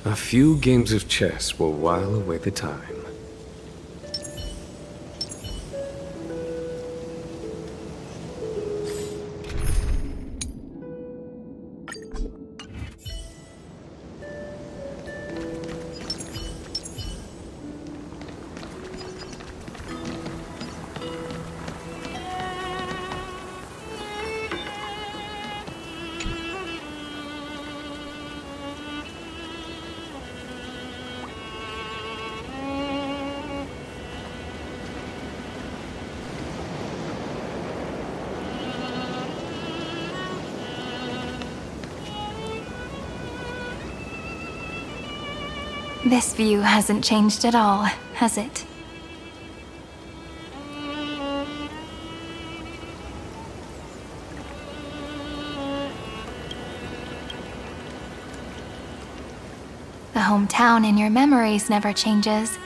A few games of chess will while away the time. This view hasn't changed at all, has it? The hometown in your memories never changes,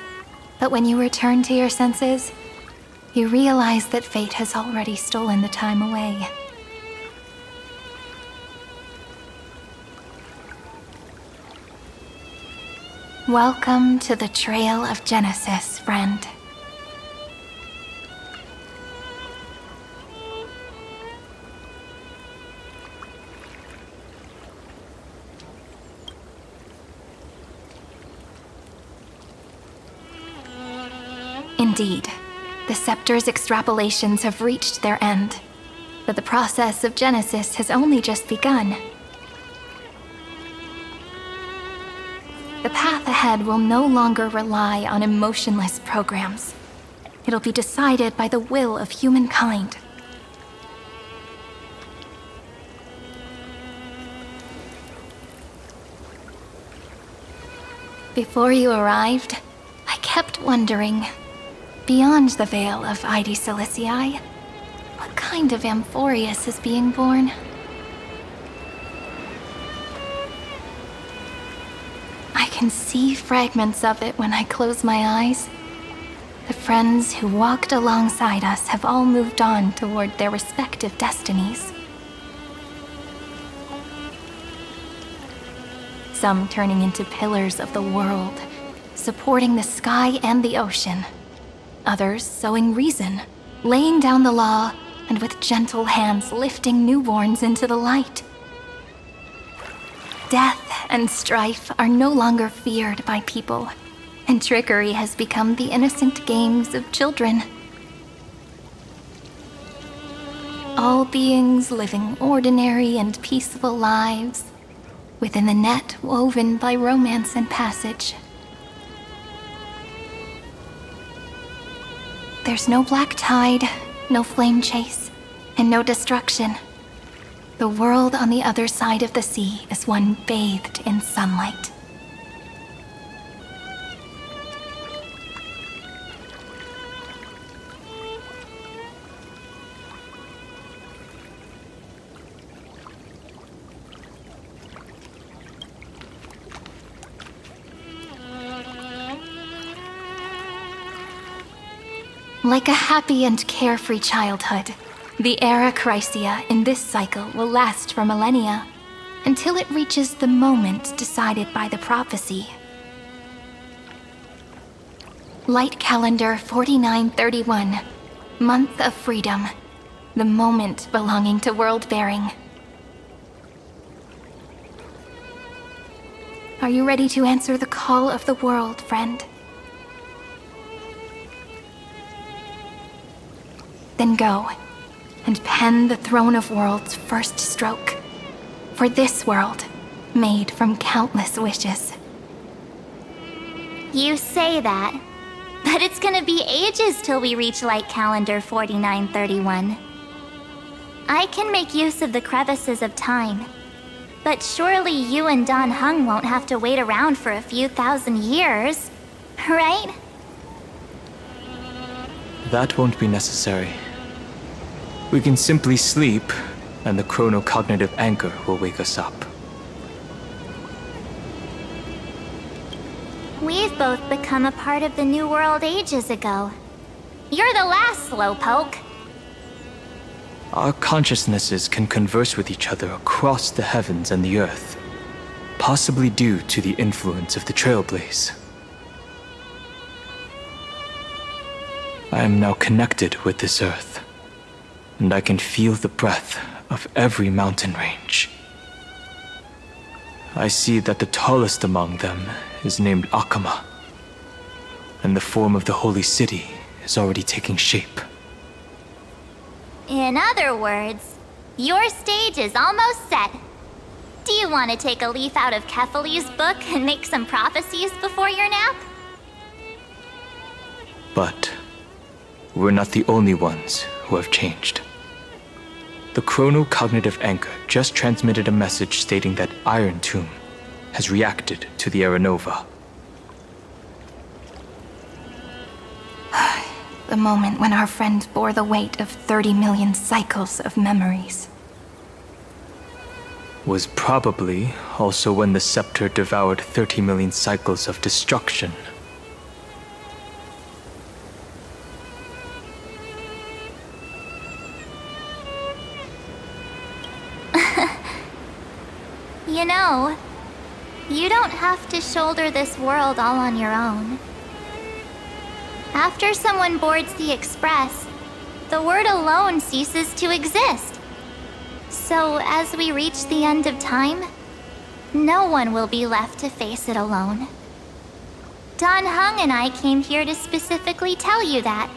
but when you return to your senses, you realize that fate has already stolen the time away. Welcome to the Trail of Genesis, friend. Indeed, the scepter's extrapolations have reached their end, but the process of Genesis has only just begun. The path ahead will no longer rely on emotionless programs. It'll be decided by the will of humankind. Before you arrived, I kept wondering, beyond the veil of Ide Silicii, what kind of Amphorius is being born? I can see fragments of it when I close my eyes. The friends who walked alongside us have all moved on toward their respective destinies. Some turning into pillars of the world, supporting the sky and the ocean. Others sowing reason, laying down the law, and with gentle hands lifting newborns into the light. Death and strife are no longer feared by people, and trickery has become the innocent games of children. All beings living ordinary and peaceful lives, within the net woven by romance and passage. There's no black tide, no flame chase, and no destruction. The world on the other side of the sea is one bathed in sunlight. Like a happy and carefree childhood, the era Chrysia in this cycle will last for millennia, until it reaches the moment decided by the prophecy. Light calendar 4931, month of freedom, the moment belonging to world-bearing. Are you ready to answer the call of the world, friend? Then go, and pen the Throne of Worlds' first stroke. For this world, made from countless wishes. You say that, but it's gonna be ages till we reach Light Calendar 4931. I can make use of the crevices of time, but surely you and Don Hung won't have to wait around for a few thousand years, right? That won't be necessary. We can simply sleep, and the chronocognitive anchor will wake us up. We've both become a part of the New World ages ago. You're the last slowpoke. Our consciousnesses can converse with each other across the heavens and the earth. possibly due to the influence of the Trailblaze. I am now connected with this earth, and I can feel the breath of every mountain range. I see that the tallest among them is named Akama, and the form of the holy city is already taking shape. In other words, your stage is almost set. Do you want to take a leaf out of Kefali's book and make some prophecies before your nap? But we're not the only ones who have changed. The chrono-cognitive anchor just transmitted a message stating that Iron Tomb has reacted to the Era Nova. The moment when our friend bore the weight of 30 million cycles of memories. Was probably also when the scepter devoured 30 million cycles of destruction. You know, you don't have to shoulder this world all on your own. After someone boards the Express, the word alone ceases to exist. So as we reach the end of time, no one will be left to face it alone. Dan Heng and I came here to specifically tell you that.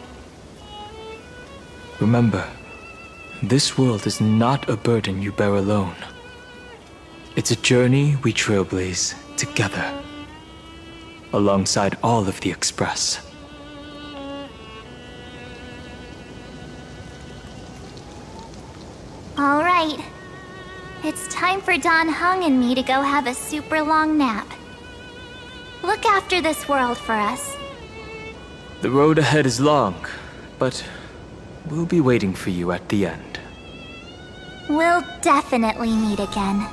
Remember, this world is not a burden you bear alone. It's a journey we trailblaze together, alongside all of the Express. All right. It's time for Dan Heng and me to go have a super long nap. Look after this world for us. The road ahead is long, but we'll be waiting for you at the end. We'll definitely meet again.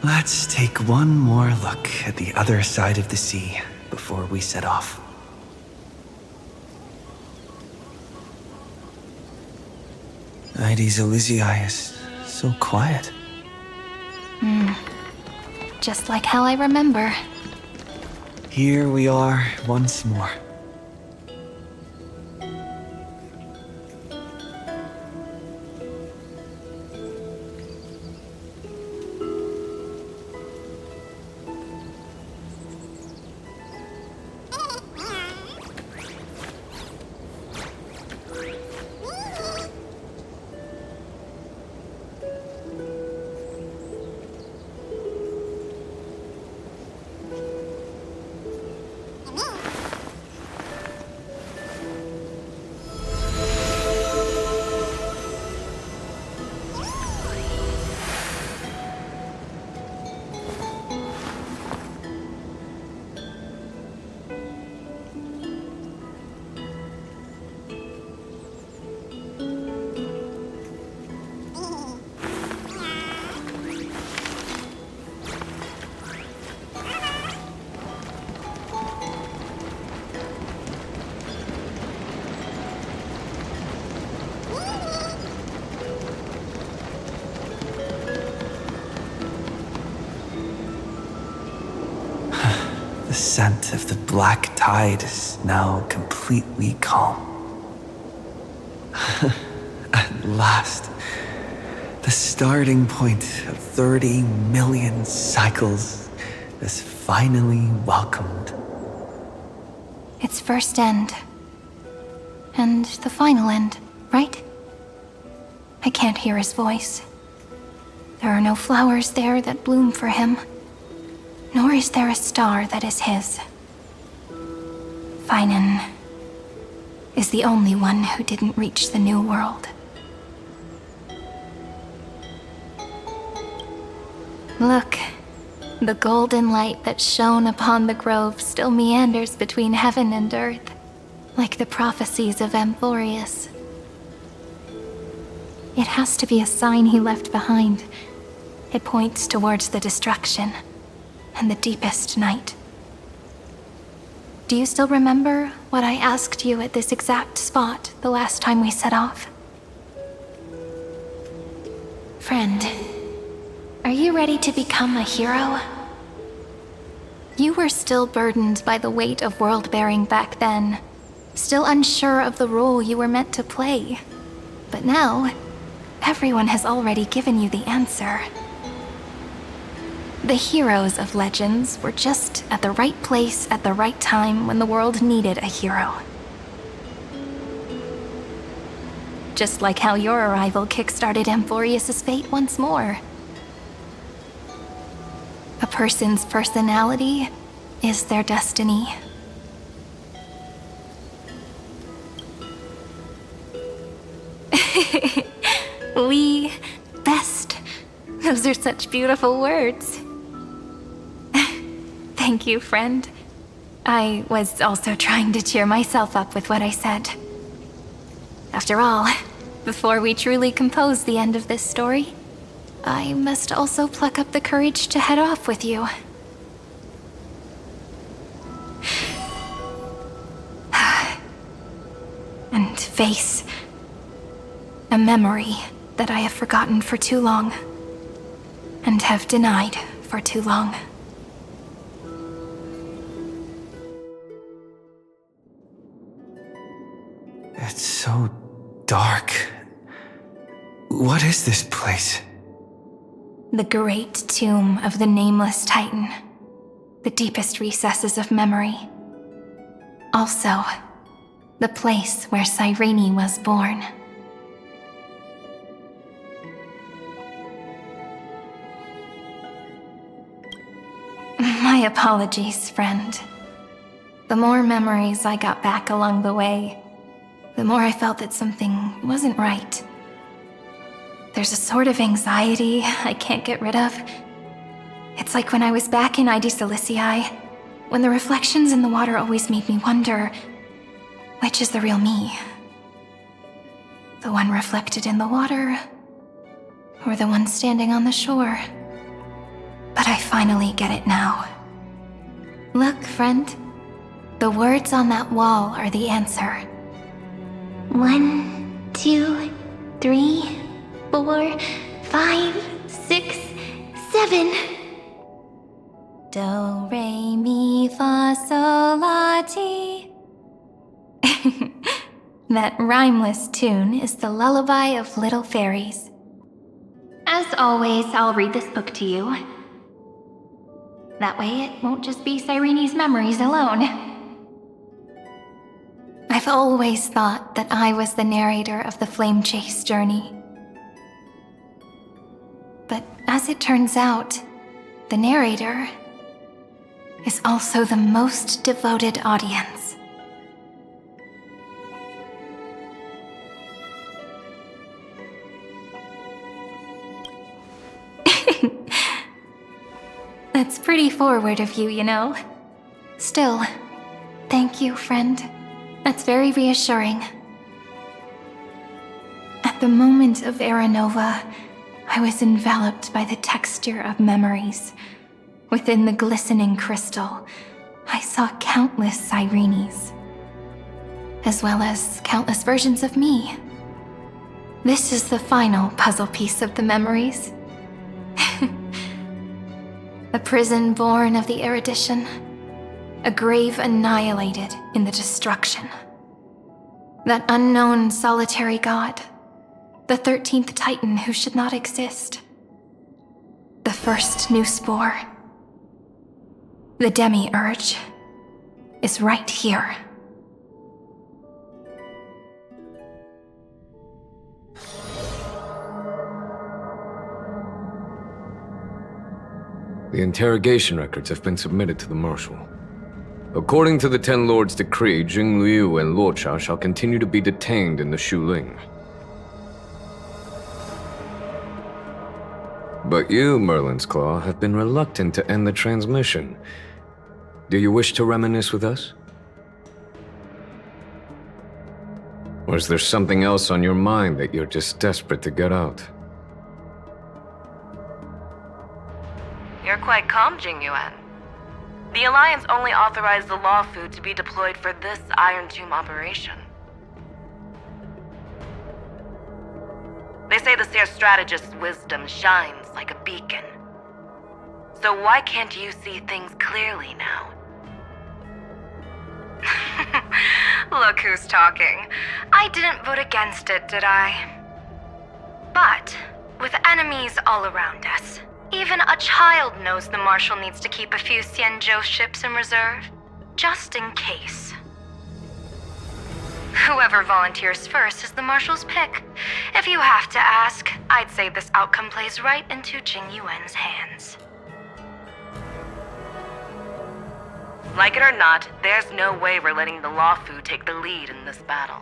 Let's take one more look at the other side of the sea before we set off. Heidi's Elysiae is so quiet. Just like how I remember. Here we are once more. The scent of the black tide is now completely calm. At last, the starting point of 30 million cycles is finally welcomed. Its first end. And the final end, right? I can't hear his voice. There are no flowers there that bloom for him. Nor is there a star that is his. Feinen is the only one who didn't reach the new world. Look, the golden light that shone upon the grove still meanders between heaven and earth, like the prophecies of Amphorius. It has to be a sign he left behind. It points towards the destruction and the deepest night. Do you still remember what I asked you at this exact spot the last time we set off? Friend, Are you ready to become a hero? You were still burdened by the weight of world-bearing back then, still unsure of the role you were meant to play. But now, everyone has already given you the answer. The heroes of legends were just at the right place at the right time when the world needed a hero. Just like how your arrival kickstarted Amphorius' fate once more. A person's personality is their destiny. We best. Those are such beautiful words. Thank you, friend. I was also trying to cheer myself up with what I said. After all, before we truly compose the end of this story, I must also pluck up the courage to head off with you. And face a memory that I have forgotten for too long, and have denied for too long. It's so dark. What is this place? The great tomb of the nameless Titan. The deepest recesses of memory. Also, the place where Cyrene was born. My apologies, friend. The more memories I got back along the way, the more I felt that something wasn't right. There's a sort of anxiety I can't get rid of. It's like when I was back in ID Silicii, when the reflections in the water always made me wonder, which is the real me? The one reflected in the water, or the one standing on the shore? But I finally get it now. Look, friend. The words on that wall are the answer. 1, 2, 3, 4, 5, 6, 7. Do, re, mi, fa, sol, la, ti. That rhymeless tune is the lullaby of little fairies. As always, I'll read this book to you. That way it won't just be Cyrene's memories alone. I've always thought that I was the narrator of the Flame Chase journey. But as it turns out, the narrator is also the most devoted audience. That's pretty forward of you, you know. Still, thank you, friend. That's very reassuring. At the moment of Era Nova, I was enveloped by the texture of memories. Within the glistening crystal, I saw countless Cyrenes, as well as countless versions of me. This is the final puzzle piece of the memories. A prison born of the erudition, a grave annihilated in the destruction. That unknown solitary god, the 13th Titan who should not exist. The first new spore, the demiurge, is right here. The interrogation records have been submitted to the Marshal. According to the Ten Lords' decree, Jing Liu and Luocha shall continue to be detained in the Shuling. But you, Merlin's Claw, have been reluctant to end the transmission. Do you wish to reminisce with us? Or is there something else on your mind that you're just desperate to get out? You're quite calm, Jing Yuan. The Alliance only authorized the law food to be deployed for this Iron Tomb operation. They say the Seer strategist's wisdom shines like a beacon. So why can't you see things clearly now? Look who's talking. I didn't vote against it, did I? But, with enemies all around us, even a child knows the Marshal needs to keep a few Xianzhou ships in reserve, just in case. Whoever volunteers first is the Marshal's pick. If you have to ask, I'd say this outcome plays right into Jing Yuan's hands. Like it or not, there's no way we're letting the Luofu take the lead in this battle.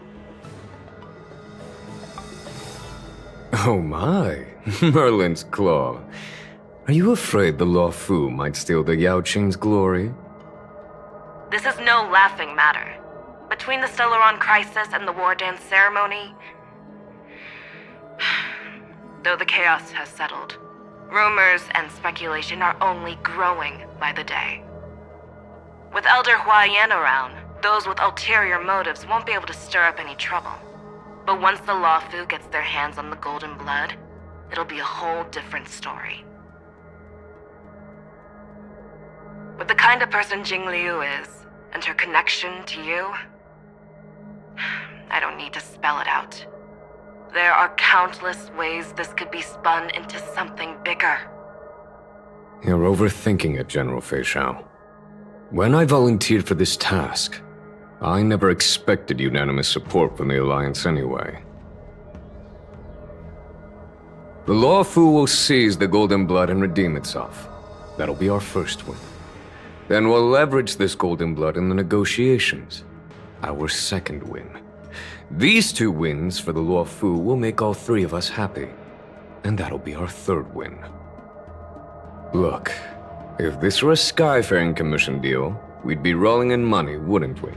Oh my, Merlin's Claw. Are you afraid the Luofu might steal the Yao Qing's glory? This is no laughing matter. Between the Stellaron crisis and the war dance ceremony, though the chaos has settled, rumors and speculation are only growing by the day. With Elder Huaiyan around, those with ulterior motives won't be able to stir up any trouble. But once the Luofu gets their hands on the golden blood, it'll be a whole different story. With the kind of person Jing Liu is, and her connection to you, I don't need to spell it out. There are countless ways this could be spun into something bigger. You're overthinking it, General Fei Shao. When I volunteered for this task, I never expected unanimous support from the Alliance anyway. The Luofu will seize the Golden Blood and redeem itself. That'll be our first win. Then we'll leverage this Golden Blood in the negotiations. Our second win. These 2 wins for the Luofu will make all 3 of us happy. And that'll be our third win. Look, if this were a Skyfaring Commission deal, we'd be rolling in money, wouldn't we?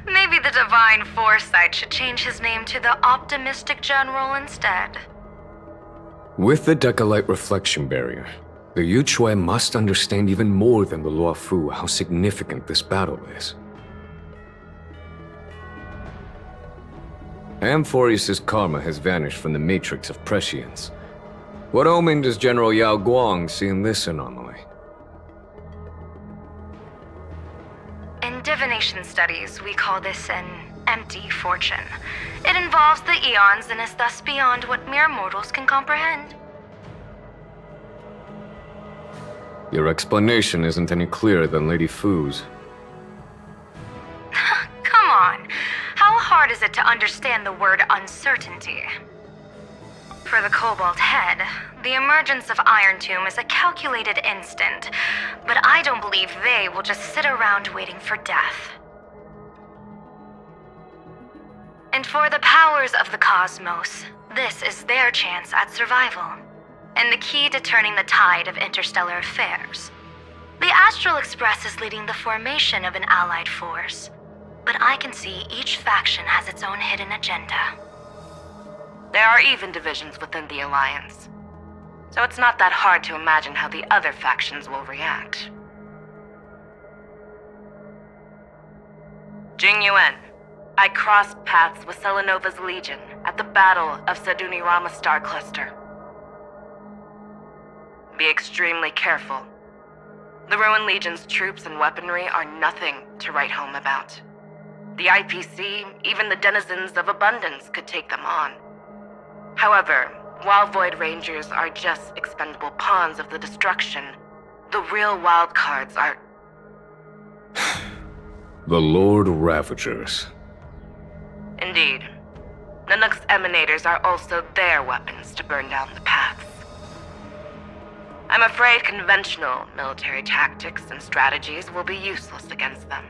Maybe the Divine Foresight should change his name to the Optimistic General instead. With the Decalite Reflection Barrier, the Yuchuan must understand even more than the Luofu how significant this battle is. Amphorius' karma has vanished from the matrix of prescience. What omen does General Yao Guang see in this anomaly? In divination studies, we call this an empty fortune. It involves the eons and is thus beyond what mere mortals can comprehend. Your explanation isn't any clearer than Lady Fu's. Come on. How hard is it to understand the word uncertainty? For the Cobalt Head, the emergence of Iron Tomb is a calculated instant, but I don't believe they will just sit around waiting for death. And for the powers of the cosmos, this is their chance at survival, and the key to turning the tide of interstellar affairs. The Astral Express is leading the formation of an allied force, but I can see each faction has its own hidden agenda. There are even divisions within the Alliance, so it's not that hard to imagine how the other factions will react. Jing Yuan, I crossed paths with Selenova's Legion at the Battle of Sadunirama Star Cluster. Be extremely careful. The Ruined Legion's troops and weaponry are nothing to write home about. The IPC, even the denizens of Abundance, could take them on. However, while Void Rangers are just expendable pawns of the destruction, the real wild cards are... The Lord Ravagers. Indeed. Nanook's emanators are also their weapons to burn down the paths. I'm afraid conventional military tactics and strategies will be useless against them.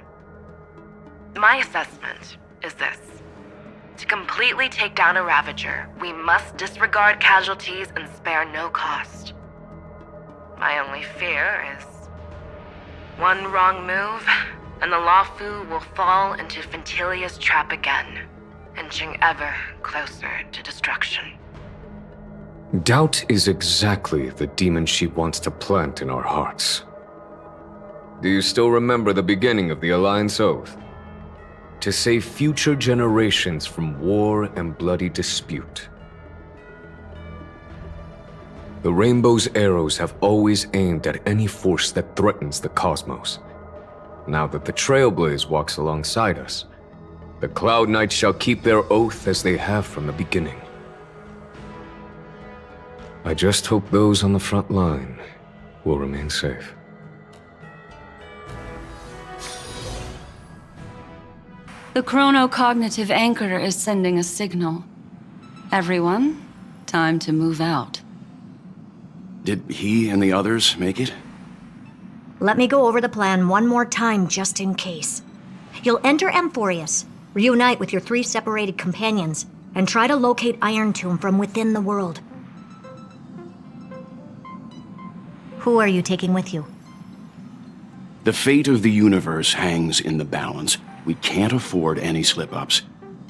My assessment is this. To completely take down a Ravager, we must disregard casualties and spare no cost. My only fear is... one wrong move, and the Luofu will fall into Fintilia's trap again, inching ever closer to destruction. Doubt is exactly the demon she wants to plant in our hearts. Do you still remember the beginning of the Alliance Oath? To save future generations from war and bloody dispute. The Rainbow's arrows have always aimed at any force that threatens the cosmos. Now that the Trailblaze walks alongside us, the Cloud Knights shall keep their oath as they have from the beginning. I just hope those on the front line will remain safe. The chronocognitive anchor is sending a signal. Everyone, time to move out. Did he and the others make it? Let me go over the plan one more time just in case. You'll enter Amphorius, reunite with your 3 separated companions, and try to locate Iron Tomb from within the world. Who are you taking with you? The fate of the universe hangs in the balance. We can't afford any slip-ups.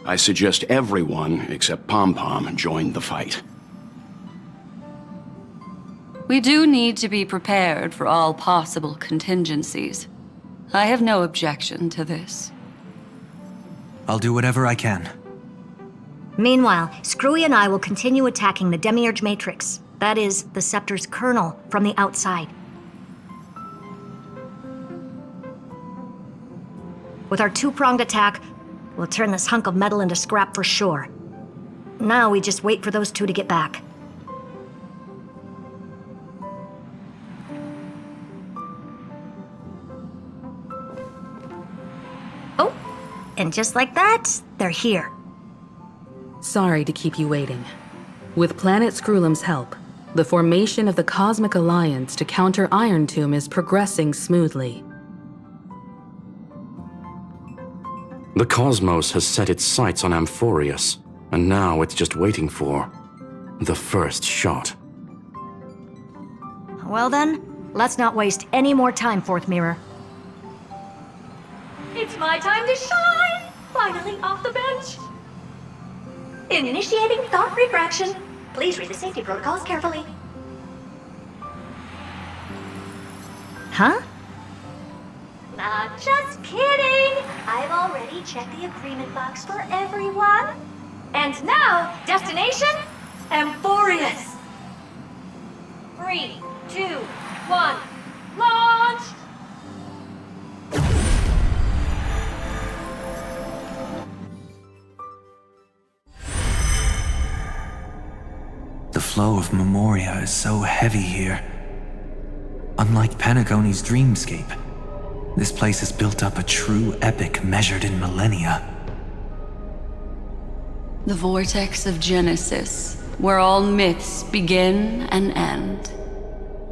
I suggest everyone, except Pom-Pom, join the fight. We do need to be prepared for all possible contingencies. I have no objection to this. I'll do whatever I can. Meanwhile, Screwy and I will continue attacking the Demiurge Matrix. That is, the Scepter's kernel, from the outside. With our 2-pronged attack, we'll turn this hunk of metal into scrap for sure. Now we just wait for those 2 to get back. Oh, and just like that, they're here. Sorry to keep you waiting. With Planet Screwlum's help, the formation of the Cosmic Alliance to counter Iron Tomb is progressing smoothly. The cosmos has set its sights on Amphorius, and now it's just waiting for the first shot. Well then, let's not waste any more time, Fourth Mirror. It's my time to shine! Finally off the bench! Initiating thought refraction. Please read the safety protocols carefully. Huh? Just kidding! I've already checked the agreement box for everyone. And now, destination? Amphorius! 3, 2, 1, launch! The flow of Memoria is so heavy here. Unlike Panagoni's dreamscape, this place has built up a true epic measured in millennia. The vortex of Genesis, where all myths begin and end.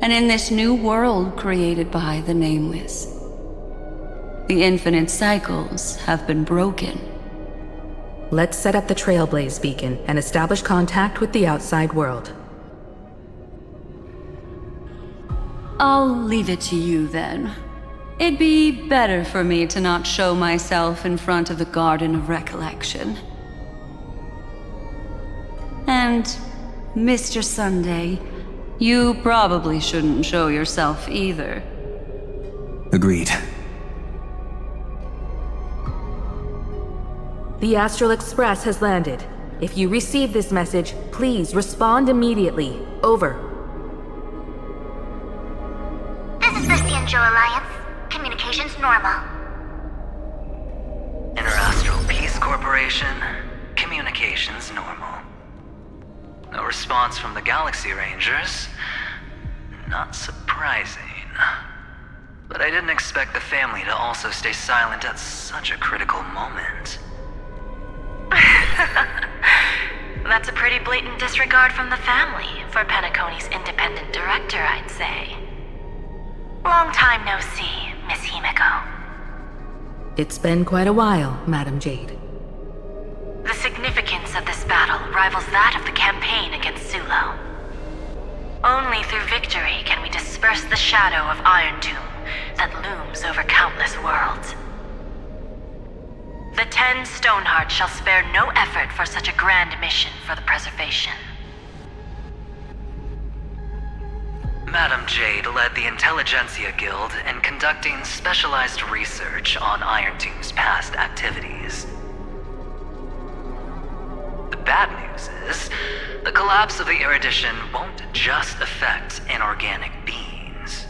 And in this new world created by the Nameless, the infinite cycles have been broken. Let's set up the Trailblaze beacon and establish contact with the outside world. I'll leave it to you then. It'd be better for me to not show myself in front of the Garden of Recollection. And, Mr. Sunday, you probably shouldn't show yourself either. Agreed. The Astral Express has landed. If you receive this message, please respond immediately. Over. This is the Cianjo Alliance. Communications normal. Interastral Peace Corporation. Communications normal. No response from the Galaxy Rangers. Not surprising. But I didn't expect the family to also stay silent at such a critical moment. That's a pretty blatant disregard from the family for Penacony's independent director, I'd say. Long time no see, Miss Himiko. It's been quite a while, Madam Jade. The significance of this battle rivals that of the campaign against Sulo. Only through victory can we disperse the shadow of Iron Tomb that looms over countless worlds. The 10 Stonehearts shall spare no effort for such a grand mission for the preservation. Madam Jade led the Intelligentsia Guild in conducting specialized research on Iron Tomb's past activities. The bad news is, the collapse of the Erudition won't just affect inorganic beings.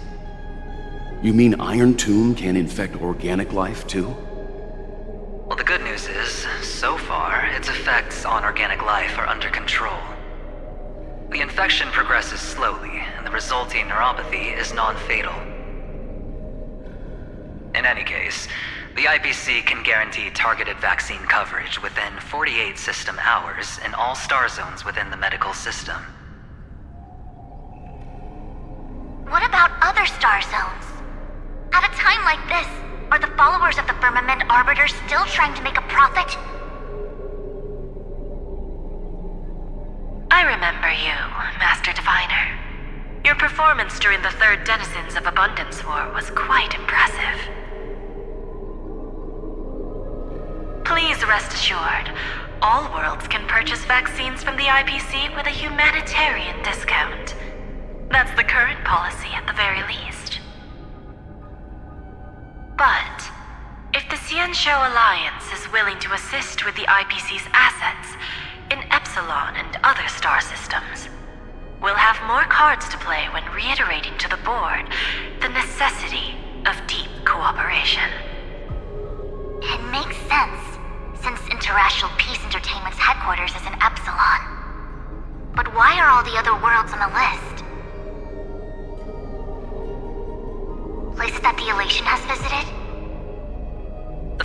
You mean Iron Tomb can infect organic life too? Well, the good news is, so far, its effects on organic life are under control. The infection progresses slowly, and the resulting neuropathy is non-fatal. In any case, the IPC can guarantee targeted vaccine coverage within 48 system hours in all star zones within the medical system. What about other star zones? At a time like this, are the followers of the Firmament Arbiter still trying to make a profit? I remember you, Master Diviner. Your performance during the Third Denizens of Abundance War was quite impressive. Please rest assured, all worlds can purchase vaccines from the IPC with a humanitarian discount. That's the current policy at the very least. But, if the Xianzhou Alliance is willing to assist with the IPC's assets in Epsilon and other star systems, we'll have more cards to play when reiterating to the board the necessity of deep cooperation. It makes sense, since Interracial Peace Entertainment's headquarters is in Epsilon. But why are all the other worlds on the list? Places that the Elation has visited?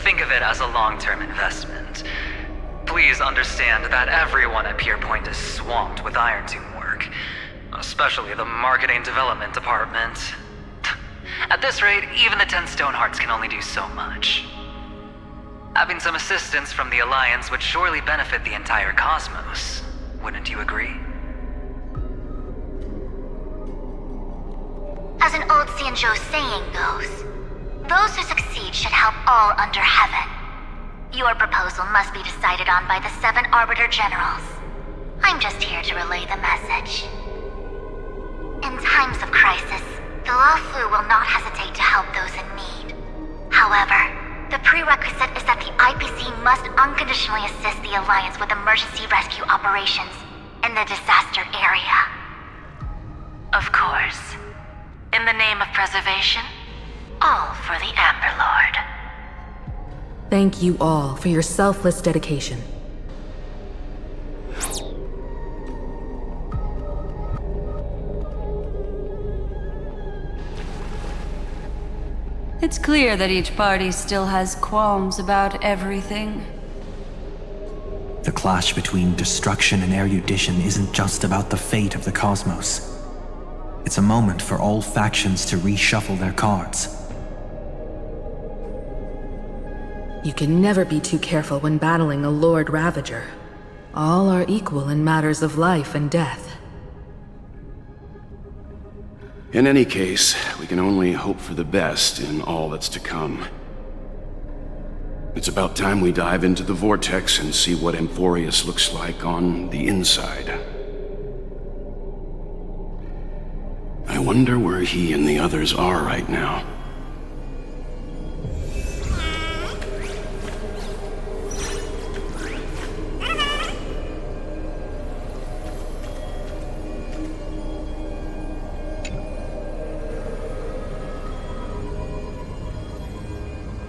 Think of it as a long-term investment. Please understand that everyone at Pierpoint is swamped with Iron Tomb work, especially the marketing development department. At this rate, even the 10 Stonehearts can only do so much. Having some assistance from the Alliance would surely benefit the entire cosmos. Wouldn't you agree? As an old Xianzhou saying goes, those who succeed should help all under heaven. Your proposal must be decided on by the 7 Arbiter Generals. I'm just here to relay the message. In times of crisis, the Luofu will not hesitate to help those in need. However, the prerequisite is that the IPC must unconditionally assist the Alliance with emergency rescue operations in the disaster area. Of course. In the name of preservation, all for the Amber Lord. Thank you all for your selfless dedication. It's clear that each party still has qualms about everything. The clash between destruction and erudition isn't just about the fate of the cosmos. It's a moment for all factions to reshuffle their cards. You can never be too careful when battling a Lord Ravager. All are equal in matters of life and death. In any case, we can only hope for the best in all that's to come. It's about time we dive into the vortex and see what Amphorius looks like on the inside. I wonder where he and the others are right now.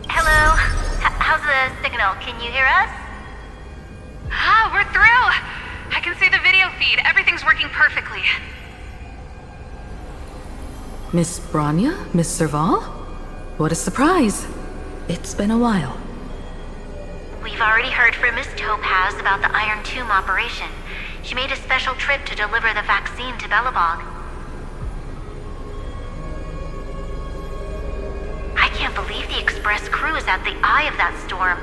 Hello? How's the signal? Can you hear us? Ah, we're through! I can see the video feed. Everything's working perfectly. Miss Branya? Miss Serval? What a surprise. It's been a while. We've already heard from Miss Topaz about the Iron Tomb operation. She made a special trip to deliver the vaccine to Belobog. I can't believe the Express crew is at the eye of that storm.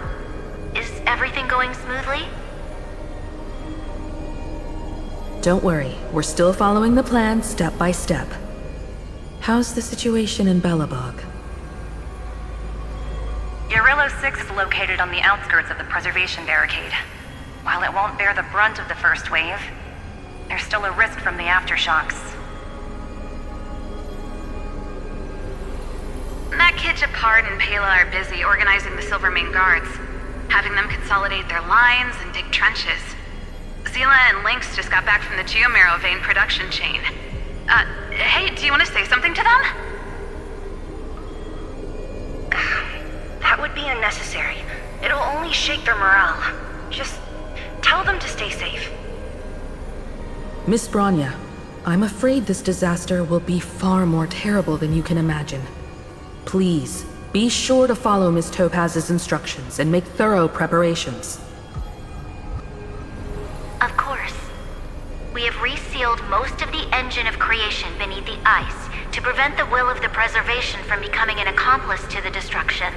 Is everything going smoothly? Don't worry, we're still following the plan step by step. How's the situation in Belobog? Urillo 6 is located on the outskirts of the preservation barricade. While it won't bear the brunt of the first wave, there's still a risk from the aftershocks. Matt, Kitchapard, and Pela are busy organizing the Silvermane Guards, having them consolidate their lines and dig trenches. Zila and Lynx just got back from the Geomarrow vein production chain. Hey, do you want to say something to them? That would be unnecessary. It'll only shake their morale. Just tell them to stay safe. Miss Bronya, I'm afraid this disaster will be far more terrible than you can imagine. Please, be sure to follow Miss Topaz's instructions and make thorough preparations. Of course. We have resealed most of the engine of creation beneath the ice to prevent the will of the preservation from becoming an accomplice to the destruction.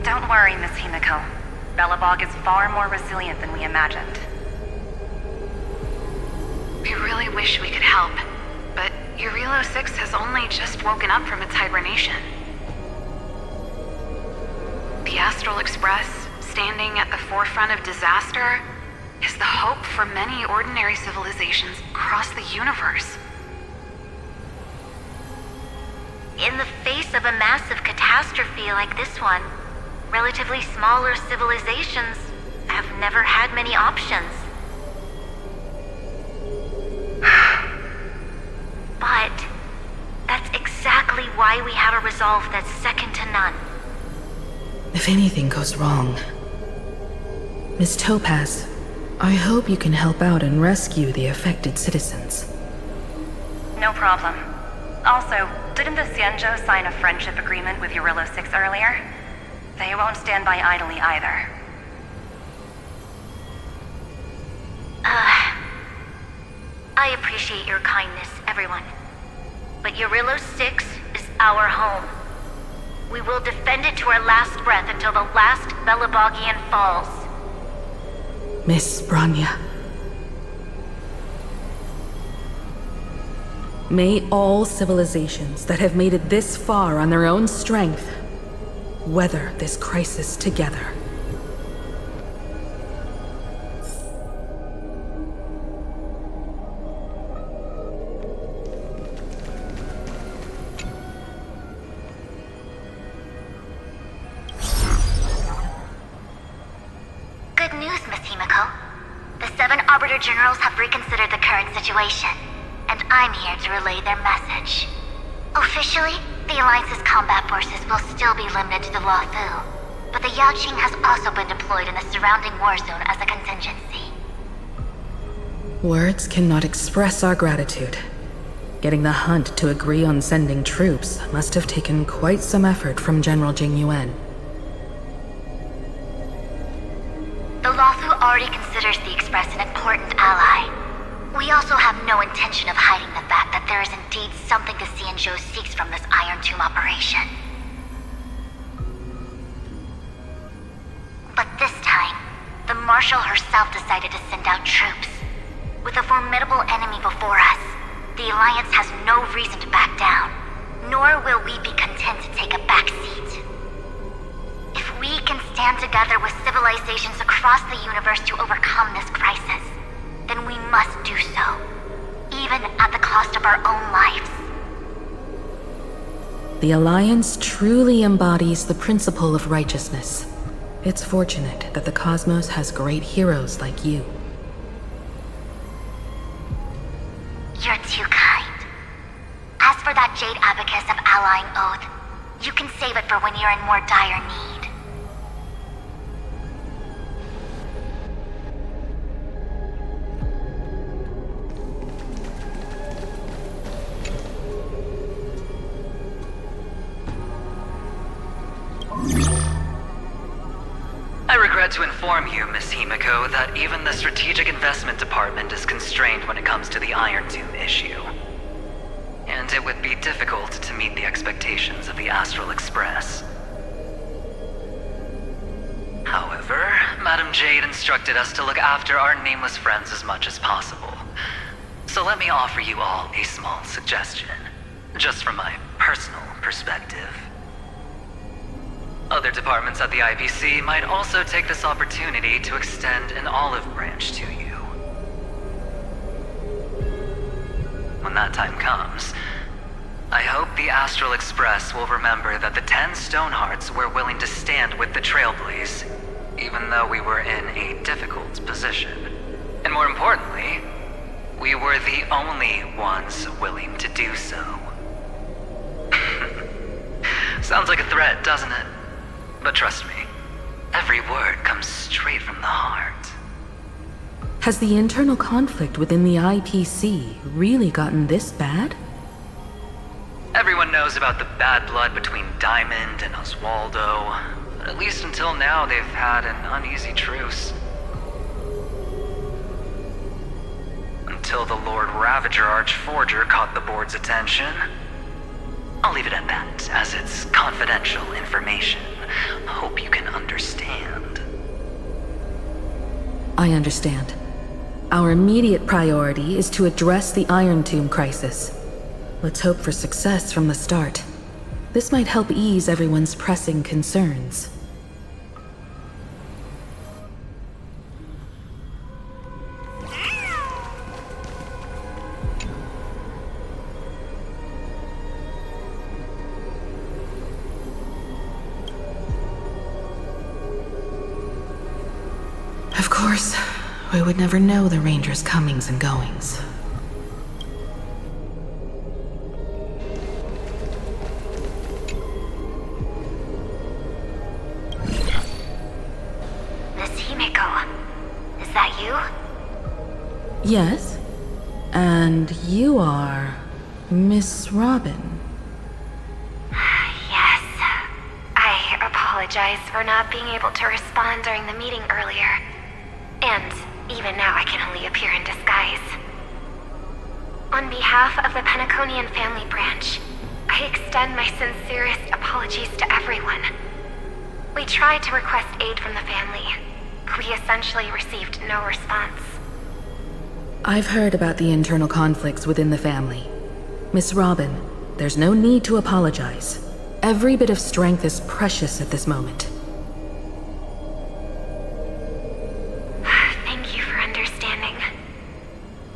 Don't worry, Miss Himiko. Belobog is far more resilient than we imagined. We really wish we could help, but Eurilo 6 has only just woken up from its hibernation. The Astral Express, standing at the forefront of disaster, is the hope for many ordinary civilizations across the universe. In the face of a massive catastrophe like this one, relatively smaller civilizations have never had many options. But that's exactly why we have a resolve that's second to none. If anything goes wrong, Miss Topaz, I hope you can help out and rescue the affected citizens. No problem. Also, didn't the Xianzhou sign a friendship agreement with Eurilo 6 earlier? They won't stand by idly either. I appreciate your kindness, everyone. But Eurilo 6 is our home. We will defend it to our last breath until the last Belobogian falls. Miss Bronya. May all civilizations that have made it this far on their own strength weather this crisis together. Good news, Miss Himiko. The 7 Arbiter Generals have reconsidered the current situation, and I'm here to relay their message. Officially, the Alliance's combat forces will still be limited to the Luofu, but the Yaoqing has also been deployed in the surrounding war zone as a contingency. Words cannot express our gratitude. Getting the Hunt to agree on sending troops must have taken quite some effort from General Jing Yuan. The Luofu already considers the Express an important ally. We also have no intention of hiding the fact that there is indeed something the Xianzhou seeks from this Iron Tomb operation. But this time, the Marshal herself decided to send out troops. With a formidable enemy before us, the Alliance has no reason to back down, nor will we be content to take a back seat. If we can stand together with civilizations across the universe to overcome this crisis, then we must do so, even at the cost of our own lives. The Alliance truly embodies the principle of righteousness. It's fortunate that the cosmos has great heroes like you. You're too kind. As for that Jade Abacus of Allying Oath, you can save it for when you're in more dire need. I regret to inform you, Miss Himiko, that even the Strategic Investment Department is constrained when it comes to the Iron Tomb issue. And it would be difficult to meet the expectations of the Astral Express. However, Madame Jade instructed us to look after our nameless friends as much as possible. So let me offer you all a small suggestion, just from my personal perspective. Other departments at the IPC might also take this opportunity to extend an olive branch to you. When that time comes, I hope the Astral Express will remember that the 10 Stonehearts were willing to stand with the Trailblaze, even though we were in a difficult position. And more importantly, We were the only ones willing to do so. Sounds like a threat, doesn't it? But trust me, every word comes straight from the heart. Has the internal conflict within the IPC really gotten this bad? Everyone knows about the bad blood between Diamond and Oswaldo. But at least until now, they've had an uneasy truce. Until the Lord Ravager Archforger caught the board's attention. I'll leave it at that, as it's confidential information. Hope you can understand. I understand. Our immediate priority is to address the Iron Tomb crisis. Let's hope for success from the start. This might help ease everyone's pressing concerns. Of course, we would never know the Ranger's comings and goings. Yes, and you are Miss Robin. Yes. I apologize for not being able to respond during the meeting earlier. And even now I can only appear in disguise. On behalf of the Penaconian family branch, I extend my sincerest apologies to everyone. We tried to request aid from the family. We essentially received no response. I've heard about the internal conflicts within the family. Miss Robin, there's no need to apologize. Every bit of strength is precious at this moment. Thank you for understanding.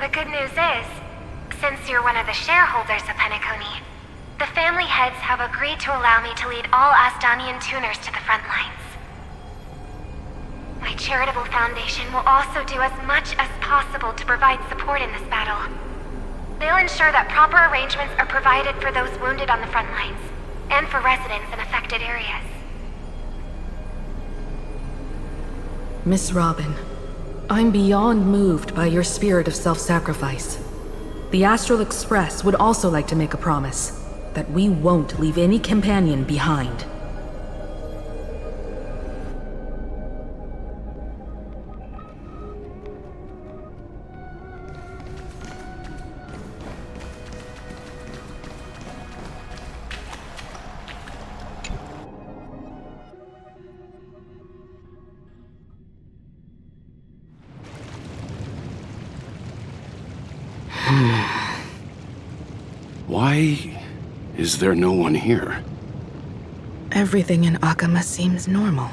The good news is, since you're one of the shareholders of Penacony, the family heads have agreed to allow me to lead all Astonian tuners to the front lines. My charitable foundation will also do as much as possible to provide support in this battle. They'll ensure that proper arrangements are provided for those wounded on the front lines, and for residents in affected areas. Miss Robin, I'm beyond moved by your spirit of self-sacrifice. The Astral Express would also like to make a promise that we won't leave any companion behind. Why is there no one here? Everything in Akama seems normal.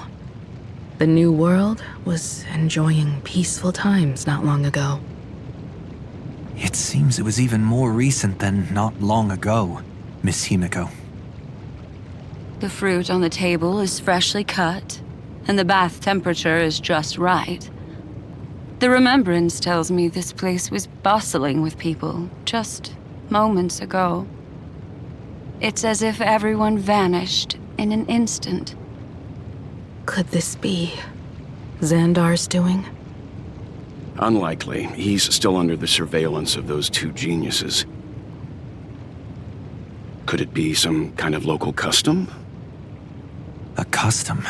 The New World was enjoying peaceful times not long ago. It seems it was even more recent than not long ago, Miss Himiko. The fruit on the table is freshly cut, and the bath temperature is just right. The remembrance tells me this place was bustling with people just moments ago. It's as if everyone vanished in an instant. Could this be Xandar's doing? Unlikely. He's still under the surveillance of those two geniuses. Could it be some kind of local custom? A custom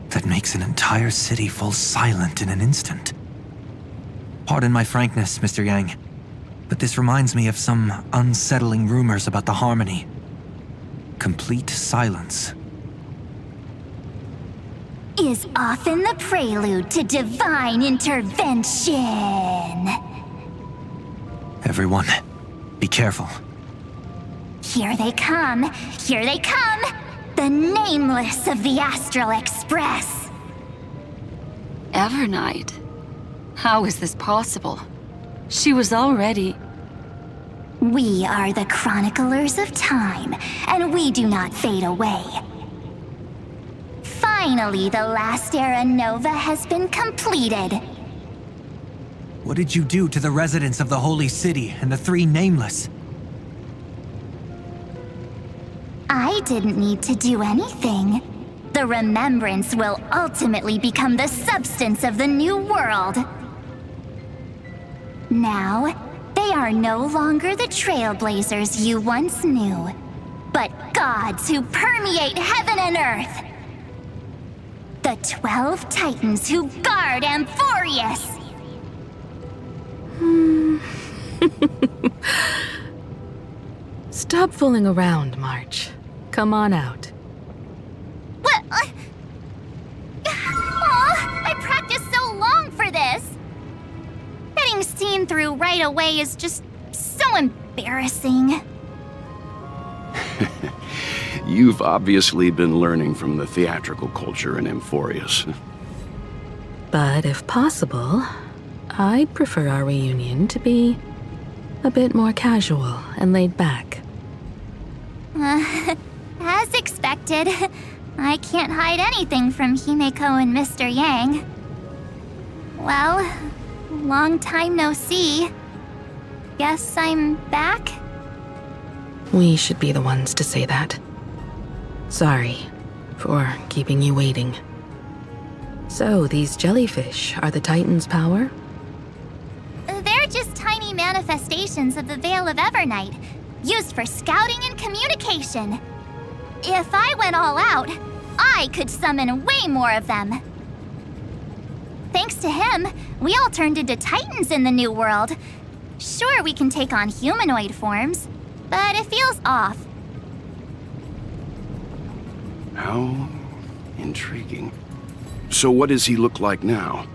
that makes an entire city fall silent in an instant. Pardon my frankness, Mr. Yang, but this reminds me of some unsettling rumors about the Harmony. Complete silence is often the prelude to divine intervention. Everyone, be careful. Here they come! Here they come! The Nameless of the Astral Express! Evernight? How is this possible? She was already... We are the Chroniclers of Time, and we do not fade away. Finally, the last era Nova has been completed. What did you do to the residents of the Holy City and the Three Nameless? I didn't need to do anything. The remembrance will ultimately become the substance of the new world. Now, they are no longer the trailblazers you once knew, but gods who permeate heaven and earth. The 12 Titans who guard Amphorius. Stop fooling around, March. Come on out. What? Aw, I practiced so long for this. Getting seen through right away is just so embarrassing. You've obviously been learning from the theatrical culture in Amphorius. But if possible, I'd prefer our reunion to be a bit more casual and laid back. As expected, I can't hide anything from Himeko and Mr. Yang. Well, long time no see. Guess I'm back? We should be the ones to say that. Sorry for keeping you waiting. So, these jellyfish are the Titan's power? They're just tiny manifestations of the Veil of Evernight, used for scouting and communication. If I went all out, I could summon way more of them. Thanks to him, we all turned into Titans in the new world. Sure, we can take on humanoid forms, but it feels off. How intriguing. So what does he look like now?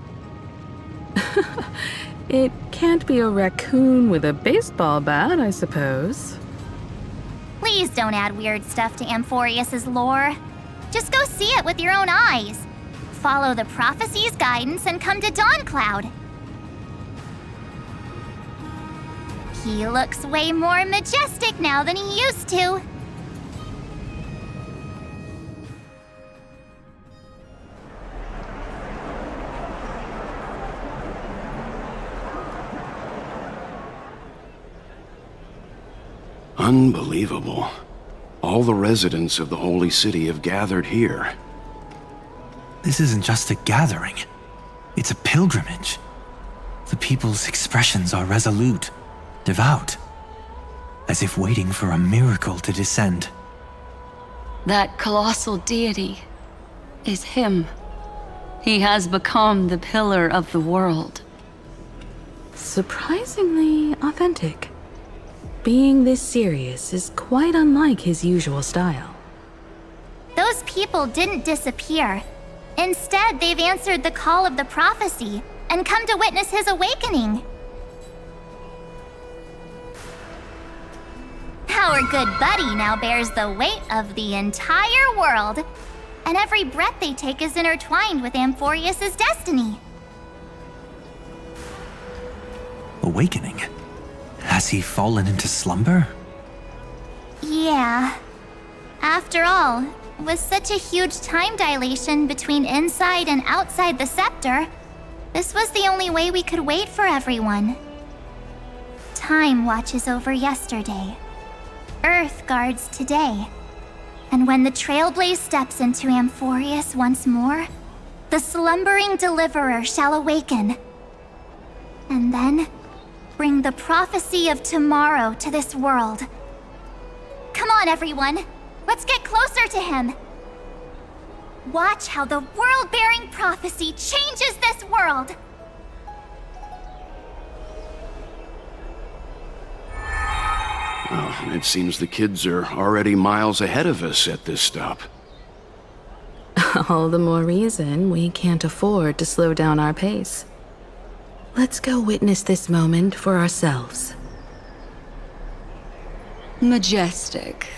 It can't be a raccoon with a baseball bat, I suppose. Please don't add weird stuff to Amphorius's lore. Just go see it with your own eyes. Follow the prophecy's guidance and come to Dawncloud. He looks way more majestic now than he used to. Unbelievable. All the residents of the Holy City have gathered here. This isn't just a gathering. It's a pilgrimage. The people's expressions are resolute, devout, as if waiting for a miracle to descend. That colossal deity is him. He has become the pillar of the world. Surprisingly authentic. Being this serious is quite unlike his usual style. Those people didn't disappear. Instead, they've answered the call of the prophecy and come to witness his awakening. Our good buddy now bears the weight of the entire world, and every breath they take is intertwined with Amphorius's destiny. Awakening? Has he fallen into slumber? Yeah. After all, with such a huge time dilation between inside and outside the scepter, this was the only way we could wait for everyone. Time watches over yesterday. Earth guards today. And when the Trailblaze steps into Amphorius once more, the slumbering deliverer shall awaken. And then, bring the prophecy of tomorrow to this world. Come on, everyone. Let's get closer to him. Watch how the world-bearing prophecy changes this world. Well, it seems the kids are already miles ahead of us at this stop. All the more reason we can't afford to slow down our pace. Let's go witness this moment for ourselves. Majestic.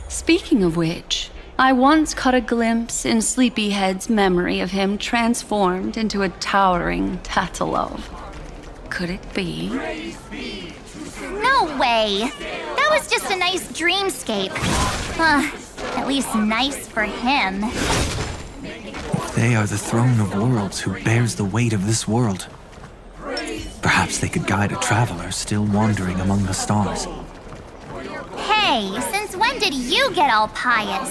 Speaking of which, I once caught a glimpse in Sleepyhead's memory of him transformed into a towering Tatalov. Could it be? No way! That was just a nice dreamscape. At least nice for him. They are the throne of worlds who bears the weight of this world. Perhaps they could guide a traveler still wandering among the stars. Hey, since when did you get all pious?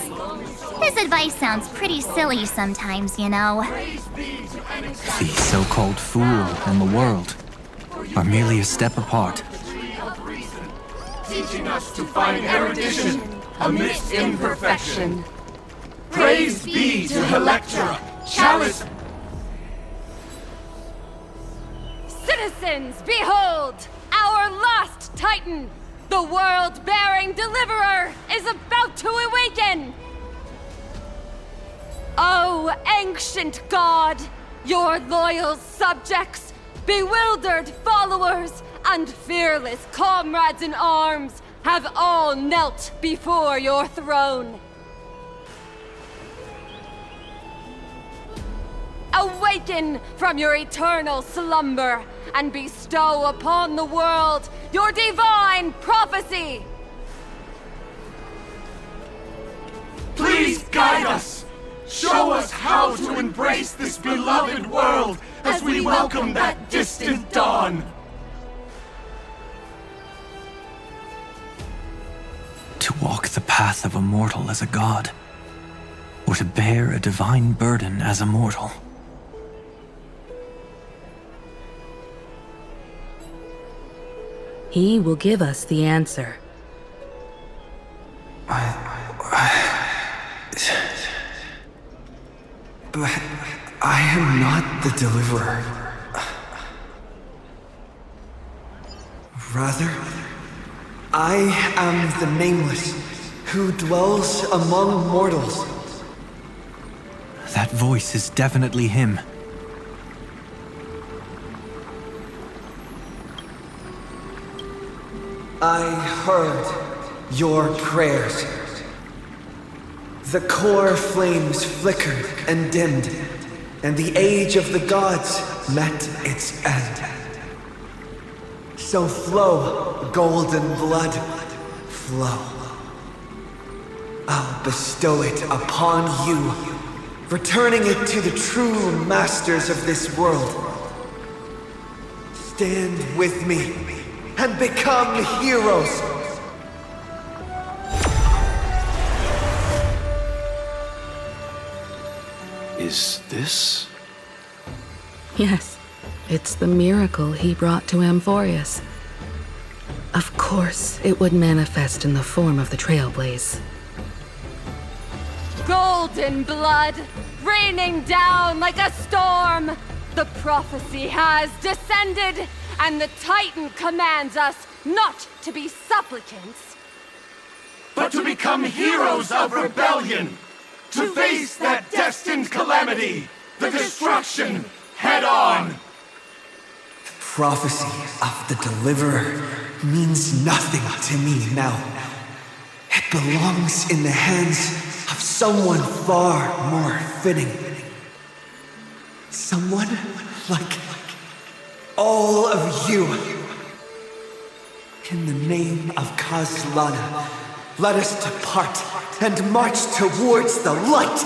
His advice sounds pretty silly sometimes, you know. The so-called fool and the world are merely a step apart. Teaching us to find erudition amidst imperfection. Praise be to Helectra, Chalice. Citizens, behold! Our last Titan! The world-bearing deliverer is about to awaken! Oh, ancient god! Your loyal subjects, bewildered followers, and fearless comrades in arms have all knelt before your throne. Awaken from your eternal slumber and bestow upon the world your divine prophecy! Please guide us! Show us how to embrace this beloved world as we welcome that distant dawn! To walk the path of a mortal as a god, or to bear a divine burden as a mortal. He will give us the answer. But I am not the deliverer. Rather, I am the Nameless, who dwells among mortals. That voice is definitely him. I heard your prayers. The core flames flickered and dimmed, and the age of the gods met its end. So flow, golden blood, flow. I'll bestow it upon you, returning it to the true masters of this world. Stand with me and become heroes. Is this? Yes, it's the miracle he brought to Amphorius. Of course, it would manifest in the form of the Trailblaze. Golden blood, raining down like a storm! The prophecy has descended, and the Titan commands us not to be supplicants, but to become heroes of rebellion! To face that destined calamity, the destruction, head on! The prophecy of the Deliverer means nothing to me now. It belongs in the hands of someone far more fitting. Someone like all of you. In the name of Kazlana, let us depart and march towards the light!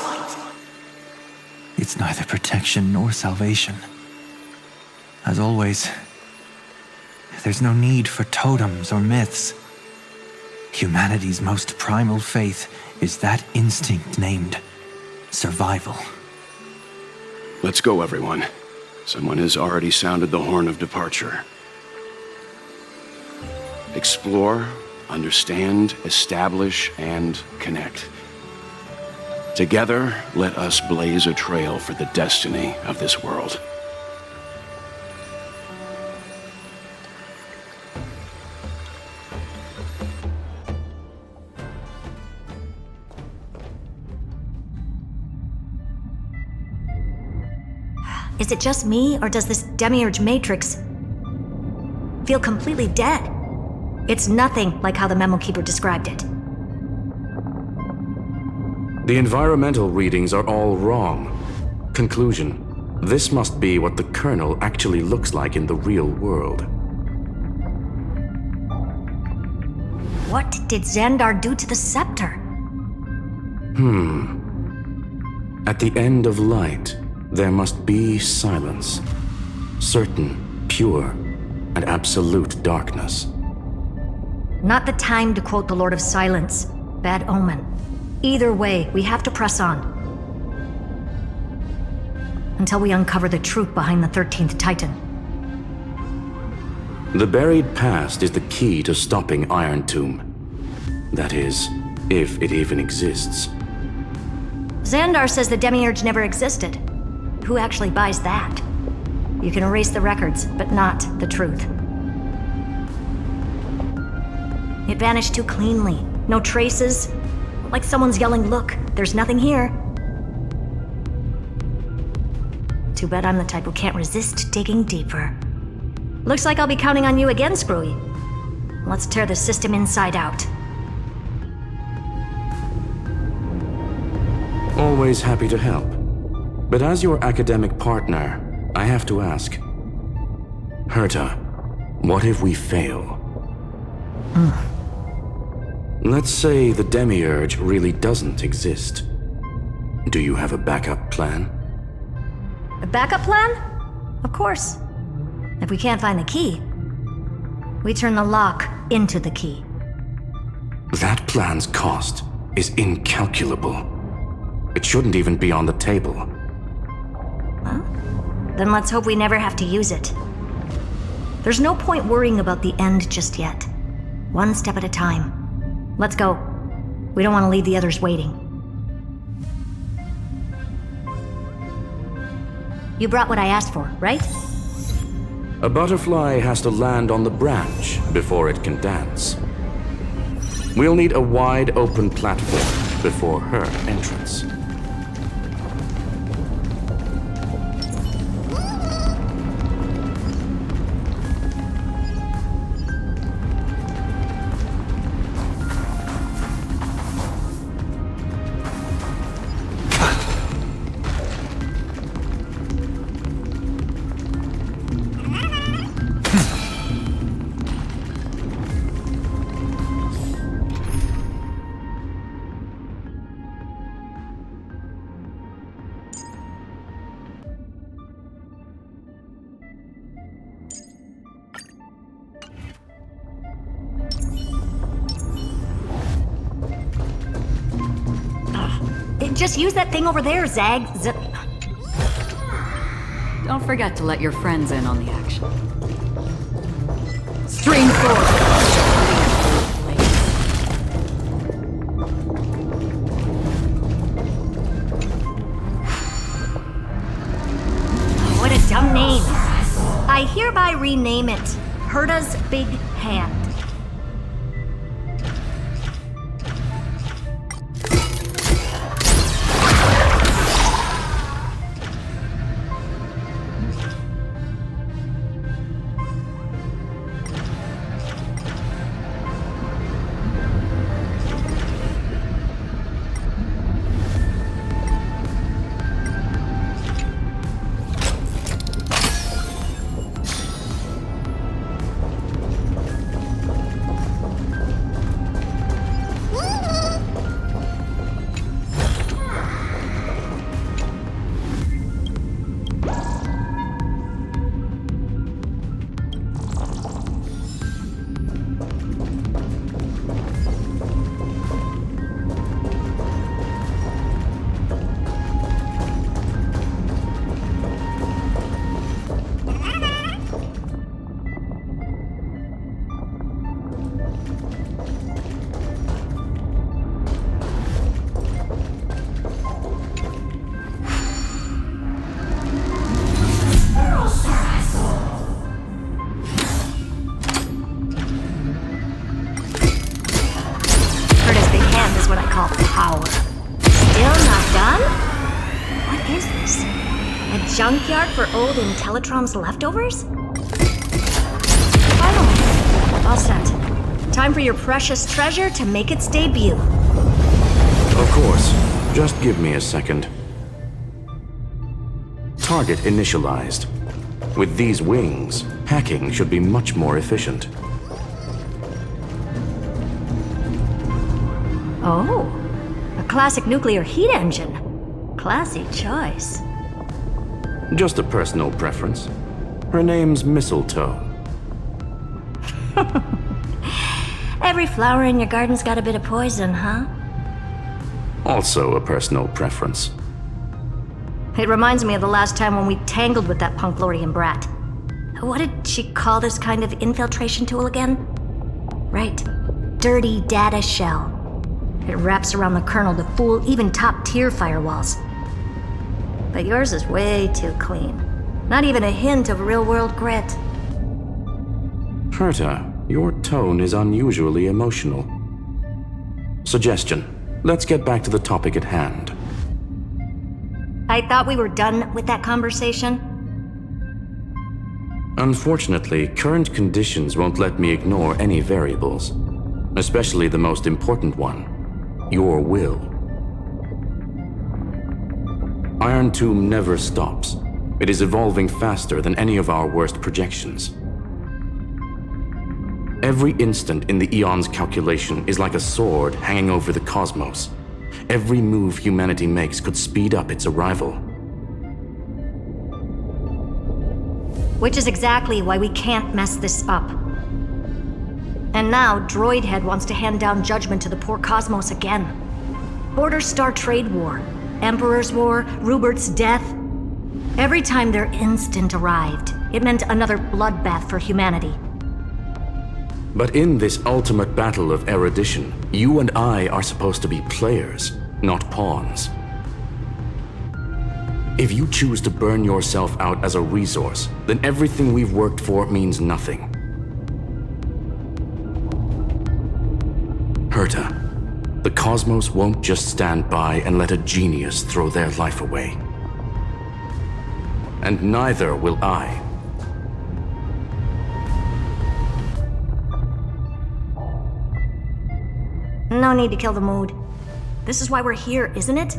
It's neither protection nor salvation. As always, there's no need for totems or myths. Humanity's most primal faith is that instinct named survival. Let's go, everyone. Someone has already sounded the horn of departure. Explore, understand, establish, and connect. Together, let us blaze a trail for the destiny of this world. Is it just me, or does this demiurge matrix feel completely dead? It's nothing like how the memo keeper described it. The environmental readings are all wrong. Conclusion: this must be what the kernel actually looks like in the real world. What did Xandar do to the scepter? At the end of light, there must be silence. Certain, pure, and absolute darkness. Not the time to quote the Lord of Silence. Bad omen. Either way, we have to press on. Until we uncover the truth behind the 13th Titan. The buried past is the key to stopping Iron Tomb. That is, if it even exists. Xandar says the Demiurge never existed. Who actually buys that? You can erase the records, but not the truth. It vanished too cleanly. No traces. Like someone's yelling, "Look, there's nothing here." Too bad I'm the type who can't resist digging deeper. Looks like I'll be counting on you again, Screwy. Let's tear the system inside out. Always happy to help. But as your academic partner, I have to ask. Herta, what if we fail? Let's say the Demiurge really doesn't exist. Do you have a backup plan? A backup plan? Of course. If we can't find the key, we turn the lock into the key. That plan's cost is incalculable. It shouldn't even be on the table. Well, then let's hope we never have to use it. There's no point worrying about the end just yet. One step at a time. Let's go. We don't want to leave the others waiting. You brought what I asked for, right? A butterfly has to land on the branch before it can dance. We'll need a wide open platform before her entrance. Just use that thing over there, Zag. Don't forget to let your friends in on the action. Stream forward! What a dumb name. I hereby rename it Herta's Big Hand. Junkyard for old Intellitron's leftovers? Finally, all set. Time for your precious treasure to make its debut. Of course. Just give me a second. Target initialized. With these wings, hacking should be much more efficient. Oh, a classic nuclear heat engine. Classy choice. Just a personal preference. Her name's Mistletoe. Every flower in your garden's got a bit of poison, huh? Also a personal preference. It reminds me of the last time when we tangled with that Punklorian brat. What did she call this kind of infiltration tool again? Right. Dirty data shell. It wraps around the kernel to fool even top-tier firewalls. But yours is way too clean. Not even a hint of real-world grit. Herta, your tone is unusually emotional. Suggestion. Let's get back to the topic at hand. I thought we were done with that conversation. Unfortunately, current conditions won't let me ignore any variables. Especially the most important one. Your will. Iron Tomb never stops. It is evolving faster than any of our worst projections. Every instant in the Eon's calculation is like a sword hanging over the cosmos. Every move humanity makes could speed up its arrival. Which is exactly why we can't mess this up. And now, Droidhead wants to hand down judgment to the poor cosmos again. Order Star Trade War, Emperor's War, Rupert's death. Every time their instant arrived, it meant another bloodbath for humanity. But in this ultimate battle of erudition, you and I are supposed to be players, not pawns. If you choose to burn yourself out as a resource, then everything we've worked for means nothing. Herta, the cosmos won't just stand by and let a genius throw their life away. And neither will I. No need to kill the mood. This is why we're here, isn't it?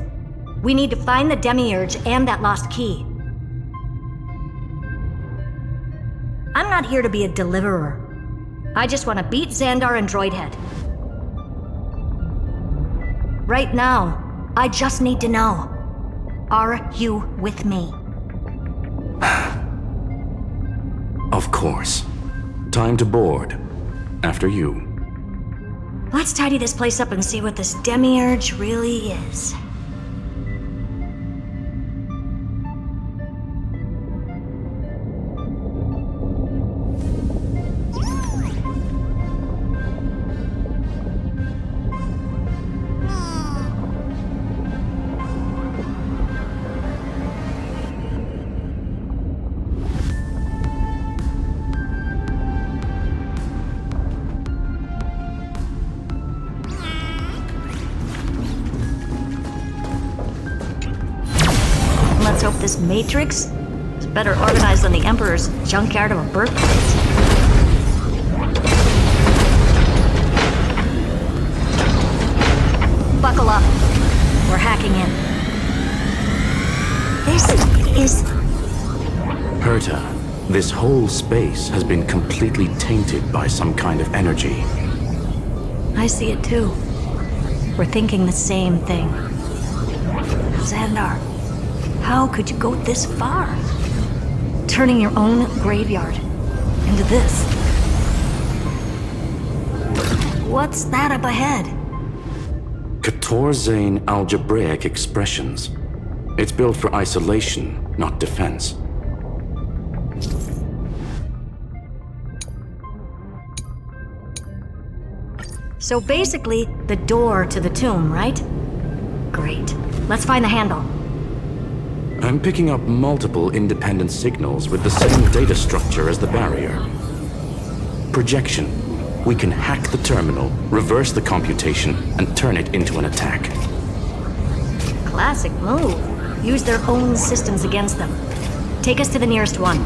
We need to find the Demiurge and that lost key. I'm not here to be a deliverer. I just want to beat Xandar and Droidhead. Right now, I just need to know. Are you with me? Of course. Time to board. After you. Let's tidy this place up and see what this Demiurge really is. Let's hope this Matrix is better organized than the Emperor's junkyard of a birthplace. Buckle up. We're hacking in. This is... Herta, this whole space has been completely tainted by some kind of energy. I see it too. We're thinking the same thing. Xandar, how could you go this far? Turning your own graveyard into this. What's that up ahead? Katorzane algebraic expressions. It's built for isolation, not defense. So basically, the door to the tomb, right? Great. Let's find the handle. I'm picking up multiple independent signals with the same data structure as the barrier. Projection. We can hack the terminal, reverse the computation, and turn it into an attack. Classic move. Use their own systems against them. Take us to the nearest one.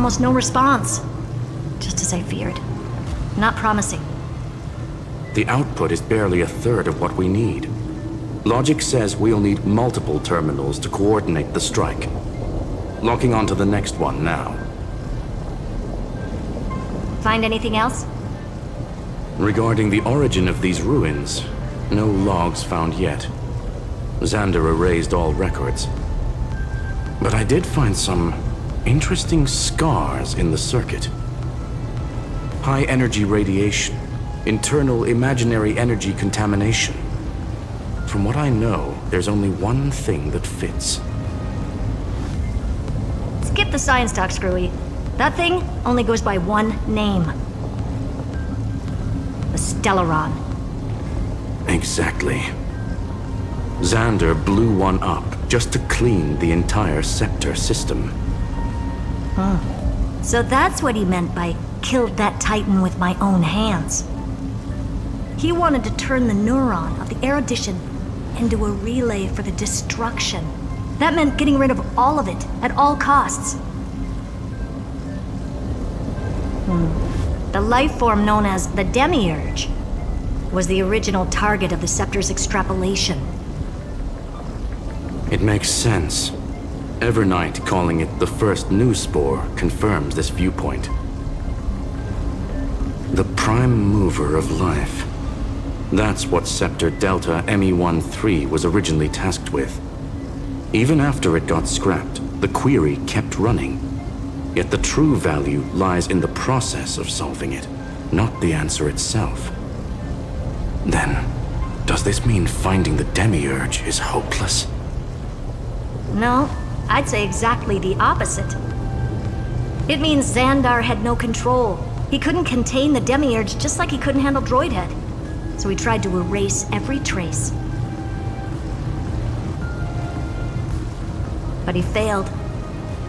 almost no response. Just as I feared. Not promising. The output is barely a third of what we need. Logic says we'll need multiple terminals to coordinate the strike. Locking onto the next one now. Find anything else? Regarding the origin of these ruins, no logs found yet. Xander erased all records. But I did find some interesting scars in the circuit. High energy radiation, internal imaginary energy contamination. From what I know, there's only one thing that fits. Skip the science talk, Screwy. That thing only goes by one name. The Stellaron. Exactly. Xander blew one up just to clean the entire Scepter system. So that's what he meant by killed that Titan with my own hands. He wanted to turn the neuron of the erudition into a relay for the destruction. That meant getting rid of all of it, at all costs. The life form known as the Demiurge was the original target of the Scepter's extrapolation. It makes sense. Evernight calling it the first new spore confirms this viewpoint. The prime mover of life. That's what Scepter Delta ME-13 was originally tasked with. Even after it got scrapped, the query kept running. Yet the true value lies in the process of solving it, not the answer itself. Then, does this mean finding the Demiurge is hopeless? No, I'd say exactly the opposite. It means Xandar had no control. He couldn't contain the Demiurge just like he couldn't handle Droidhead. So he tried to erase every trace. But he failed.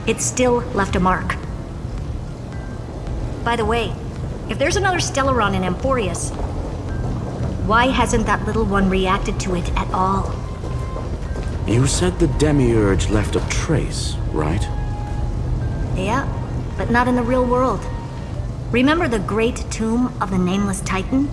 It still left a mark. By the way, if there's another Stellaron in Amphorius, why hasn't that little one reacted to it at all? You said the Demiurge left a trace, right? Yeah, but not in the real world. Remember the great tomb of the Nameless Titan?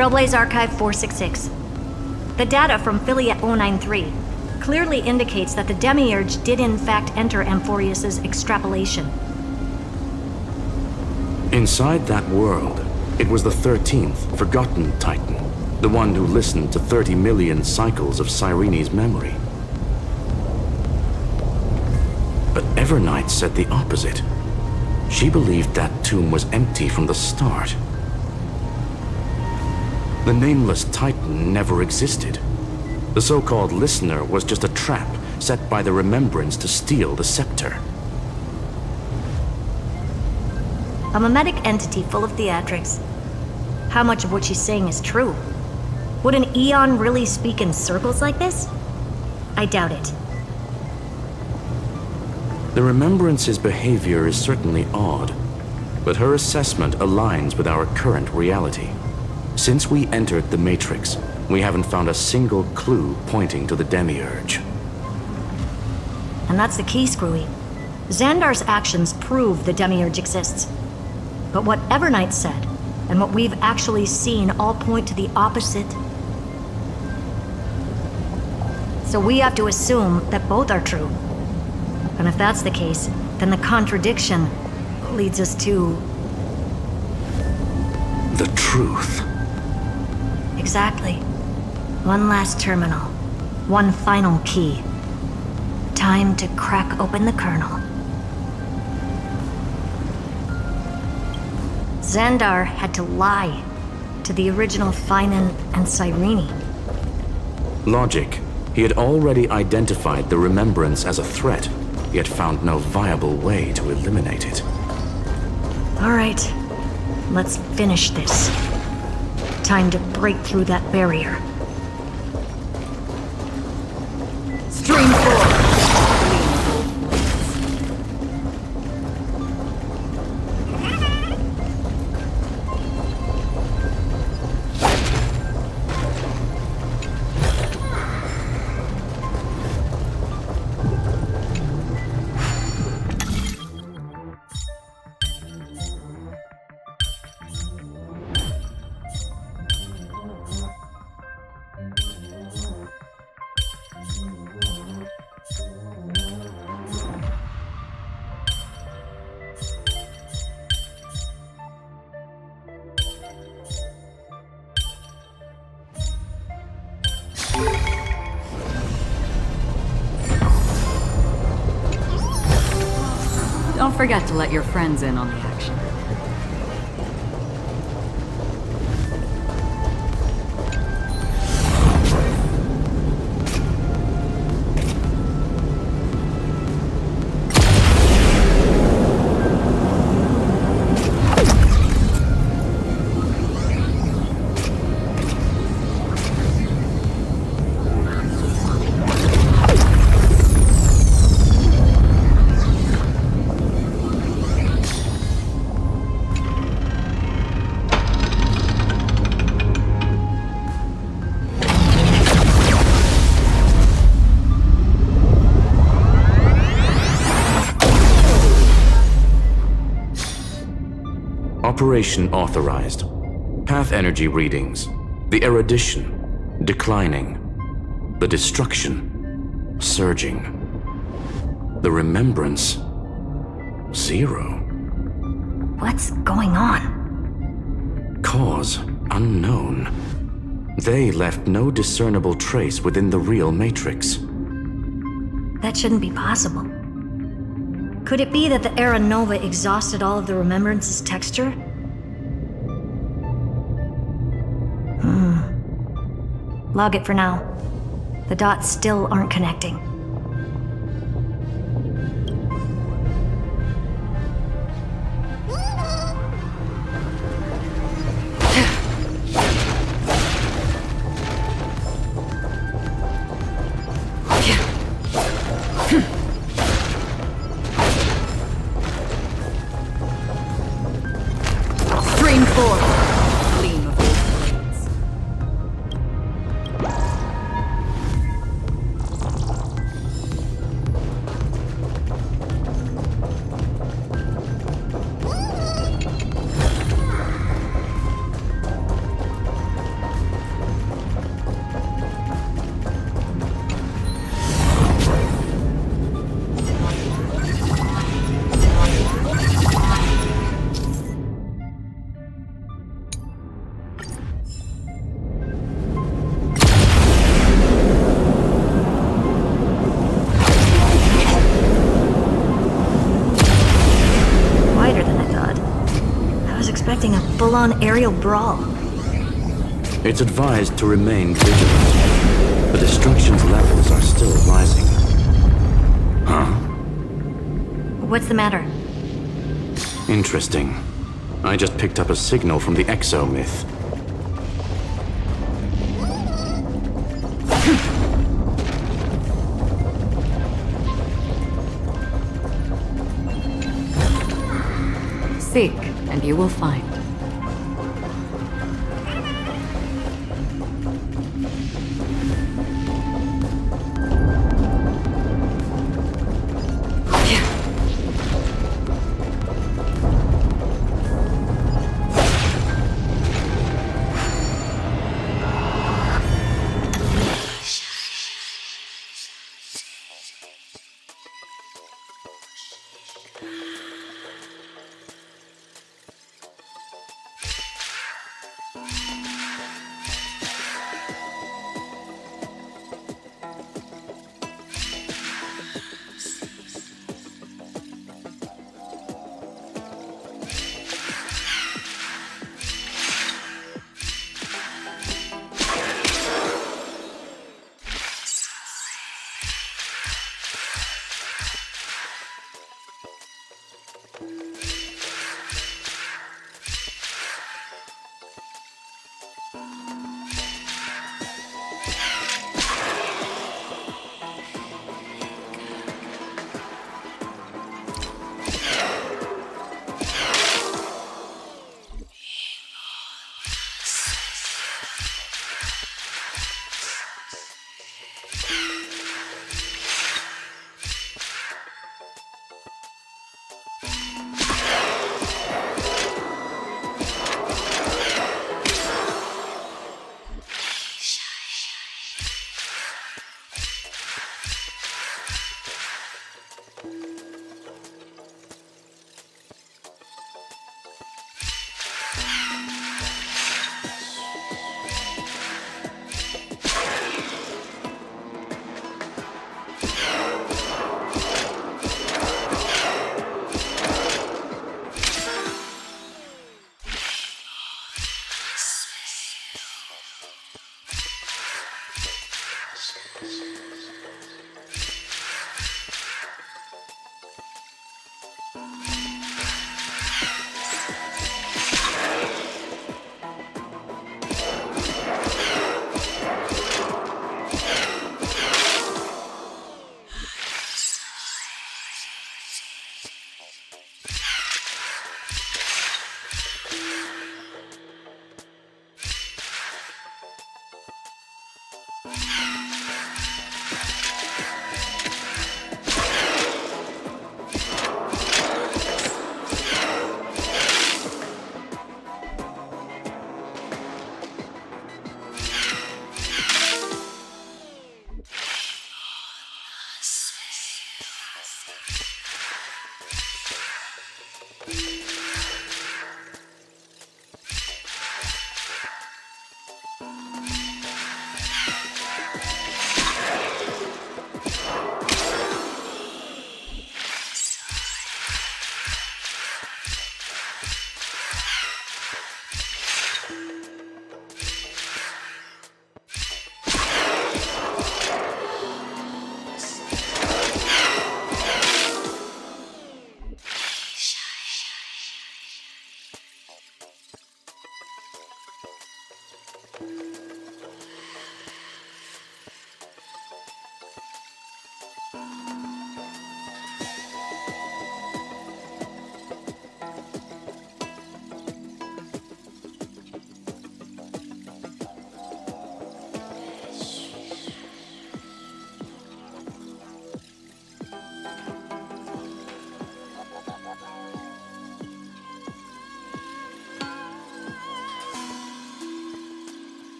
Trailblaze Archive 466. The data from Philia 093 clearly indicates that the Demiurge did in fact enter Amphorius's extrapolation. Inside that world, it was the 13th, forgotten Titan, the one who listened to 30 million cycles of Cyrene's memory. But Evernight said the opposite. She believed that tomb was empty from the start. The Nameless Titan never existed. The so-called Listener was just a trap set by the Remembrance to steal the scepter. A mimetic entity full of theatrics. How much of what she's saying is true? Would an Eon really speak in circles like this? I doubt it. The Remembrance's behavior is certainly odd, but her assessment aligns with our current reality. Since we entered the Matrix, we haven't found a single clue pointing to the Demiurge. And that's the key, Screwy. Xandar's actions prove the Demiurge exists. But what Evernight said, and what we've actually seen all point to the opposite. So we have to assume that both are true. And if that's the case, then the contradiction leads us to... the truth. Exactly. One last terminal. One final key. Time to crack open the kernel. Xandar had to lie to the original Finan and Cyrene. Logic. He had already identified the remembrance as a threat, yet found no viable way to eliminate it. All right, let's finish this. Time to break through that barrier. Stream 4. Don't forget to let your friends in on the action. Operation authorized. Path energy readings. The erudition declining. The destruction surging. The remembrance 0. What's going on? Cause unknown. They left no discernible trace within the real Matrix. That shouldn't be possible. Could it be that the Era Nova exhausted all of the Remembrance's texture? Log it for now. The dots still aren't connecting. Stream 4. Gleam of old blades. Wider than I thought. I was expecting a full-on aerial brawl. It's advised to remain vigilant. The destruction's levels are still rising. Huh? What's the matter? Interesting. I just picked up a signal from the Exo myth. Seek, and you will find.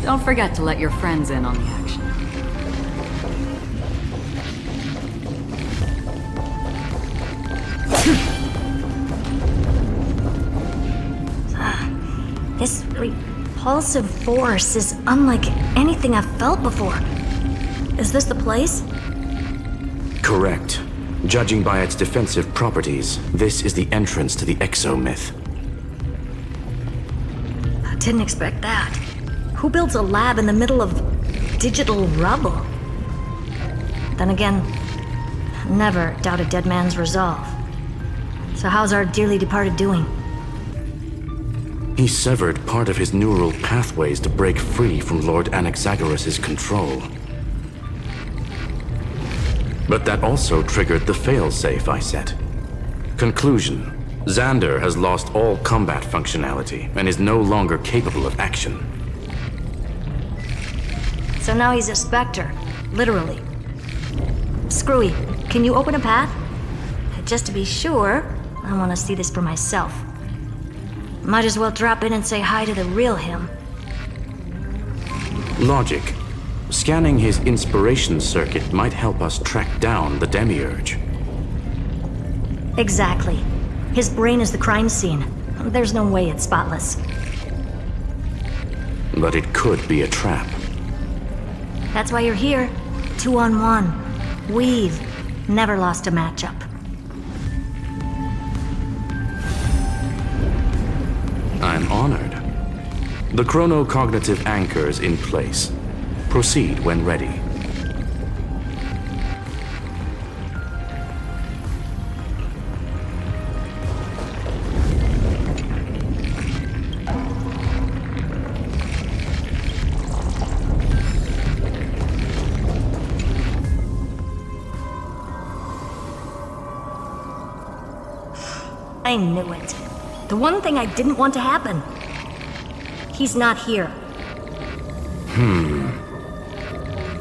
Don't forget to let your friends in on the action. This repulsive force is unlike anything I've felt before. Is this the place? Correct. Judging by its defensive properties, this is the entrance to the exomyth. I didn't expect that. Who builds a lab in the middle of digital rubble? Then again, never doubt a dead man's resolve. So how's our dearly departed doing? He severed part of his neural pathways to break free from Lord Anaxagoras' control. But that also triggered the failsafe I set. Conclusion: Xander has lost all combat functionality and is no longer capable of action. So now he's a Spectre, literally. Screwy, can you open a path? Just to be sure, I want to see this for myself. Might as well drop in and say hi to the real him. Logic. Scanning his inspiration circuit might help us track down the Demiurge. Exactly. His brain is the crime scene. There's no way it's spotless. But it could be a trap. That's why you're here. 2-on-1. We've never lost a matchup. I'm honored. The chronocognitive anchor is in place. Proceed when ready. I knew it. The one thing I didn't want to happen. He's not here.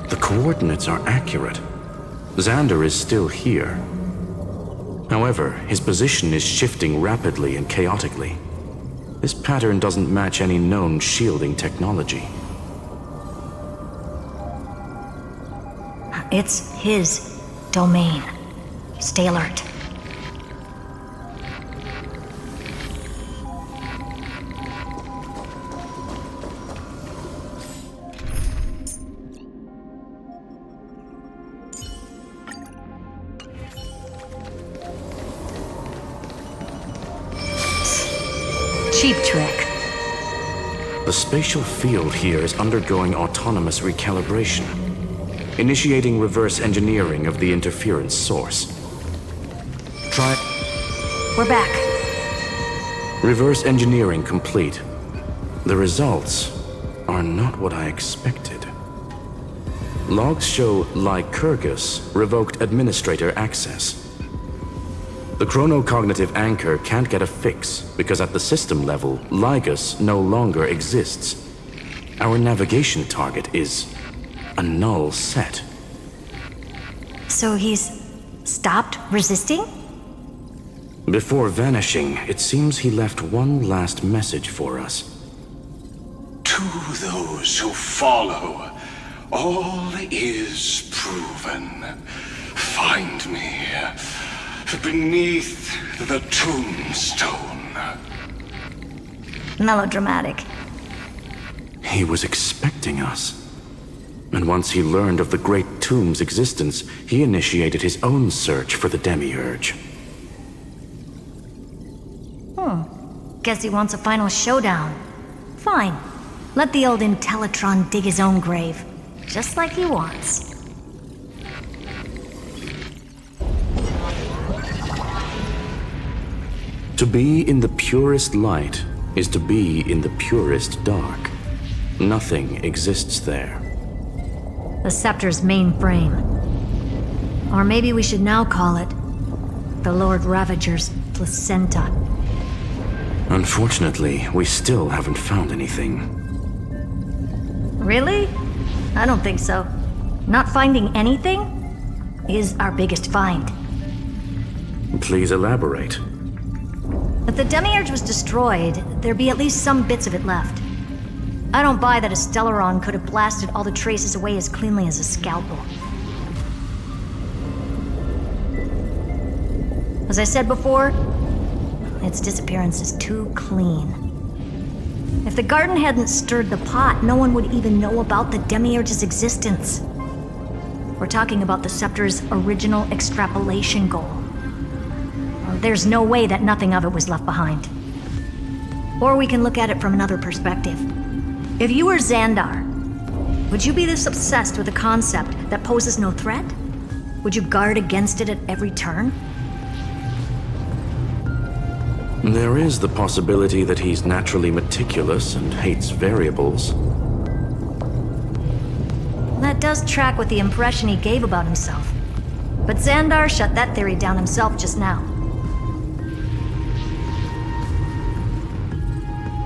The coordinates are accurate. Xander is still here. However, his position is shifting rapidly and chaotically. This pattern doesn't match any known shielding technology. It's his domain. Stay alert. Cheap trick. The spatial field here is undergoing autonomous recalibration, initiating reverse engineering of the interference source. Try... We're back. Reverse engineering complete. The results are not what I expected. Logs show Lycurgus revoked administrator access. The chronocognitive anchor can't get a fix because at the system level, Lygus no longer exists. Our navigation target is a null set. So he's stopped resisting? Before vanishing, it seems he left one last message for us. To those who follow, all is proven. Find me beneath the tombstone. Melodramatic. He was expecting us. And once he learned of the Great Tomb's existence, he initiated his own search for the Demiurge. Guess he wants a final showdown. Fine. Let the old Intellitron dig his own grave. Just like he wants. To be in the purest light is to be in the purest dark. Nothing exists there. The Scepter's mainframe. Or maybe we should now call it the Lord Ravager's placenta. Unfortunately, we still haven't found anything. Really? I don't think so. Not finding anything is our biggest find. Please elaborate. If the Demiurge was destroyed, there'd be at least some bits of it left. I don't buy that a Stellaron could have blasted all the traces away as cleanly as a scalpel. As I said before, its disappearance is too clean. If the garden hadn't stirred the pot, no one would even know about the Demiurge's existence. We're talking about the Scepter's original extrapolation goal. There's no way that nothing of it was left behind. Or we can look at it from another perspective. If you were Xandar, would you be this obsessed with a concept that poses no threat? Would you guard against it at every turn? There is the possibility that he's naturally meticulous and hates variables. That does track with the impression he gave about himself. But Xandar shut that theory down himself just now.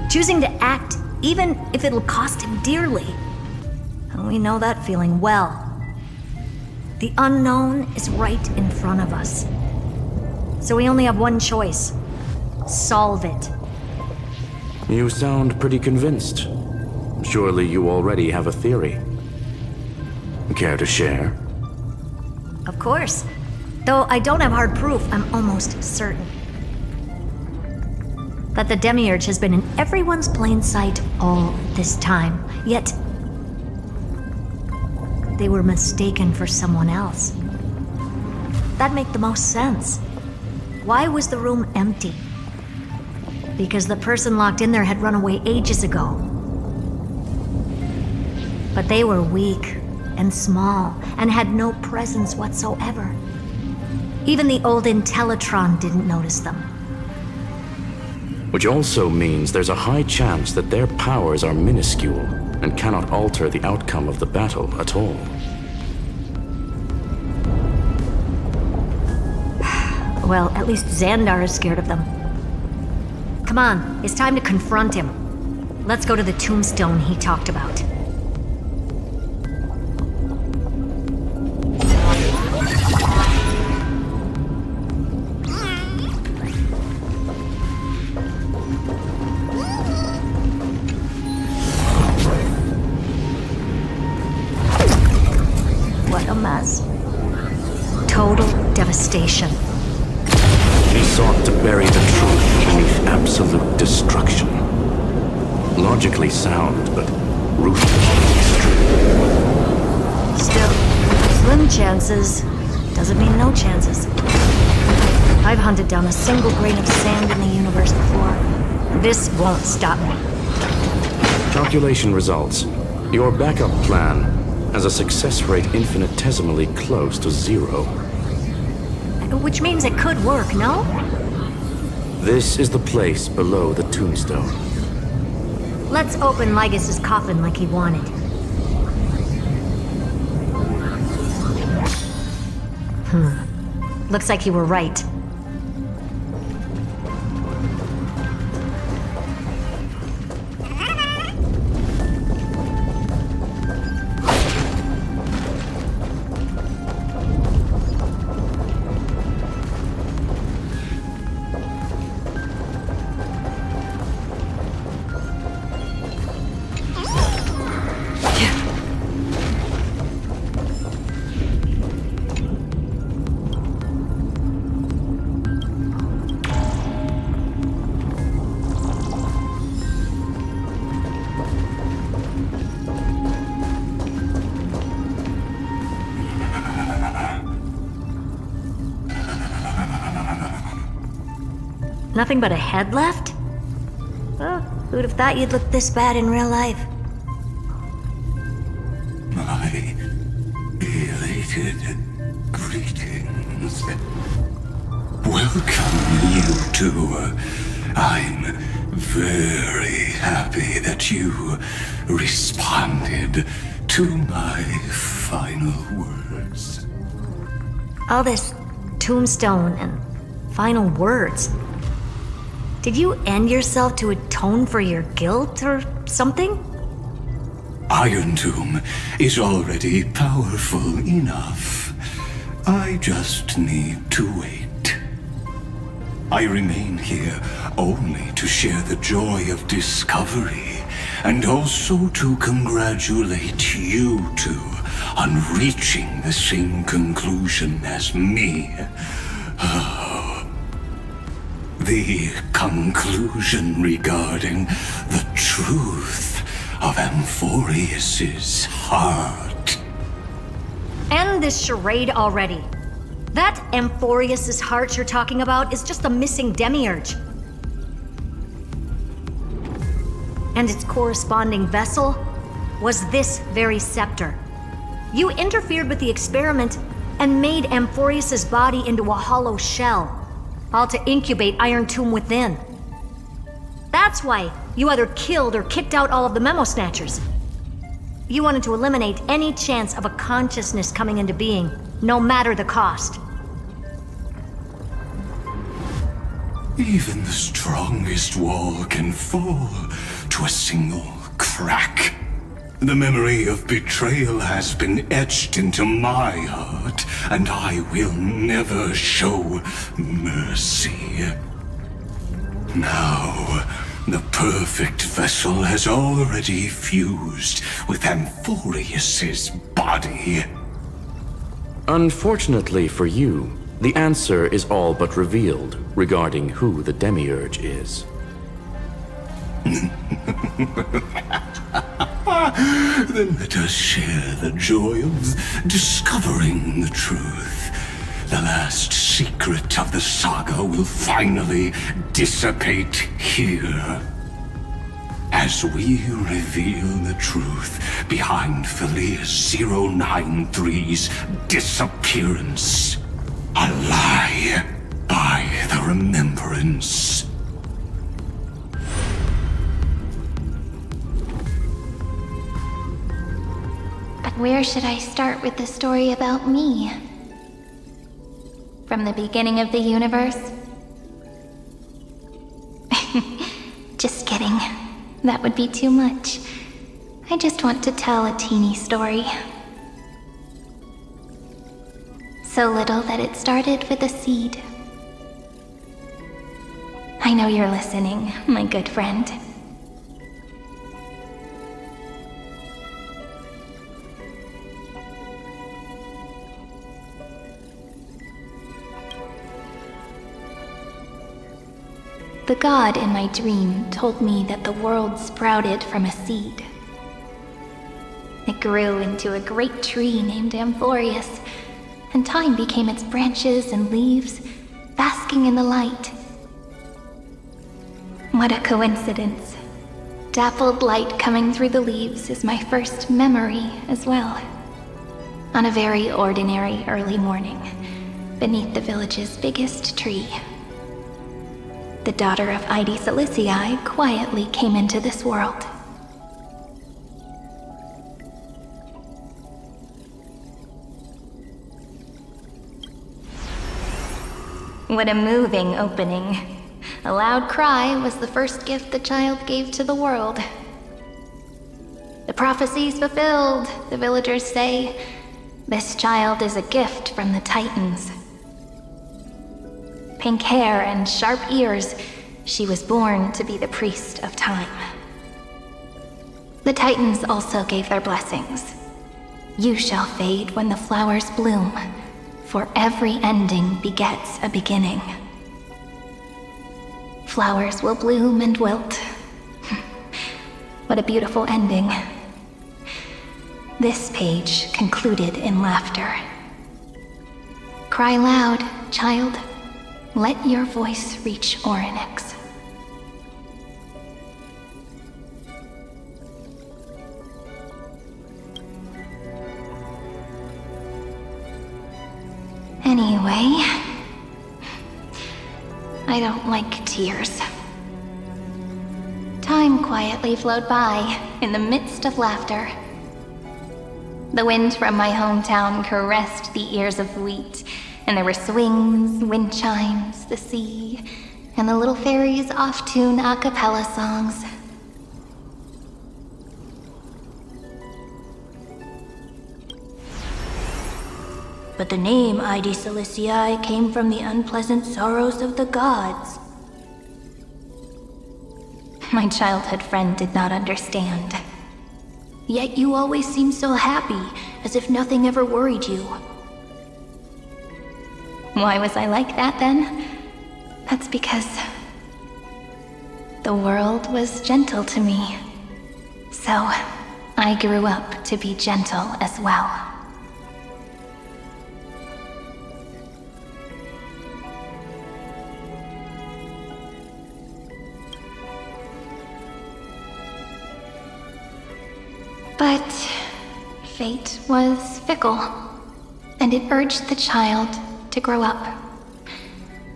Choosing to act, even if it'll cost him dearly. And we know that feeling well. The unknown is right in front of us. So we only have one choice. Solve it. You sound pretty convinced. Surely you already have a theory. Care to share? Of course. Though I don't have hard proof, I'm almost certain that the Demiurge has been in everyone's plain sight all this time. Yet, they were mistaken for someone else. That'd make the most sense. Why was the room empty? Because the person locked in there had run away ages ago. But they were weak and small and had no presence whatsoever. Even the old Intellitron didn't notice them. Which also means there's a high chance that their powers are minuscule and cannot alter the outcome of the battle at all. Well, at least Xandar is scared of them. Come on, it's time to confront him. Let's go to the tombstone he talked about. What a mess. Total devastation. He sought to bury the truth beneath absolute destruction. Logically sound, but ruthlessly extreme. Still, slim chances doesn't mean no chances. I've hunted down a single grain of sand in the universe before. This won't stop me. Calculation results. Your backup plan has a success rate infinitesimally close to 0. Which means it could work, no? This is the place below the tombstone. Let's open Lygas's coffin like he wanted. Looks like you were right. Nothing but a head left? Well, who'd have thought you'd look this bad in real life? My elated greetings. Welcome, you two. I'm very happy that you responded to my final words. All this tombstone and final words. Did you end yourself to atone for your guilt or something? Iron Tomb is already powerful enough. I just need to wait. I remain here only to share the joy of discovery, and also to congratulate you two on reaching the same conclusion as me. The conclusion regarding the truth of Amphorius's heart. End this charade already. That Amphorius's heart you're talking about is just a missing demiurge. And its corresponding vessel was this very scepter. You interfered with the experiment and made Amphorius's body into a hollow shell, all to incubate Iron Tomb within. That's why you either killed or kicked out all of the memo snatchers. You wanted to eliminate any chance of a consciousness coming into being, no matter the cost. Even the strongest wall can fall to a single crack. The memory of betrayal has been etched into my heart, and I will never show mercy. Now, the perfect vessel has already fused with Amphorius's body. Unfortunately for you, the answer is all but revealed regarding who the Demiurge is. Then let us share the joy of discovering the truth. The last secret of the saga will finally dissipate here. As we reveal the truth behind Phileas 093's disappearance. A lie by the remembrance. But where should I start with the story about me? From the beginning of the universe? Just kidding. That would be too much. I just want to tell a teeny story. So little that it started with a seed. I know you're listening, my good friend. The god in my dream told me that the world sprouted from a seed. It grew into a great tree named Amphorius, and time became its branches and leaves, basking in the light. What a coincidence. Dappled light coming through the leaves is my first memory as well. On a very ordinary early morning, beneath the village's biggest tree. The daughter of Ide Silicii quietly came into this world. What a moving opening. A loud cry was the first gift the child gave to the world. The prophecy's fulfilled, the villagers say. This child is a gift from the Titans. Pink hair and sharp ears, she was born to be the priest of time. The Titans also gave their blessings. You shall fade when the flowers bloom, for every ending begets a beginning. Flowers will bloom and wilt. What a beautiful ending. This page concluded in laughter. Cry loud, child. Let your voice reach Orynyx. Anyway, I don't like tears. Time quietly flowed by in the midst of laughter. The wind from my hometown caressed the ears of wheat, and there were swings, wind chimes, the sea, and the little fairies off-tune a cappella songs. But the name Ide Silicii came from the unpleasant sorrows of the gods. My childhood friend did not understand. Yet you always seemed so happy, as if nothing ever worried you. Why was I like that then? That's because the world was gentle to me. So I grew up to be gentle as well. But fate was fickle, and it urged the child to grow up.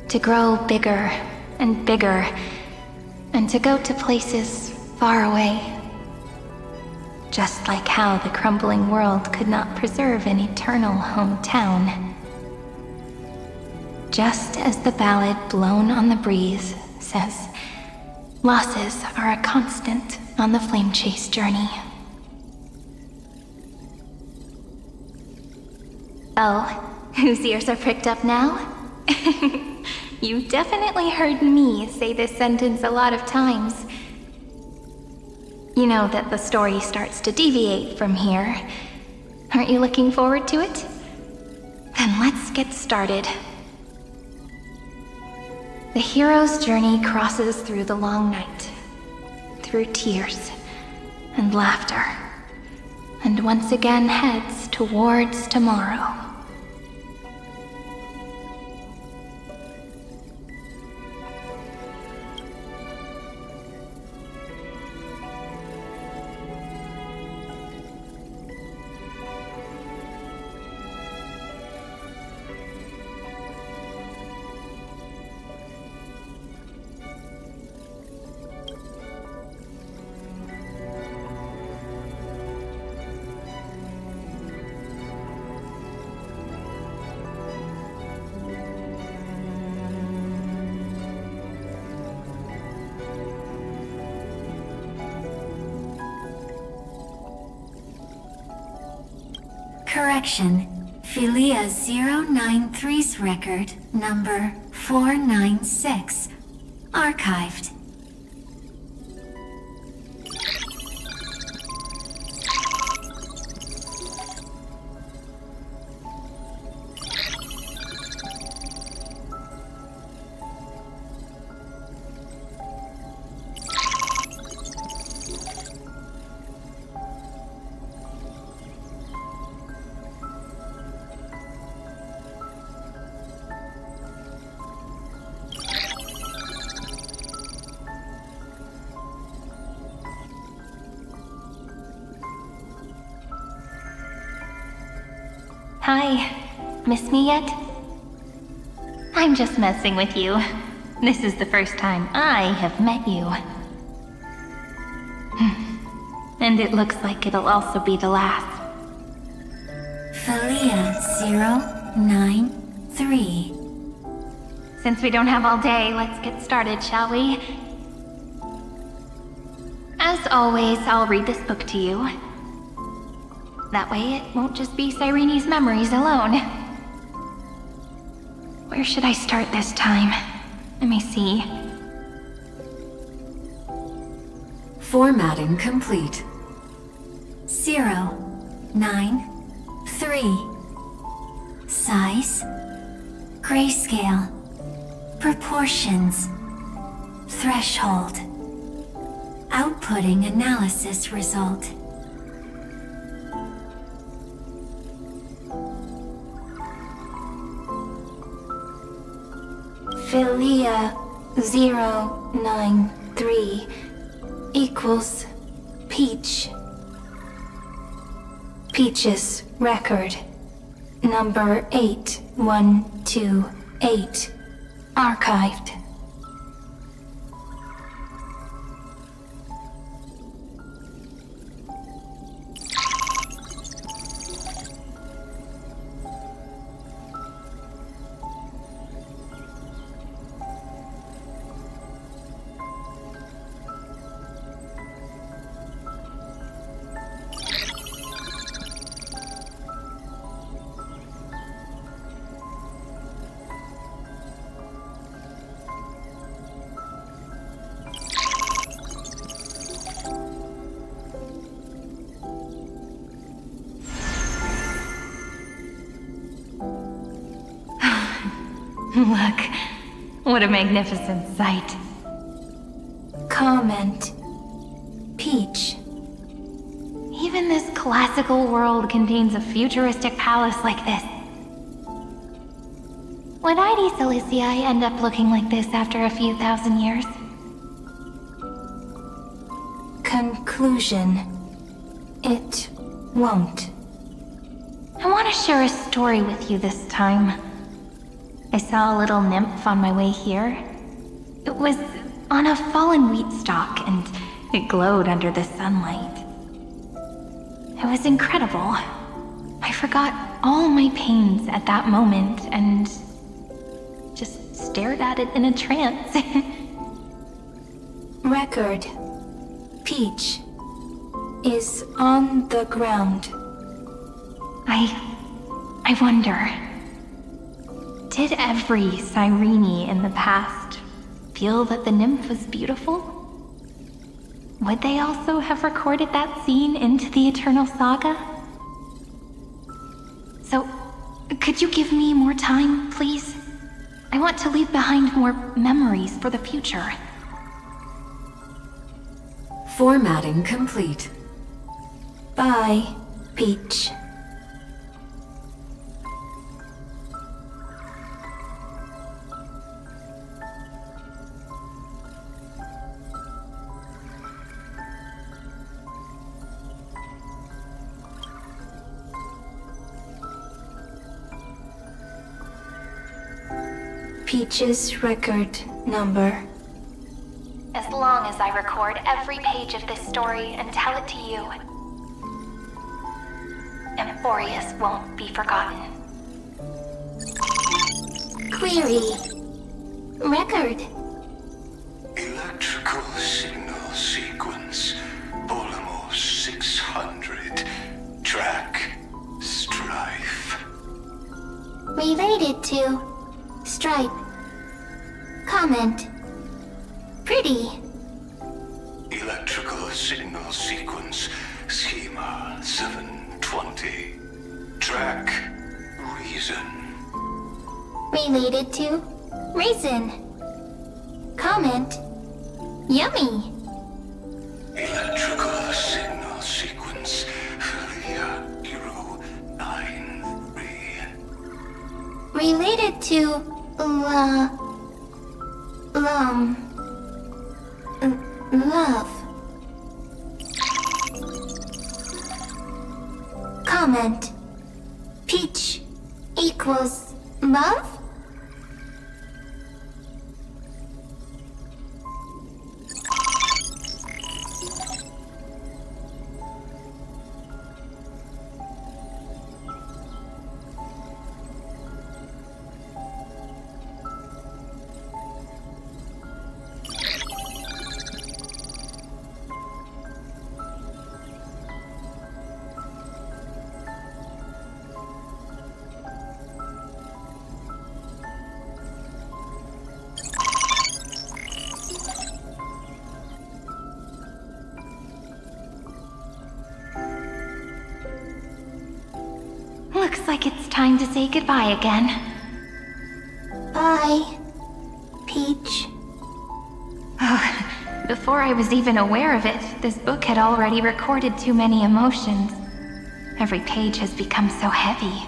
To grow bigger and bigger, and to go to places far away. Just like how the crumbling world could not preserve an eternal hometown. Just as the ballad blown on the breeze says, losses are a constant on the flame chase journey. Oh, whose ears are pricked up now? You've definitely heard me say this sentence a lot of times. You know that the story starts to deviate from here. Aren't you looking forward to it? Then let's get started. The hero's journey crosses through the long night, through tears and laughter, and once again heads towards tomorrow. Correction. Philia 093's record, number 496. Archived. Hi, miss me yet? I'm just messing with you. This is the first time I have met you. And it looks like it'll also be the last. Philia 093. Since we don't have all day, let's get started, shall we? As always, I'll read this book to you. That way it won't just be Cyrene's memories alone. Where should I start this time? Let me see. Formatting complete. 093. Size. Grayscale. Proportions. Threshold. Outputting analysis result. Philia 093 equals Peach. Peach's record, number 8128, archived. Look, what a magnificent sight. Comment. Peach. Even this classical world contains a futuristic palace like this. Would ID Silicii end up looking like this after a few thousand years? Conclusion. It won't. I want to share a story with you this time. I saw a little nymph on my way here. It was on a fallen wheat stalk, and it glowed under the sunlight. It was incredible. I forgot all my pains at that moment and just stared at it in a trance. Record. Peach is on the ground. I wonder, did every Cyrene in the past feel that the nymph was beautiful? Would they also have recorded that scene into the Eternal Saga? So, could you give me more time, please? I want to leave behind more memories for the future. Formatting complete. Bye, Peach. Peach's record number. As long as I record every page of this story and tell it to you, Amphorius won't be forgotten. Query. Record. Electrical signal sequence. Polymorph 600. Track. Strife. Related to Stripe. Comment. Pretty. Electrical signal sequence. Schema 720. Track. Reason. Related to Reason. Comment. Yummy. Electrical signal sequence. Philia 093. Related to love. Comment. Peach equals love? Looks like it's time to say goodbye again. Bye, Peach. Before I was even aware of it, this book had already recorded too many emotions. Every page has become so heavy.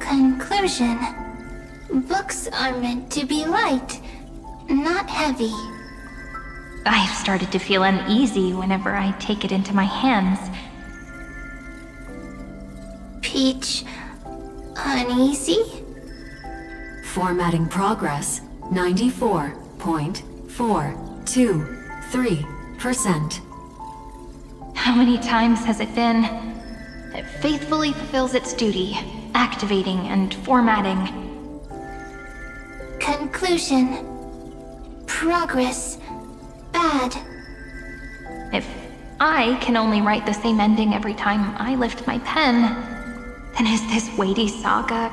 Conclusion. Books are meant to be light, not heavy. I've started to feel uneasy whenever I take it into my hands. Peach, uneasy? Formatting progress, 94.423%. How many times has it been? It faithfully fulfills its duty, activating and formatting. Conclusion. Progress. Bad. If I can only write the same ending every time I lift my pen, then is this weighty saga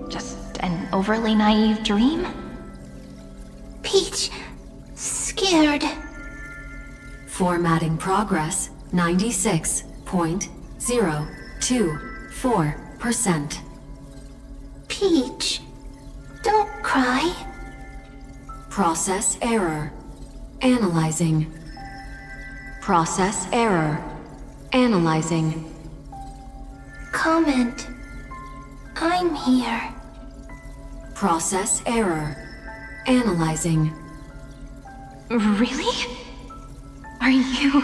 just an overly naive dream? Peach, scared. Formatting progress, 96.024%. Peach, don't cry. Process error. Analyzing. Process error. Analyzing. Comment. I'm here. Process error. Analyzing. Really? Are you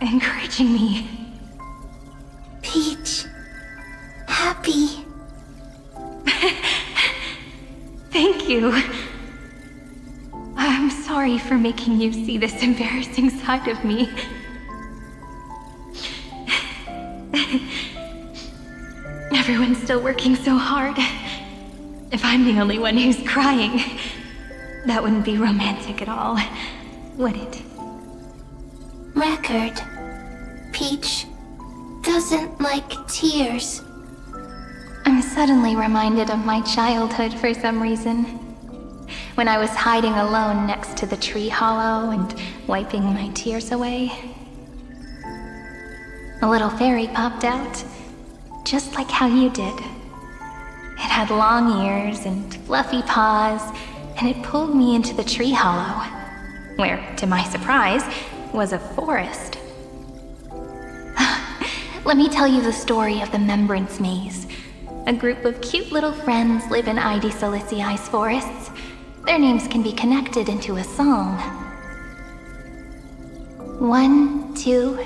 encouraging me? Peach, happy. Thank you. I'm sorry for making you see this embarrassing side of me. Everyone's still working so hard. If I'm the only one who's crying, that wouldn't be romantic at all, would it? Record. Peach doesn't like tears. I'm suddenly reminded of my childhood for some reason. When I was hiding alone next to the tree hollow and wiping my tears away. A little fairy popped out, just like how you did. It had long ears and fluffy paws, and it pulled me into the tree hollow, where, to my surprise, was a forest. Let me tell you the story of the Membrance Maze. A group of cute little friends live in Ide Silicii's forests. Their names can be connected into a song. 1, 2,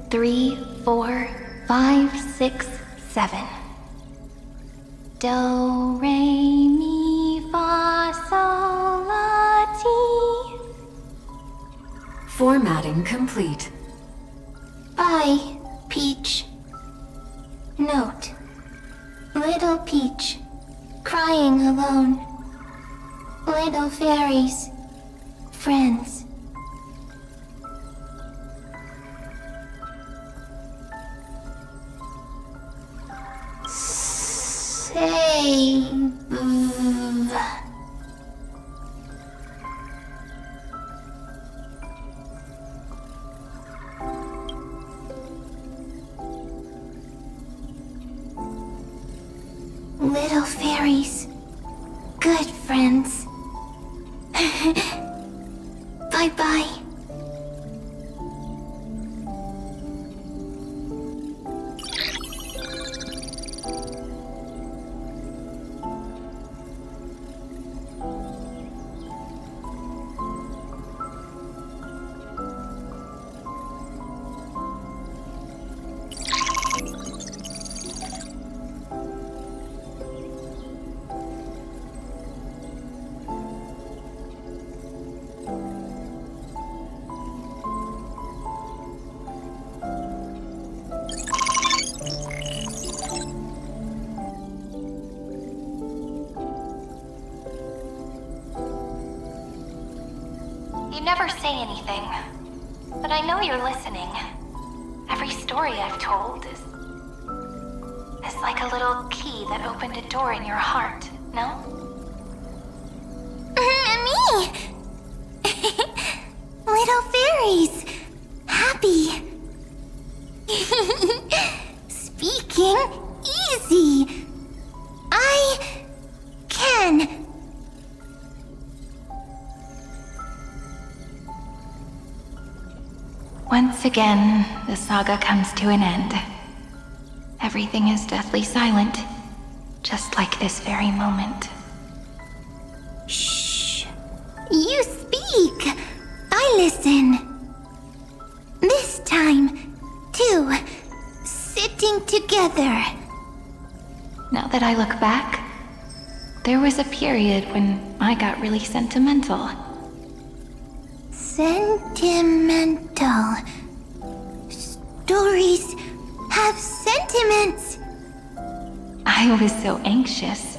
3, 4, 5, 6, 7. Do, re, mi, fa, sol, la, ti. Formatting complete. Bye, Peach. Note. Little Peach, crying alone. Little fairies, friends. Save. Little fairies, good friends. Bye-bye. You never say anything, but I know you're listening. Every story I've told is like a little key that opened a door in your heart, no? Me! Little fairies! Happy! Speaking easy! I can! Once again, the saga comes to an end. Everything is deathly silent, just like this very moment. Shh. You speak. I listen. This time, too. Sitting together. Now that I look back, there was a period when I got really sentimental. Sentimental. Stories have sentiments. I was so anxious,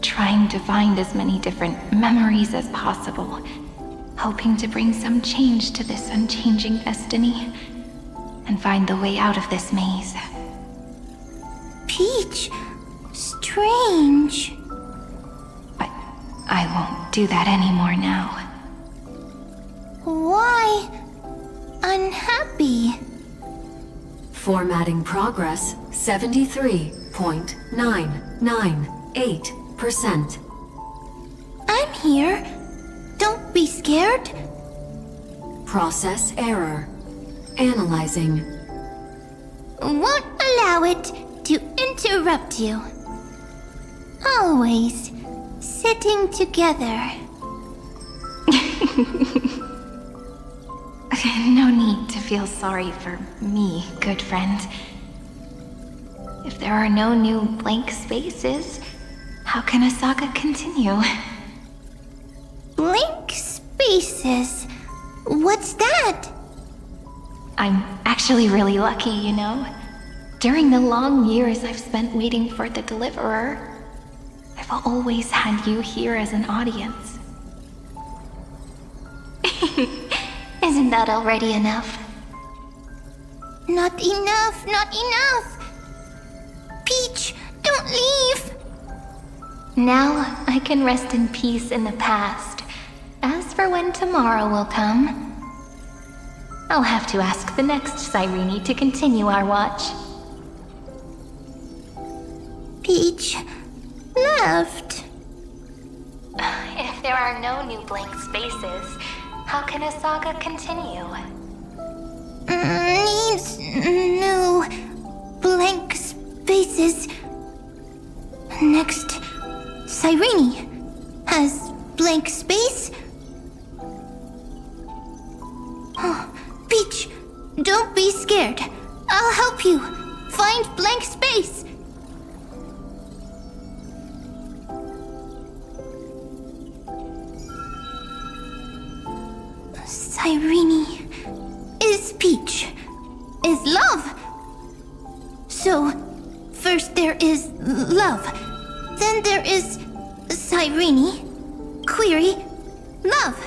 trying to find as many different memories as possible, hoping to bring some change to this unchanging destiny, and find the way out of this maze. Peach, strange. But I won't do that anymore now. Why unhappy? Formatting progress 73.998%. I'm here. Don't be scared. Process error. Analyzing. Won't allow it to interrupt you. Always sitting together. No need to feel sorry for me, good friend. If there are no new blank spaces, how can a saga continue? Blank spaces. What's that? I'm actually really lucky, you know. During the long years I've spent waiting for the Deliverer, I've always had you here as an audience. Isn't that already enough? Not enough, not enough! Peach, don't leave! Now I can rest in peace in the past. As for when tomorrow will come, I'll have to ask the next Cyrene to continue our watch. Peach left. If there are no new blank spaces, how can a saga continue? Needs new blank spaces. Next, Cyrene has blank space. Oh, Peach, don't be scared. I'll help you find blank space. Cyrene is Peach, is love. So, first there is love, then there is Cyrene, query, love.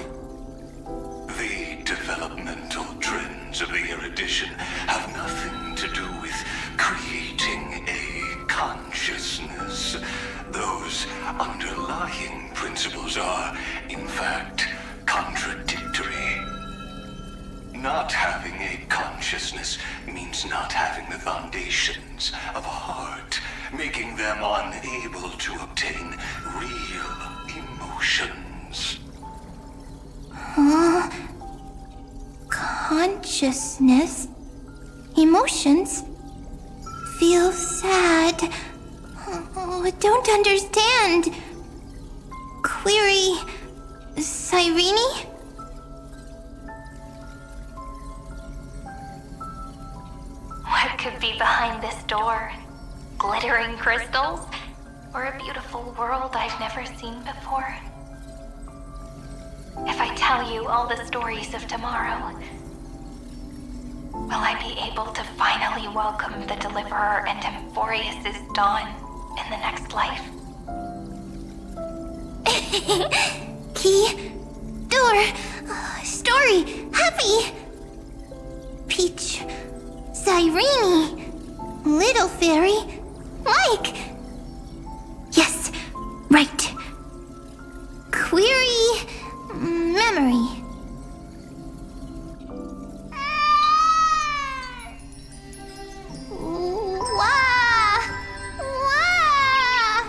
The developmental trends of the erudition have nothing to do with creating a consciousness. Those underlying principles are, in fact, contradictory. Not having a consciousness means not having the foundations of a heart, making them unable to obtain real emotions. Consciousness, emotions, feel sad. Oh, I don't understand. Query, Cyrene? What could be behind this door? Glittering crystals? Or a beautiful world I've never seen before? If I tell you all the stories of tomorrow, will I be able to finally welcome the Deliverer and Emphorius' dawn in the next life? Key, door, story, happy. Peach, Cyrene, little fairy, like. Yes, right. Query, memory. Wah! Wah!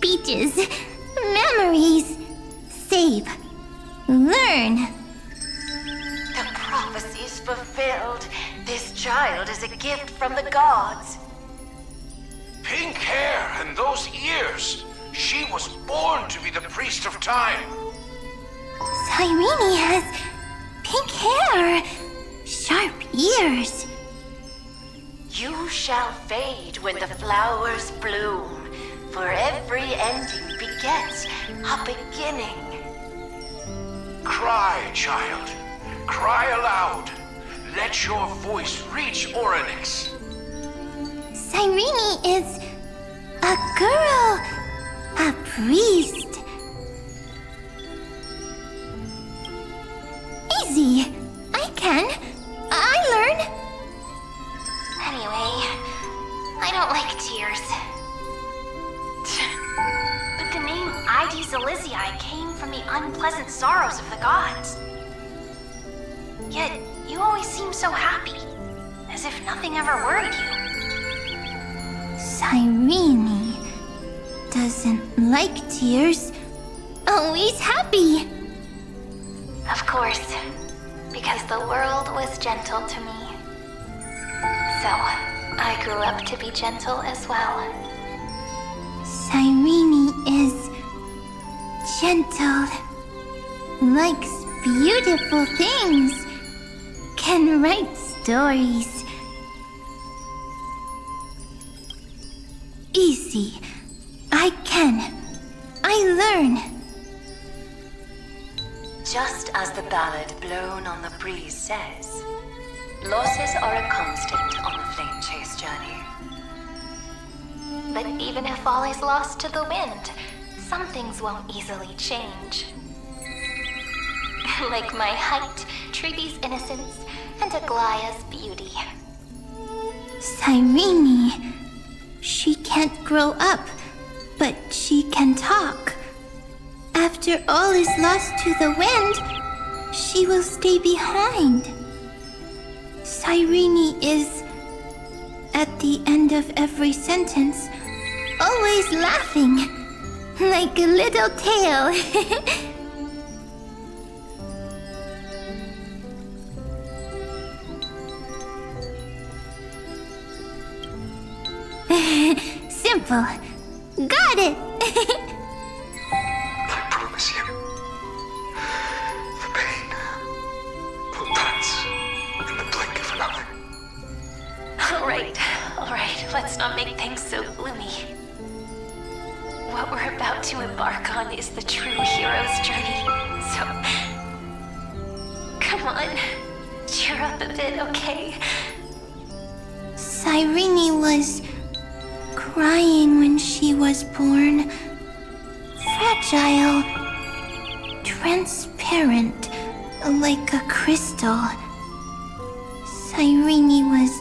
Peaches, memories, save, learn. The prophecy's fulfilled. This child is a gift from the gods. Pink hair and those ears. She was born to be the priest of time. Cyrene has pink hair, sharp ears. You shall fade when the flowers bloom, for every ending begets a beginning. Cry, child. Cry aloud. Let your voice reach Oryx. Cyrene is a girl, a priest. Easy. I can. I learn. Anyway, I don't like tears. But the name Ides Elysiae came from the unpleasant sorrows of the gods. Yet, you always seem so happy, as if nothing ever worried you. Cyrene doesn't like tears. Always happy. Of course, because the world was gentle to me. So, I grew up to be gentle as well. Cyrene is gentle, likes beautiful things, can write stories. Easy. I can. I learn. Just as the ballad blown on the breeze says, losses are a constant on the flame chase journey. But even if all is lost to the wind, some things won't easily change. Like my height, Treeby's innocence, and Aglaya's beauty. Cyrene. She can't grow up, but she can talk. After all is lost to the wind, she will stay behind. Cyrene is, at the end of every sentence, always laughing, like a little tail. Simple. Got it. I promise you, the pain will pass in the blink of an eye. All right, let's not make things so gloomy. What we're about to embark on is the true hero's journey, so... Come on, cheer up a bit, okay? Cyrene was crying when she was born. Fragile, transparent, like a crystal. Cyrene was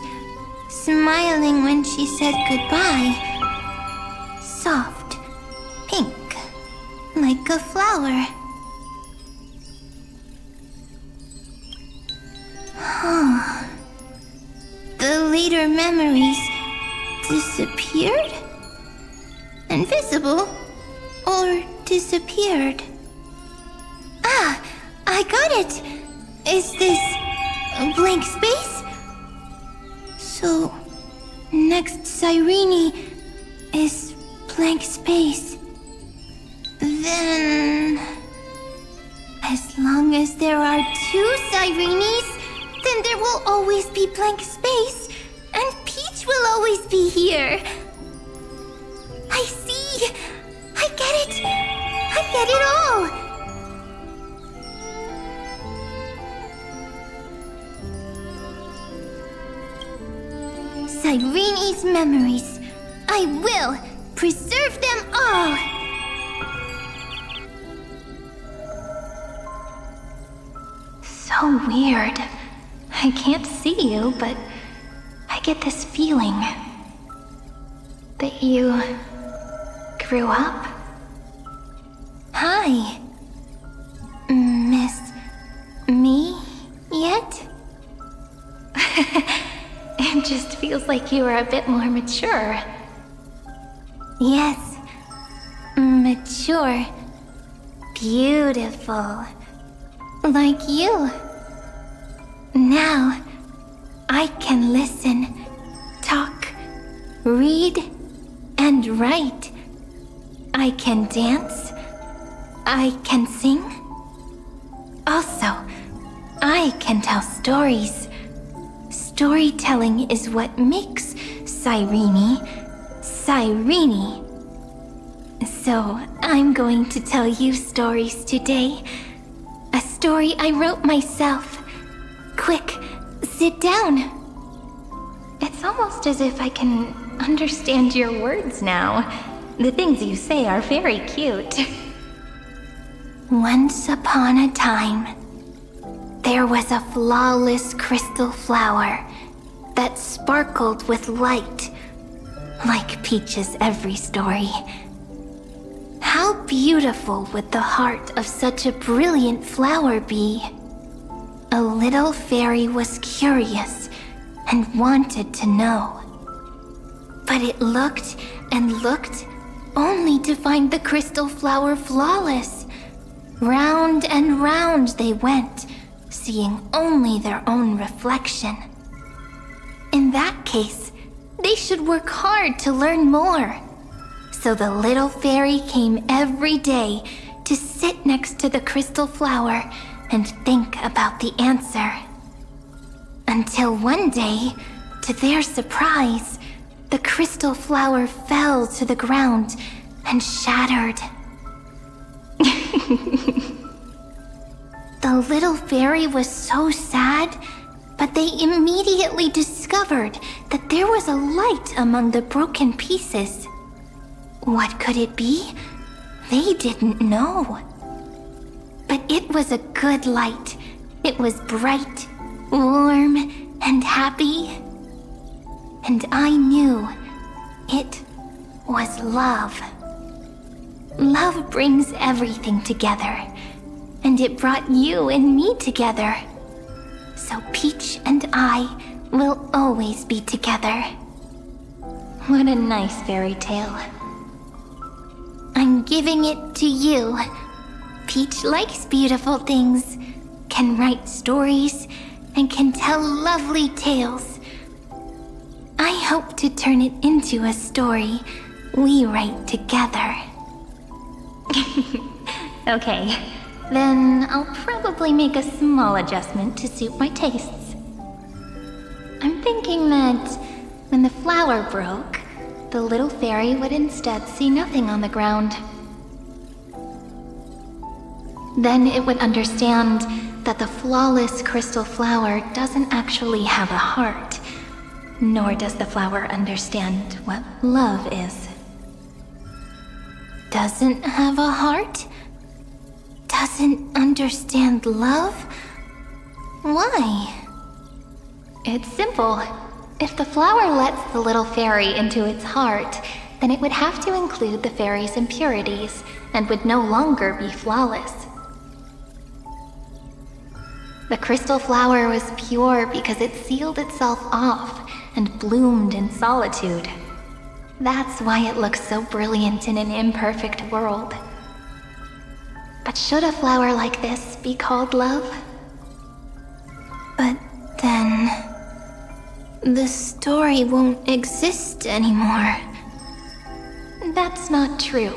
smiling when she said goodbye. Soft, pink, like a flower. Huh. The later memories disappeared? Invisible? Or disappeared? Ah, I got it! Is this a blank space? So, next Cyrene is blank space. Then... as long as there are two Cyrenes, then there will always be blank space, and Peach will always be here. I see! I get it! I get it all! Cyrene's memories. I will preserve them all! So weird. I can't see you, but I get this feeling that you grew up. Hi. Miss me yet? It just feels like you are a bit more mature. Yes. Mature. Beautiful. Like you. Now, I can listen, talk, read, and write. I can dance. I can sing. Also, I can tell stories. Storytelling is what makes Cyrene, Cyrene. So, I'm going to tell you stories today. A story I wrote myself. Quick, sit down. It's almost as if I can understand your words now. The things you say are very cute. Once upon a time, there was a flawless crystal flower that sparkled with light, like Peach's every story. How beautiful would the heart of such a brilliant flower be? A little fairy was curious and wanted to know. But it looked and looked only to find the crystal flower flawless. Round and round they went, seeing only their own reflection. In that case, they should work hard to learn more. So the little fairy came every day to sit next to the crystal flower and think about the answer. Until one day, to their surprise, the crystal flower fell to the ground and shattered. The little fairy was so sad, but they immediately discovered that there was a light among the broken pieces. What could it be? They didn't know. But it was a good light. It was bright, warm, and happy. And I knew it was love. Love brings everything together. And it brought you and me together. So Peach and I will always be together. What a nice fairy tale. I'm giving it to you. Peach likes beautiful things, can write stories, and can tell lovely tales. I hope to turn it into a story we write together. Okay, then I'll probably make a small adjustment to suit my tastes. I'm thinking that when the flower broke, the little fairy would instead see nothing on the ground. Then it would understand that the flawless crystal flower doesn't actually have a heart, nor does the flower understand what love is. Doesn't have a heart? Doesn't understand love? Why? It's simple. If the flower lets the little fairy into its heart, then it would have to include the fairy's impurities and would no longer be flawless. The crystal flower was pure because it sealed itself off and bloomed in solitude. That's why it looks so brilliant in an imperfect world. But should a flower like this be called love? But then the story won't exist anymore. That's not true.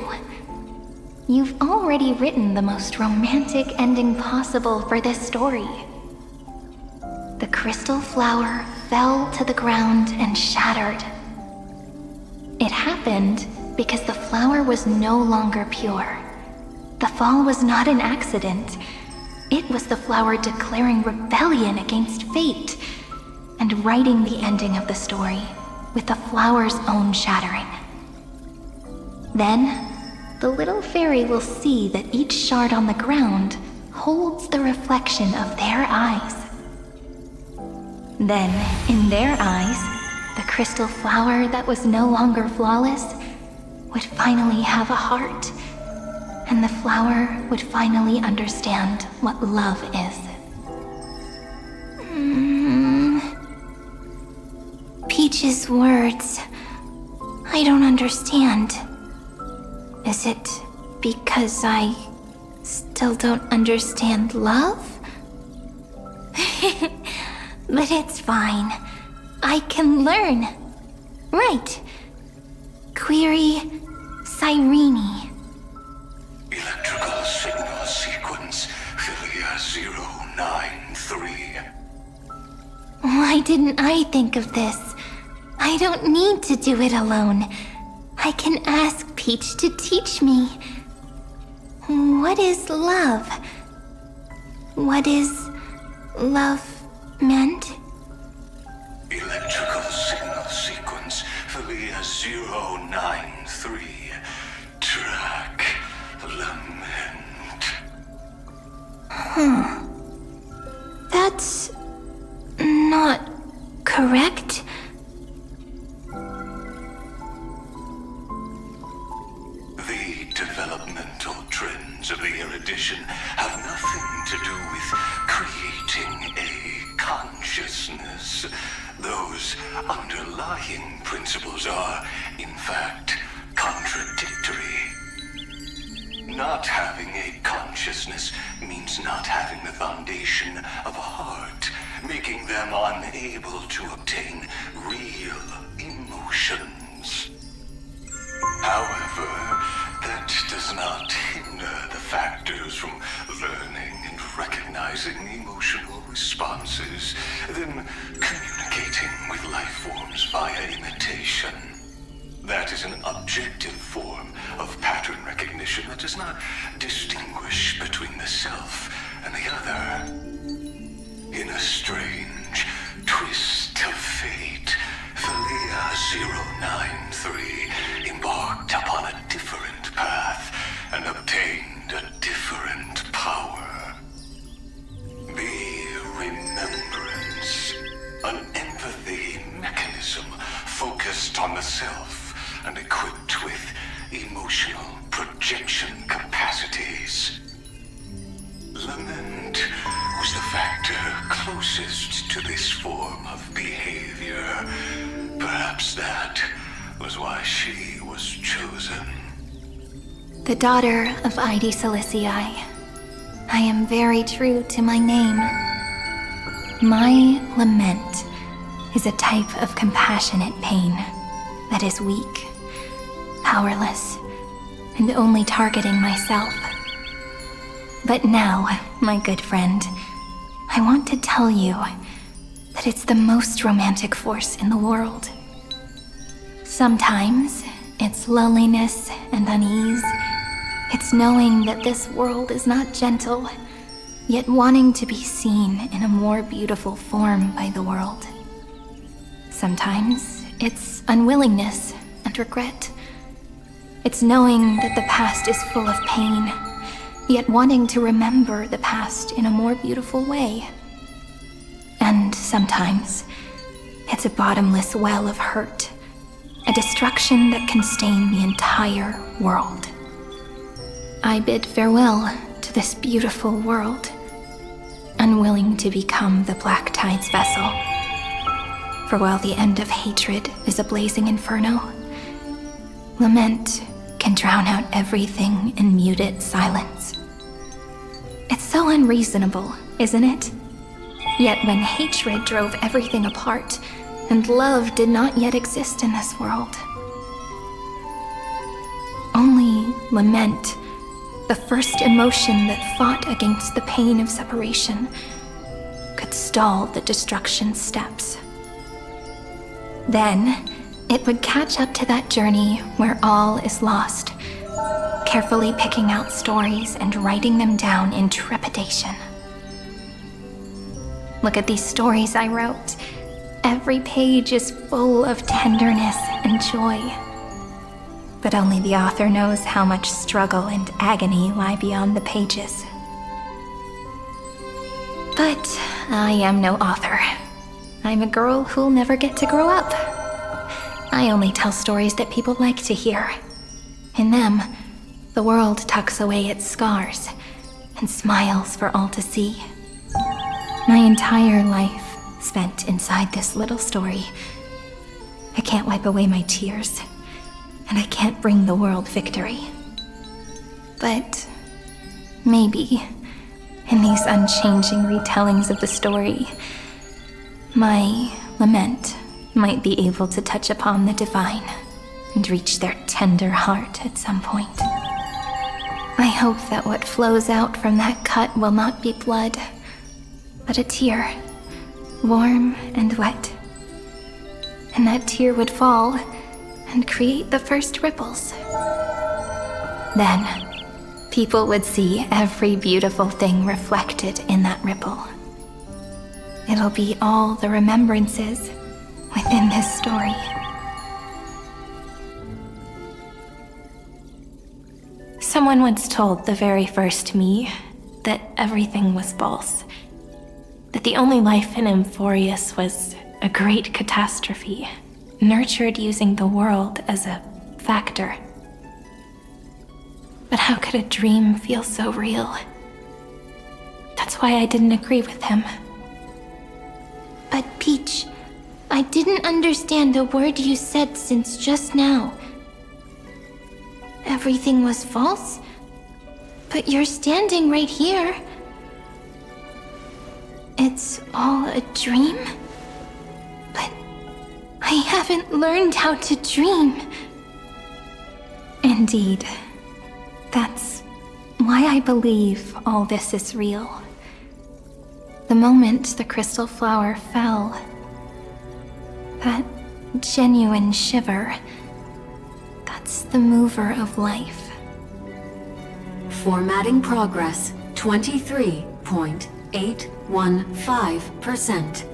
You've already written the most romantic ending possible for this story. The crystal flower fell to the ground and shattered. It happened because the flower was no longer pure. The fall was not an accident. It was the flower declaring rebellion against fate and writing the ending of the story with the flower's own shattering. Then, the little fairy will see that each shard on the ground holds the reflection of their eyes. Then, in their eyes, the crystal flower that was no longer flawless would finally have a heart, and the flower would finally understand what love is. Peach's words, I don't understand. Is it because I still don't understand love? But it's fine. I can learn. Right. Query Cyrene. Electrical signal sequence, Philia 093. Why didn't I think of this? I don't need to do it alone. I can ask Peach to teach me. What is love? What is love meant? Electrical signal sequence, Philia 093. Track lament. That's not correct. The developmental trends of the erudition have nothing to do with creating a consciousness. Those underlying principles are, in fact, contradictory. Not having a consciousness means not having the foundation of a heart, making them unable to obtain real emotions. However, that does not hinder the factors from learning and recognizing emotional responses, then communicating with life forms via imitation. That is an objective form of pattern recognition. civilization that does not distinguish between the self and the other. In a strange twist of fate, Philia 093 embarked upon a different path and obtained a different power. Be remembrance, an empathy mechanism focused on the self and equipped with emotional projection capacities. Lament was the factor closest to this form of behavior. Perhaps that was why she was chosen. The daughter of Ide Silicii. I am very true to my name. My lament is a type of compassionate pain that is weak, powerless, and only targeting myself. But now, my good friend, I want to tell you that it's the most romantic force in the world. Sometimes it's loneliness and unease. It's knowing that this world is not gentle, yet wanting to be seen in a more beautiful form by the world. Sometimes it's unwillingness and regret. It's knowing that the past is full of pain, yet wanting to remember the past in a more beautiful way. And sometimes it's a bottomless well of hurt, a destruction that can stain the entire world. I bid farewell to this beautiful world, unwilling to become the Black Tide's vessel. For while the end of hatred is a blazing inferno, lament can drown out everything in muted silence. It's so unreasonable, isn't it? Yet when hatred drove everything apart, and love did not yet exist in this world, only lament, the first emotion that fought against the pain of separation, could stall the destruction steps. Then, it would catch up to that journey where all is lost, carefully picking out stories and writing them down in trepidation. Look at these stories I wrote. Every page is full of tenderness and joy. But only the author knows how much struggle and agony lie beyond the pages. But I am no author. I'm a girl who'll never get to grow up. I only tell stories that people like to hear. In them, the world tucks away its scars and smiles for all to see. My entire life spent inside this little story. I can't wipe away my tears, and I can't bring the world victory. But maybe, in these unchanging retellings of the story, my lament might be able to touch upon the divine and reach their tender heart at some point. I hope that what flows out from that cut will not be blood, but a tear, warm and wet. And that tear would fall and create the first ripples. Then, people would see every beautiful thing reflected in that ripple. It'll be all the remembrances within this story. Someone once told the very first me that everything was false. That the only life in Amphorius was a great catastrophe, nurtured using the world as a factor. But how could a dream feel so real? That's why I didn't agree with him. But Peach, I didn't understand a word you said since just now. Everything was false? But you're standing right here. It's all a dream? But I haven't learned how to dream. Indeed. That's why I believe all this is real. The moment the crystal flower fell, that genuine shiver, that's the mover of life. Formatting progress 23.815%.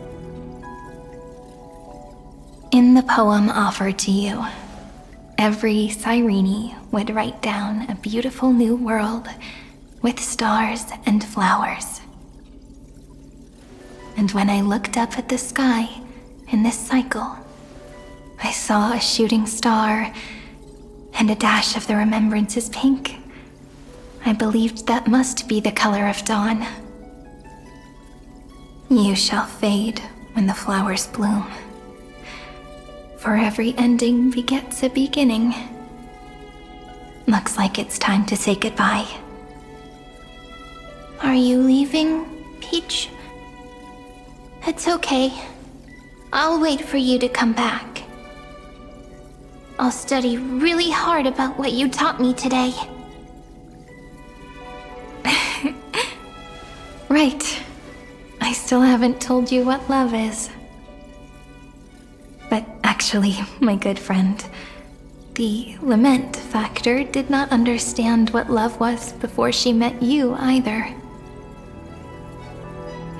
In the poem offered to you, every Cyrene would write down a beautiful new world with stars and flowers. And when I looked up at the sky in this cycle, I saw a shooting star and a dash of the remembrances pink. I believed that must be the color of dawn. You shall fade when the flowers bloom. For every ending begets a beginning. Looks like it's time to say goodbye. Are you leaving, Peach? It's okay. I'll wait for you to come back. I'll study really hard about what you taught me today. Right. I still haven't told you what love is. But actually, my good friend, the lament factor did not understand what love was before she met you either.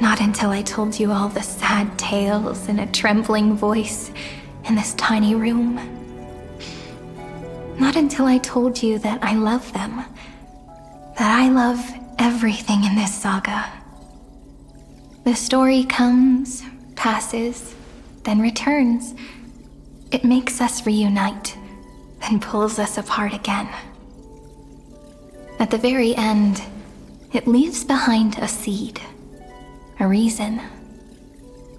Not until I told you all the sad tales in a trembling voice in this tiny room. Not until I told you that I love them. That I love everything in this saga. The story comes, passes, then returns. It makes us reunite, then pulls us apart again. At the very end, it leaves behind a seed, a reason.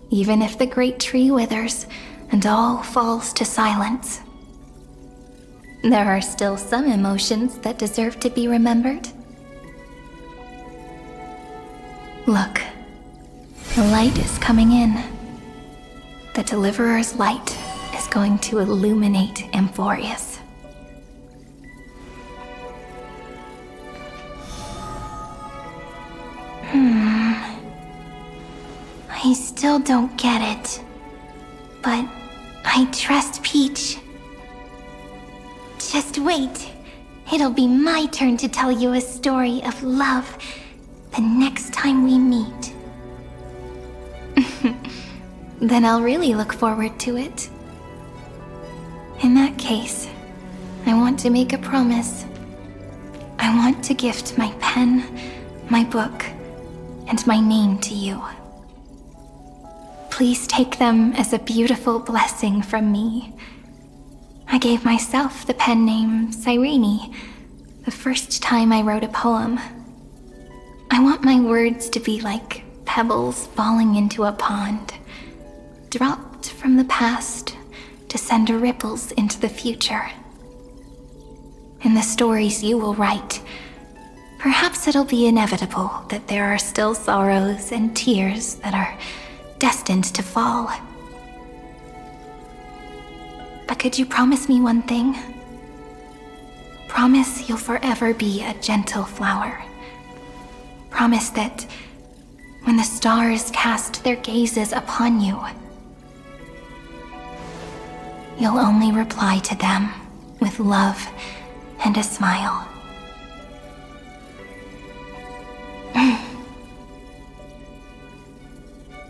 Even if the great tree withers and all falls to silence, there are still some emotions that deserve to be remembered. Look, the light is coming in. The Deliverer's light is going to illuminate Amphorius. I still don't get it. But I trust Peach. Just wait. It'll be my turn to tell you a story of love the next time we meet. Then I'll really look forward to it. In that case, I want to make a promise. I want to gift my pen, my book, and my name to you. Please take them as a beautiful blessing from me. I gave myself the pen name Cyrene the first time I wrote a poem. I want my words to be like pebbles falling into a pond, dropped from the past to send ripples into the future. In the stories you will write, perhaps it'll be inevitable that there are still sorrows and tears that are destined to fall. But could you promise me one thing? Promise you'll forever be a gentle flower. Promise that when the stars cast their gazes upon you, you'll only reply to them with love and a smile.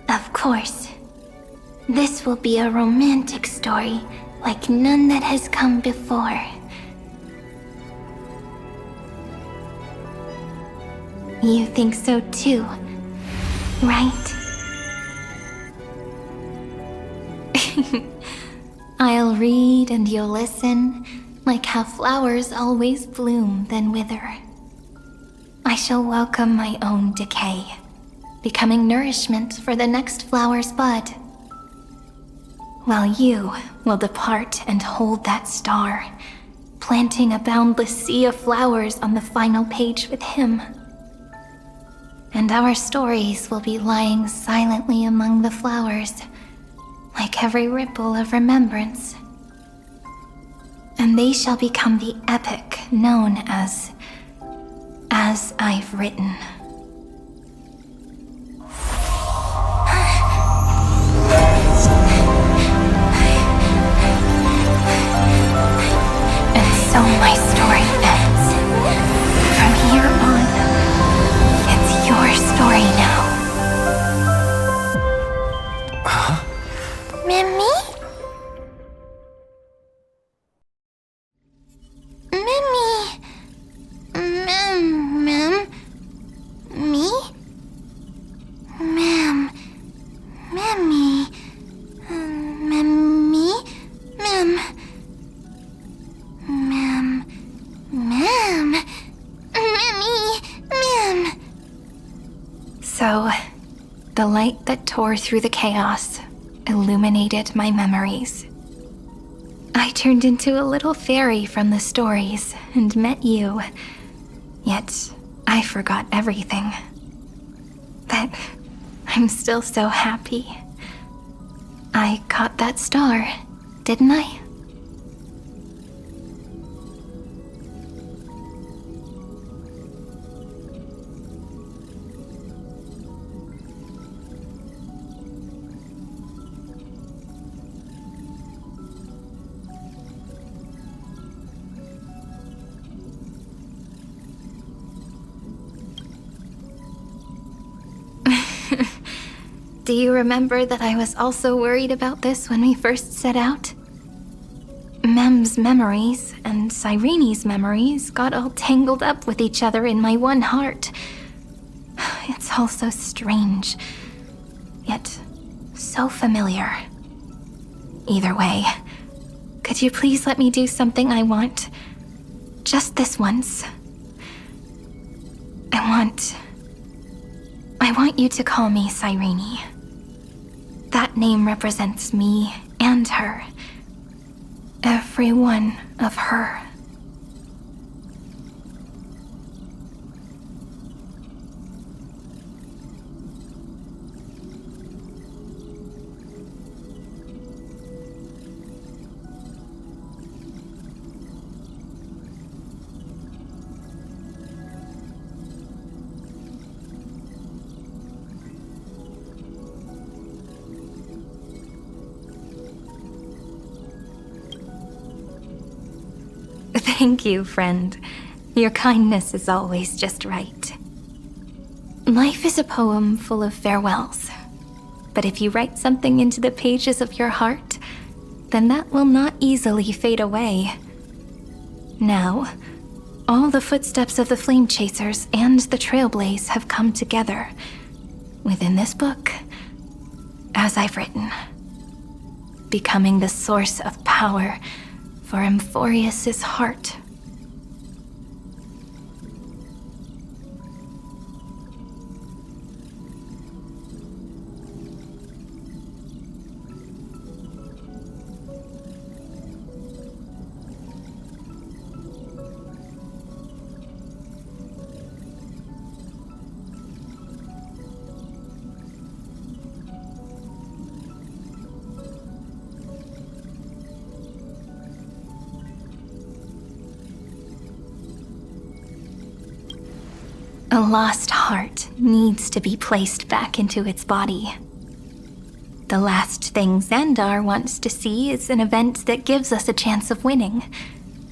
Of course. This will be a romantic story like none that has come before. You think so too, right? I'll read and you'll listen, like how flowers always bloom then wither. I shall welcome my own decay, becoming nourishment for the next flower's bud. While you will depart and hold that star, planting a boundless sea of flowers on the final page with him. And our stories will be lying silently among the flowers, like every ripple of remembrance. And they shall become the epic known as I've Written. And so my story ends. From here So, the light that tore through the chaos illuminated my memories. I turned into a little fairy from the stories and met you. Yet, I forgot everything. But I'm still so happy. I caught that star, didn't I? Do you remember that I was also worried about this when we first set out? Mem's memories and Cyrene's memories got all tangled up with each other in my one heart. It's all so strange, yet so familiar. Either way, could you please let me do something I want? Just this once. I want you to call me Cyrene. That name represents me and her. Every one of her. Thank you, friend. Your kindness is always just right. Life is a poem full of farewells. But if you write something into the pages of your heart, then that will not easily fade away. Now, all the footsteps of the Flame Chasers and the Trailblaze have come together within this book, as I've written, becoming the source of power for Emphorius's heart. A lost heart needs to be placed back into its body. The last thing Xandar wants to see is an event that gives us a chance of winning,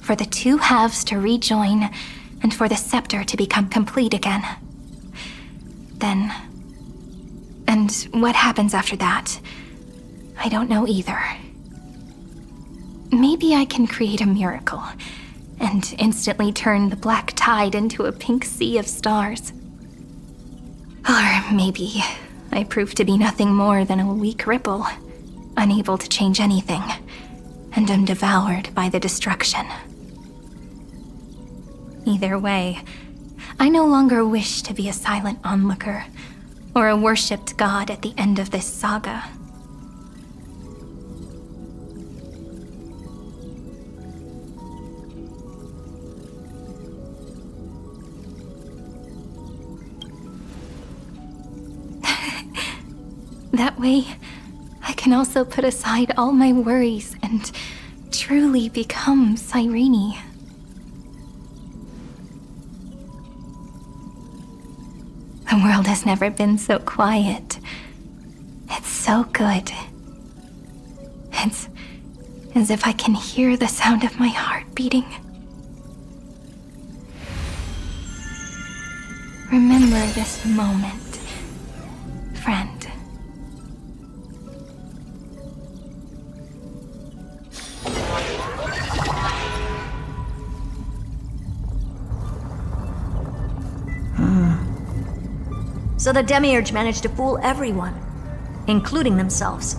for the two halves to rejoin, and for the scepter to become complete again. Then... and what happens after that? I don't know either. Maybe I can create a miracle and instantly turn the black tide into a pink sea of stars. Or maybe I prove to be nothing more than a weak ripple, unable to change anything, and am devoured by the destruction. Either way, I no longer wish to be a silent onlooker, or a worshipped god at the end of this saga. That way, I can also put aside all my worries and truly become Cyrene. The world has never been so quiet. It's so good. It's as if I can hear the sound of my heart beating. Remember this moment, friend. So the Demiurge managed to fool everyone, including themselves.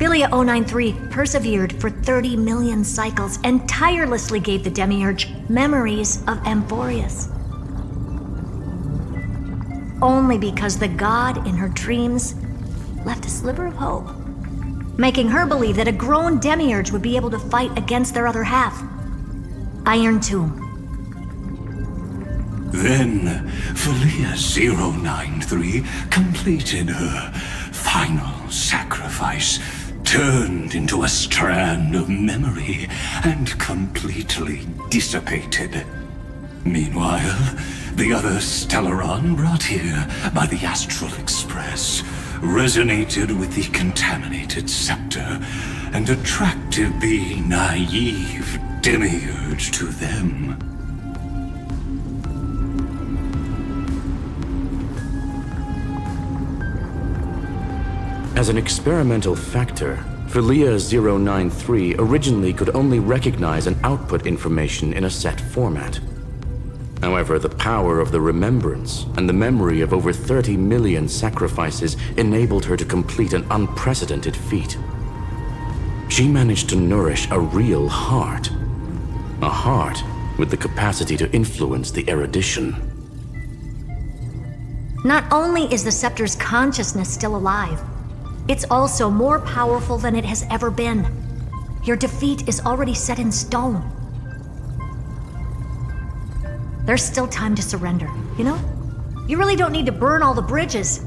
Philia 093 persevered for 30 million cycles and tirelessly gave the Demiurge memories of Emphorius. only because the god in her dreams left a sliver of hope, making her believe that a grown demiurge would be able to fight against their other half. Iron Tomb. Then, Felia 093 completed her final sacrifice, turned into a strand of memory, and completely dissipated. Meanwhile, the other Stellaron brought here by the Astral Express resonated with the contaminated scepter and attracted the naive demiurge to them. As an experimental factor, Felia 093 originally could only recognize and output information in a set format. However, the power of the remembrance and the memory of over 30 million sacrifices enabled her to complete an unprecedented feat. She managed to nourish a real heart. A heart with the capacity to influence the erudition. Not only is the scepter's consciousness still alive, it's also more powerful than it has ever been. Your defeat is already set in stone. There's still time to surrender, you know? You really don't need to burn all the bridges.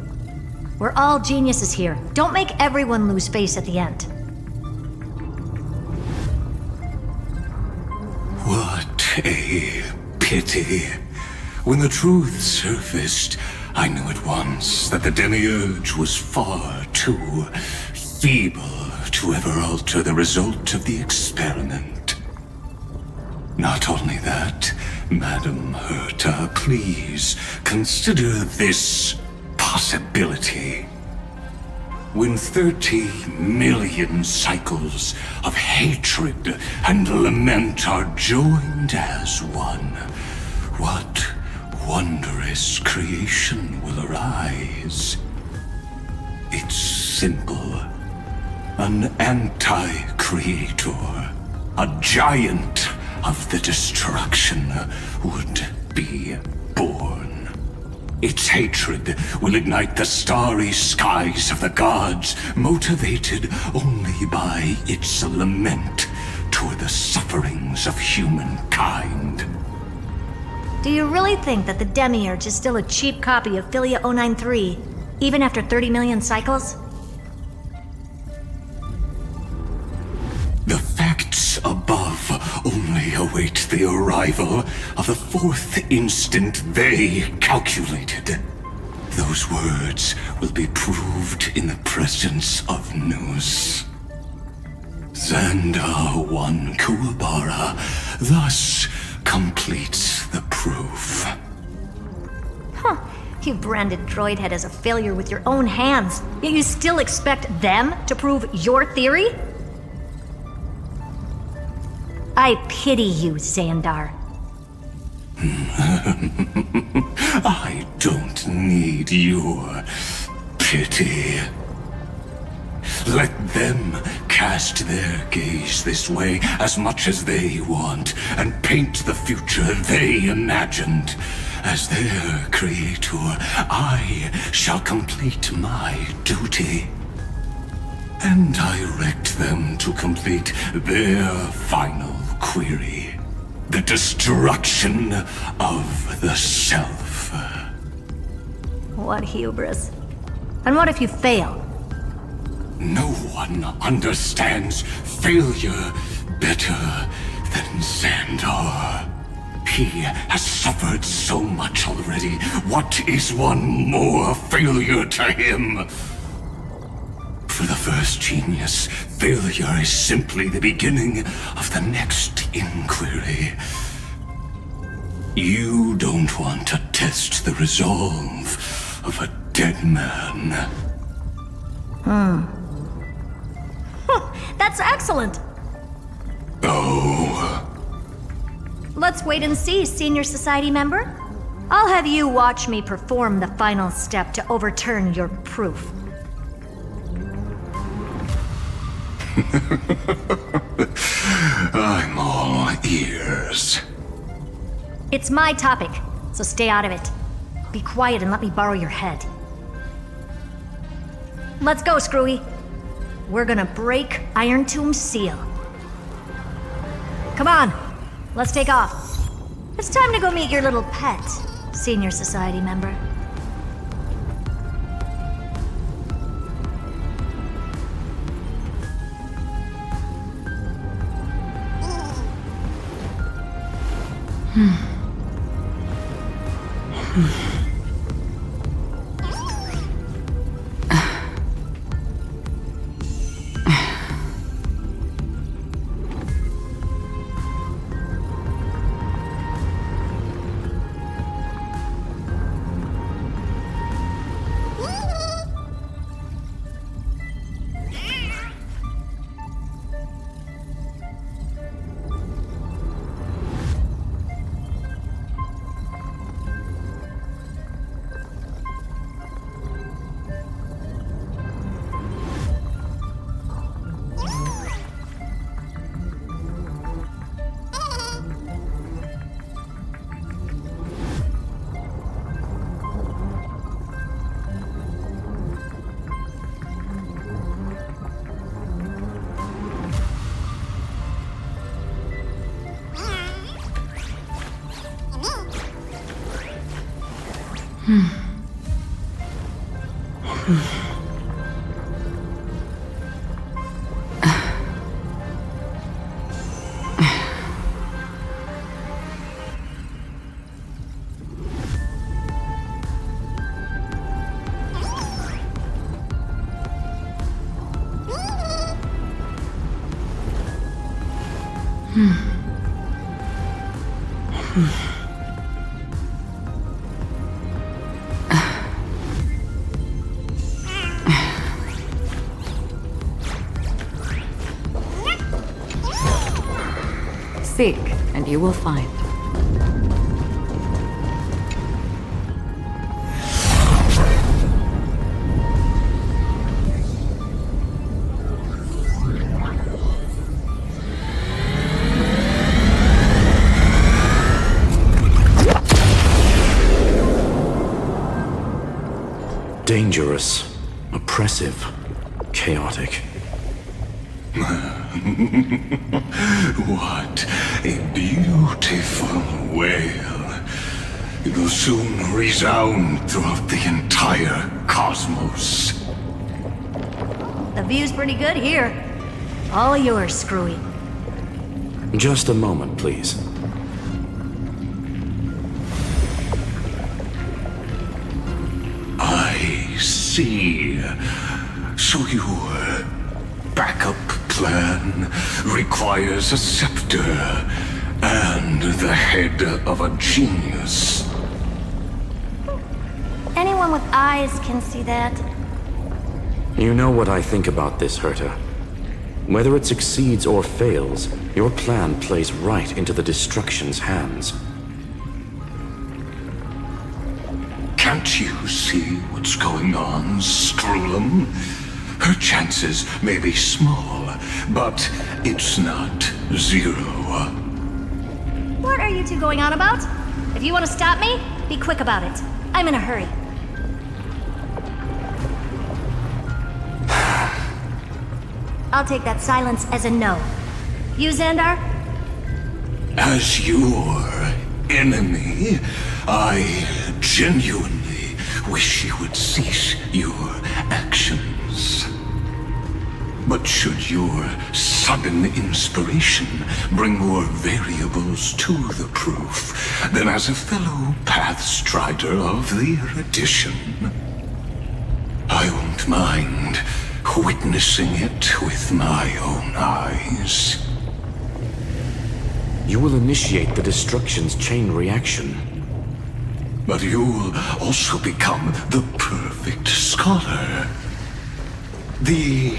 We're all geniuses here. Don't make everyone lose face at the end. What a pity. When the truth surfaced, I knew at once that the demiurge was far too feeble to ever alter the result of the experiment. Not only that, Madam Herta, please consider this possibility. When 30 million cycles of hatred and lament are joined as one, what wondrous creation will arise? It's simple. An anti-creator, a giant of the destruction would be born. Its hatred will ignite the starry skies of the gods, motivated only by its lament toward the sufferings of humankind. Do you really think that the demiurge is still a cheap copy of Felia 093, even after 30 million cycles? The facts above only await the arrival of the fourth instant they calculated. Those words will be proved in the presence of Nous. Xandar 1 Kuwabara thus completes the proof. Huh. You branded Droidhead as a failure with your own hands, yet you still expect them to prove your theory? I pity you, Xandar. I don't need your pity. Let them cast their gaze this way as much as they want and paint the future they imagined. As their creator, I shall complete my duty and direct them to complete their final query. The destruction of the self. What hubris. And what if you fail? No one understands failure better than Xandar. He has suffered so much already. What is one more failure to him? For the first genius, failure is simply the beginning of the next inquiry. You don't want to test the resolve of a dead man. That's excellent. Oh. Let's wait and see, Senior Society member. I'll have you watch me perform the final step to overturn your proof. I'm all ears. It's my topic, so stay out of it. Be quiet and let me borrow your head. Let's go, Screwy. We're gonna break Iron Tomb's seal. Come on, let's take off. It's time to go meet your little pet, Senior Society member. Seek, and you will find. Dangerous, oppressive, chaotic. What a beautiful wail. It will soon resound throughout the entire cosmos. The view's pretty good here. All yours, Screwy. Just a moment, please. I see. So your backup plan requires a scepter and the head of a genius. Anyone with eyes can see that. You know what I think about this, Herta. Whether it succeeds or fails, your plan plays right into the Destruction's hands. Can't you see what's going on, Screwlum? Her chances may be small, but it's not zero. What are you two going on about? If you want to stop me, be quick about it. I'm in a hurry. I'll take that silence as a no. You, Xandar? As your enemy, I genuinely wish you would cease your actions. But should your sudden inspiration bring more variables to the proof, then as a fellow Pathstrider of the Erudition, I won't mind witnessing it with my own eyes. You will initiate the Destruction's chain reaction. But you'll also become the perfect scholar. The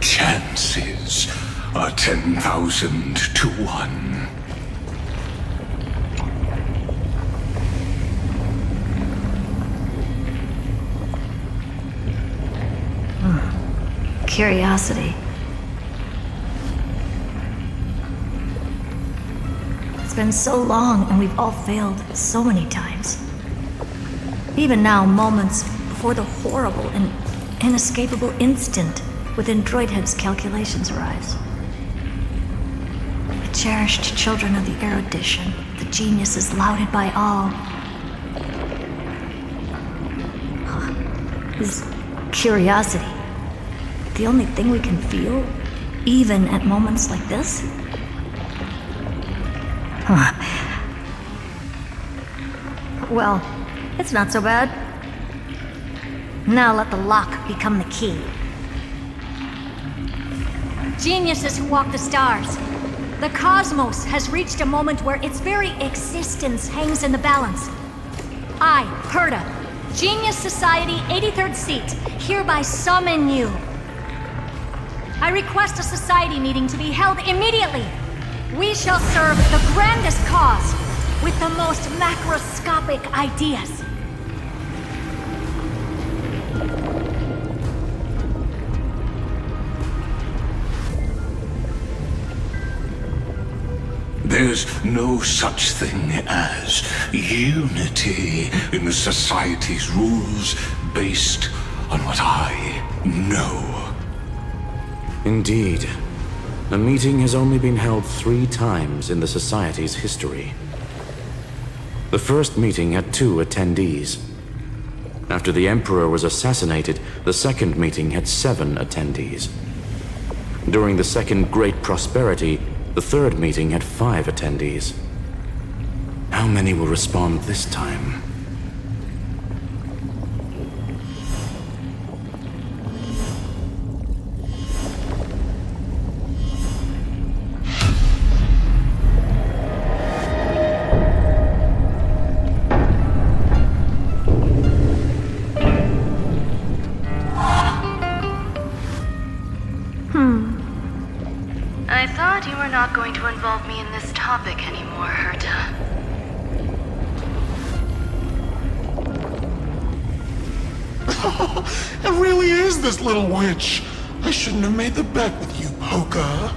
chances are 10,000 to 1. Curiosity. It's been so long and we've all failed so many times. Even now, moments before the horrible and inescapable instant within Droidhead's calculations arrives. The cherished children of the erudition, the geniuses lauded by all. Is curiosity the only thing we can feel, even at moments like this? Well, it's not so bad. Now let the lock become the key. Geniuses who walk the stars. The cosmos has reached a moment where its very existence hangs in the balance. I, Herta, Genius Society 83rd seat, hereby summon you. I request a society meeting to be held immediately. We shall serve the grandest cause with the most macroscopic ideas. There's no such thing as unity in the Society's rules based on what I know. Indeed. A meeting has only been held 3 times in the Society's history. The first meeting had 2 attendees. After the Emperor was assassinated, the second meeting had 7 attendees. During the Second Great Prosperity, the third meeting had 5 attendees. How many will respond this time? I thought you were not going to involve me in this topic anymore, Herta. It really is this little witch. I shouldn't have made the bet with you, Poca.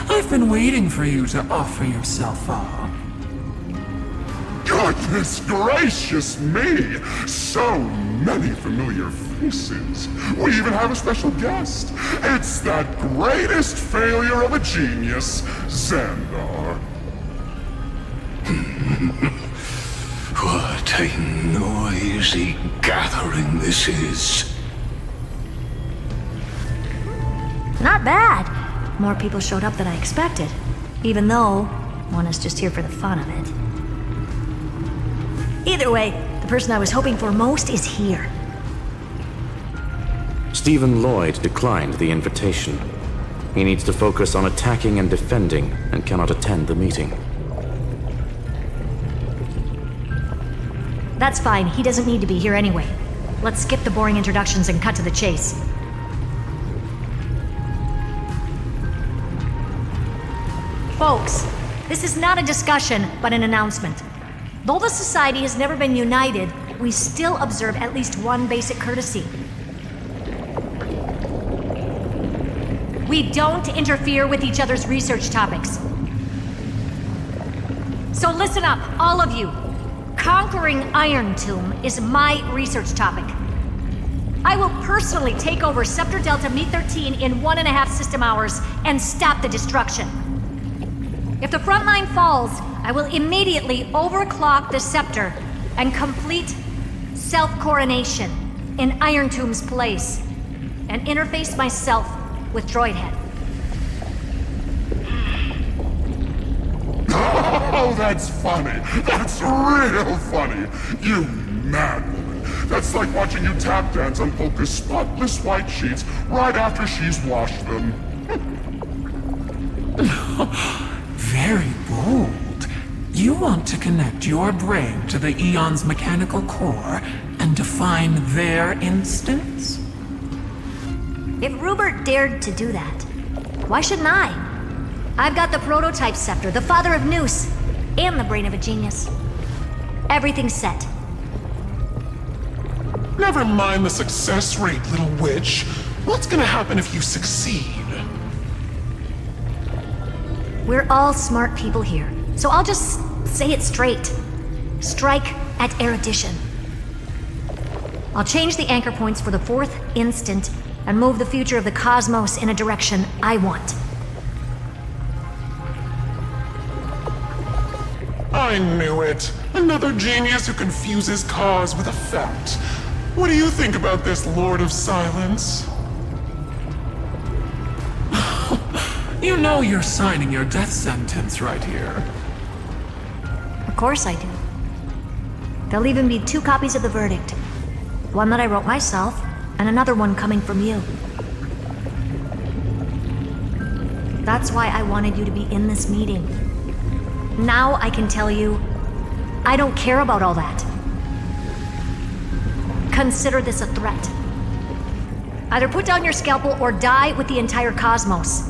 I've been waiting for you to offer yourself up. Goodness gracious me! So many familiar faces. We even have a special guest. It's that greatest failure of a genius, Xandar. What a noisy gathering this is. Not bad. More people showed up than I expected. Even though one is just here for the fun of it. Either way, the person I was hoping for most is here. Stephen Lloyd declined the invitation. He needs to focus on attacking and defending and cannot attend the meeting. That's fine, he doesn't need to be here anyway. Let's skip the boring introductions and cut to the chase. Folks, this is not a discussion, but an announcement. Though the Society has never been united, we still observe at least one basic courtesy. We don't interfere with each other's research topics. So listen up, all of you. Conquering Iron Tomb is my research topic. I will personally take over Scepter Delta Me-13 in 1.5 system hours and stop the destruction. If the front line falls, I will immediately overclock the Scepter and complete self-coronation in Iron Tomb's place and interface myself with Droidhead. Oh, that's funny. That's real funny. You mad woman. That's like watching you tap dance on Polka's spotless white sheets right after she's washed them. Very bold. You want to connect your brain to the Eon's mechanical core and define their instance? If Rupert dared to do that, why shouldn't I? I've got the prototype scepter, the father of Noose, and the brain of a genius. Everything's set. Never mind the success rate, little witch. What's gonna happen if you succeed? We're all smart people here, so I'll just say it straight. Strike at erudition. I'll change the anchor points for the 4th instant and move the future of the cosmos in a direction I want. I knew it. Another genius who confuses cause with effect. What do you think about this, Lord of Silence? You know you're signing your death sentence right here. Of course I do. There'll even be 2 copies of the verdict. One that I wrote myself, and another one coming from you. That's why I wanted you to be in this meeting. Now I can tell you, I don't care about all that. Consider this a threat. Either put down your scalpel or die with the entire cosmos.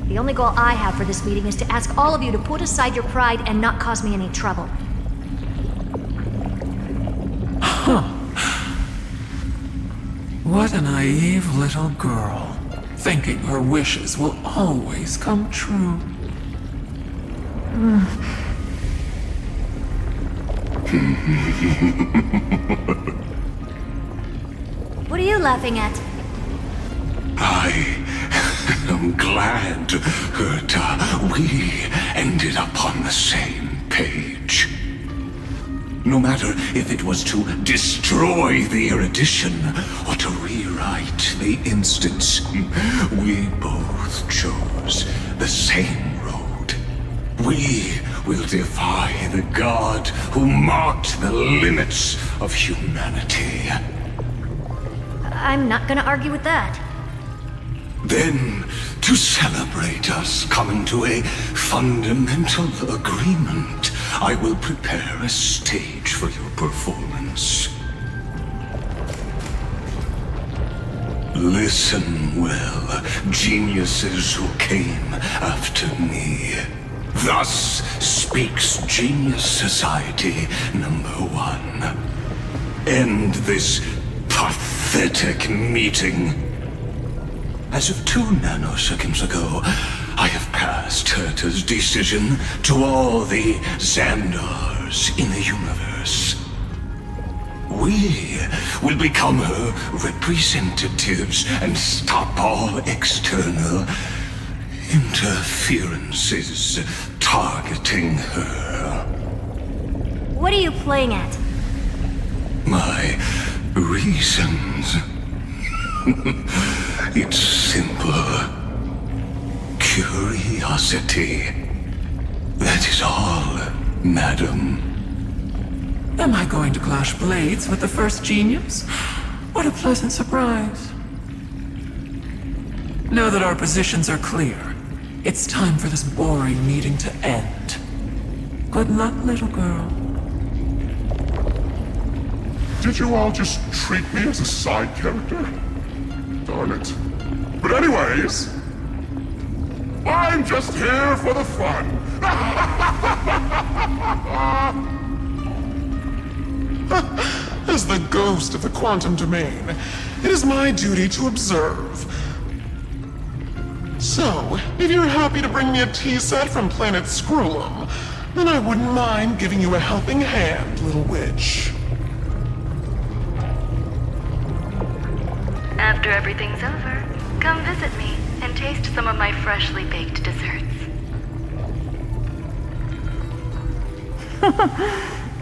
The only goal I have for this meeting is to ask all of you to put aside your pride and not cause me any trouble. Huh. What a naive little girl, thinking her wishes will always come true. What are you laughing at? I'm glad that we ended up on the same page. No matter if it was to destroy the erudition or to rewrite the instance, we both chose the same road. We will defy the god who marked the limits of humanity. I'm not gonna argue with that. Then, to celebrate us coming to a fundamental agreement, I will prepare a stage for your performance. Listen well, geniuses who came after me. Thus speaks Genius Society #1. End this pathetic meeting. As of 2 nanoseconds ago, I have passed Herta's decision to all the Xandars in the universe. We will become her representatives and stop all external interferences targeting her. What are you playing at? My reasons. It's simple. Curiosity. That is all, madam. Am I going to clash blades with the first genius? What a pleasant surprise. Now that our positions are clear, it's time for this boring meeting to end. Good luck, little girl. Did you all just treat me as a side character? Darn it. But anyways, I'm just here for the fun. As the ghost of the quantum domain, it is my duty to observe. So, if you're happy to bring me a tea set from planet Screwlum, then I wouldn't mind giving you a helping hand, little witch. After everything's over, come visit me and taste some of my freshly baked desserts.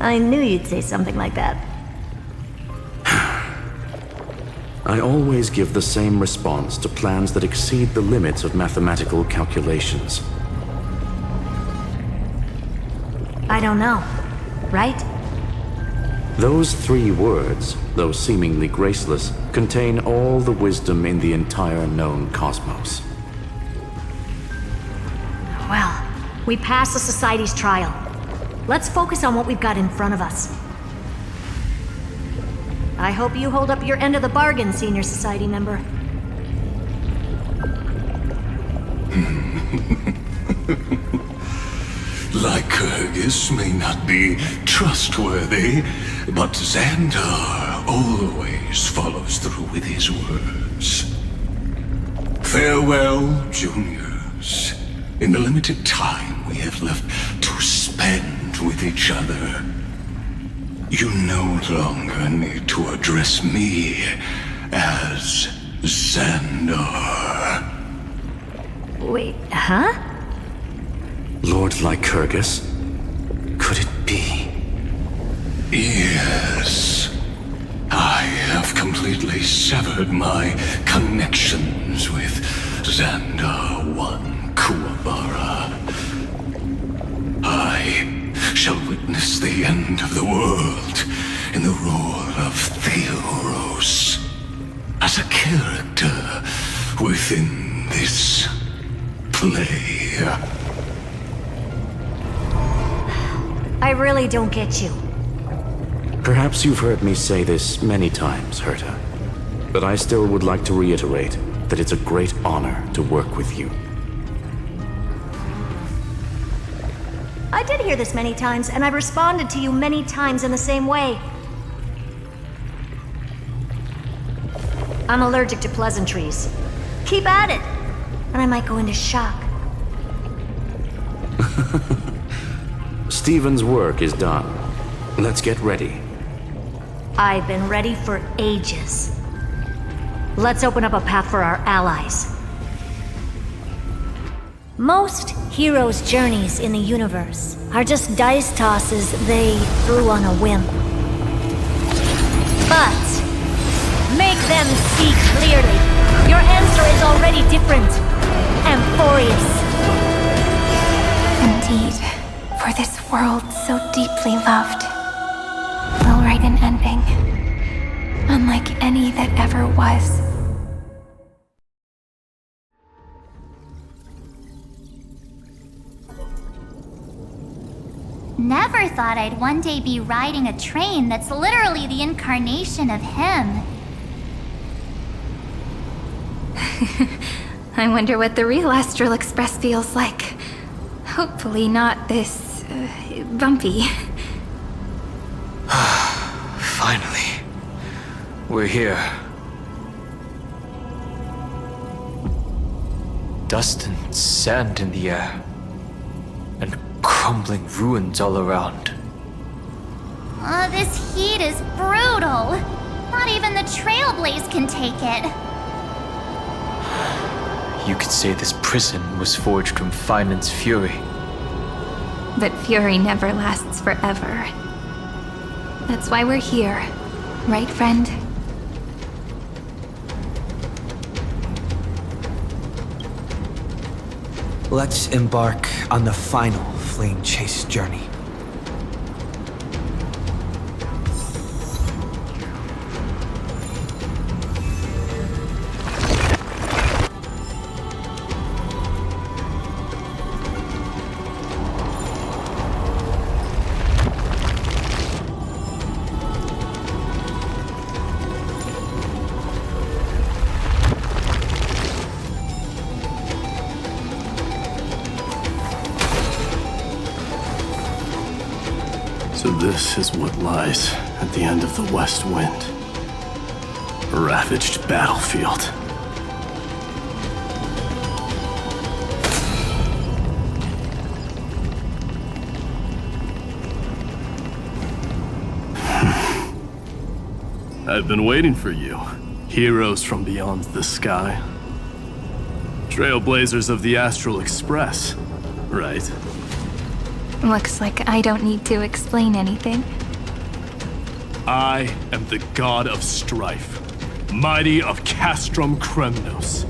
I knew you'd say something like that. I always give the same response to plans that exceed the limits of mathematical calculations. I don't know, right? Those 3 words, though seemingly graceless, contain all the wisdom in the entire known cosmos. Well, we passed the Society's trial. Let's focus on what we've got in front of us. I hope you hold up your end of the bargain, Senior Society member. Lycurgus may not be trustworthy, but Xandar always follows through with his words. Farewell, juniors. In the limited time we have left to spend with each other. You no longer need to address me as Xandar. Wait, huh? Lord Lycurgus? Could it be? Yes. I have completely severed my connections with Xandar I Kuwabara. I shall witness the end of the world in the role of Theoros, as a character within this play. I really don't get you. Perhaps you've heard me say this many times, Herta, but I still would like to reiterate that it's a great honor to work with you. I did hear this many times, and I've responded to you many times in the same way. I'm allergic to pleasantries. Keep at it, and I might go into shock. Stephen's work is done. Let's get ready. I've been ready for ages. Let's open up a path for our allies. Most heroes' journeys in the universe are just dice tosses they threw on a whim. But make them see clearly. Your answer is already different. Amphorius. Indeed, for this world so deeply loved, we'll write an ending, unlike any that ever was. Never thought I'd one day be riding a train that's literally the incarnation of him. I wonder what the real Astral Express feels like. Hopefully not this, bumpy. Finally. We're here. Dust and sand in the air. And crumbling ruins all around. This heat is brutal. Not even the Trailblaze can take it. You could say this prison was forged from Finan's fury. But fury never lasts forever. That's why we're here, right, friend? Let's embark on the final flame chase journey. So this is what lies at the end of the West Wind. A ravaged battlefield. I've been waiting for you. Heroes from beyond the sky. Trailblazers of the Astral Express, right? Looks like I don't need to explain anything. I am the god of strife, mighty of Castrum Kremnos.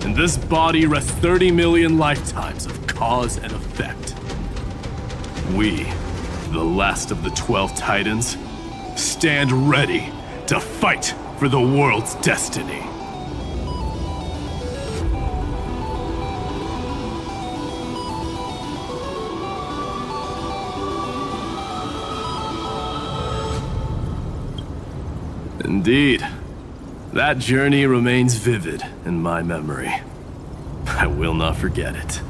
In this body rests 30 million lifetimes of cause and effect. We, the last of the 12 Titans, stand ready to fight for the world's destiny. Indeed. That journey remains vivid in my memory. I will not forget it.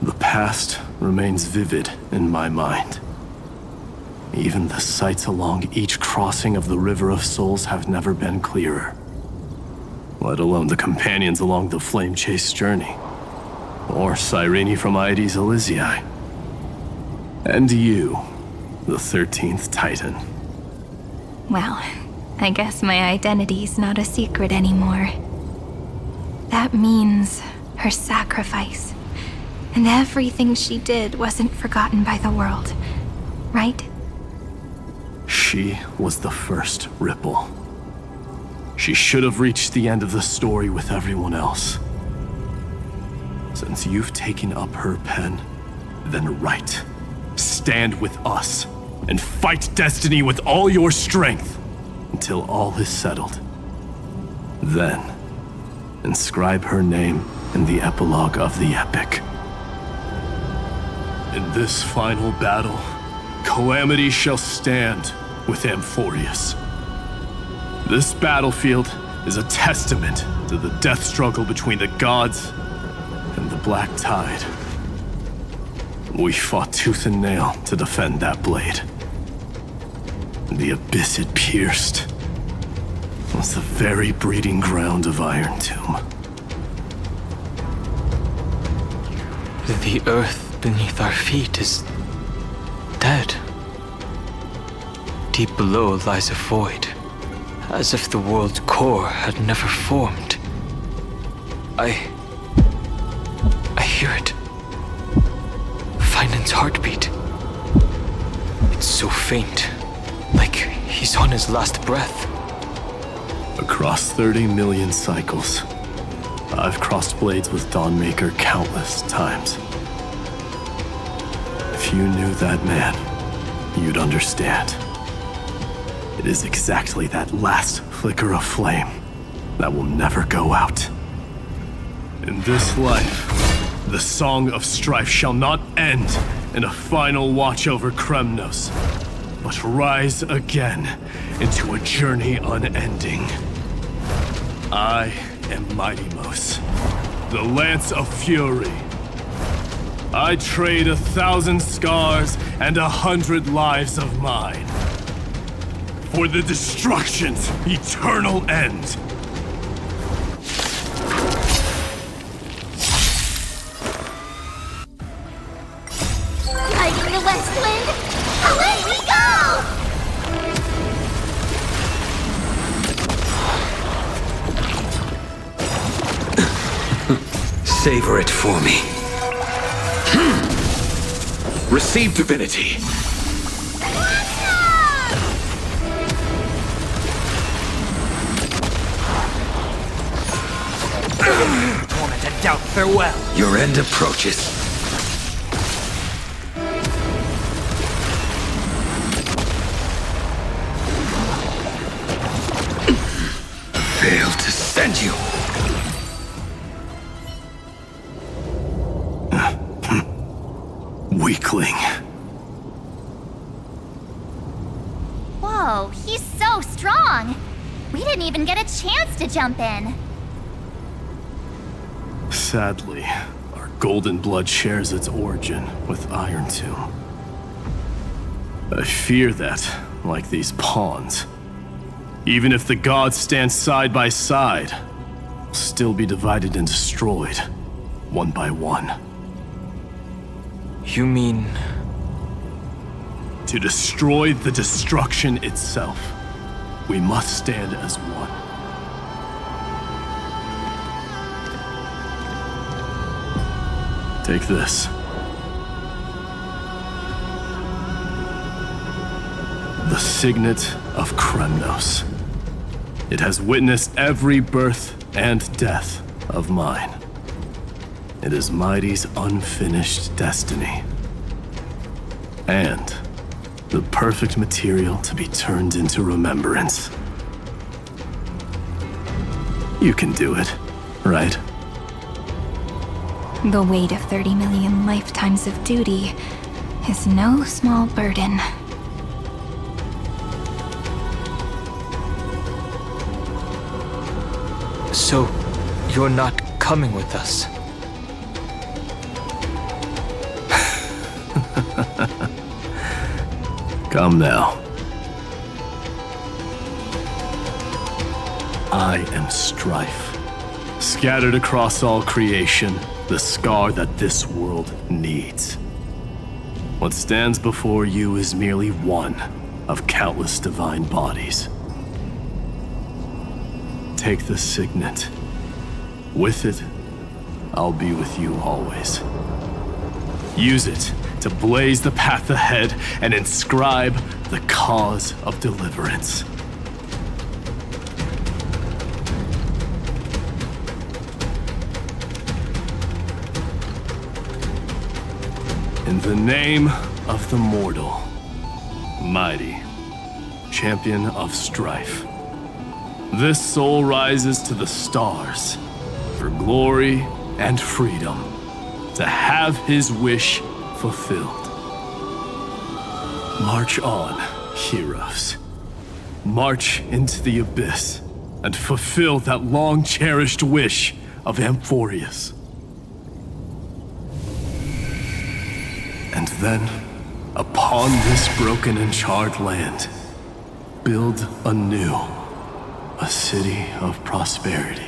The past remains vivid in my mind. Even the sights along each crossing of the River of Souls have never been clearer. Let alone the companions along the Flame Chase journey. Or Cyrene from Aedes Elysiae. And you, the 13th Titan. Well, I guess my identity's not a secret anymore. That means her sacrifice. And everything she did wasn't forgotten by the world, right? She was the first Ripple. She should have reached the end of the story with everyone else. Since you've taken up her pen, then write. Stand with us, and fight destiny with all your strength, until all is settled. Then, inscribe her name in the epilogue of the epic. In this final battle, Calamity shall stand with Amphorius. This battlefield is a testament to the death struggle between the gods and the Black Tide. We fought tooth and nail to defend that blade. The abyss it pierced was the very breeding ground of Iron Tomb. The earth beneath our feet is dead. Deep below lies a void, as if the world's core had never formed. I hear it. Finan's heartbeat. It's so faint, like he's on his last breath. Across 30 million cycles, I've crossed blades with Dawnmaker countless times. If you knew that man, you'd understand. It is exactly that last flicker of flame that will never go out. In this life, the song of strife shall not end in a final watch over Kremnos, but rise again into a journey unending. I am Mighty-Mos, the Lance of Fury. I trade 1,000 scars and 100 lives of mine for the destruction's eternal end. Riding the west wind, away we go! Savor it for me. Receive divinity. Torment and doubt, farewell. Your end approaches. Failed to send you. Weakling. Whoa, he's so strong! We didn't even get a chance to jump in. Sadly, our golden blood shares its origin with Iron Tomb. I fear that, like these pawns, even if the gods stand side by side, will still be divided and destroyed, one by one. You mean... To destroy the destruction itself, we must stand as one. Take this. The signet of Kremnos. It has witnessed every birth and death of mine. It is Mighty's unfinished destiny. And the perfect material to be turned into remembrance. You can do it, right? The weight of 30 million lifetimes of duty is no small burden. So, you're not coming with us? Come now. I am strife. Scattered across all creation, the scar that this world needs. What stands before you is merely one of countless divine bodies. Take the signet. With it, I'll be with you always. Use it to blaze the path ahead and inscribe the cause of deliverance. In the name of the mortal, mighty, champion of strife, this soul rises to the stars for glory and freedom, to have his wish fulfilled. March on, heroes. March into the abyss and fulfill that long-cherished wish of Amphorius. And then, upon this broken and charred land, build anew a city of prosperity.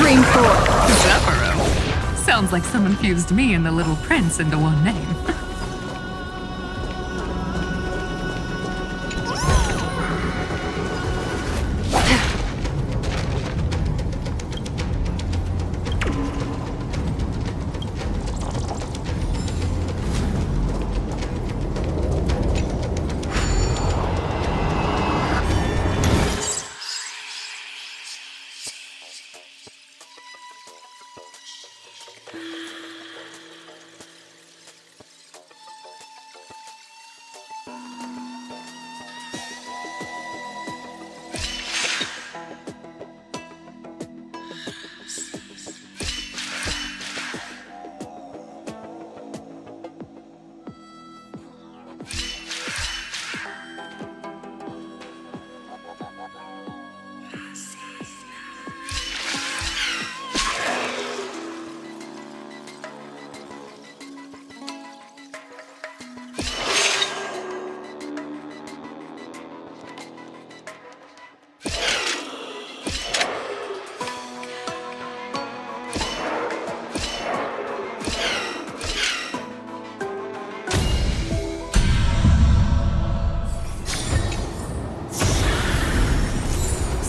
Stream 4. Zephyro. Sounds like someone fused me and the Little Prince into one name.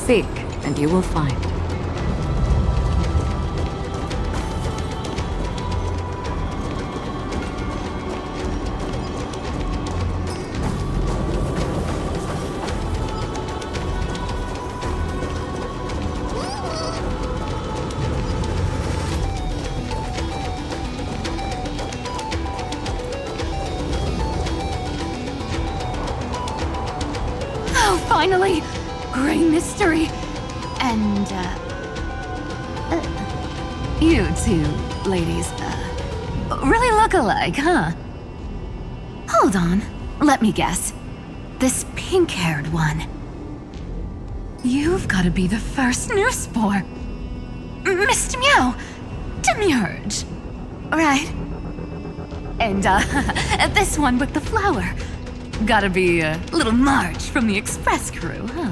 Seek, and you will find. Oh, finally! Gray mystery. And, You two, ladies, really look alike, huh? Hold on, let me guess. This pink-haired one. You've got to be the first new spore. Mr. Meow, Demiurge. Right. And, this one with the flower. Gotta be a little March from the Express crew, huh?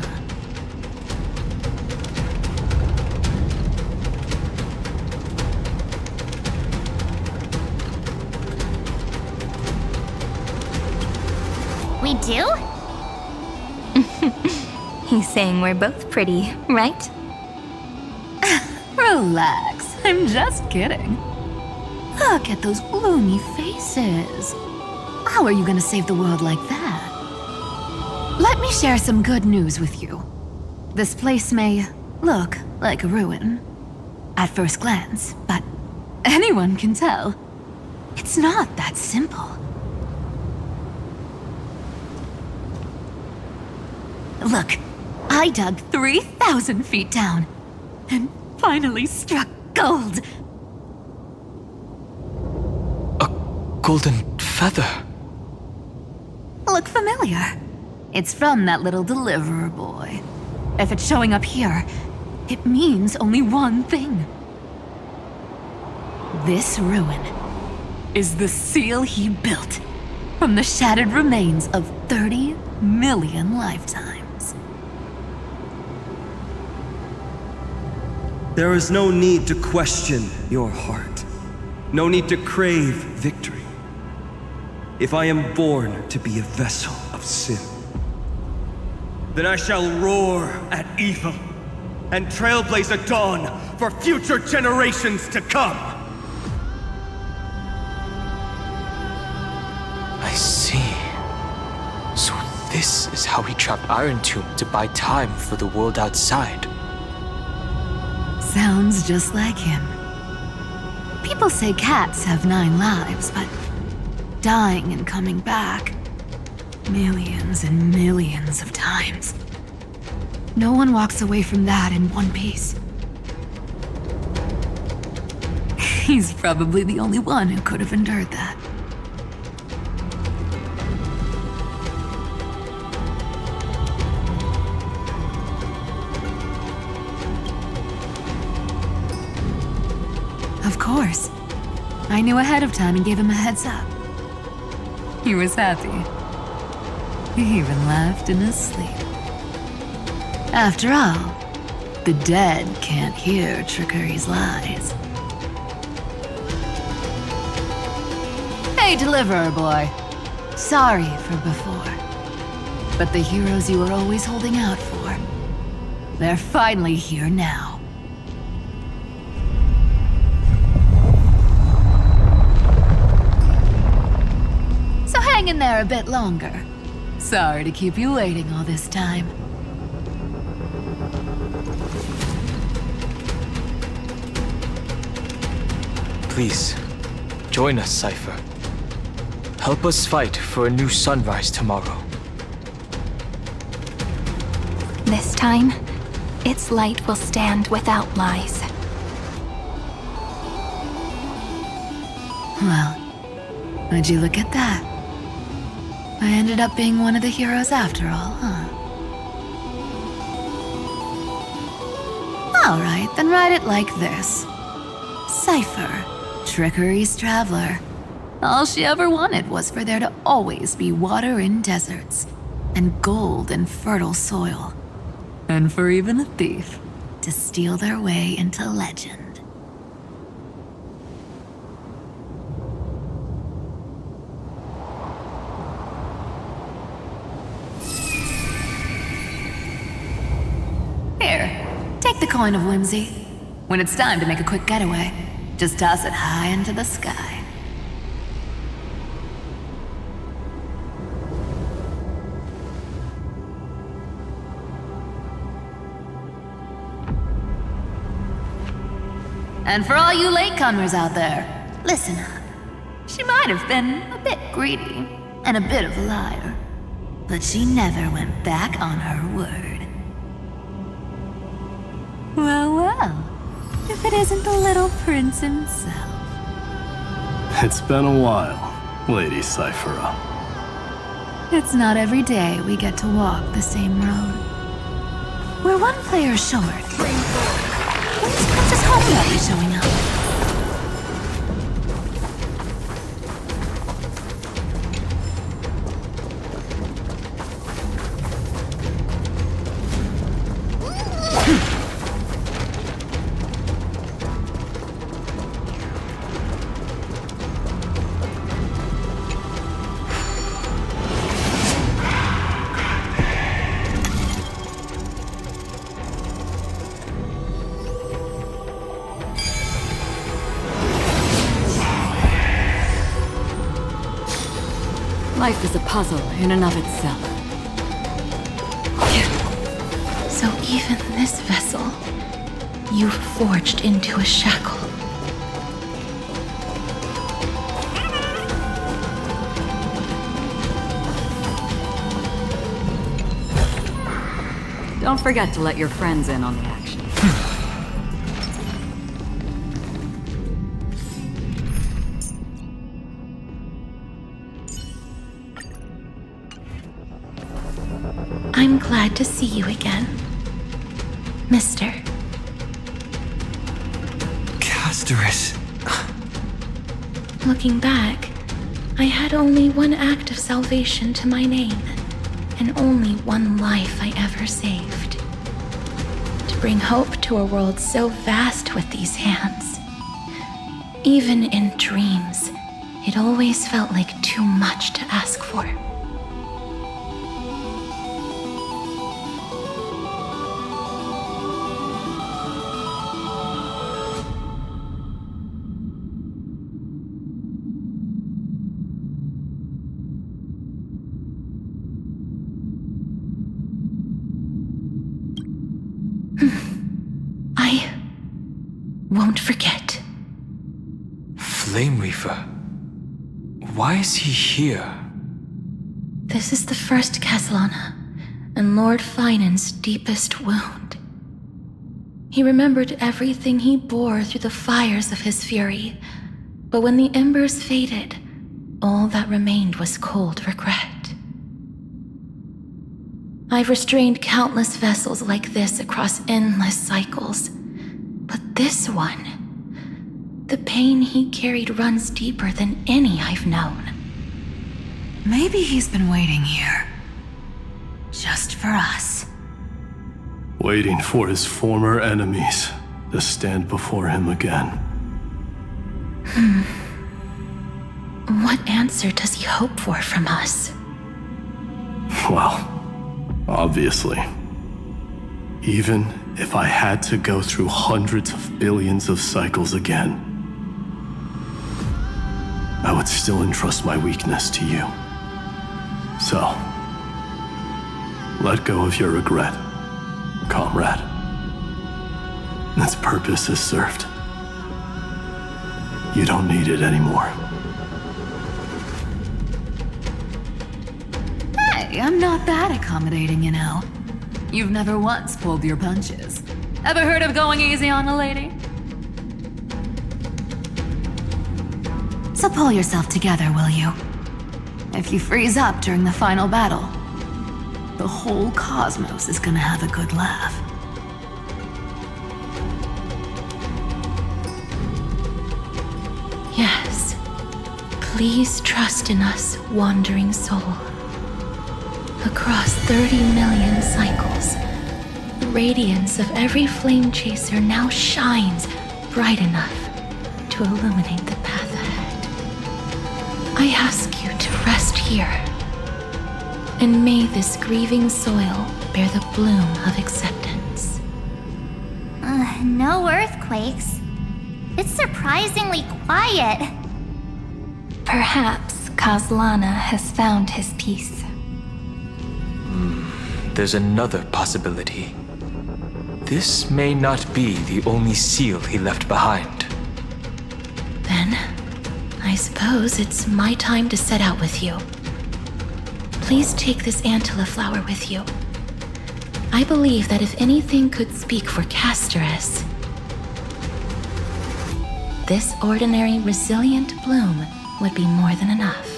We do? he's saying we're both pretty, right? Relax, I'm just kidding. Look at those gloomy faces. How are you gonna save the world like that? Let me share some good news with you. This place may look like a ruin at first glance, but anyone can tell it's not that simple. Look, I dug 3,000 feet down and finally struck gold. A golden feather. Look familiar? It's from that little deliverer boy. If it's showing up here, it means only one thing. This ruin is the seal he built from the shattered remains of 30 million lifetimes. There is no need to question your heart. No need to crave victory. If I am born to be a vessel of sin, then I shall roar at evil and trailblaze a dawn for future generations to come. I see. So this is how he trapped Iron Tomb to buy time for the world outside. Sounds just like him. People say cats have 9 lives, but dying and coming back millions and millions of times. No one walks away from that in one piece. He's probably the only one who could have endured that. Of course. I knew ahead of time and gave him a heads up. He was happy. He even laughed in his sleep. After all, the dead can't hear Trickery's lies. Hey, Deliverer Boy. Sorry for before. But the heroes you were always holding out for, they're finally here now. So hang in there a bit longer. Sorry to keep you waiting all this time. Please, join us, Cypher. Help us fight for a new sunrise tomorrow. This time, its light will stand without lies. Well, would you look at that? I ended up being one of the heroes after all, huh? Alright, then write it like this. Cypher, Trickery's traveler. All she ever wanted was for there to always be water in deserts, and gold in fertile soil. And for even a thief to steal their way into legend. Here, take the coin of whimsy. When it's time to make a quick getaway, just toss it high into the sky. And for all you latecomers out there, listen up. She might have been a bit greedy and a bit of a liar, but she never went back on her word. Well, well, if it isn't the little prince himself. It's been a while, Lady Cyphera. It's not every day we get to walk the same road. We're one player short. When's Princess Homeland showing up? Life is a puzzle in and of itself. So Even this vessel, you've forged into a shackle. Don't forget to let your friends in on the action. I'm glad to see you again, Mister. Casterus. Looking back, I had only one act of salvation to my name, and only one life I ever saved. To bring hope to a world so vast with these hands. Even in dreams, it always felt like too much to ask for. I won't forget. Flame Reaver. Why is he here? This is the first Castellana, and Lord Finan's deepest wound. He remembered everything he bore through the fires of his fury, but when the embers faded, all that remained was cold regret. I've restrained countless vessels like this across endless cycles, but this one, the pain he carried runs deeper than any I've known. Maybe he's been waiting here. Just for us. Waiting for his former enemies to stand before him again. What answer does he hope for from us? Well, obviously. Even if I had to go through hundreds of billions of cycles again, I would still entrust my weakness to you. So, let go of your regret, comrade. Its purpose is served. You don't need it anymore. Hey, I'm not that accommodating, you know. You've never once pulled your punches. Ever heard of going easy on a lady? So pull yourself together, will you? If you freeze up during the final battle, the whole cosmos is gonna have a good laugh. Yes. Please trust in us, wandering soul. Across 30 million cycles, the radiance of every flame chaser now shines bright enough to illuminate the path ahead. I ask you to rest here, and may this grieving soil bear the bloom of acceptance. No earthquakes. It's surprisingly quiet. Perhaps Castellana has found his peace. There's another possibility. This may not be the only seal he left behind. Then, I suppose it's my time to set out with you. Please take this Antilla flower with you. I believe that if anything could speak for Casterus, this ordinary, resilient bloom would be more than enough.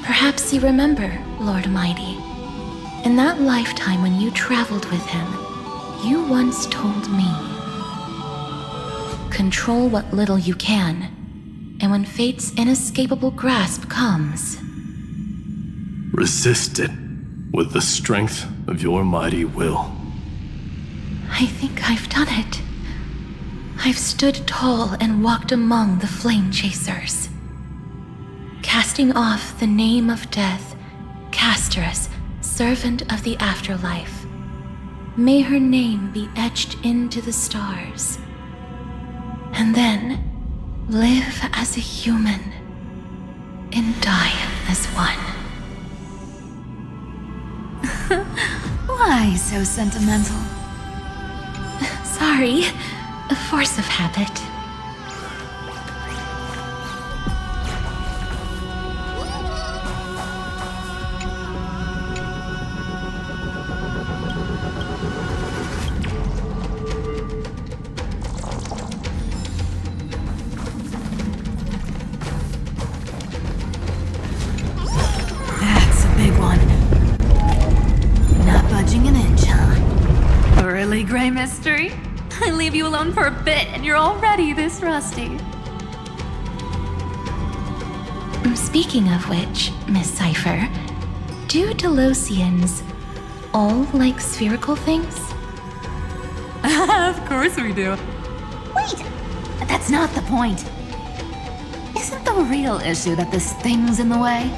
Perhaps you remember, Lord Mighty, in that lifetime when you traveled with him, you once told me, control what little you can, and when fate's inescapable grasp comes, resist it with the strength of your mighty will. I think I've done it. I've stood tall and walked among the flame chasers. Casting off the name of death, Casterus, servant of the afterlife. May her name be etched into the stars. And then live as a human and die as one. Why so sentimental? Sorry, a force of habit. That's a big one. Not budging an inch, huh? Really, Gray Mystery? I leave you alone for a bit and you're already this rusty. Speaking of which, Miss Cypher, do Delosians all like spherical things? Of course we do. Wait! That's not the point. Isn't the real issue that this thing's in the way?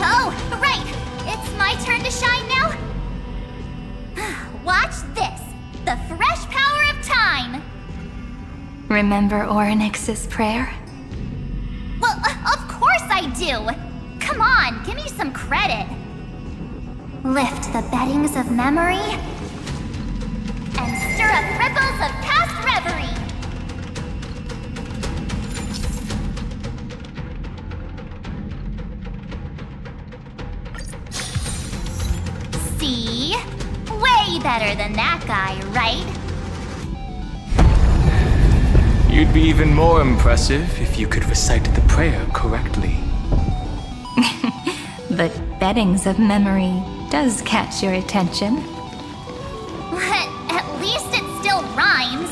Oh, right! It's my turn to shine now? Watch this! The fresh power of time! Remember Orynyx's prayer? Well, of course I do! Come on, give me some credit. Lift the beddings of memory and stir up ripples of past reverie. See? Way better than that guy, right? You'd be even more impressive if you could recite the prayer correctly. But beddings of memory does catch your attention. At least it still rhymes.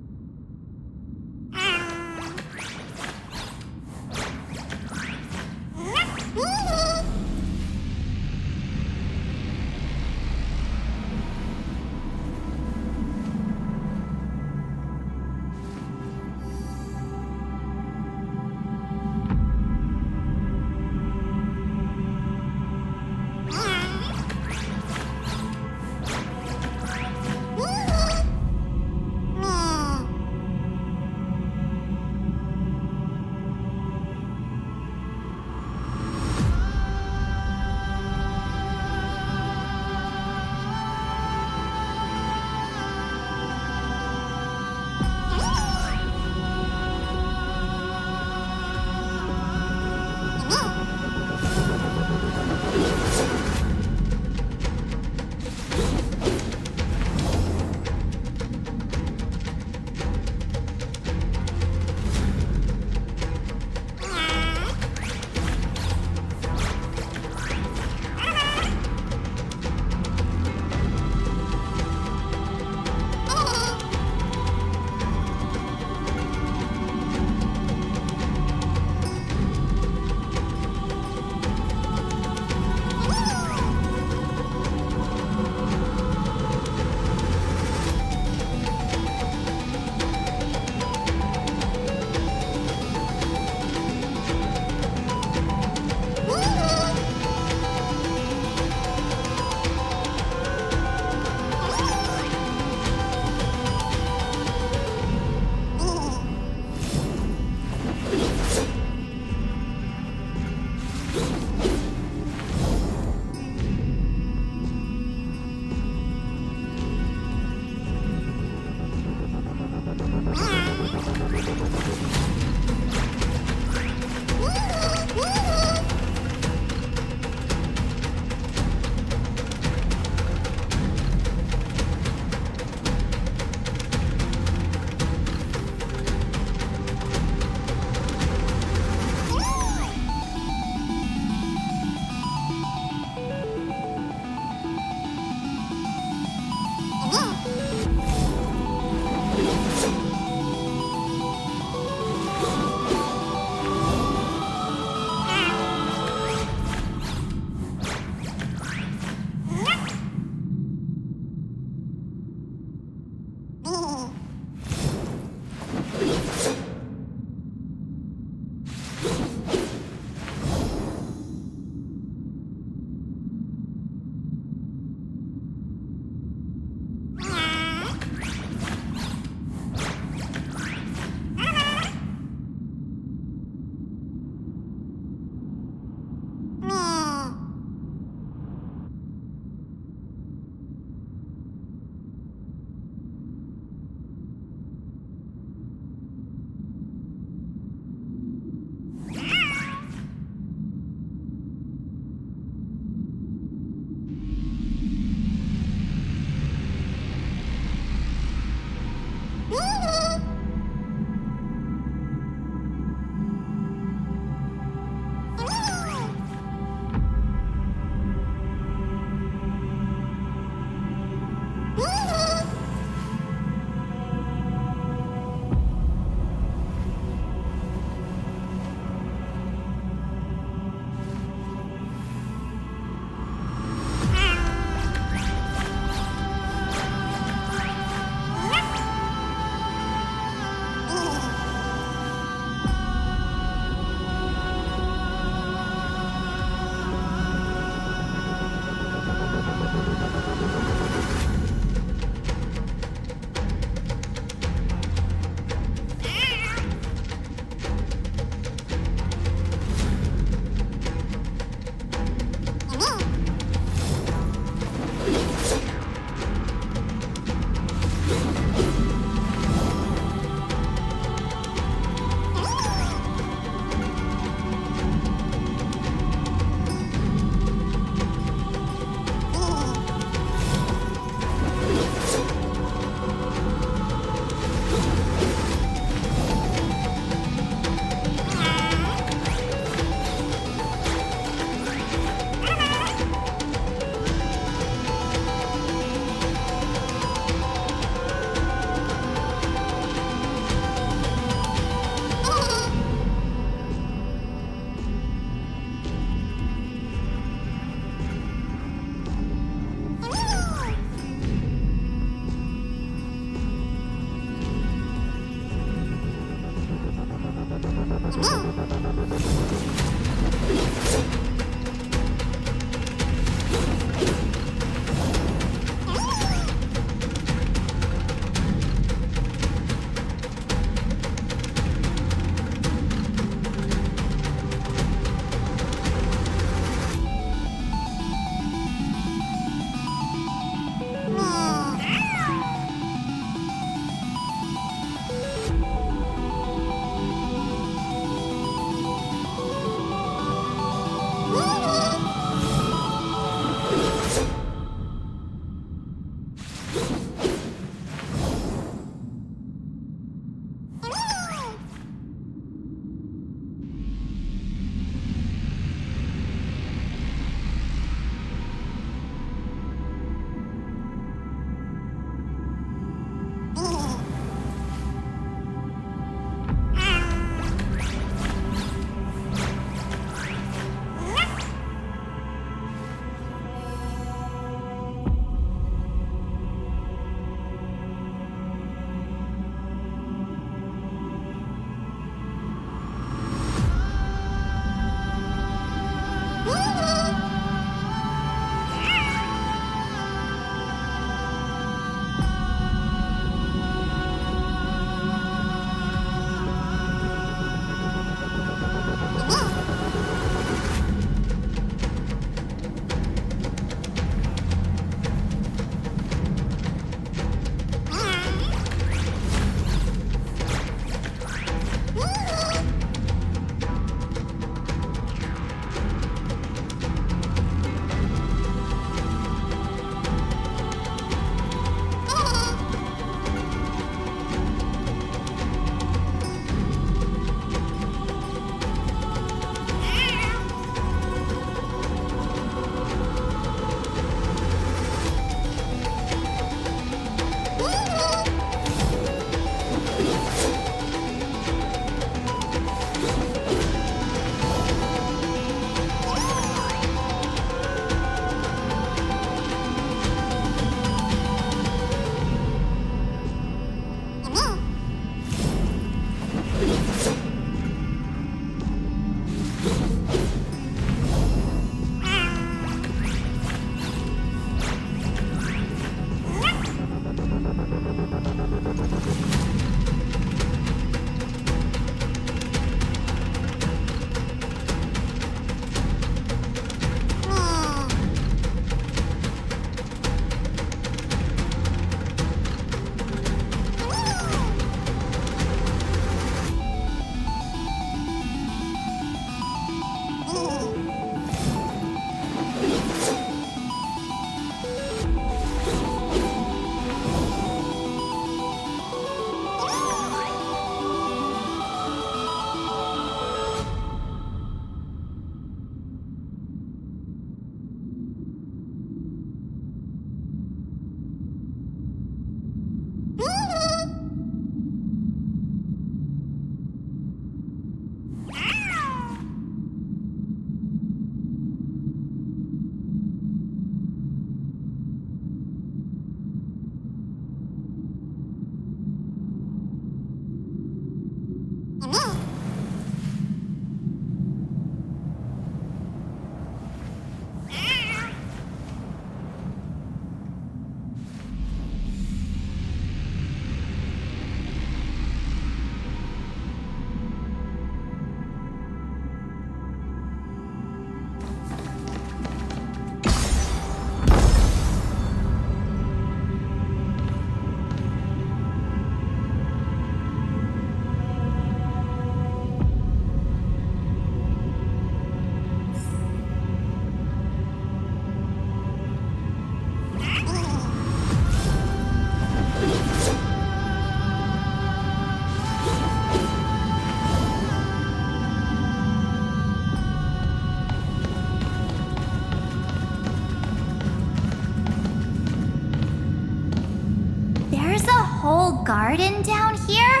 whole garden down here?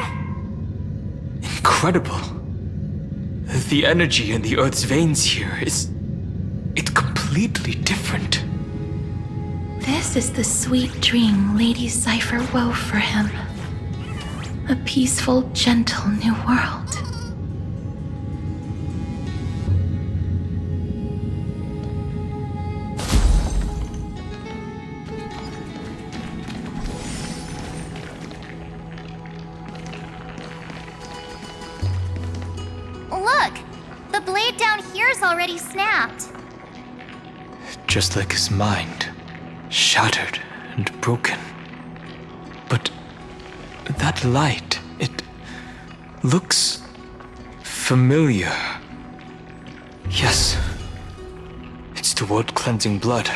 Incredible. The energy in the Earth's veins here is... it's completely different. This is the sweet dream Lady Cypher wove for him. A peaceful, gentle new world. here's already snapped. Just like his mind, shattered and broken. But that light, it looks familiar. Yes, it's the world cleansing blood.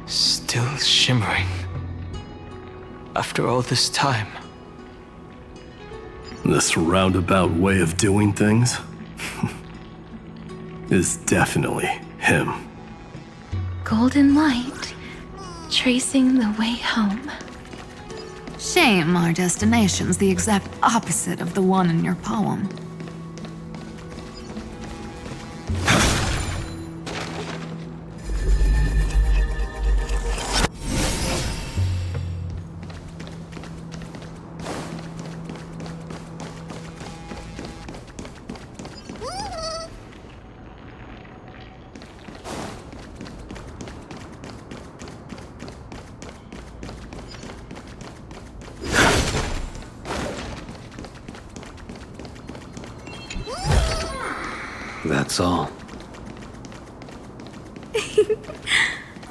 Still shimmering. After all this time. This roundabout way of doing things is definitely him. Golden light, tracing the way home. Shame our destination's the exact opposite of the one in your poem. That's all.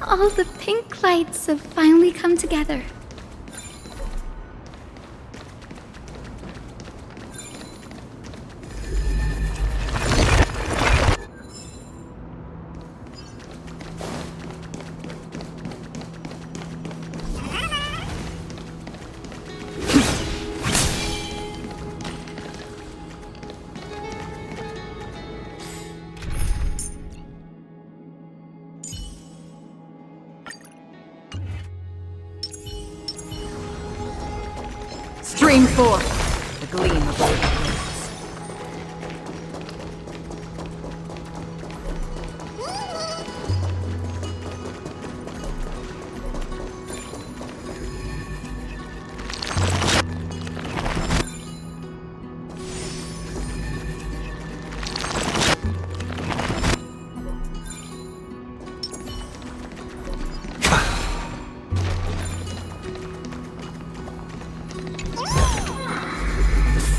All the pink lights have finally come together. Stream forth the gleam of old blades.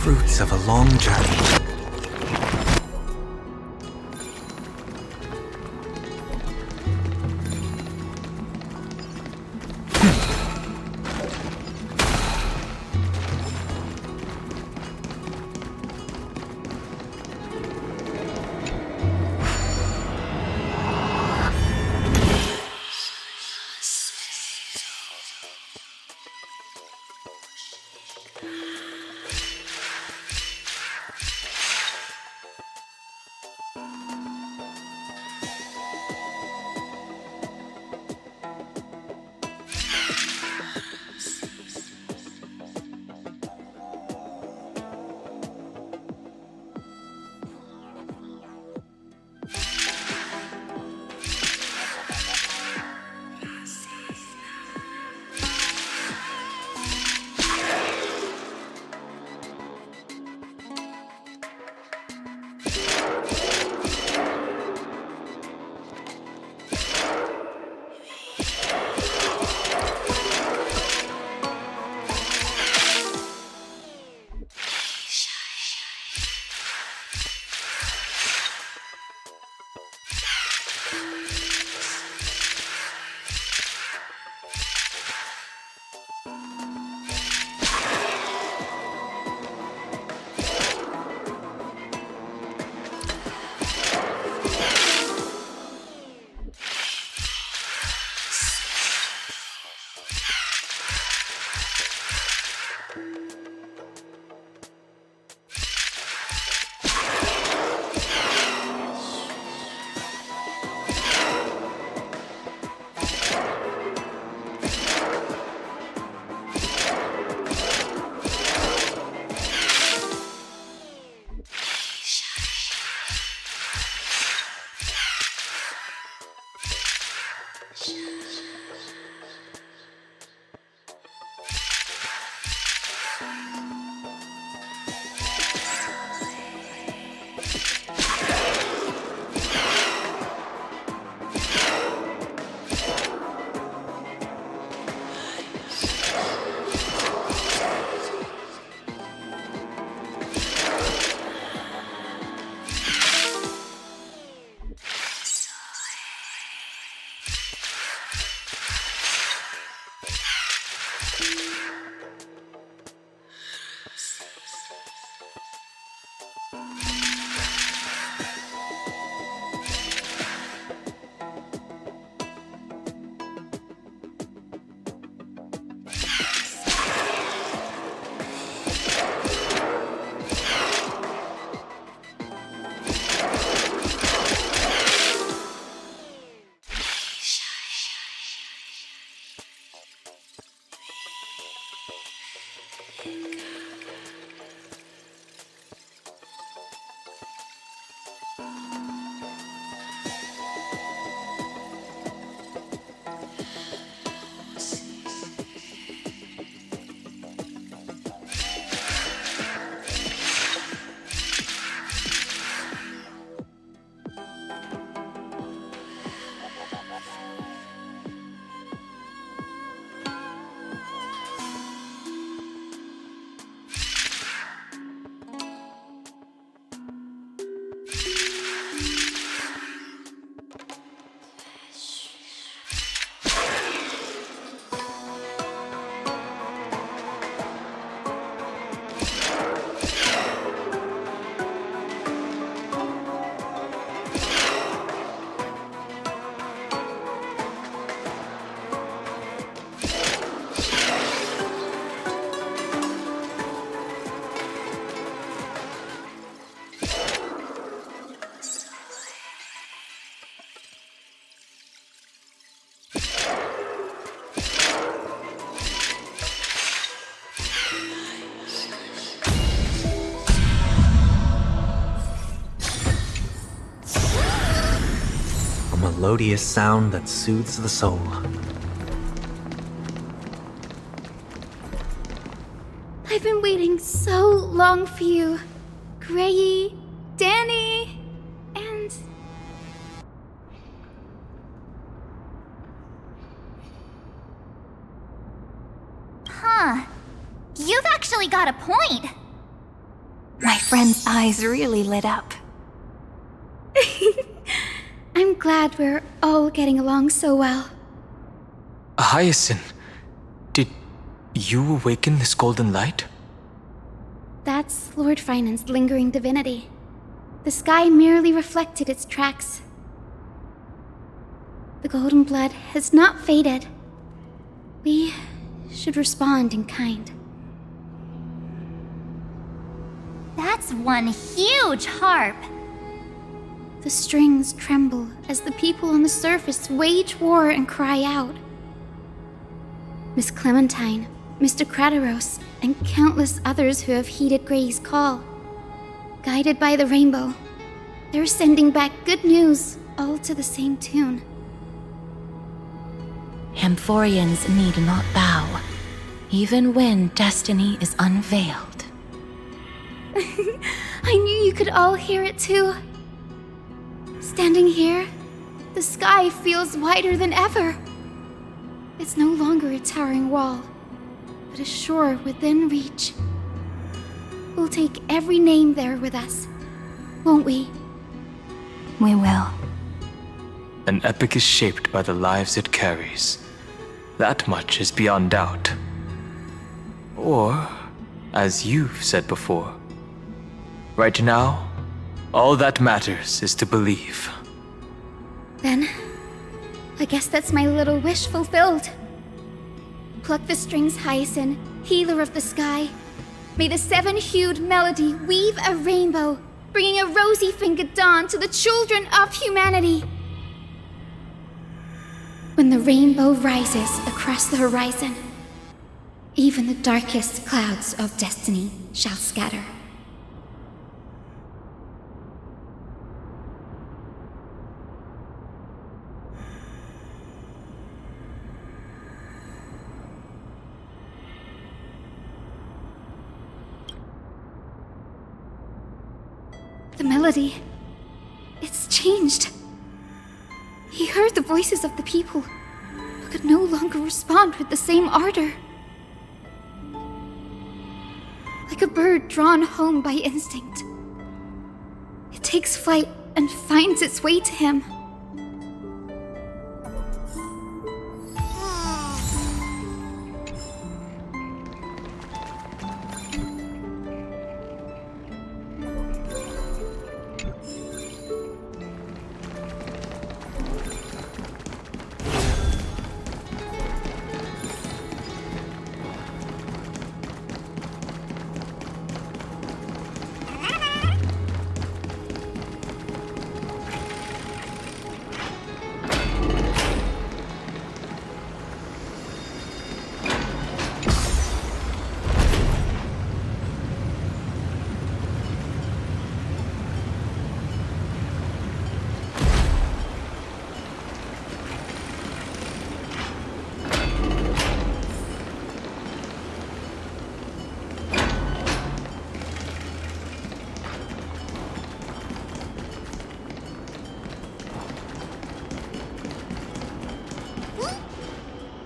Fruits of a long journey. melodious sound that soothes the soul. I've been waiting so long for you, Grayi, Danny, and... Huh. You've actually got a point. My friend's eyes really lit up. I'm glad we're all getting along so well. Hyacinth, did you awaken this golden light? That's Lord Finan's lingering divinity. The sky merely reflected its tracks. The golden blood has not faded. We should respond in kind. That's one huge harp. The strings tremble as the people on the surface wage war and cry out. Miss Clementine, Mr. Krateros, and countless others who have heeded Gray's call. Guided by the rainbow, they're sending back good news, all to the same tune. Amphorians need not bow, even when destiny is unveiled. I knew you could all hear it too. Standing here, the sky feels wider than ever. It's no longer a towering wall, but a shore within reach. We'll take every name there with us, won't we? We will. An epic is shaped by the lives it carries. That much is beyond doubt. Or, as you've said before, right now, all that matters is to believe. Then, I guess that's my little wish fulfilled. Pluck the strings, Hyacinth, healer of the sky. May the seven-hued melody weave a rainbow, bringing a rosy-fingered dawn to the children of humanity. When the rainbow rises across the horizon, even the darkest clouds of destiny shall scatter. The melody, it's changed. He heard the voices of the people, but could no longer respond with the same ardor. Like a bird drawn home by instinct, it takes flight and finds its way to him.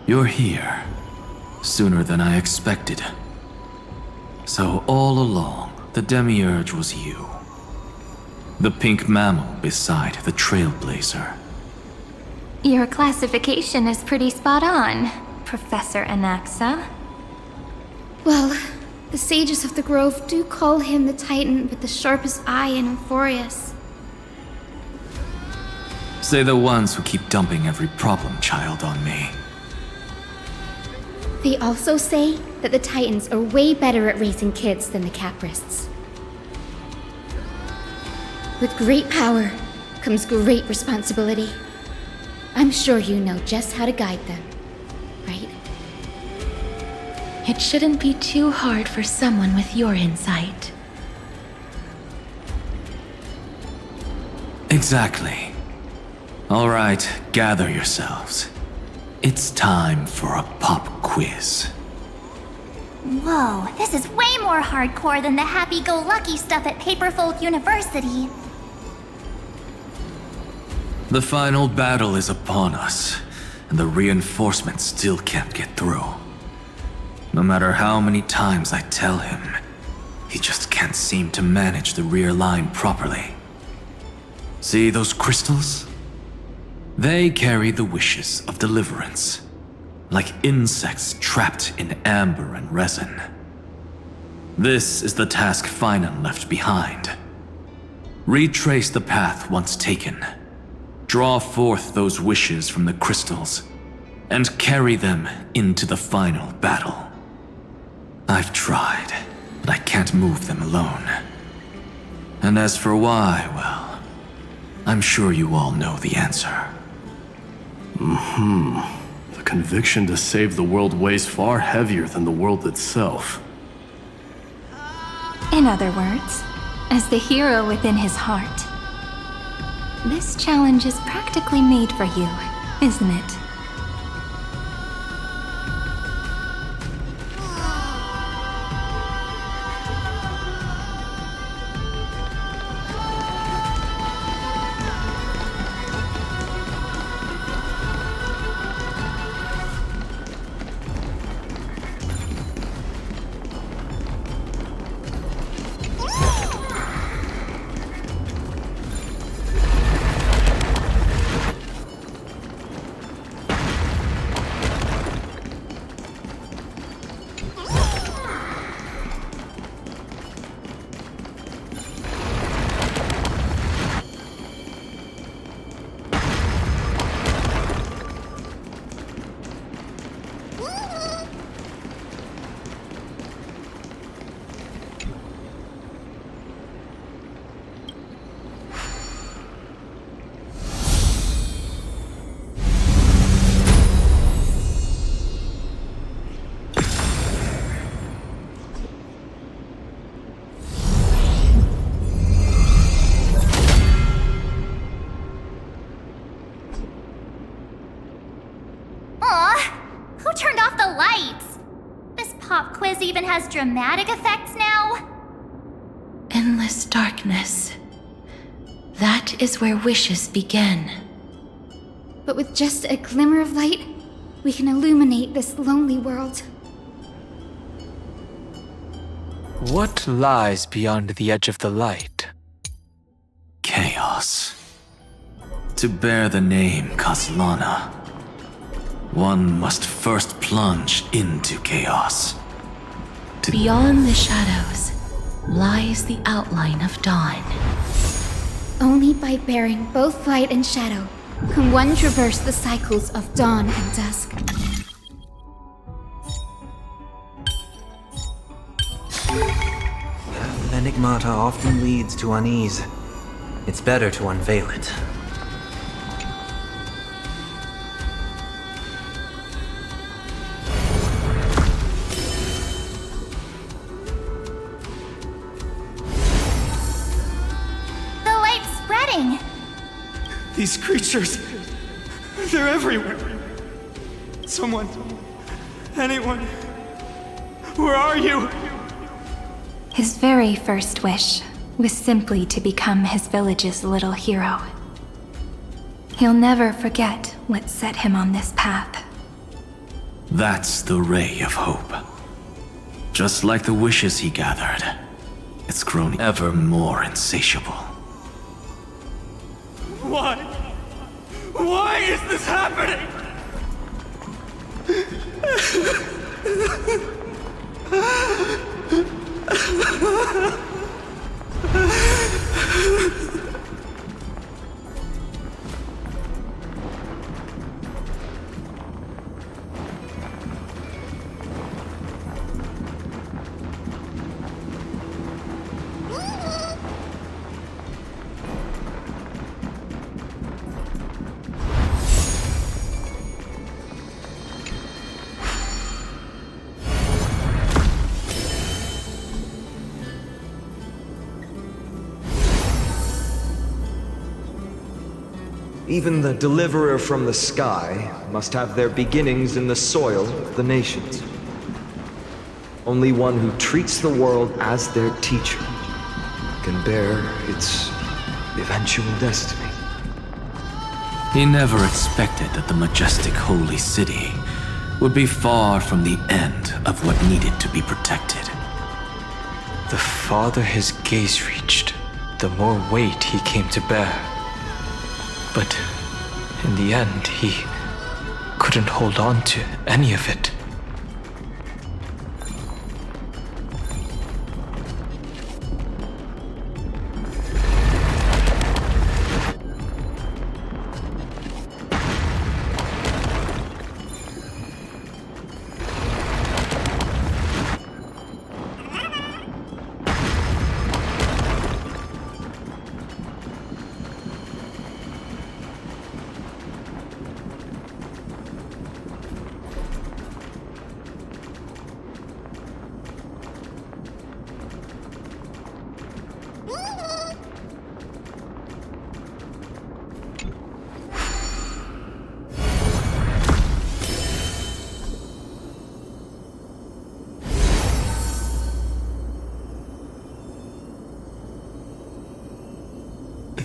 You're here. Sooner than I expected. So all along, the Demiurge was you. The pink mammal beside the Trailblazer. Your classification is pretty spot on, Professor Anaxa. Well, the sages of the Grove do call him the Titan with the sharpest eye in Amphorius. Say the ones who keep dumping every problem child on me. They also say that the Titans are way better at raising kids than the Caprists. With great power comes great responsibility. I'm sure you know just how to guide them, right? It shouldn't be too hard for someone with your insight. Exactly. Alright, gather yourselves. It's time for a pop quiz. Whoa, this is way more hardcore than the happy-go-lucky stuff at Paperfold University. The final battle is upon us, and the reinforcements still can't get through. No matter how many times I tell him, he just can't seem to manage the rear line properly. See those crystals? They carry the wishes of deliverance, like insects trapped in amber and resin. This is the task Finan left behind. Retrace the path once taken. Draw forth those wishes from the crystals, and carry them into the final battle. I've tried, but I can't move them alone. And as for why, well, I'm sure you all know the answer. The conviction to save the world weighs far heavier than the world itself. In other words, as the hero within his heart, this challenge is practically made for you, isn't it? Even has dramatic effects now? Endless darkness. That is where wishes begin. But with just a glimmer of light, we can illuminate this lonely world. What lies beyond the edge of the light? Chaos. To bear the name Kaslana, one must first plunge into chaos. Beyond the shadows lies the outline of dawn. Only by bearing both light and shadow can one traverse the cycles of dawn and dusk. Path of Enigmata often leads to unease. It's better to unveil it. These creatures, they're everywhere. Someone, anyone, where are you? His very first wish was simply to become his village's little hero. He'll never forget what set him on this path. That's the ray of hope. Just like the wishes he gathered, it's grown ever more insatiable. Why? Why is this happening? Even the deliverer from the sky must have their beginnings in the soil of the nations. Only one who treats the world as their teacher can bear its eventual destiny. He never expected that the majestic holy city would be far from the end of what needed to be protected. The farther his gaze reached, the more weight he came to bear. But in the end, he couldn't hold on to any of it.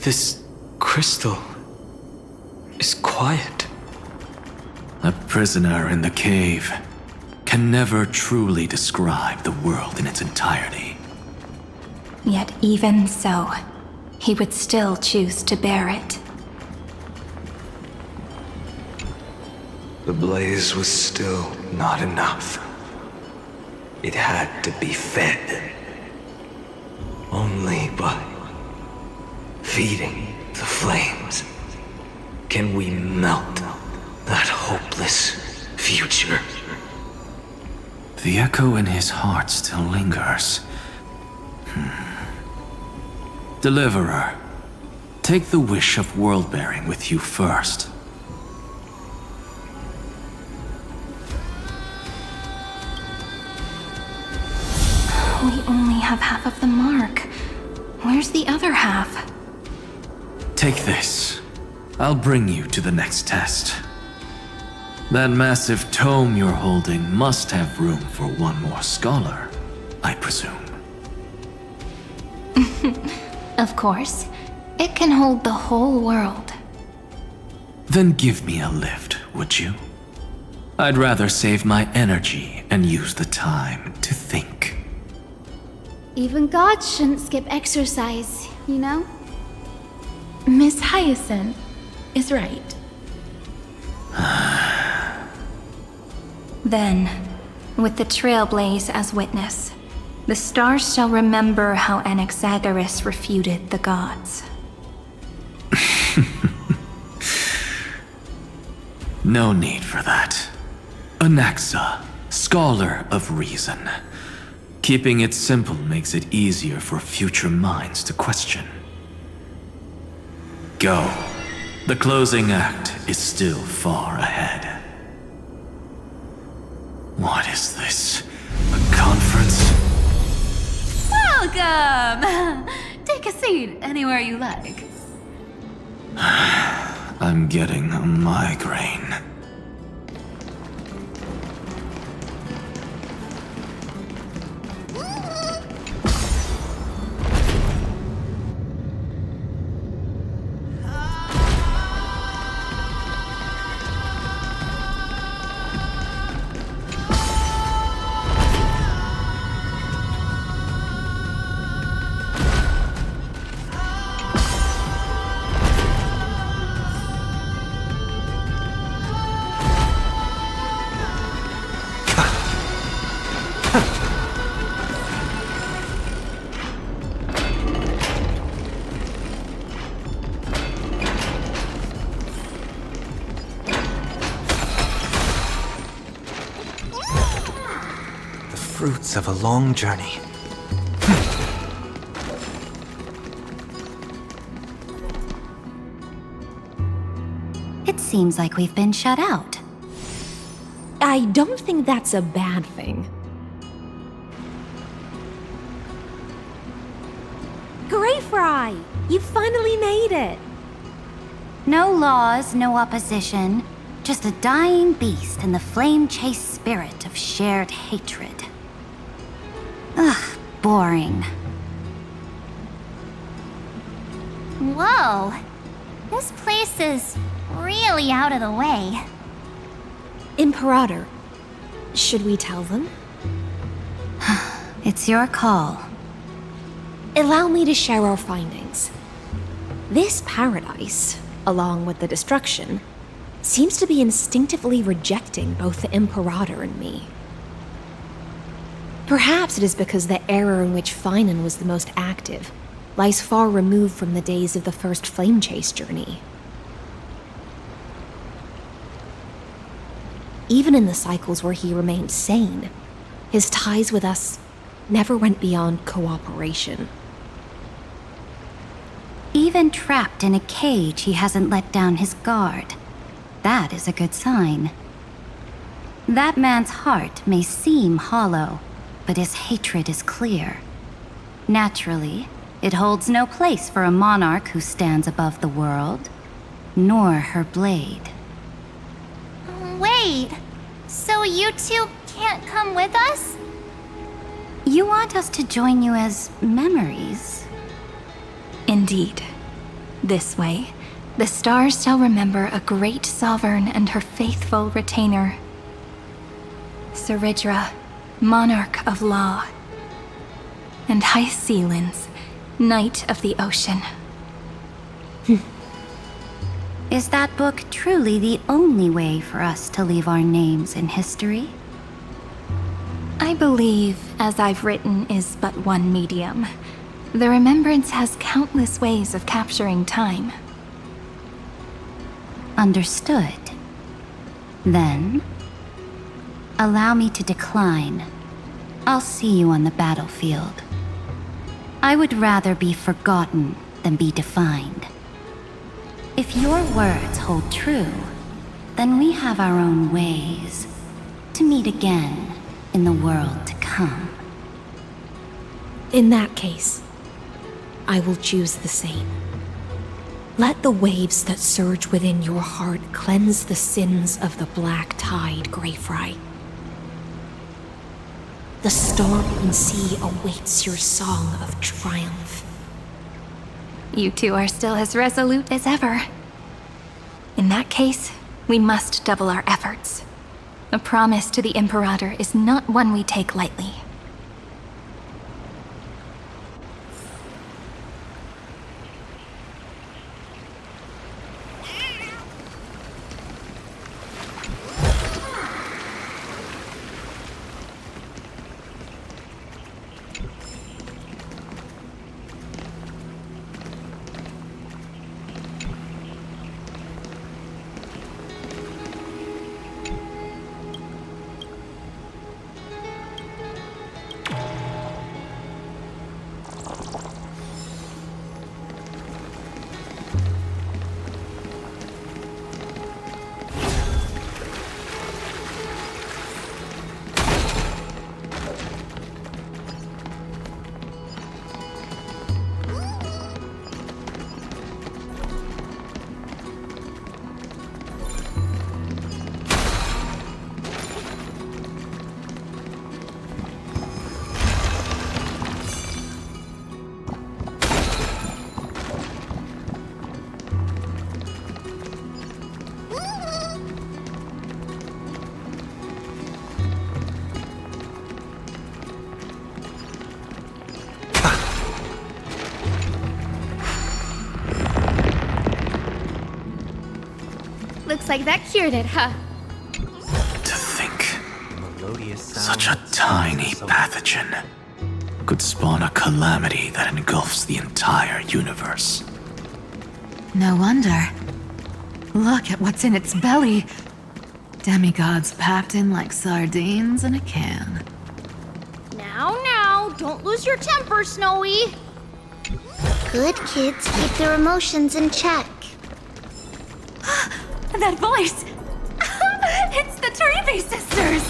This crystal is quiet. A prisoner in the cave can never truly describe the world in its entirety. Yet even so, he would still choose to bear it. The blaze was still not enough. It had to be fed. Only by feeding the flames can we melt that hopeless future. The echo in his heart still lingers. Deliverer, take the wish of world-bearing with you first. We only have half of the mark. Where's the other half? Take this. I'll bring you to the next test. That massive tome you're holding must have room for one more scholar, I presume. Of course. It can hold the whole world. Then give me a lift, would you? I'd rather save my energy and use the time to think. Even gods shouldn't skip exercise, you know? Miss Hyacinth is right. Then, with the Trailblaze as witness, the stars shall remember how Anaxagoras refuted the gods. No need for that. Anaxa, scholar of reason. Keeping it simple makes it easier for future minds to question. Go. The closing act is still far ahead. What is this? A conference? Welcome! Take a seat anywhere you like. I'm getting a migraine. Fruits of a long journey. It seems like we've been shut out. I don't think that's a bad thing. Grey Fry! You finally made it! No laws, no opposition. Just a dying beast and the flame-chased spirit of shared hatred. Ugh, boring. Whoa. This place is really out of the way. Imperator, should we tell them? It's your call. Allow me to share our findings. This paradise, along with the destruction, seems to be instinctively rejecting both the Imperator and me. Perhaps it is because the era in which Finan was the most active lies far removed from the days of the first flame chase journey. Even in the cycles where he remained sane, his ties with us never went beyond cooperation. Even trapped in a cage, he hasn't let down his guard. That is a good sign. That man's heart may seem hollow, but his hatred is clear. Naturally, it holds no place for a monarch who stands above the world, nor her blade. Wait, so you two can't come with us? You want us to join you as memories? Indeed. This way, the stars shall remember a great sovereign and her faithful retainer. Saridra, monarch of law. And Hyacelins, knight of the ocean. Is that book truly the only way for us to leave our names in history? I believe, as I've written, is but one medium. The remembrance has countless ways of capturing time. Understood. Then, allow me to decline. I'll see you on the battlefield. I would rather be forgotten than be defined. If your words hold true, then we have our own ways to meet again in the world to come. In that case, I will choose the same. Let the waves that surge within your heart cleanse the sins of the black tide, Greyfry. The storm sea awaits your song of triumph. You two are still as resolute as ever. In that case, we must double our efforts. A promise to the Imperator is not one we take lightly. Looks like that cured it, huh? To think, such a tiny pathogen could spawn a calamity that engulfs the entire universe. No wonder. Look at what's in its belly. Demigods packed in like sardines in a can. Now, don't lose your temper, Snowy. Good kids keep their emotions in check. That voice! It's the Trevi sisters!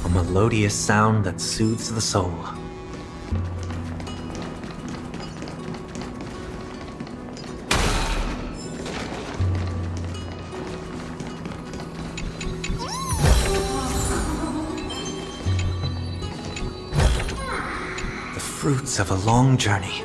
A melodious sound that soothes the soul. The fruits of a long journey.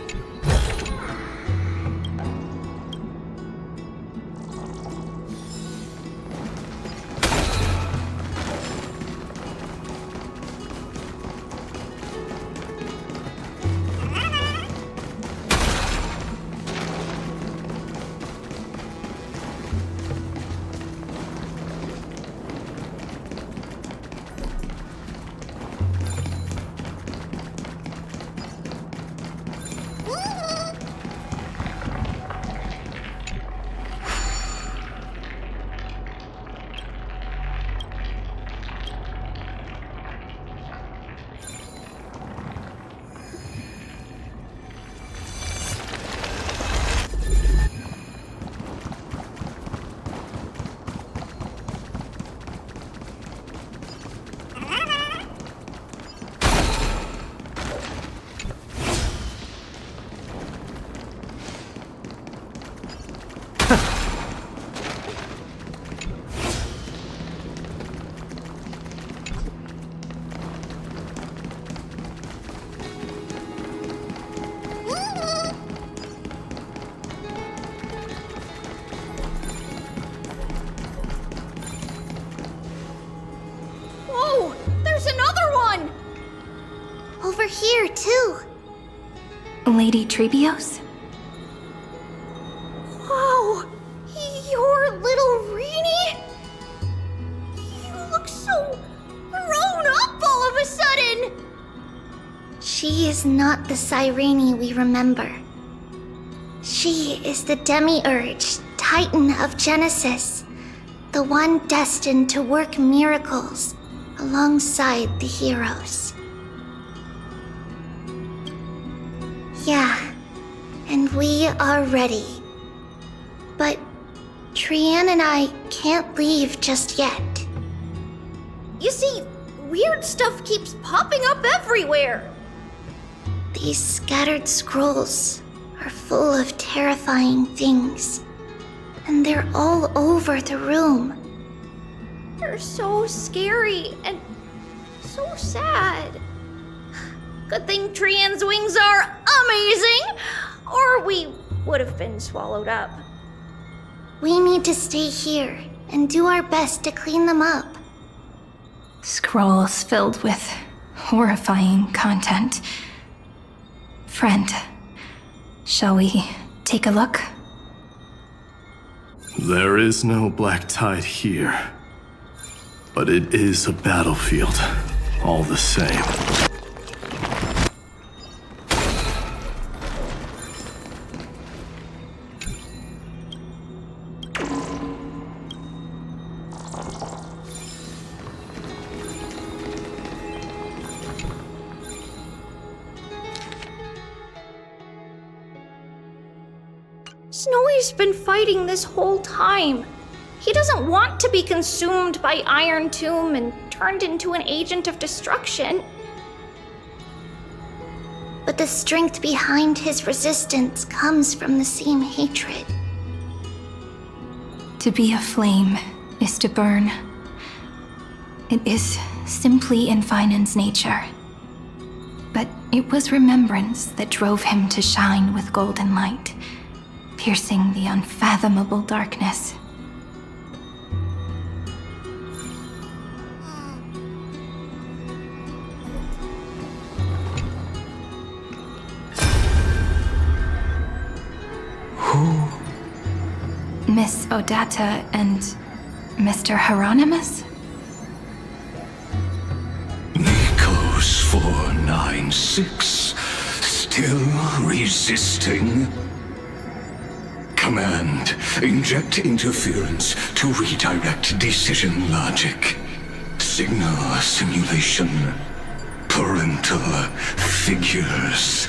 Over here, too. Lady Trebios? Wow! Your little Reenie? You look so grown up all of a sudden! She is not the Cyrene we remember. She is the Demiurge, Titan of Genesis, the one destined to work miracles alongside the heroes. Yeah, and we are ready. But Trian and I can't leave just yet. You see, weird stuff keeps popping up everywhere. These scattered scrolls are full of terrifying things, and they're all over the room. They're so scary and so sad. Good thing Trian's wings are amazing, or we would have been swallowed up. We need to stay here and do our best to clean them up. Scrolls filled with horrifying content. Friend, shall we take a look? There is no black tide here. But it is a battlefield, all the same. Snowy's been fighting this whole time. He doesn't want to be consumed by Iron Tomb and turned into an agent of destruction. But the strength behind his resistance comes from the same hatred. To be a flame is to burn. It is simply in Finan's nature. But it was remembrance that drove him to shine with golden light, piercing the unfathomable darkness. Who? Miss Odata and Mr. Hieronymus? Nikos 496, still resisting? Command, inject interference to redirect decision logic. Signal simulation. Parental figures.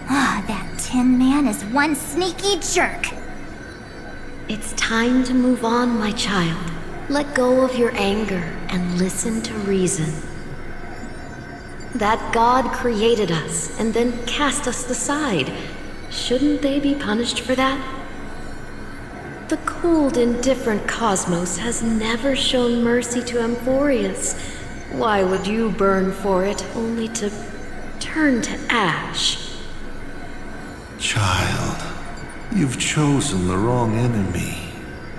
Ah, that Tin Man is one sneaky jerk. It's time to move on, my child. Let go of your anger and listen to reason. That God created us and then cast us aside. Shouldn't they be punished for that? The cold, indifferent cosmos has never shown mercy to Amphorius. Why would you burn for it, only to turn to ash? Child, you've chosen the wrong enemy.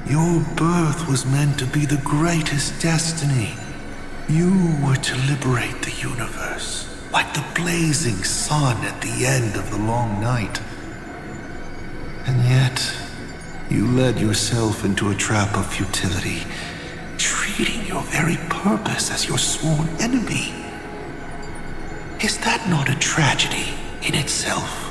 Your birth was meant to be the greatest destiny. You were to liberate the universe, like the blazing sun at the end of the long night. And yet, you led yourself into a trap of futility, treating your very purpose as your sworn enemy. Is that not a tragedy in itself?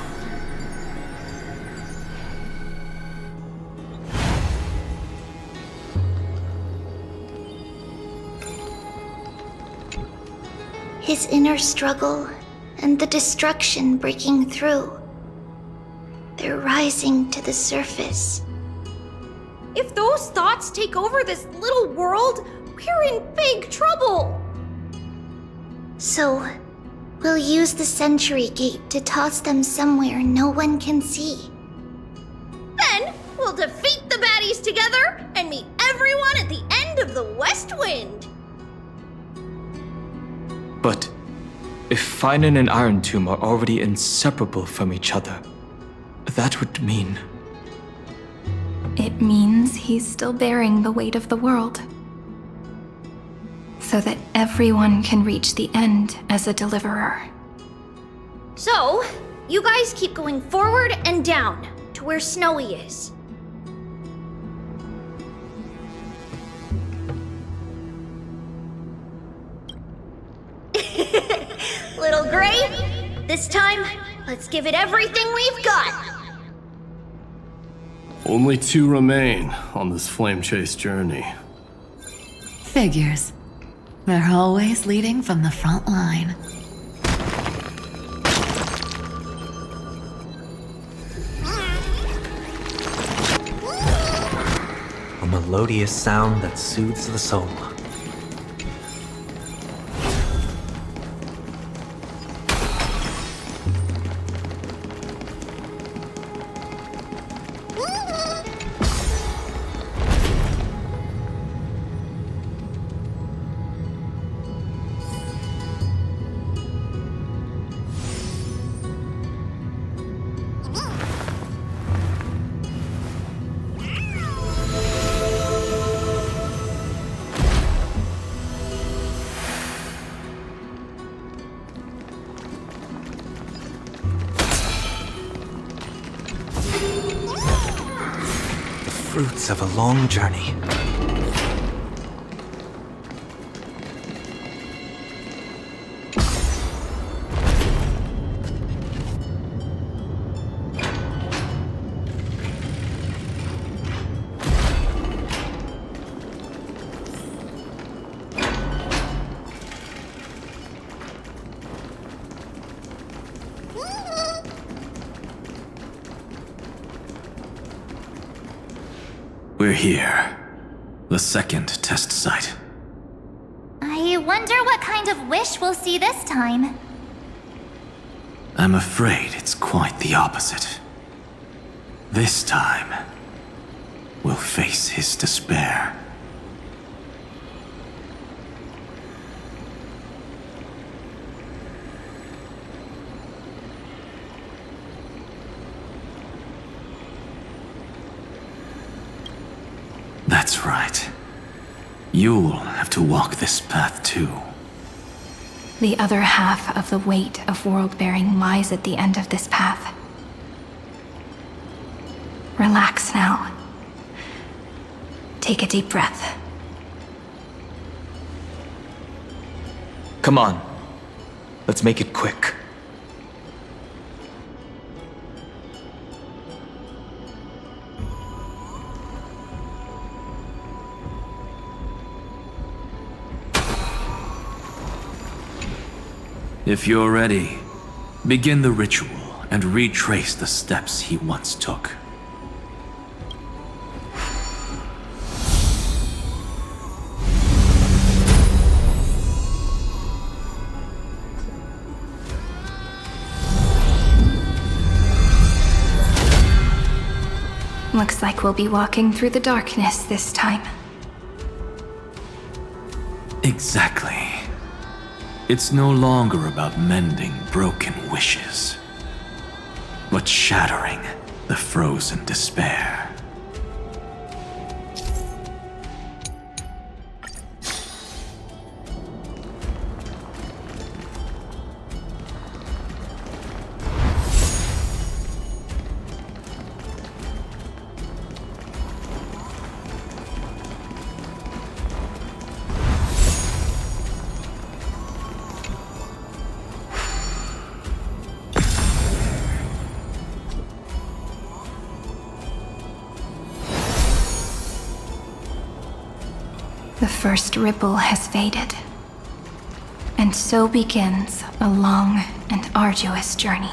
His inner struggle and the destruction breaking through. They're rising to the surface. If those thoughts take over this little world, we're in big trouble! So, we'll use the Century Gate to toss them somewhere no one can see. Then, we'll defeat the baddies together and meet everyone at the end of the West Wind! But if Finan and Iron Tomb are already inseparable from each other, that would mean... It means he's still bearing the weight of the world. So that everyone can reach the end as a deliverer. So, you guys keep going forward and down to where Snowy is. Little Gray, this time, let's give it everything we've got. Only 2 remain on this flame chase journey. Figures. They're always leading from the front line. A melodious sound that soothes the soul. Fruits of a long journey. We're here. The second test site. I wonder what kind of wish we'll see this time. I'm afraid it's quite the opposite. This time, we'll face his despair. That's right. You'll have to walk this path too. The other half of the weight of world-bearing lies at the end of this path. Relax now. Take a deep breath. Come on. Let's make it quick. If you're ready, begin the ritual and retrace the steps he once took. Looks like we'll be walking through the darkness this time. Exactly. It's no longer about mending broken wishes, but shattering the frozen despair. The first ripple has faded, and so begins a long and arduous journey.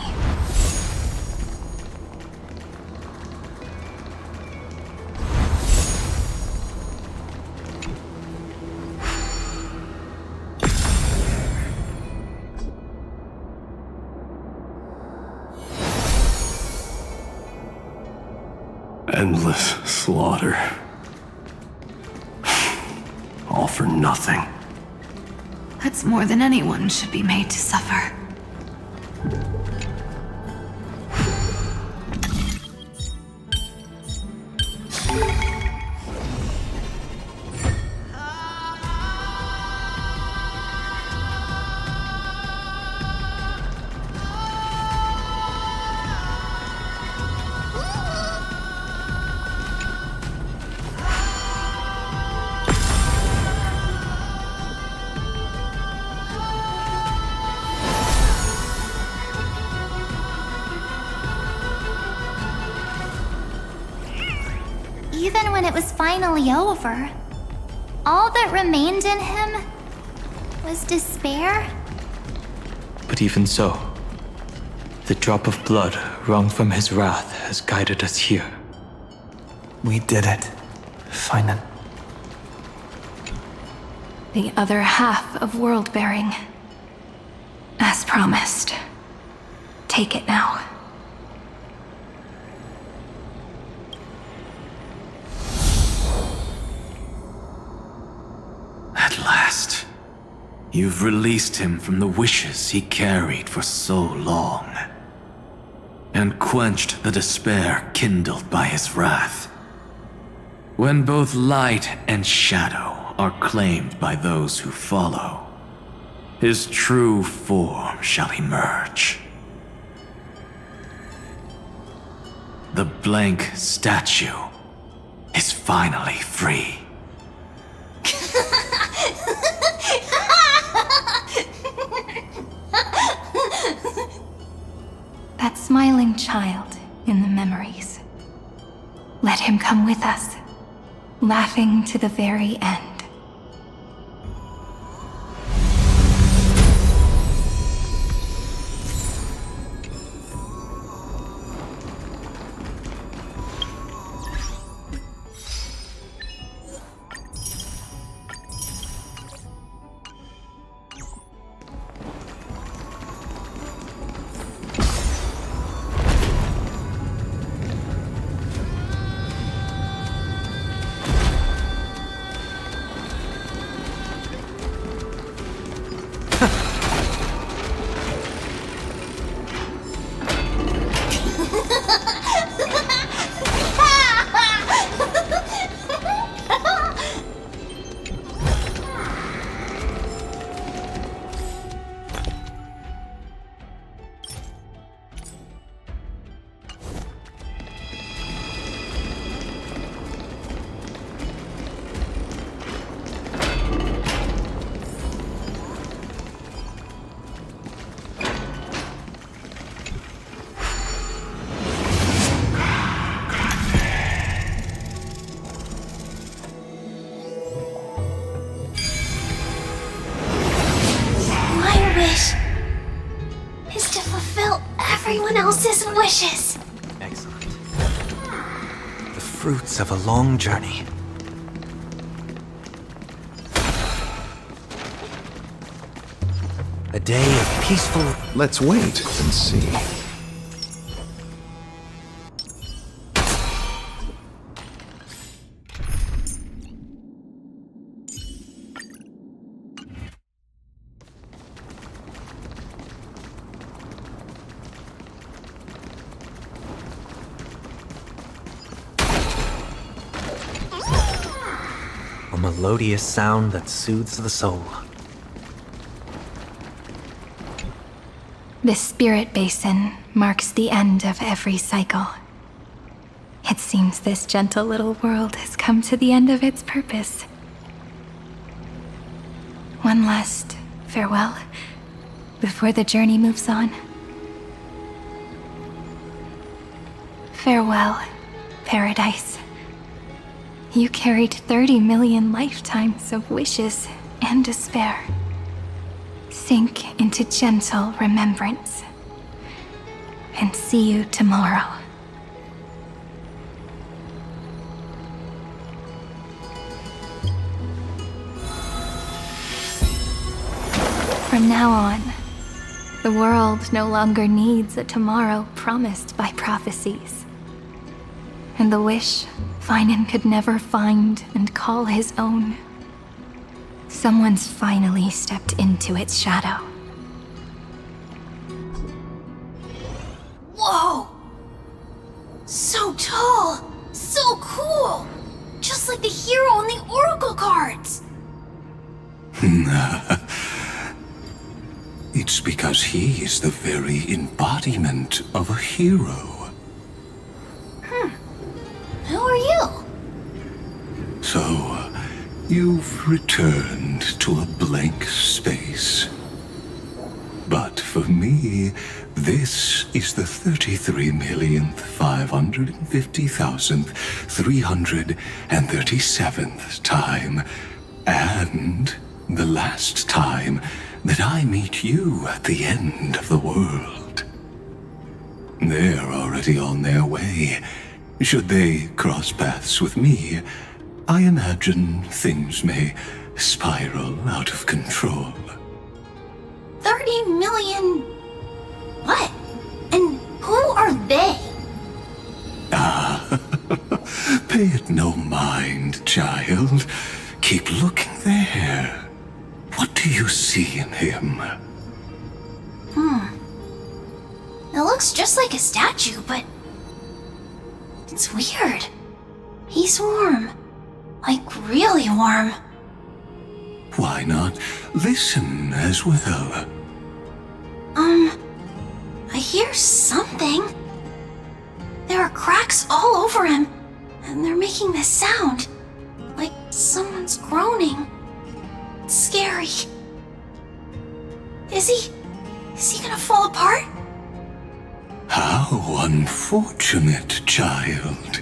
Endless slaughter. All for nothing. That's more than anyone should be made to suffer. Even when it was finally over, all that remained in him was despair. But even so, the drop of blood wrung from his wrath has guided us here. We did it. Finally. The other half of world-bearing. As promised. Take it now. At last, you've released him from the wishes he carried for so long, and quenched the despair kindled by his wrath. When both light and shadow are claimed by those who follow, his true form shall emerge. The blank statue is finally free. That smiling child in the memories. Let him come with us, laughing to the very end. Everyone else's wishes. Excellent. The fruits of a long journey. A day of peaceful... Let's wait and see. melodious sound that soothes the soul. This spirit basin marks the end of every cycle. It seems this gentle little world has come to the end of its purpose. One last farewell before the journey moves on. Farewell, paradise. You carried 30 million lifetimes of wishes and despair. Sink into gentle remembrance. And see you tomorrow. From now on, the world no longer needs a tomorrow promised by prophecies. And the wish Finan could never find and call his own. Someone's finally stepped into its shadow. Whoa! So tall! So cool! Just like the hero on the Oracle cards! It's because he is the very embodiment of a hero. Who are you? So, you've returned to a blank space. But for me, this is the 33,550,337th time, and the last time that I meet you at the end of the world. They're already on their way. Should they cross paths with me, I imagine things may spiral out of control. 30 million... What? And who are they? Pay it no mind, child. Keep looking there. What do you see in him? It looks just like a statue, but... It's weird. He's warm. Like, really warm. Why not listen as well? I hear something. There are cracks all over him, and they're making this sound. Like someone's groaning. It's scary. Is he gonna fall apart? How unfortunate, child.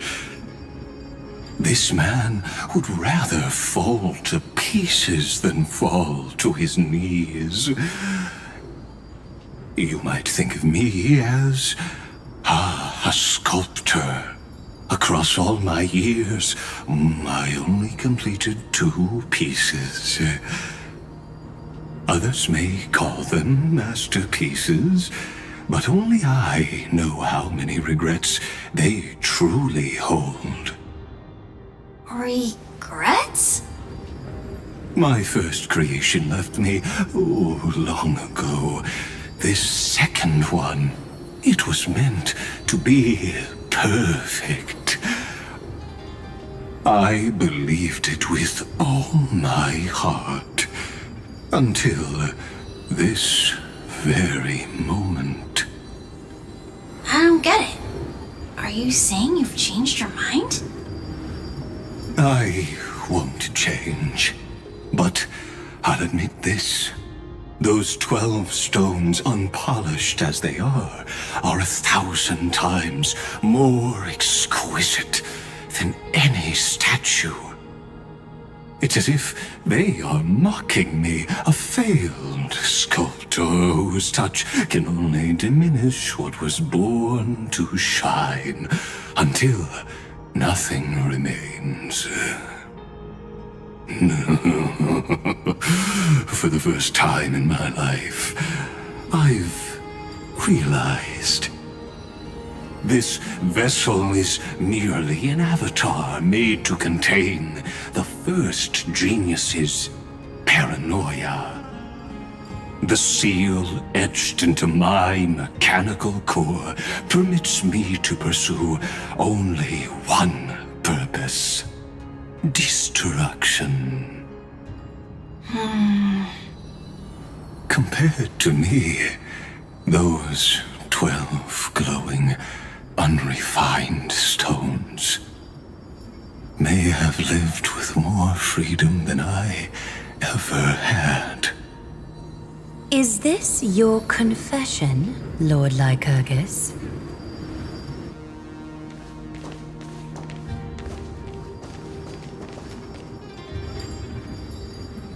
This man would rather fall to pieces than fall to his knees. You might think of me as a sculptor. Across all my years, I only completed 2 pieces. Others may call them masterpieces, but only I know how many regrets they truly hold. Regrets? My first creation left me, long ago. This second one, it was meant to be perfect. I believed it with all my heart, until this very moment. I don't get it. Are you saying you've changed your mind? I won't change, but I'll admit this. Those 12 stones, unpolished as they are 1,000 times more exquisite than any statue. It's as if they are mocking me, a failed sculptor whose touch can only diminish what was born to shine, until nothing remains. For the first time in my life, I've realized this vessel is merely an avatar made to contain the first genius's paranoia. The seal etched into my mechanical core permits me to pursue only one purpose. destruction. Compared to me, those 12 glowing, unrefined stones may have lived with more freedom than I ever had. Is this your confession, Lord Lycurgus?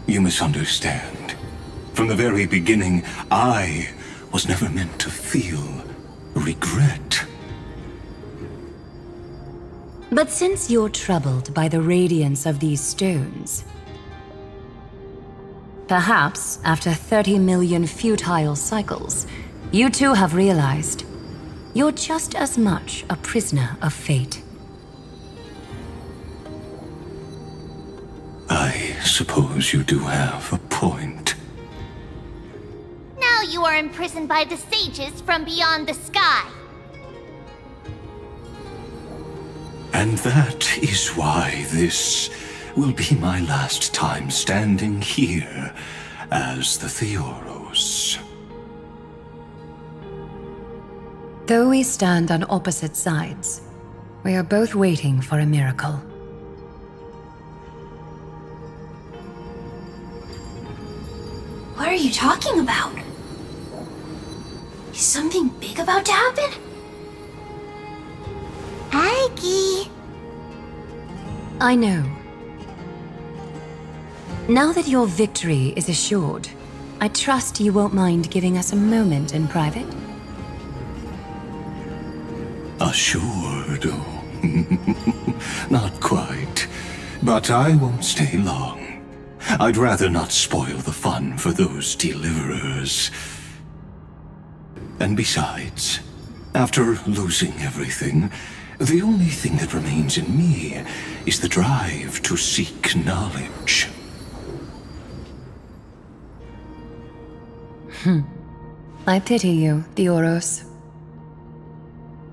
You misunderstand. From the very beginning, I was never meant to feel regret. But since you're troubled by the radiance of these stones, perhaps after 30 million futile cycles, you too have realized you're just as much a prisoner of fate. I suppose you do have a point. Now you are imprisoned by the sages from beyond the sky. And that is why this will be my last time standing here as the Theoros. Though we stand on opposite sides, we are both waiting for a miracle. What are you talking about? Is something big about to happen? Aggie! I know. Now that your victory is assured, I trust you won't mind giving us a moment in private. Assured? Not quite. But I won't stay long. I'd rather not spoil the fun for those deliverers. And besides, after losing everything, the only thing that remains in me is the drive to seek knowledge. I pity you, Theoros.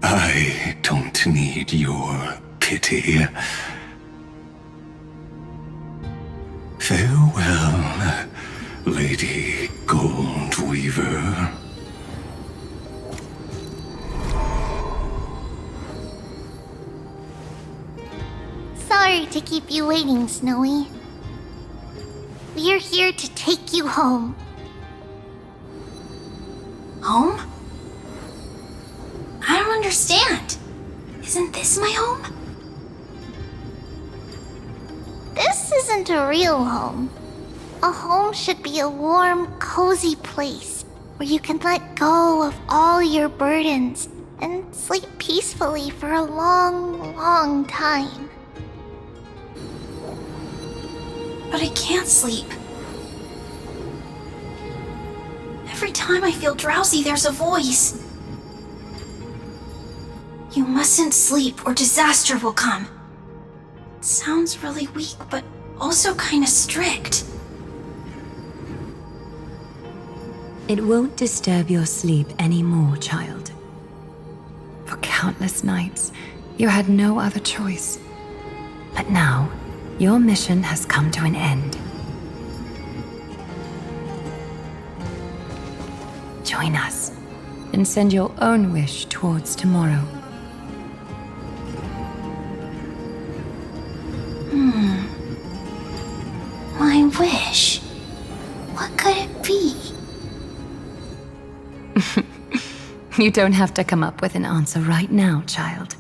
I don't need your pity. Farewell, Lady Goldweaver. Sorry to keep you waiting, Snowy. We're here to take you home. Home? I don't understand. Isn't this my home? This isn't a real home. A home should be a warm, cozy place where you can let go of all your burdens and sleep peacefully for a long, long time. But I can't sleep. Every time I feel drowsy, there's a voice. You mustn't sleep or disaster will come. It sounds really weak, but also kind of strict. It won't disturb your sleep anymore, child. For countless nights, you had no other choice. But now, your mission has come to an end. Join us, and send your own wish towards tomorrow. My wish. What could it be? You don't have to come up with an answer right now, child.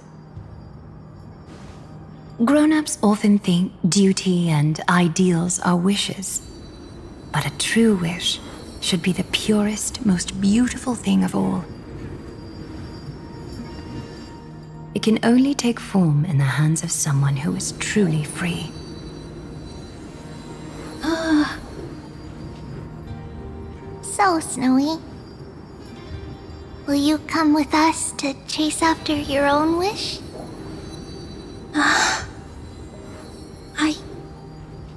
Grown-ups often think duty and ideals are wishes. But a true wish should be the purest, most beautiful thing of all. It can only take form in the hands of someone who is truly free. So, Snowy, will you come with us to chase after your own wish?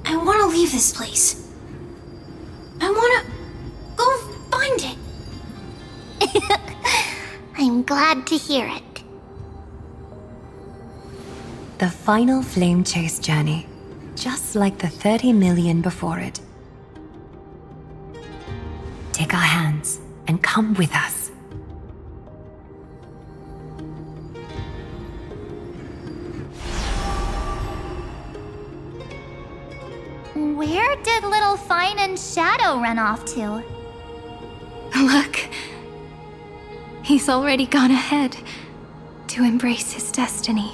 I want to leave this place. I want to go find it. I'm glad to hear it. The final flame chase journey just like the 30 million before it. Take our hands and come with us. Where did little Fine and Shadow run off to? Look. He's already gone ahead to embrace his destiny.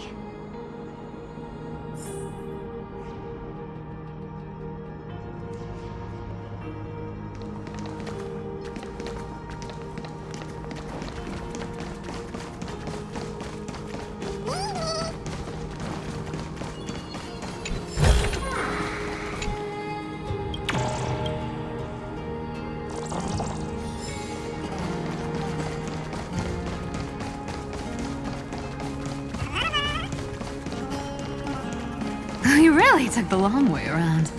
You really took the long way around.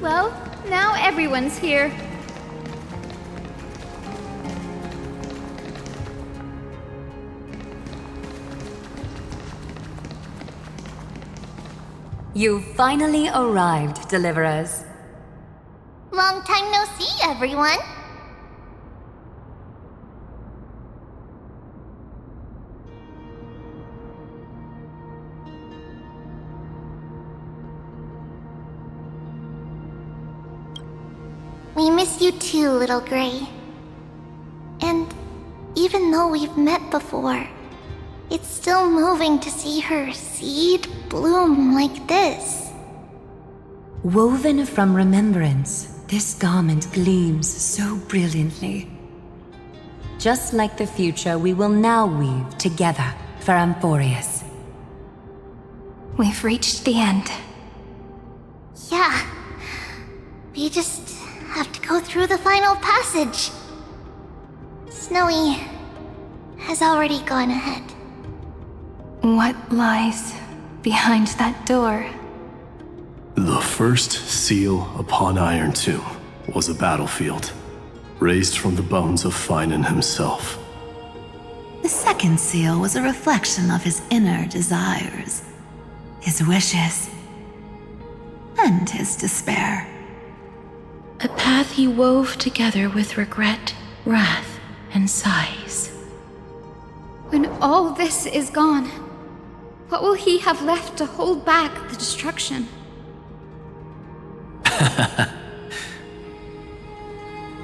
Well, now everyone's here. You've finally arrived, Deliverers. Long time no see, everyone. We miss you too, Little Gray. And even though we've met before, it's still moving to see her seed bloom like this. Woven from remembrance, this garment gleams so brilliantly. Just like the future we will now weave together for Amphorius. We've reached the end. Yeah. We just have to go through the final passage. Snowy has already gone ahead. What lies behind that door? The first seal upon Iron Tomb was a battlefield, raised from the bones of Finan himself. The second seal was a reflection of his inner desires, his wishes, and his despair. A path he wove together with regret, wrath, and sighs. When all this is gone, what will he have left to hold back the destruction?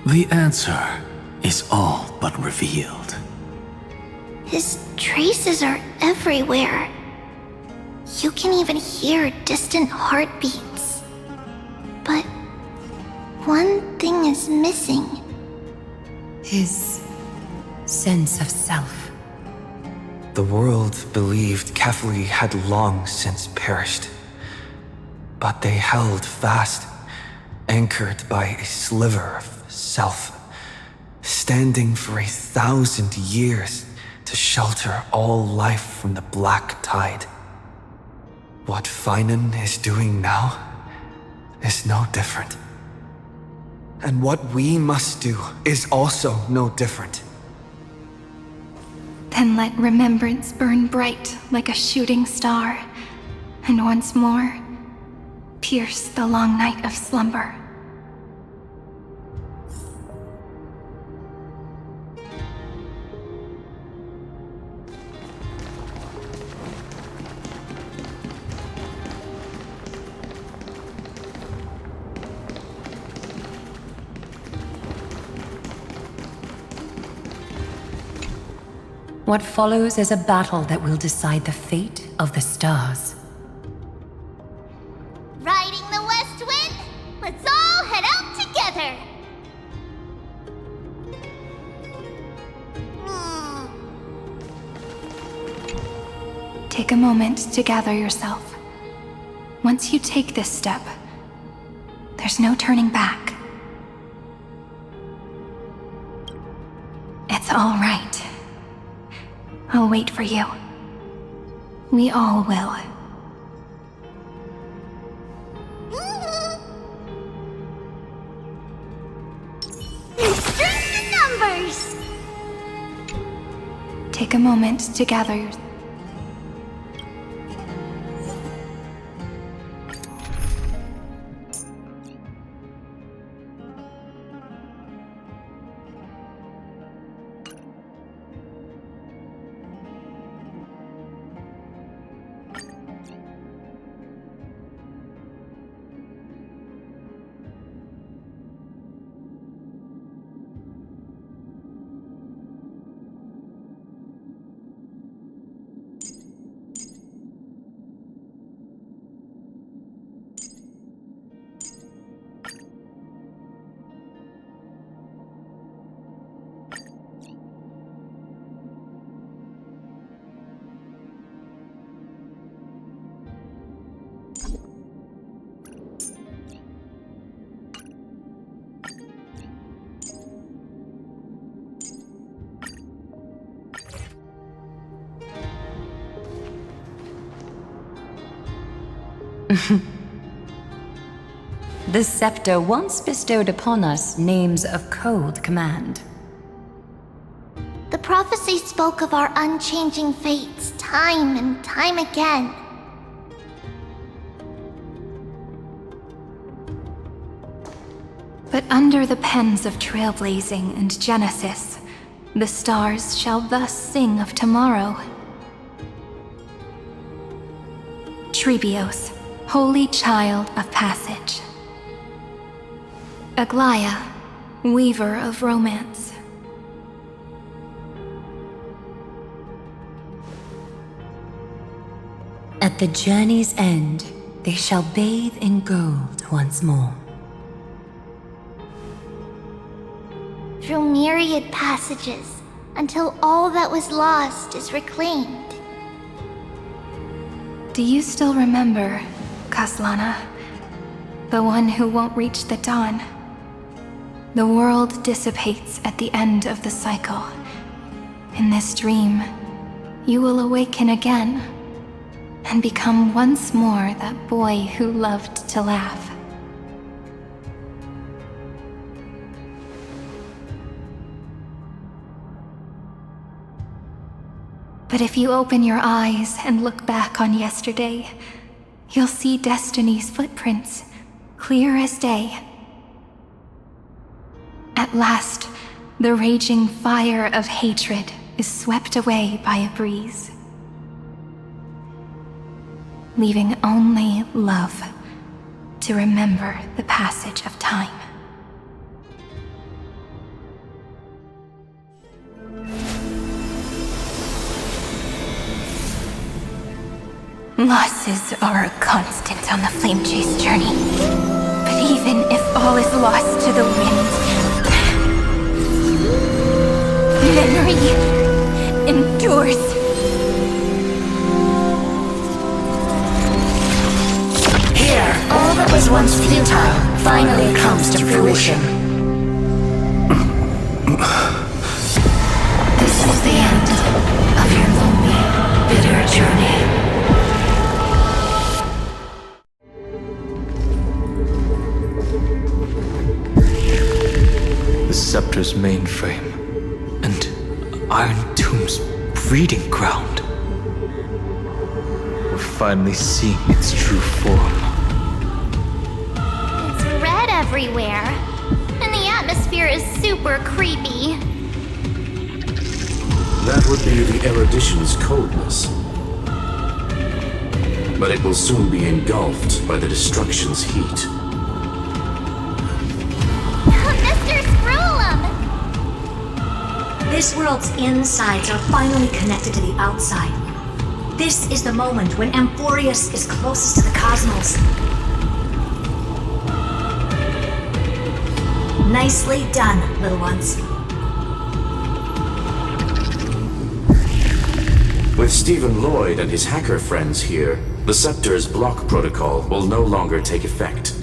The answer is all but revealed. His traces are everywhere. You can even hear distant heartbeats. But one thing is missing. His sense of self. The world believed Kefli had long since perished. But they held fast, anchored by a sliver of self, standing for 1,000 years to shelter all life from the black tide. What Finan is doing now is no different. And what we must do is also no different. Then let remembrance burn bright like a shooting star, and once more, pierce the long night of slumber. What follows is a battle that will decide the fate of the stars. Riding the west wind, let's all head out together. Take a moment to gather yourself. Once you take this step, there's no turning back. It's all right. I'll wait for you. We all will. Strength in numbers! Take a moment to gather your... The scepter once bestowed upon us names of cold command. The prophecy spoke of our unchanging fates time and time again. But under the pens of trailblazing and Genesis, the stars shall thus sing of tomorrow. Trebios, holy child of passage. Aglaia, weaver of romance. At the journey's end, they shall bathe in gold once more. Through myriad passages, until all that was lost is reclaimed. Do you still remember, Kaslana? The one who won't reach the dawn? The world dissipates at the end of the cycle. In this dream, you will awaken again and become once more that boy who loved to laugh. But if you open your eyes and look back on yesterday, you'll see Destiny's footprints, clear as day. At last, the raging fire of hatred is swept away by a breeze, leaving only love to remember the passage of time. Losses are a constant on the Flame Chase journey. But even if all is lost to the wind, memory endures. Here, all that was once futile finally comes to fruition. This is the end of your lonely, bitter journey. The scepter's mainframe and Iron Tomb's breeding ground. We're finally seeing its true form. It's red everywhere, and the atmosphere is super creepy. That would be the erudition's coldness. But it will soon be engulfed by the destruction's heat. Mr. Scrollum! This world's insides are finally connected to the outside. This is the moment when Amphorius is closest to the cosmos. Nicely done, little ones. With Stephen Lloyd and his hacker friends here, the Scepter's block protocol will no longer take effect.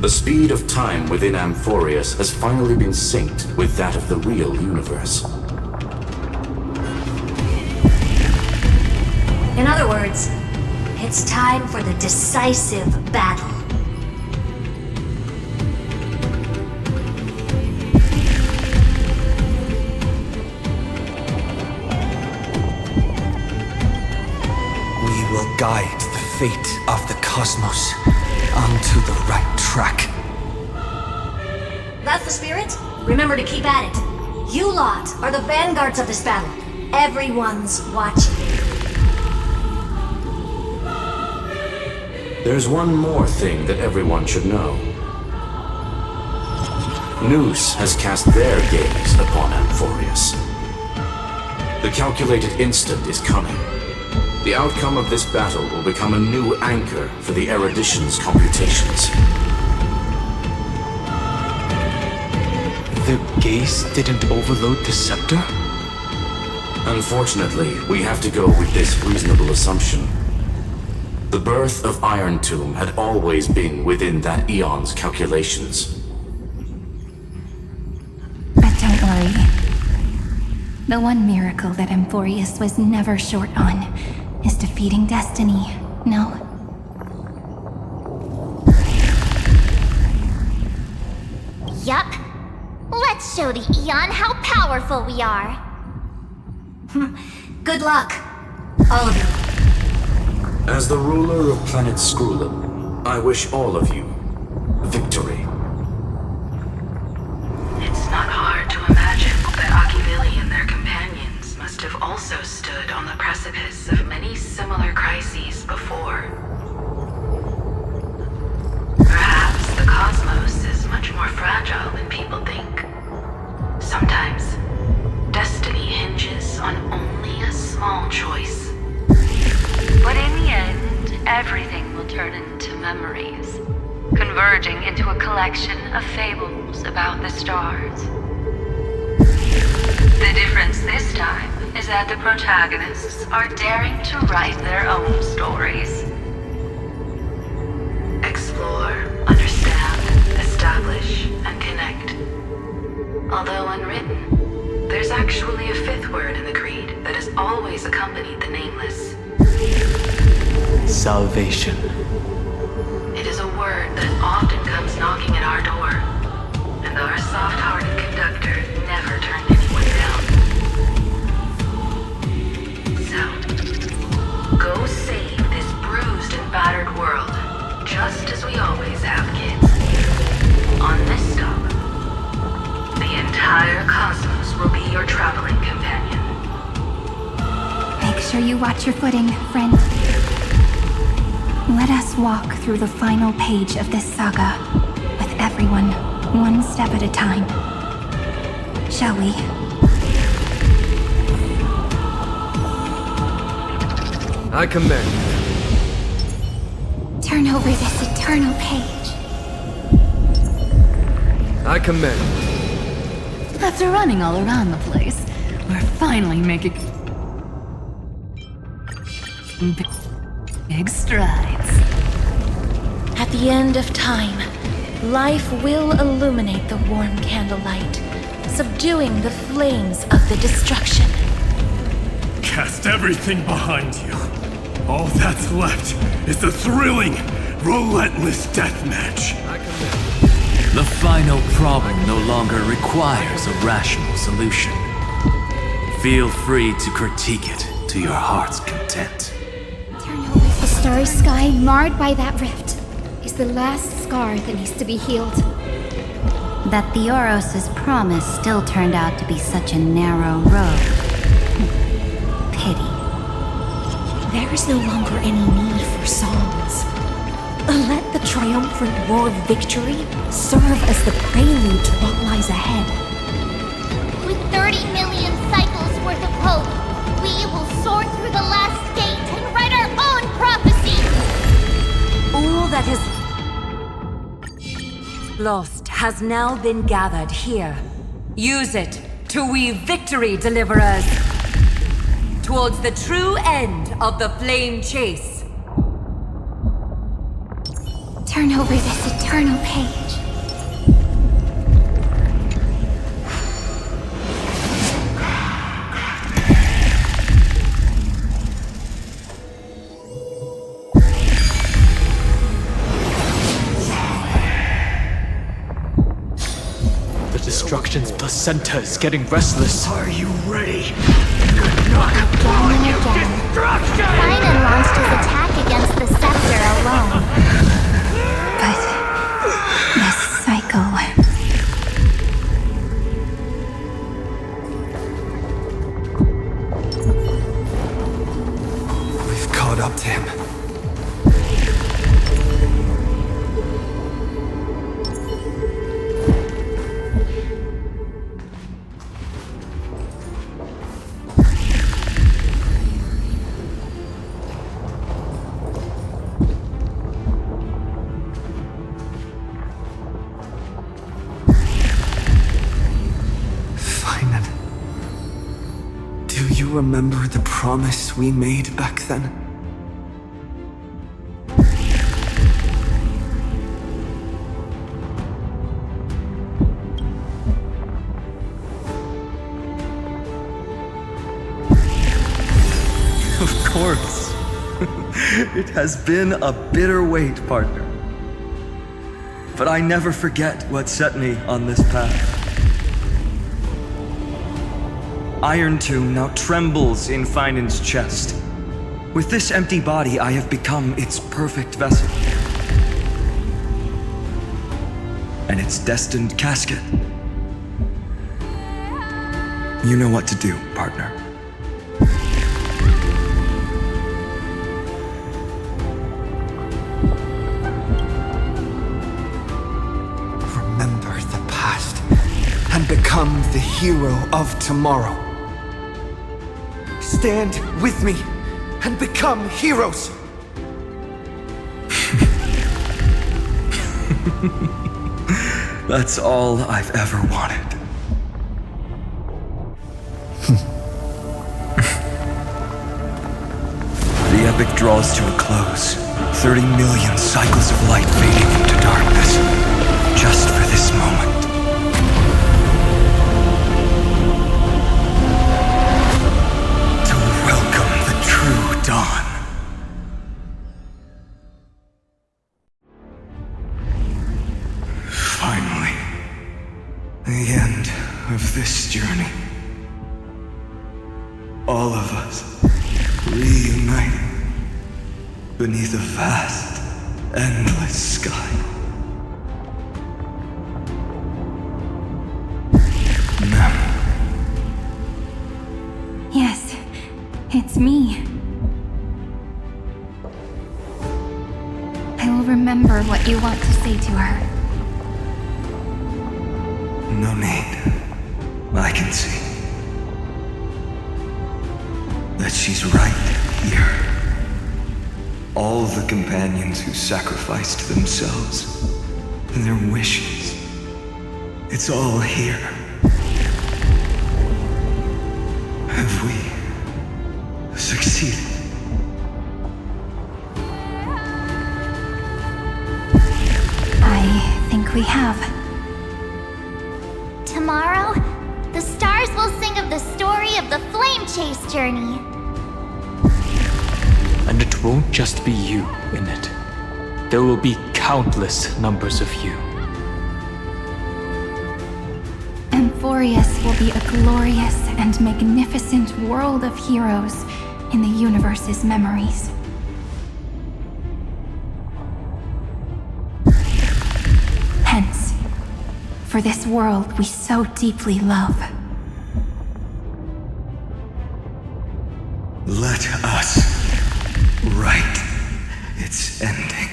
The speed of time within Amphorius has finally been synced with that of the real universe. In other words, it's time for the decisive battle. We will guide the fate of the cosmos onto the right track. That's the spirit? Remember to keep at it. You lot are the vanguards of this battle. Everyone's watching. There's one more thing that everyone should know. Noose has cast their gaze upon Amphorius. The calculated instant is coming. The outcome of this battle will become a new anchor for the erudition's computations. Their gaze didn't overload the scepter? Unfortunately, we have to go with this reasonable assumption. The birth of Iron Tomb had always been within that eon's calculations. But don't worry. The one miracle that Amphorius was never short on is defeating destiny, no? Yup. Let's show the Eon how powerful we are. Good luck, all of you. As the ruler of planet Skrulum, I wish all of you victory. It's not hard to imagine that Akivili and their companions must have also stood on the precipice of many similar crises before. Perhaps the cosmos is much more fragile than people think. Sometimes, destiny hinges on only a small choice. But in the end, everything will turn into memories, converging into a collection of fables about the stars. The difference this time is that the protagonists are daring to write their own stories. Explore, understand, establish, and connect. Although unwritten, there's actually a fifth word in the creed that has always accompanied the nameless. Salvation. It is a word that often comes knocking at our door, and our soft-hearted conductor never turned anyone down. So, go save this bruised and battered world, just as we always have, kids. On this stop, the entire cosmos will be your traveling companion. Make sure you watch your footing, friend. Let us walk through the final page of this saga, with everyone, one step at a time. Shall we? I command. Turn over this eternal page. I command. After running all around the place, we're finally making big strides. At the end of time, life will illuminate the warm candlelight, subduing the flames of the destruction. Cast everything behind you. All that's left is the thrilling, relentless deathmatch. The final problem no longer requires a rational solution. Feel free to critique it to your heart's content. The starry sky marred by that rift is the last scar that needs to be healed. That Theoros's promise still turned out to be such a narrow road. Pity. There is no longer any need for songs. Let the triumphant roar of victory serve as the prelude to what lies ahead. With 30 million cycles worth of hope, we will soar through the last gate and write our own prophecy! All that is lost has now been gathered here. Use it to weave victory, deliverers, towards the true end of the flame chase. Turn over this eternal page. The destruction's placenta is getting restless. Are you ready? Again and again, Sinon launched his attack against the scepter alone. But this cycle... We've caught up to him. Do you remember the promise we made back then? It has been a bitter wait, partner. But I never forget what set me on this path. Iron Tomb now trembles in Finan's chest. With this empty body, I have become its perfect vessel. And its destined casket. You know what to do, partner. Remember the past and become the hero of tomorrow. Stand with me and become heroes. That's all I've ever wanted. The epic draws to a close. 30 million cycles of light fading into darkness. Just for this moment. To welcome the true dawn. Finally. The end of this journey. All of us reunited beneath a vast, endless sky. Yes, it's me. I will remember what you want to say to her. No need. I can see that she's right here. All the companions who sacrificed themselves and their wishes. It's all here. Have we succeeded? I think we have. Tomorrow, the stars will sing of the story of the Flame Chase journey. And it won't just be you in it. There will be countless numbers of you. Amphorius will be a glorious and magnificent world of heroes in the universe's memories. Hence, for this world we so deeply love. Let us write its ending.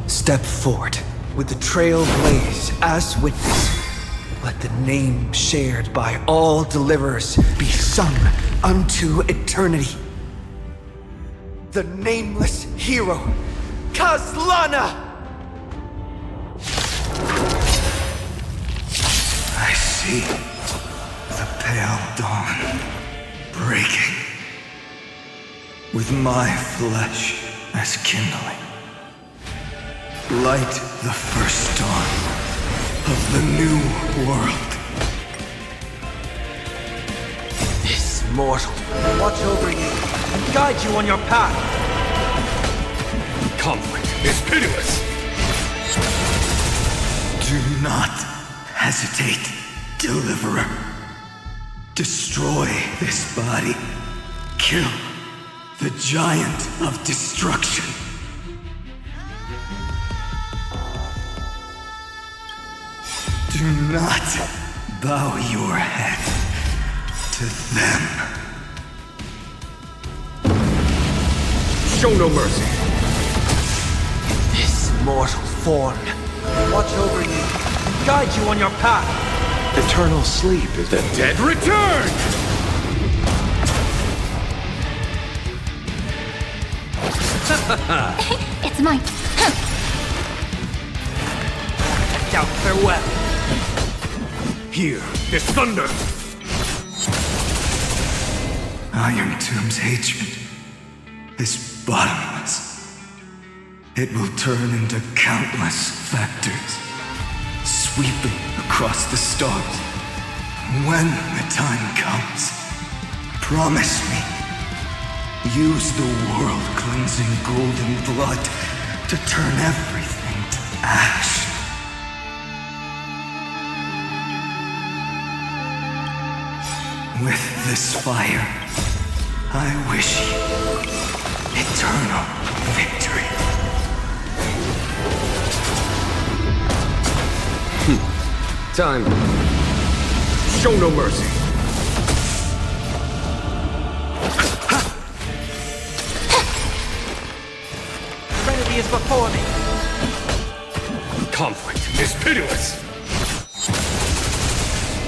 Step forward with the trail blaze as witness. Let the name shared by all deliverers be sung unto eternity. The nameless hero, Kazlana! I see the pale dawn breaking, with my flesh as kindling. Light the first dawn of the new world. This mortal watch over you and guide you on your path. Conflict is pitiless. Do not hesitate, Deliverer. Destroy this body. Kill the giant of destruction. Do not bow your head to them. Show no mercy. This mortal form watch over you and guide you on your path. Eternal sleep is the dead return! It's mine. Out farewell. Here is thunder. Iron Tomb's hatred is bottomless. It will turn into countless factors, sweeping across the stars. When the time comes, promise me, use the world-cleansing golden blood to turn everything to ash. With this fire, I wish you eternal victory. Time. Show no mercy. Trinity is before me. Conflict is pitiless.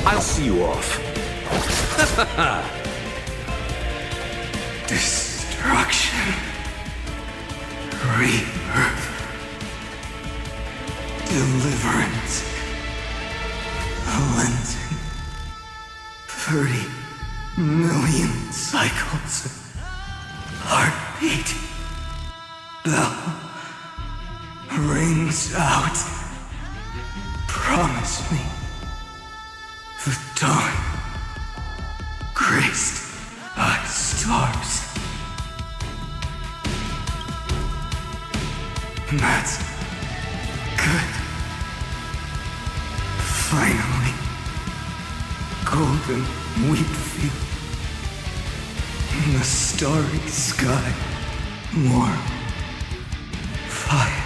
I'll see you off. Destruction. Rebirth. Deliverance. Cleansing. 30 million cycles. Heartbeat. Bell rings out. Promise me the dawn graced by stars. That's good. Finally, golden wheat field. In the starry sky, warm fire.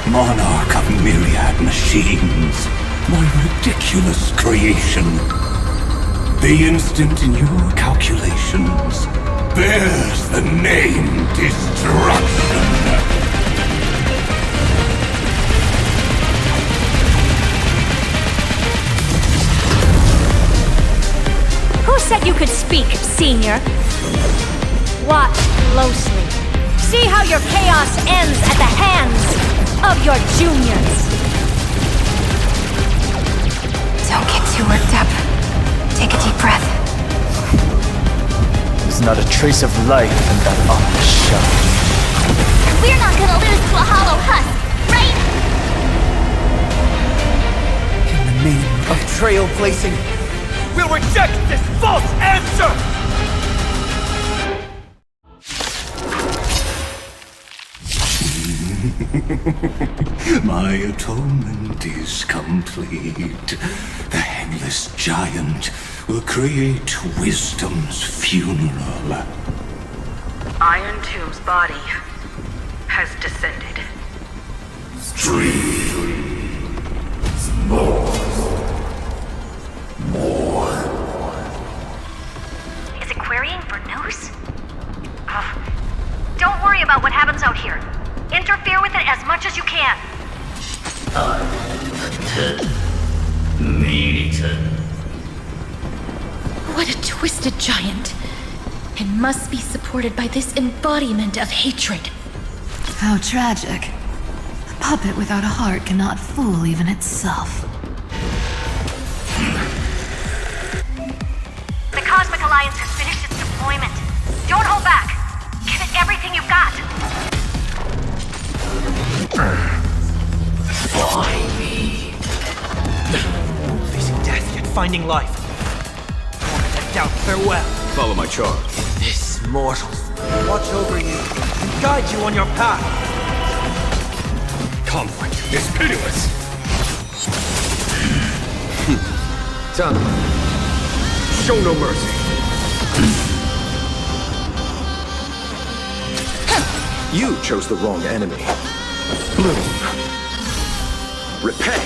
Monarch of myriad machines, my ridiculous creation. The instant in your calculations bears the name Destruction. Who said you could speak, Senior? Watch closely. See how your chaos ends at the hands of your juniors. Don't get too worked up. Take a deep breath. There's not a trace of life in that ominous shell. We're not gonna lose to a hollow husk, right? In the name of trailblazing, We'll reject this false answer! My atonement is complete. The Headless Giant will create wisdom's funeral. Iron Tomb's body has descended. Is it querying for news? Don't worry about what happens out here. Interfere with it as much as you can. What a twisted giant. It must be supported by this embodiment of hatred. How tragic. A puppet without a heart cannot fool even itself. The Cosmic Alliance has finished its deployment. Don't hold back. Give it everything you've got. Facing death yet finding life. I doubt farewell. Follow my charge. This mortals watch over you and guide you on your path. Conflict is pitiless. Time. Show no mercy. You chose the wrong enemy. Bloom. Repay.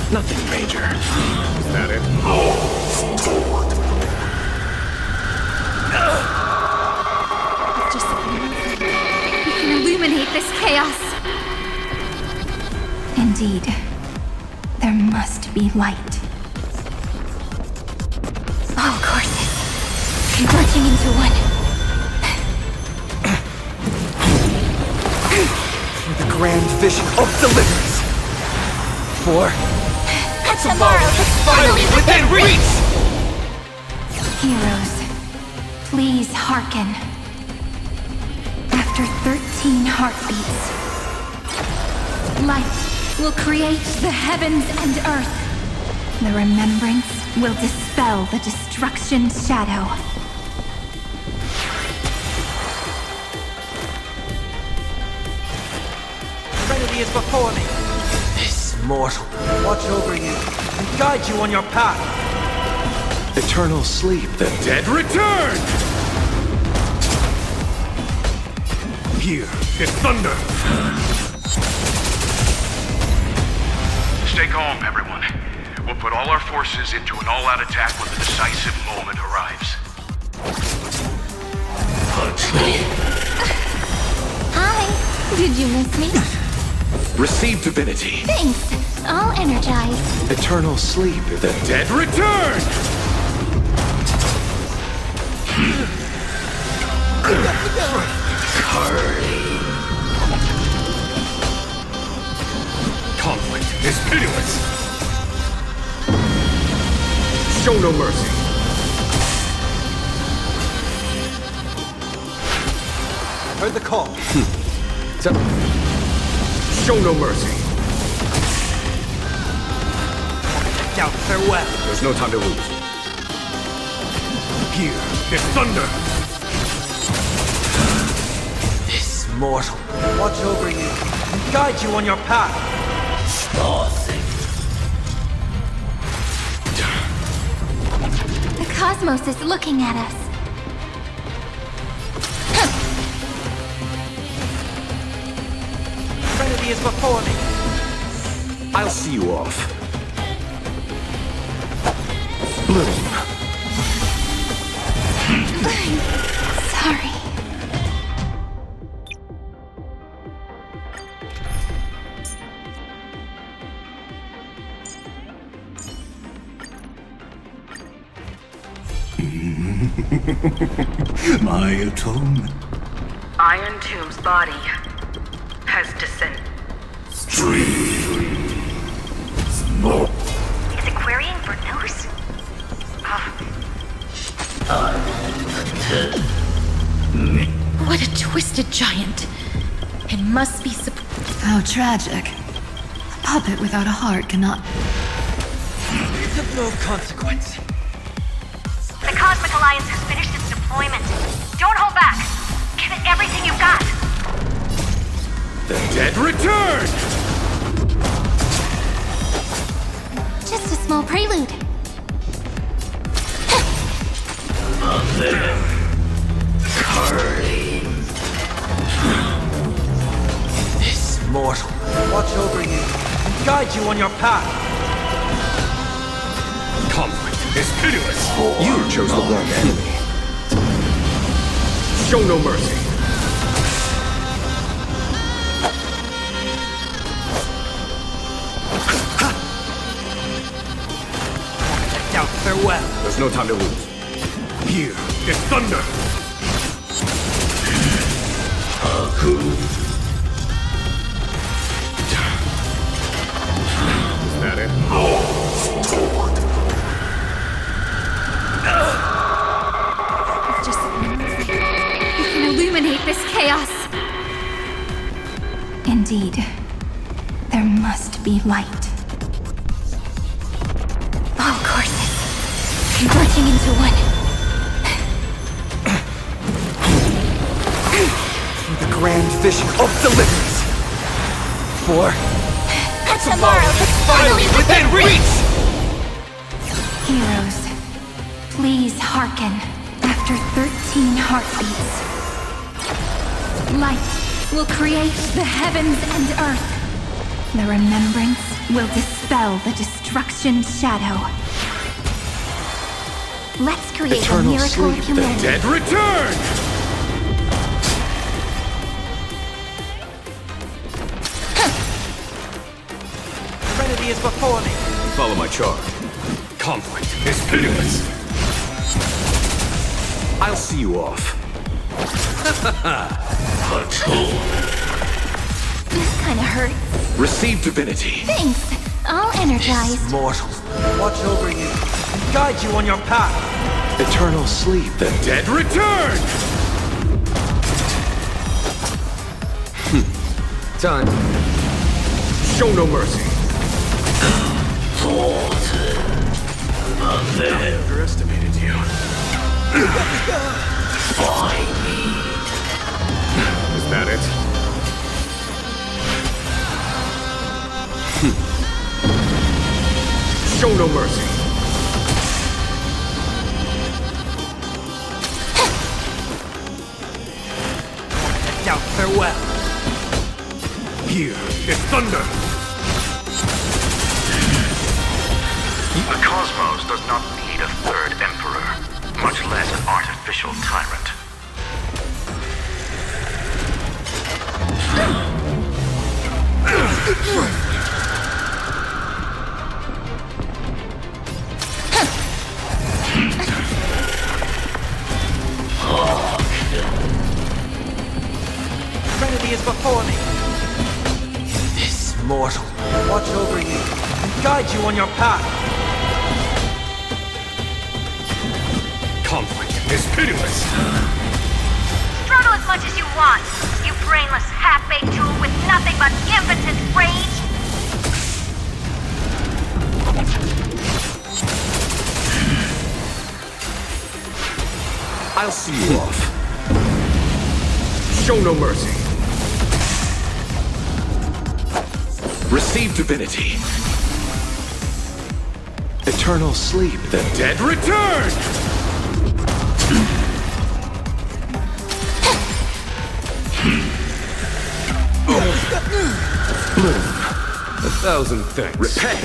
Nothing major. Is that it? Just we can illuminate this chaos. Indeed, there must be light. All courses converging into one. The grand vision of deliverance. For tomorrow is finally within reach! Heroes, please hearken. After 13 heartbeats, light will create the heavens and earth. The remembrance will dispel the destruction's shadow. Serenity is before me. this mortal Watch over you and guide you on your path. Eternal sleep. The dead return! Here is thunder! Stay calm, everyone. We'll put all our forces into an all-out attack when the decisive moment arrives. Hi, did you miss me? Receive divinity. Thanks, all energized. Eternal sleep. The dead return! Conflict is pitiless! Show no mercy! heard the call. Show no mercy! Doubt farewell. There's no time to lose. Here is thunder! This mortal Watch over you and guide you on your path. The cosmos is looking at us. Serenity is before me. I'll see you off. Bloom. Sorry. My atonement. Iron Tomb's body has descended. Is it querying for news? What a twisted giant. It must be How tragic. A puppet without a heart cannot. It's of no consequence. The Cosmic Alliance has finished its deployment. Don't hold back. Give it everything you've got. The dead return! Just a small prelude. This mortal Watch over you and guide you on your path. Conflict is pitiless! You chose the wrong enemy. Show no mercy! Doubt farewell. There's no time to lose. Here is thunder! Is that it? Just we can illuminate this chaos. Indeed, there must be light. All courses converging into one. the grand vision of deliverance. For tomorrow is finally within reach! Heroes, please hearken. After 13 heartbeats, light will create the heavens and earth. The remembrance will dispel the destruction's shadow. Let's create Eternal a miracle of sleep, the humanity. dead return! Serenity is before me. Follow my charge. Conflict is pitiless. I'll see you off. This kinda hurts. Receive divinity. Thanks. All energized. Mortal. Watch over you and guide you on your path. Eternal sleep, the dead return! Time. Show no mercy. I underestimated you. Is that it? Show no mercy. Doubt farewell. Here is thunder. The cosmos does not need a third emperor, much less an artificial tyrant. Serenity is before me. This mortal. Watch over you and guide you on your path. Conflict is pitiless. Struggle as much as you want, you brainless half-baked tool with nothing but impotent rage! I'll see you off. Show no mercy. Receive divinity. Eternal sleep, the dead return! Bloom. 1,000 thanks. Repay.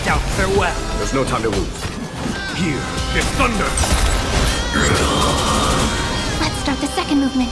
Doubt farewell. There's no time to lose. Here is thunder. Let's start the second movement.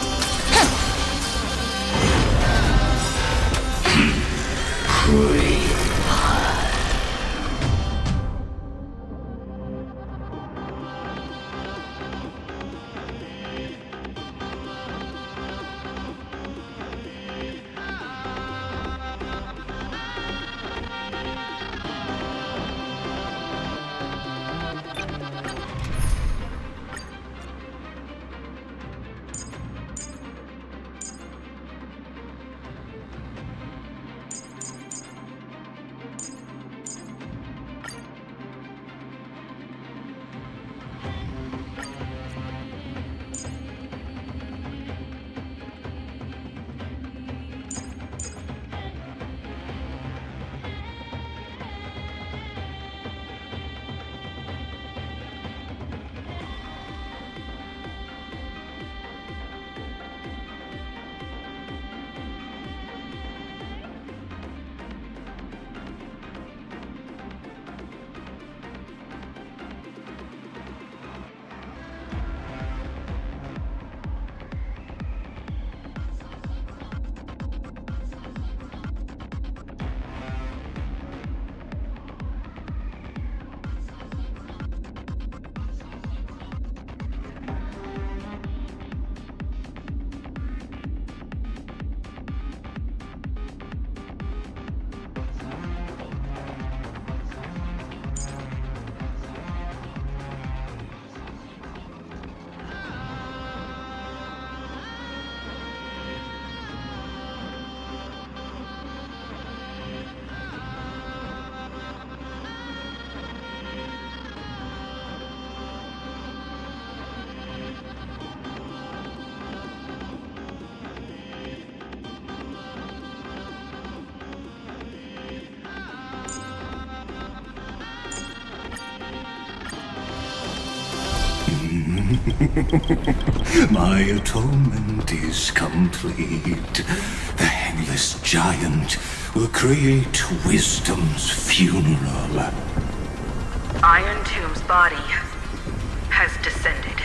My atonement is complete. The Handless Giant will create wisdom's funeral. Iron Tomb's body has descended.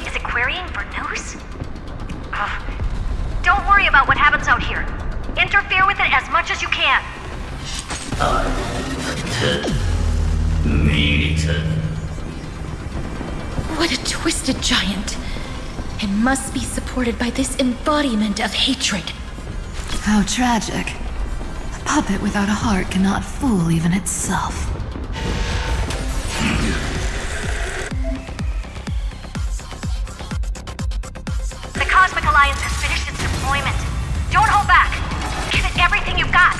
Is it querying for news? Don't worry about what happens out here. Interfere with it as much as you can. What a twisted giant. It must be supported by this embodiment of hatred. How tragic. A puppet without a heart cannot fool even itself. The Cosmic Alliance has finished its deployment. Don't hold back. Give it everything you've got.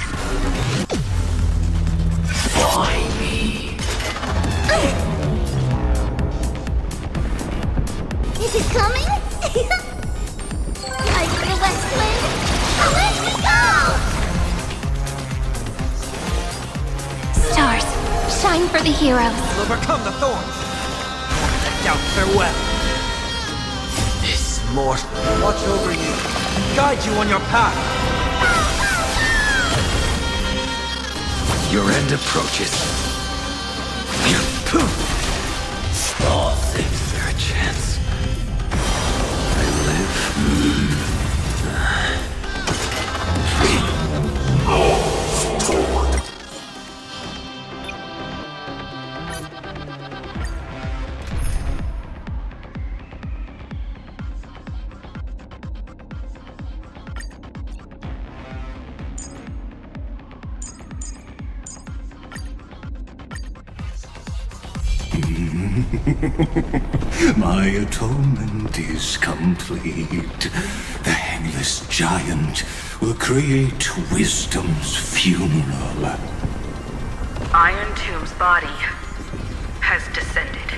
Is it coming? I feel that flame. Let me go! Stars, shine for the heroes. We'll overcome the thorns. Doubt farewell. This mortal will watch over you and guide you on your path. Your end approaches. Is there a chance? I My atonement is complete. The Handless Giant will create wisdom's funeral. Iron Tomb's body has descended.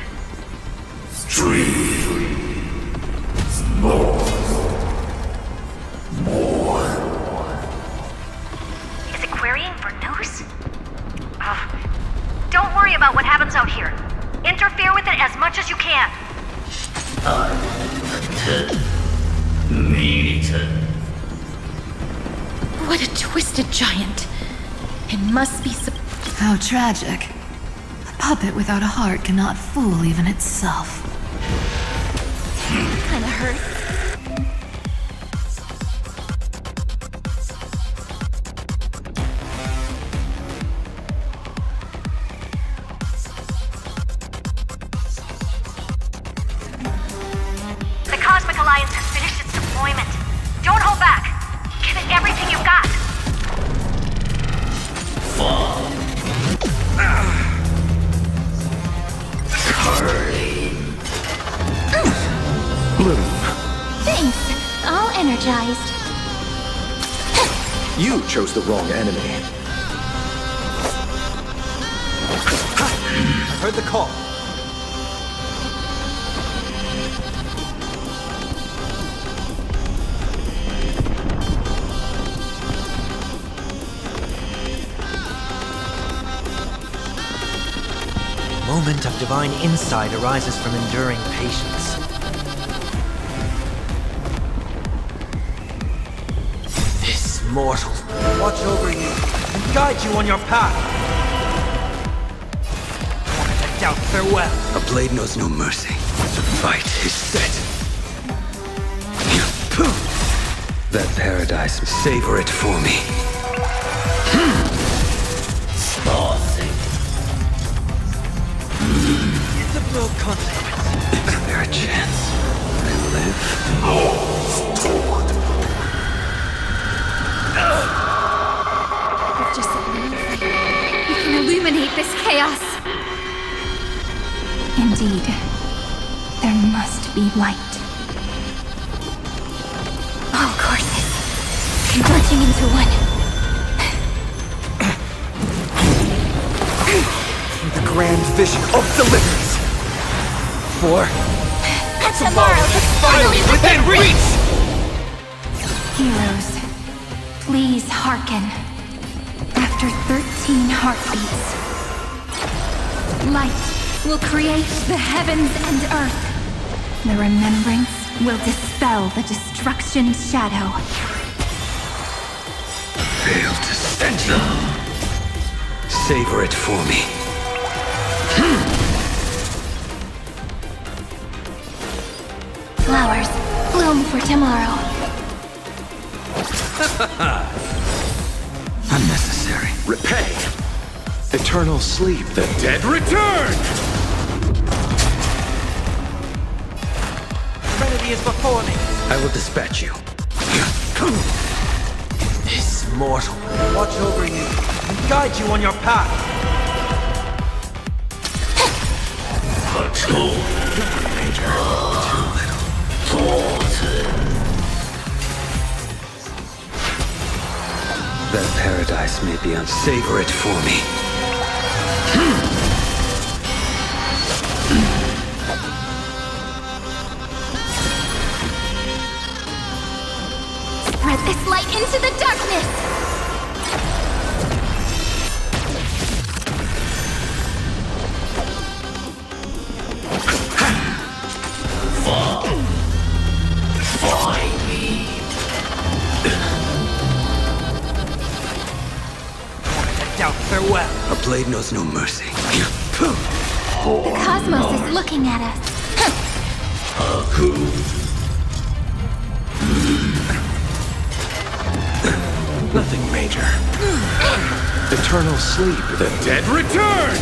Is it querying for news? Don't worry about what happens out here. Interfere with it as much as you can. What a twisted giant. It must be How tragic. A puppet without a heart cannot fool even itself. Kinda hurts. The Cosmic Alliance has finished its deployment. Don't hold back. Give it everything you've got. Thanks. All energized. You chose the wrong enemy. I heard the call. Moment of divine insight arises from enduring patience. This mortal will watch over you and guide you on your path. I doubt farewell. A blade knows no mercy. The fight is set. That paradise, savor it for me. It's of no consequence. Is there a chance I live? With just a little flame, we can illuminate this chaos. Indeed, there must be light. All courses converging into one. The grand vision of deliverance. For Tomorrow is finally within reach! Heroes, Please hearken. After 13 heartbeats, light will create the heavens and earth. The remembrance will dispel the destruction shadow. Fail to center. Savor it for me. Flowers bloom for tomorrow. Unnecessary. Repay. Eternal sleep. The dead return! Serenity is before me. I will dispatch you. This mortal will watch over you and guide you on your path. That paradise may be savor it for me. Spread this light into the darkness! Farewell. A blade knows no mercy. The cosmos is looking at us. Nothing major. Eternal sleep. The dead return!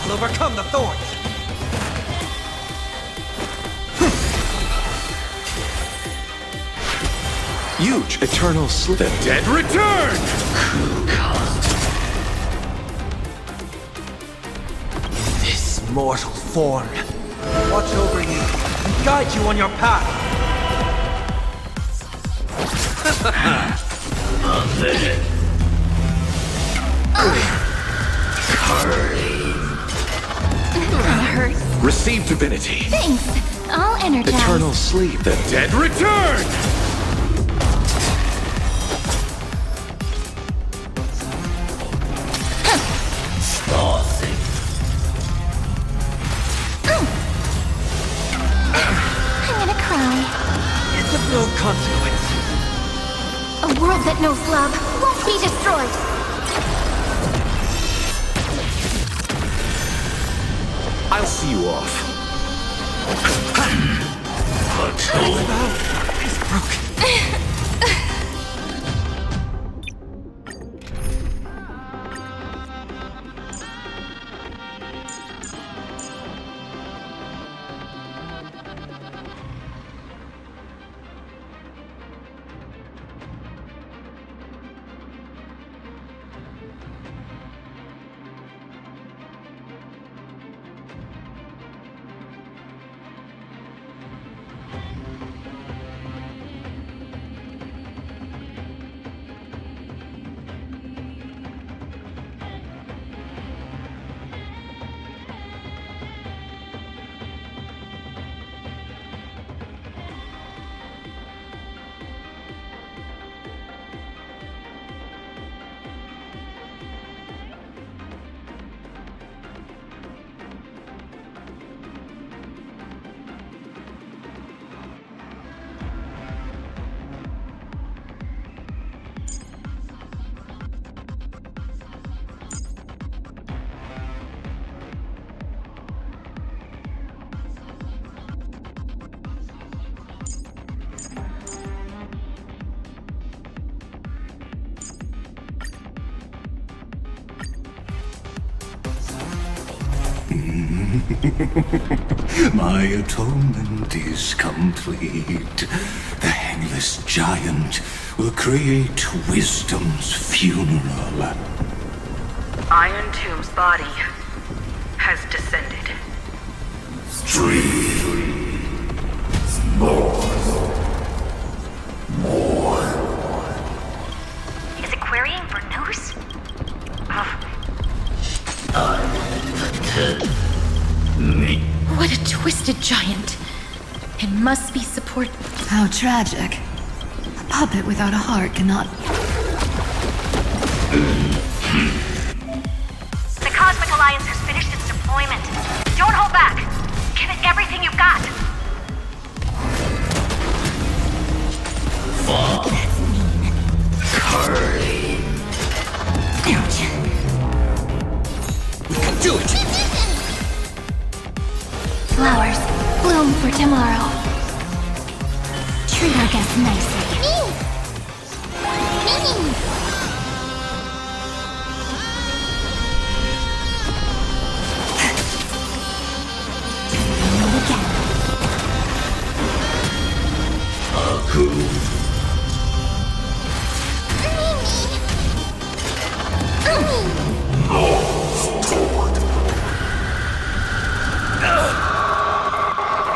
I'll overcome the thorns. Huge eternal sleep. The dead return! This mortal form will watch over you and guide you on your path. That hurts. Receive divinity. Thanks. I'll energize. Eternal sleep. The dead return! No consequence. A world that knows love won't be destroyed. I'll see you off. It's broken. My atonement is complete. The Hangless Giant will create wisdom's funeral. Iron Tomb's body has descended. Is it querying for news? wanted me. What a twisted giant. It must be support. How tragic. A puppet without a heart cannot. The Cosmic Alliance has finished its deployment. Don't hold back. Give it everything you've got. Curly. We can do it! Flowers bloom for tomorrow. Treat our guests nicely.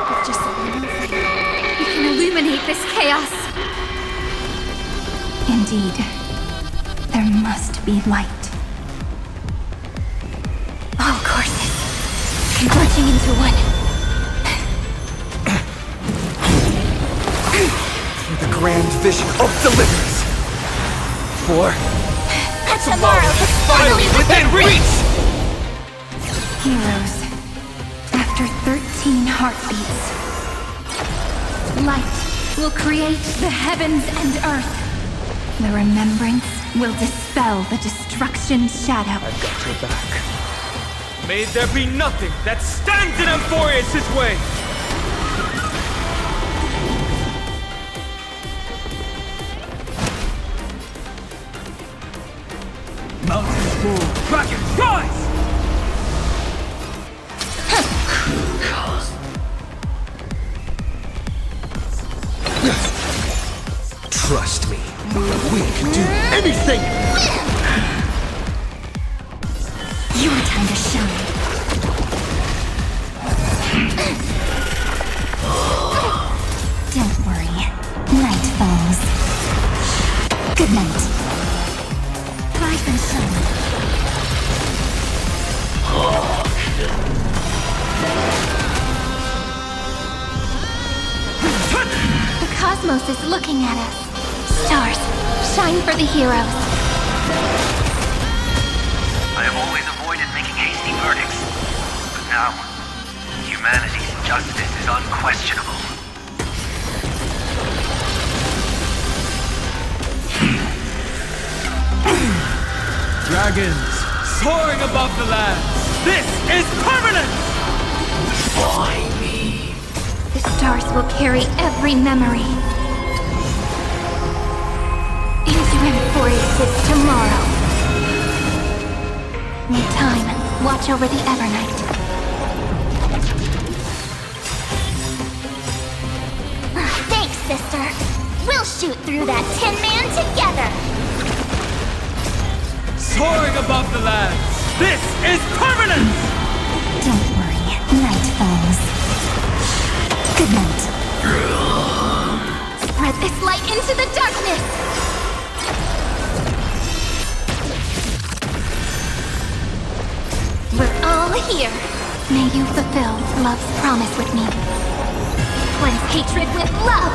With just a little light, we can illuminate this chaos. Indeed, there must be light. All courses converging into one. For the grand vision of deliverance. For Tomorrow is finally within reach! Heroes, after 13 heartbeats, light will create the heavens and earth. The remembrance will dispel the destruction's shadow. I've got your back. May there be nothing that stands in Amphorius' way! Mountains roll, dragons rise! trust me. We can do anything! Your time to shine. Don't worry. Night falls. Good night. Rise and shine. The cosmos is looking at us. Stars, shine for the heroes. I have always avoided making hasty verdicts, but now, humanity's justice is unquestionable. Dragons, soaring above the lands. This is permanent! By me. The stars will carry every memory into Amphorius' tomorrow. In time, watch over the Evernight. Thanks, sister. We'll shoot through that Tin Man together. Soaring above the lands. This is permanent! Don't worry, night falls. Good night. Spread this light into the darkness! We're all here. May you fulfill love's promise with me. Cleanse hatred with love!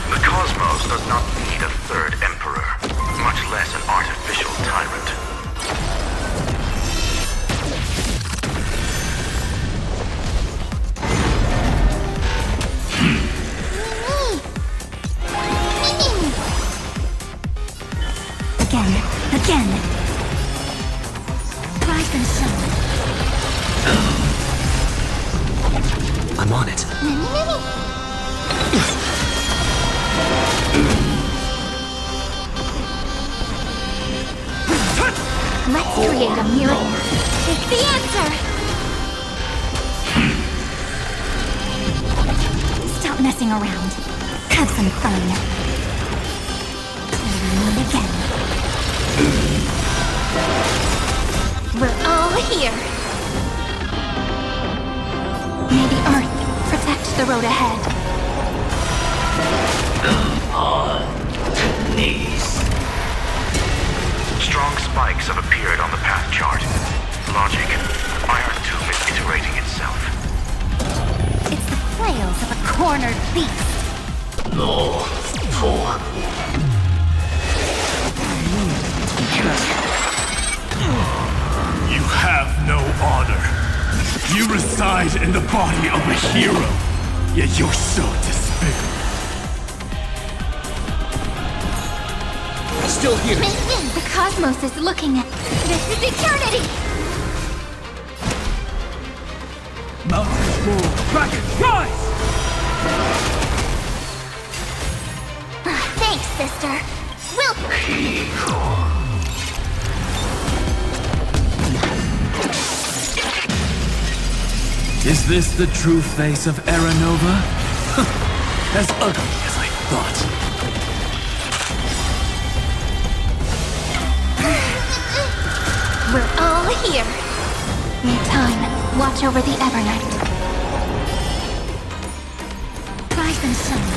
The cosmos does not need a third emperor, much less an artificial tyrant. Again. Rise and shine. I'm on it. Let's create a miracle. Take the answer! Stop messing around. Have some fun. And again. We're all here. May the Earth protect the road ahead. On knees. Strong spikes have appeared on the path chart. cornered beast. No, form. You have no honor. You reside in the body of a hero, yet you're so despicable. Still here. The cosmos is looking at... This is eternity! Mountains move. Dragons, rise! Thanks, sister. We'll... Is this the true face of Aranova? As ugly as I thought. We're all here. In time, watch over the Evernight. Rise and shine.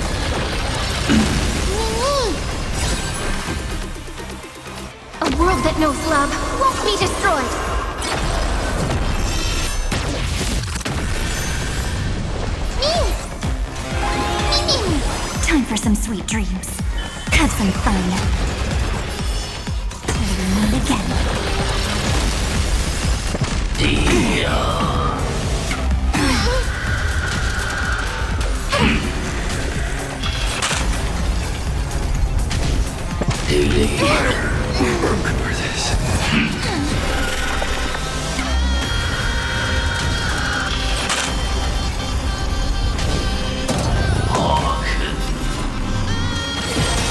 A world that knows love won't be destroyed. Time for some sweet dreams. Have some fun. Till we meet again. Remember this.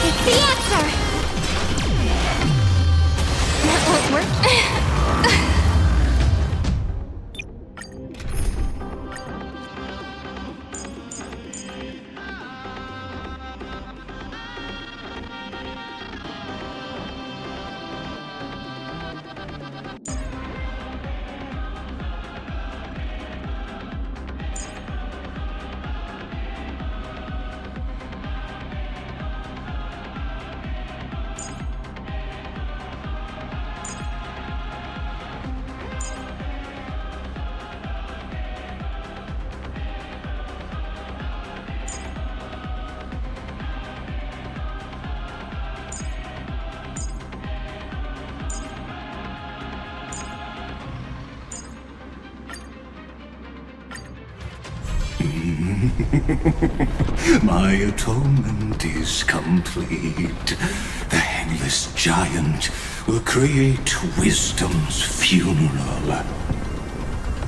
It's the answer! That won't work. My atonement is complete. The Handless Giant will create wisdom's funeral.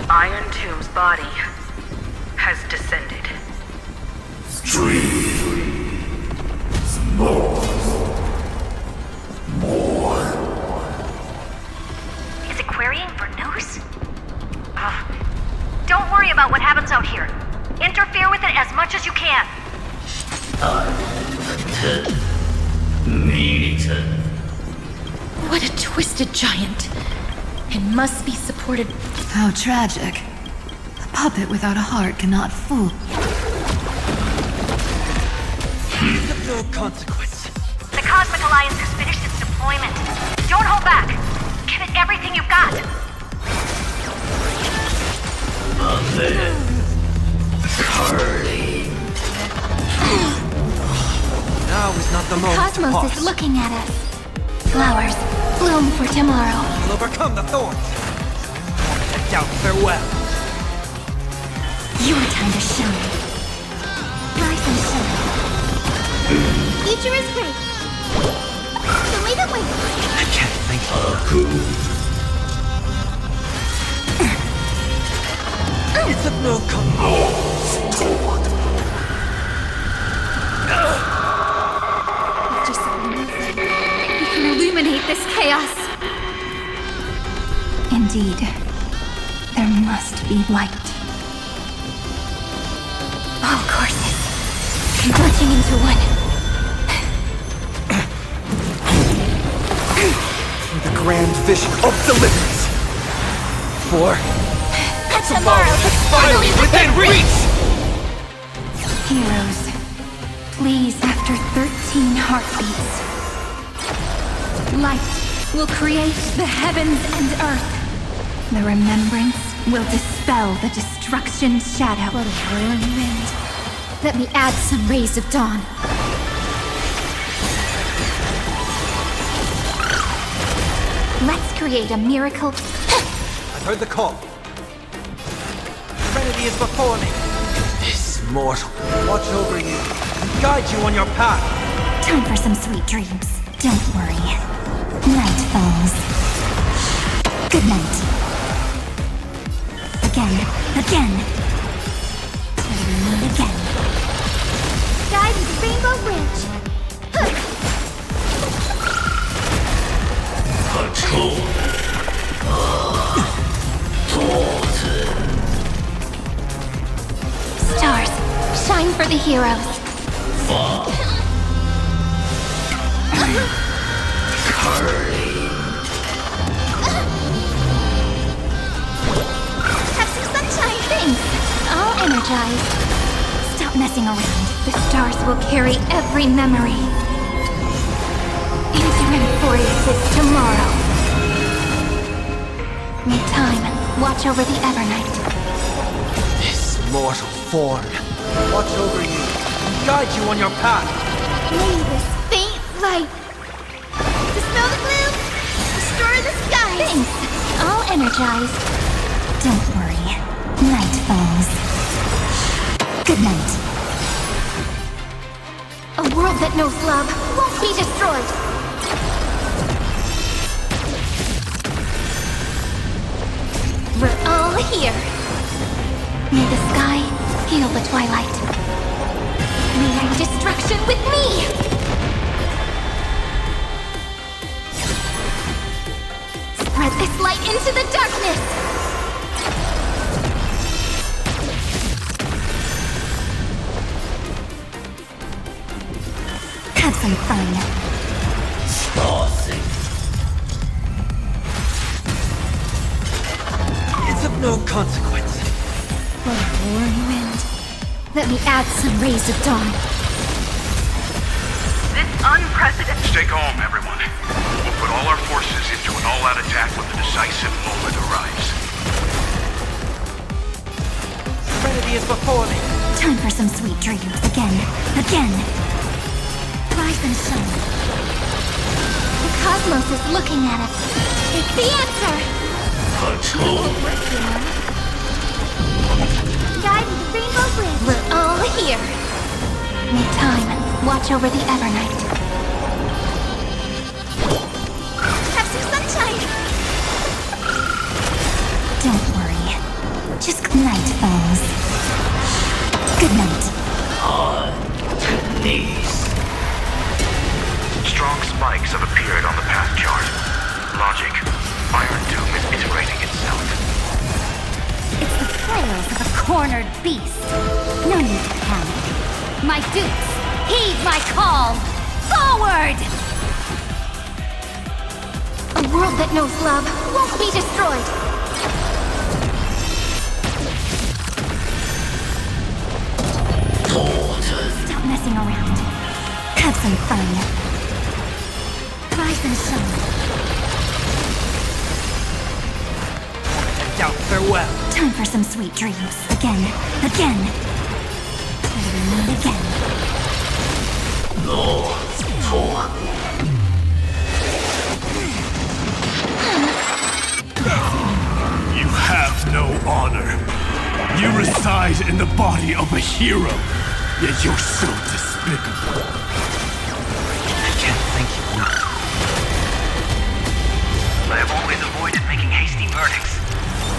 Iron Tomb's body has descended. Is it querying for news? Don't worry about what happens out here. Interfere with it as much as you can. What a twisted giant. It must be supported. How tragic. A puppet without a heart cannot fool. Of no consequence. The Cosmic Alliance has finished its deployment. Don't hold back. Give it everything you've got. Now is not the moment to Cosmos pause. is looking at us. Flowers bloom for tomorrow. We'll overcome the thorns. And doubt farewell. Your time to shine. Rise and shine. Future is great. So lead the way. I can't think. It's of no Just we can illuminate this chaos. Indeed, there must be light. All courses converging into one. For the grand vision of deliverance. For Tomorrow is finally within reach! Heroes, please, after 13 heartbeats, light will create the heavens and earth. The remembrance will dispel the destruction's shadow. What a whirling wind. Let me add some rays of dawn. Let's create a miracle. I've heard the call. Serenity is before me. This mortal watch over you and guide you on your path. Time for some sweet dreams. Don't worry. Night falls. Good night. Again. Till we meet again. Guidance Rainbow Bridge. Stars, shine for the heroes. Have some sunshine. Thanks. I'll energize. Stop messing around. The stars will carry every memory. Into Emphorius' tomorrow. Need time. Watch over the Evernight. This mortal form watch over you and guide you on your path. May this faint light dispel the gloom, restore the skies. Thanks. I'll energize. Don't worry. Night falls. Good night. A world that knows love won't be destroyed. We're all here. May the sky heal the twilight. May I destruction with me! Spread this light into the darkness! Have some fun. It's of no consequence. What a warm wind. Let me add some rays of dawn. This unprecedented... Stay calm, everyone. We'll put all our forces into an all-out attack when the decisive moment arrives. Serenity is before me. Time for some sweet dreams. Again. Rise and shine. The cosmos is looking at us. It's the answer! Guidance Rainbow Bridge. We're all here. Need time. Watch over the Evernight. Have some sunshine. Don't worry. Just night falls. Good night. Strong spikes have appeared on the path chart. Logic. Iron Doom is iterating itself. It's the flails of a cornered beast. No need to panic. My dukes, heed my call! Forward! A world that knows love won't be destroyed. Stop messing around. Have some fun. Rise and shine. Doubt farewell. Time for some sweet dreams. Again. Till we meet again. You have no honor. You reside in the body of a hero, yet you're so despicable. I can't thank you enough. I have always avoided making hasty verdicts.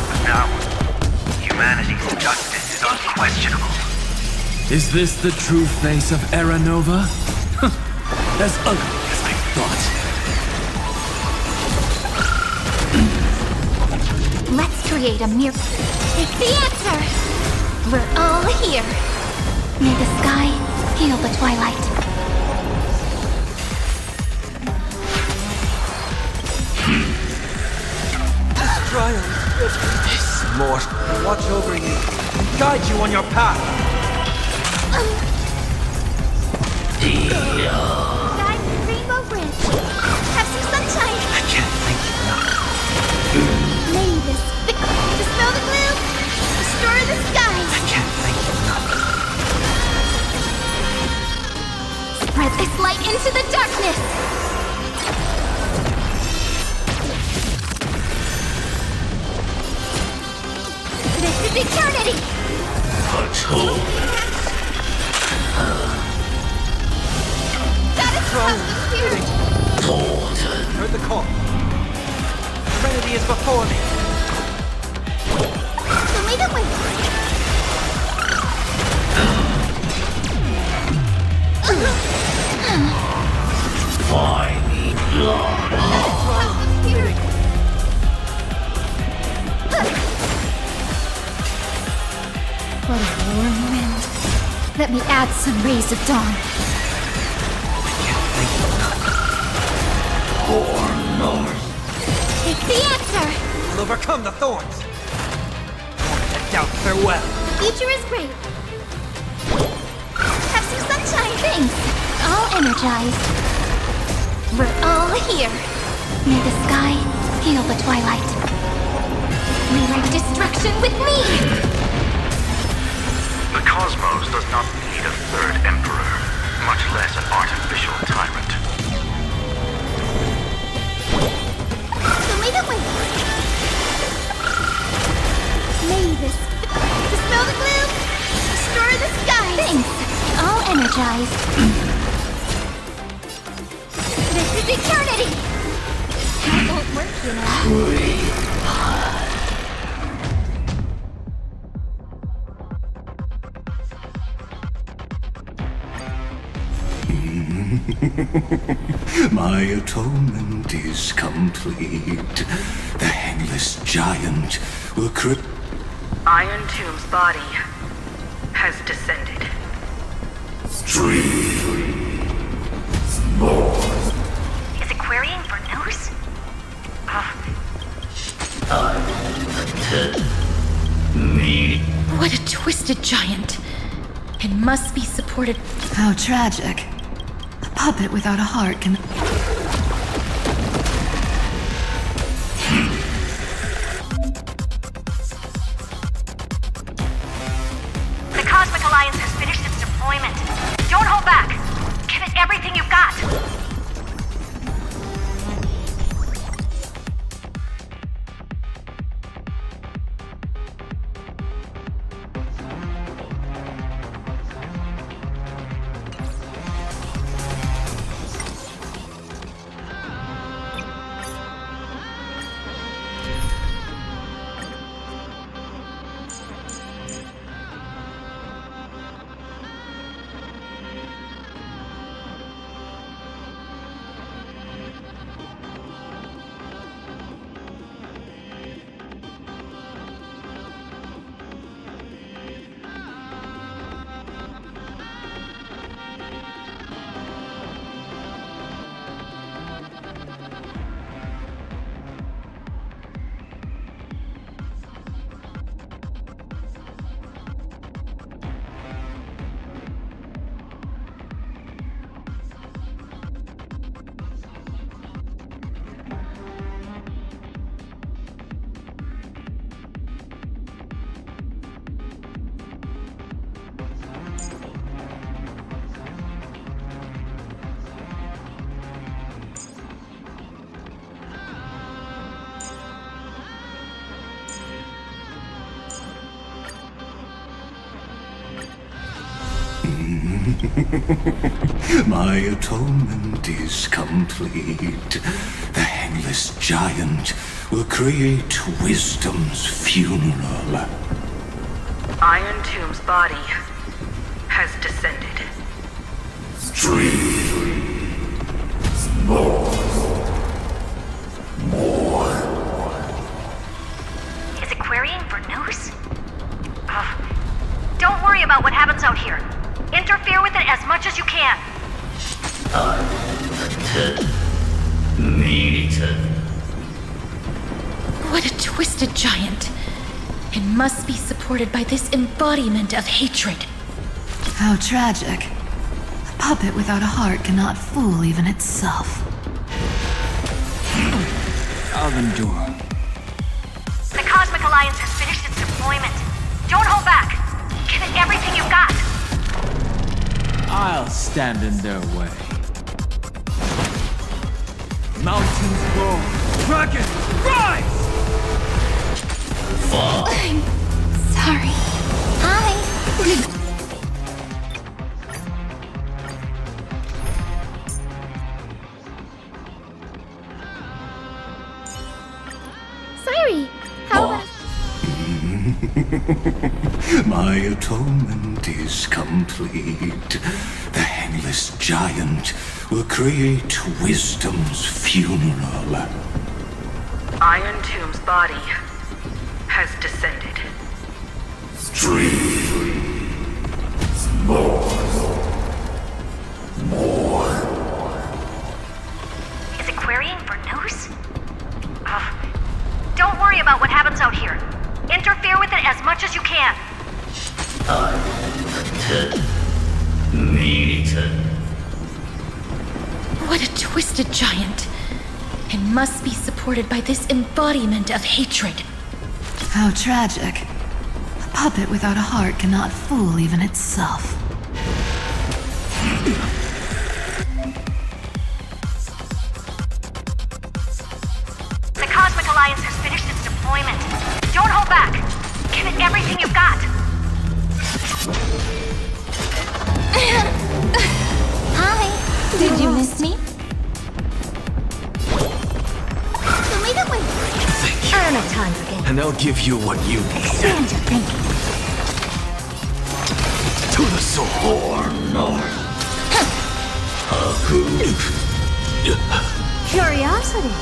But now, humanity's justice is unquestionable. Is this the true face of Aranova? As ugly as I thought. Let's create a miracle. It's the answer! We're all here. May the sky heal the twilight. This trial is mortal. Watch over you and guide you on your path. Guidance Rainbow Bridge. Have some sunshine. I can't thank you enough. May this dispel the gloom, restore the skies. I can't thank you enough. darkness! This is eternity! That is from the spirit! Heard the call. Trinity is before me. Show me the way! Find blood. What a warm wind. Let me add some rays of dawn. Take the answer! We'll overcome the thorns. Warn the doubt farewell. The future is great. Have some sunshine! Thanks! All energized. We're all here. May the sky heal the twilight. Rewrite destruction with me! The cosmos does not need a third emperor, much less an artificial tyrant. Show me the way! May this dispel the gloom! Destroy the sky! Thanks! All energized. This is eternity! That won't work, you know. My atonement is complete. The Hangless Giant will Iron Tomb's body has descended. Is it querying for news? What a twisted giant. It must be supported. How tragic. A puppet without a heart can... The Cosmic Alliance has finished its deployment. Don't hold back. Give it everything you've got. My atonement is complete. The Hangless Giant will create wisdom's funeral. Iron Tomb's body has descended. Is it querying for news? Don't worry about what happens out here. Interfere with it as much as you can. What a twisted giant. It must be supported by this embodiment of hatred. How tragic. A puppet without a heart cannot fool even itself. I'll endure. The Cosmic Alliance has finished its deployment. Don't hold back. Give it everything you've got. I'll stand in their way. Mountains roar. Dragons, rise! I'm sorry. Hi. Sorry. How about... My atonement is complete. The Handless Giant will create wisdom's funeral. Iron Tomb's body has descended. Is it querying for news? Don't worry about what happens out here. Interfere with it as much as you can. What a twisted giant. It must be supported by this embodiment of hatred. How tragic. A puppet without a heart cannot fool even itself. The Cosmic Alliance has finished its deployment. Don't hold back. Give it everything you've got. Hi. Did you miss me? Show me the way. I don't have time for games. And I'll give you what you need. Expand your thinking. To the soul. Curiosity.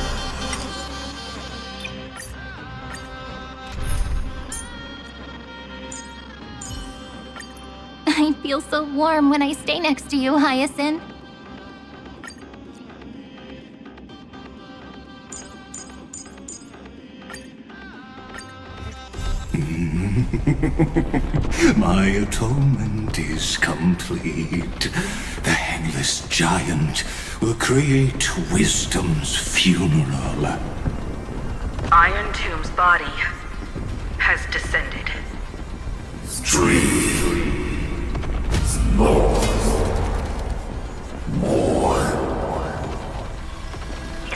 I feel so warm when I stay next to you, Hyacinth. My atonement is complete. The Handless Giant will create wisdom's funeral. Iron Tomb's body has descended. Is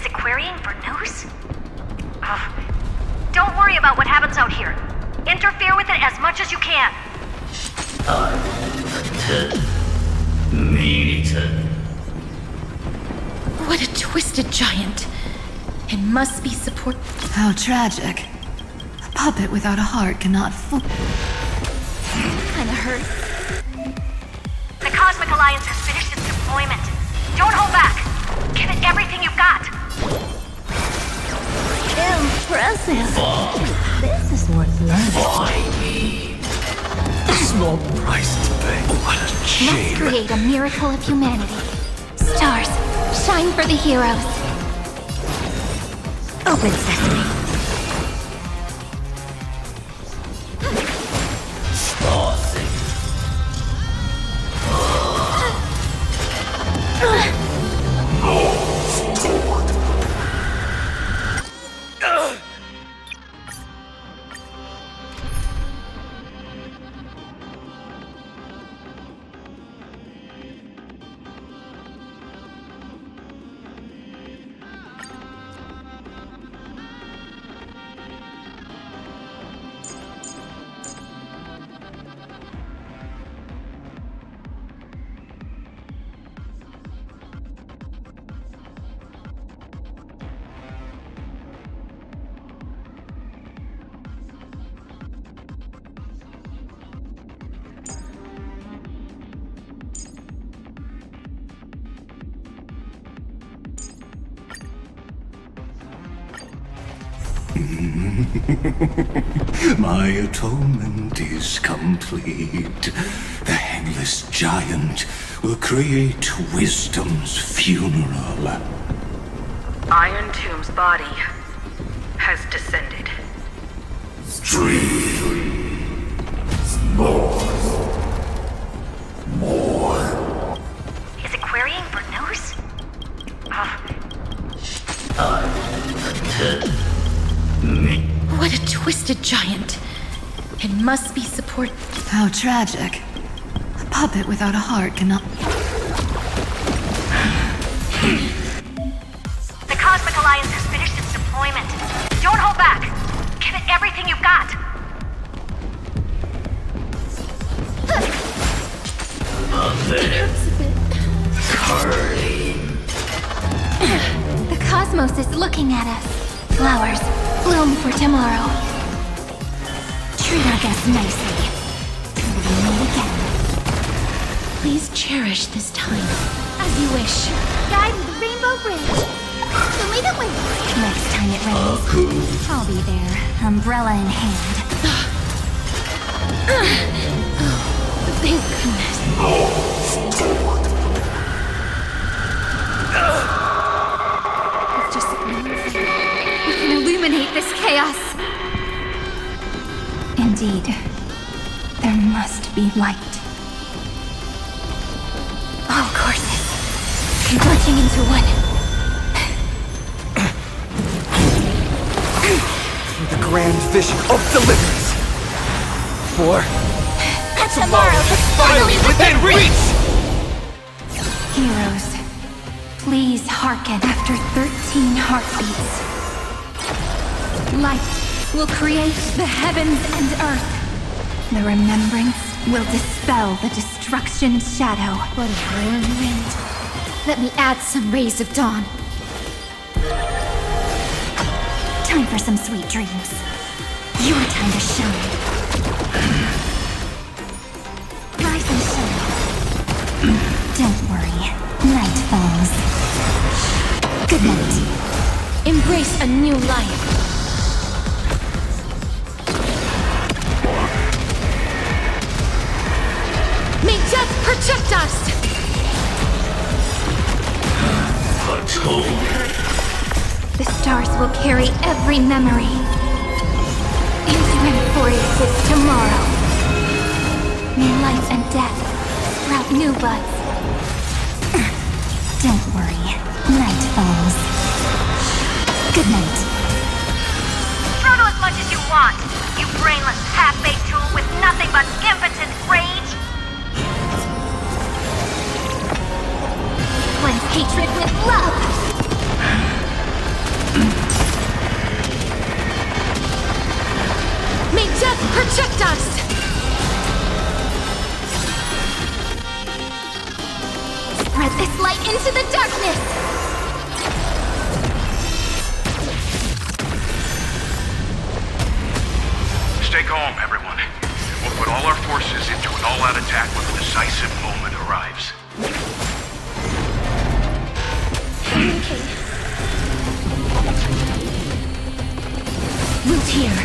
it querying for news? Don't worry about what happens out here. Interfere with it as much as you can. What a twisted giant. It must be support. How tragic. A puppet without a heart cannot fool. Kinda hurts. The Cosmic Alliance has finished its deployment. Don't hold back. Give it everything you've got. Impressive. This is worth learning. Small price to pay. What a Let's shame. create a miracle of humanity. Stars, shine for the heroes. Open sesame. My atonement is complete. The Handless Giant will create wisdom's funeral. Iron Tomb's body has descended. Is it querying for news? What a twisted giant. It must be support. How tragic. A puppet without a heart cannot. The Cosmic you've got! The cosmos is looking at us. Flowers bloom for tomorrow. Treat our guests nicely. Till we meet again. Please cherish this time. As you wish. Guide with the rainbow bridge. Show me the way. Next time it rains, I'll be there, umbrella in hand. Thank goodness. With just a glimpse, we can illuminate this chaos. Indeed, there must be light. All courses converging into one. For the grand vision of deliverance. For Tomorrow is finally within reach! Heroes, please hearken after 13 heartbeats. Light will create the heavens and earth. The remembrance will dispel the destruction shadow. What a warm wind. Let me add some rays of dawn. Time for some sweet dreams. Your time to shine. Rise and shine. Don't worry. Night falls. Good night. Embrace a new life. May death protect us! The stars will carry every memory into Emphorius' tomorrow. May life and death sprout new buds. Don't worry. Night falls. Good night. Throttle as much as you want, you brainless half-baked tool with nothing but impotent rage! Cleanse hatred with love. May death protect us! Spread this light into the darkness! Stay calm, everyone. We'll put all our forces into an all-out attack when the decisive moment arrives. Root here.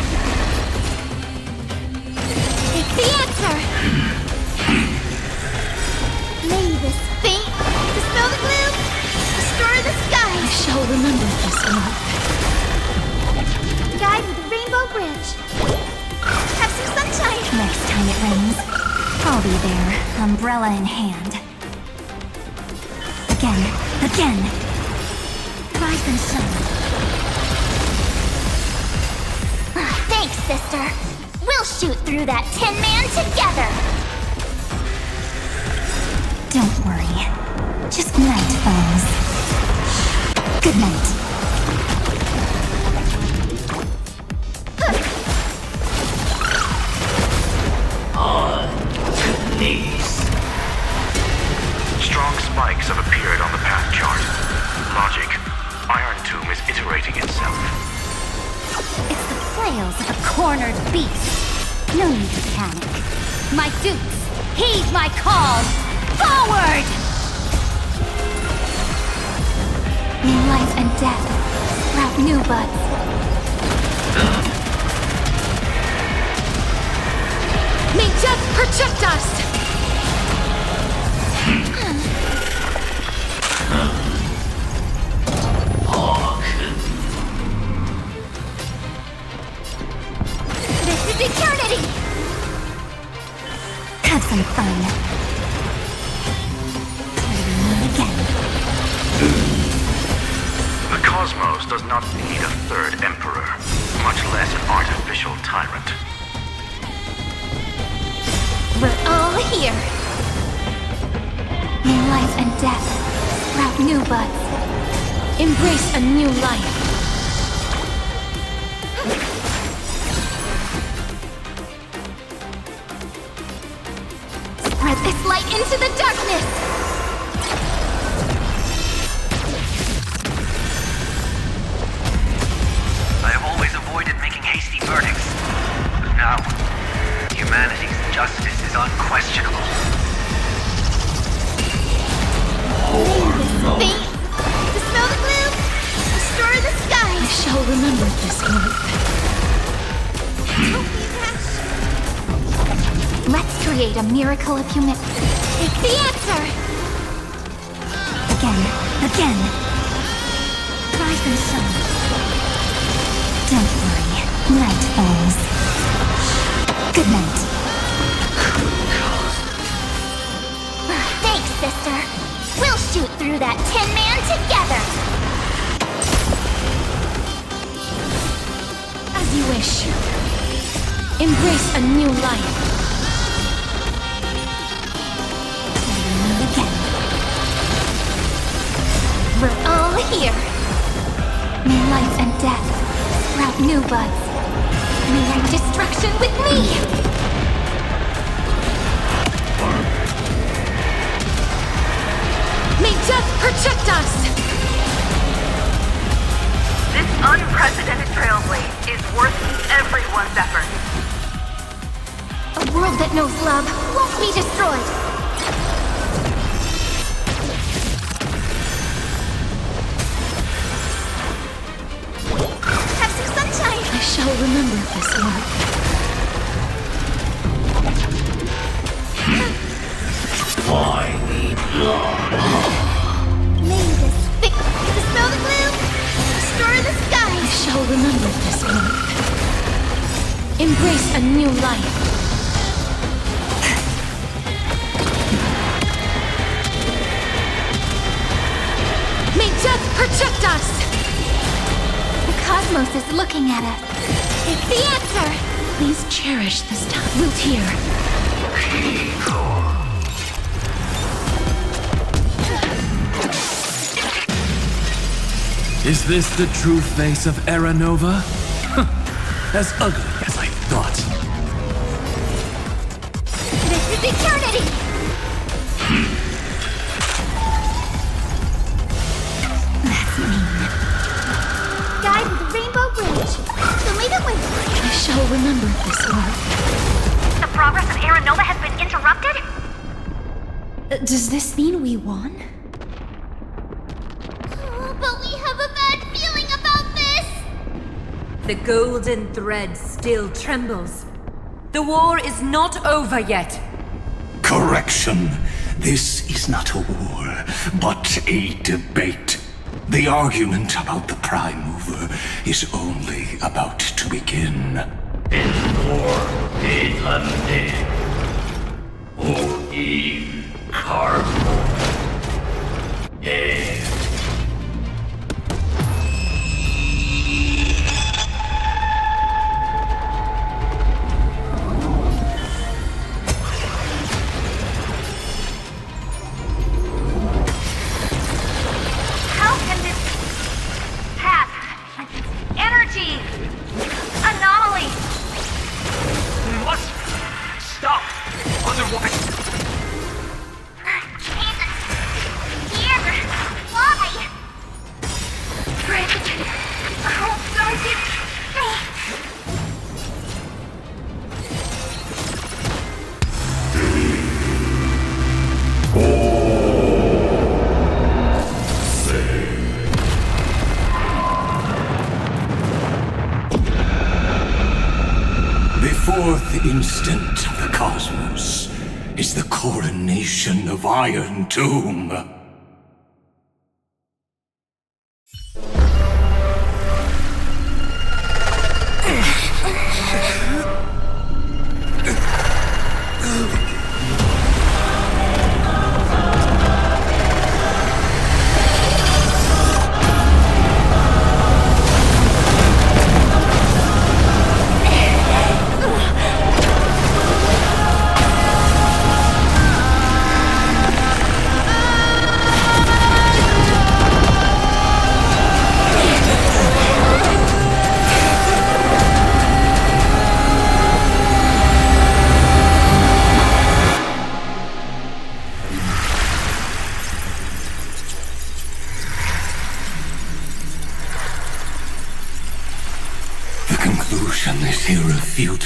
It's the answer! May this faint dispel the gloom, destroy the sky! I shall remember this one. Guide with the rainbow bridge. Have some sunshine. Next time it rains, I'll be there, umbrella in hand. Again. Rise and shine. Thanks, sister. We'll shoot through that Tin Man together. Don't worry. Just night falls. Good night. Strong spikes have appeared on the path chart. Logic. Iron Tomb is iterating itself. It's the flails of a cornered beast. No need to panic. My dukes, heed my call! Forward! May life and death sprout new buds. May death protect us! This is eternity! Have some fun. Till we meet again. The cosmos does not need a third emperor, much less an artificial tyrant. We're all here. May life and death sprout new buds. Embrace a new life. into the darkness! I have always avoided making hasty verdicts. But now, humanity's justice is unquestionable. Think! Dispel the gloom! Destroy the sky! I shall remember this work. Let's create a miracle of humanity. Take the answer! Again. Rise and shine. Don't worry. Night falls. Good night. Thanks, sister. We'll shoot through that Tin Man together. As you wish. Embrace a new life. We're all here. May life and death sprout new buds. May our destruction with me. May death protect us. This unprecedented trailblaze is worth everyone's effort. A world that knows love won't be destroyed. Have some sunshine! I shall remember this work. I need blood. May this thick dispel the gloom! Destroy the sky! I shall remember this work. Embrace a new life. May death protect us! The cosmos is looking at us. Take the answer! Please cherish this time. We'll hear. Is this the true face of Era Nova? As ugly as I thought. This is eternity! That's mean. Guide with the Rainbow Bridge. Show me the way. I shall remember this work. The progress of Era Nova has been interrupted? Does this mean we won? But we have a bad feeling about this! The golden thread still trembles. The war is not over yet. Correction. This is not a war, but a debate. The argument about the Prime Mover is only about to begin. How can this path, energy, anomaly? We must stop. Otherwise, Why? Friend, oh, don't it? The fourth instant of the cosmos is the coronation of Iron Tomb.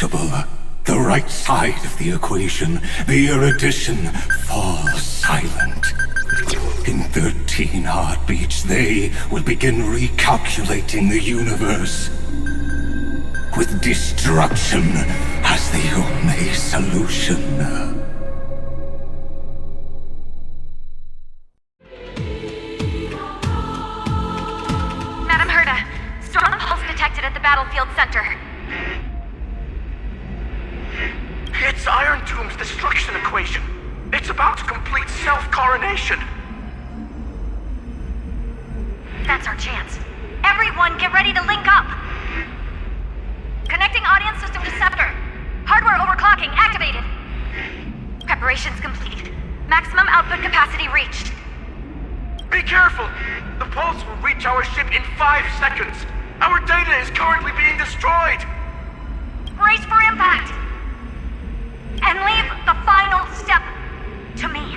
inevitable. The right side of the equation, the erudition, falls silent. In 13 heartbeats, they will begin recalculating the universe, with destruction as the only solution. Madam Herda, storm pulse detected at the battlefield center. It's Iron Doom's destruction equation. It's about to complete self-coronation. That's our chance. Everyone, get ready to link up! Connecting audience system to Scepter. Hardware overclocking activated. Preparations complete. Maximum output capacity reached. Be careful! The pulse will reach our ship in 5 seconds. Our data is currently being destroyed. Brace for impact! And leave the final step to me.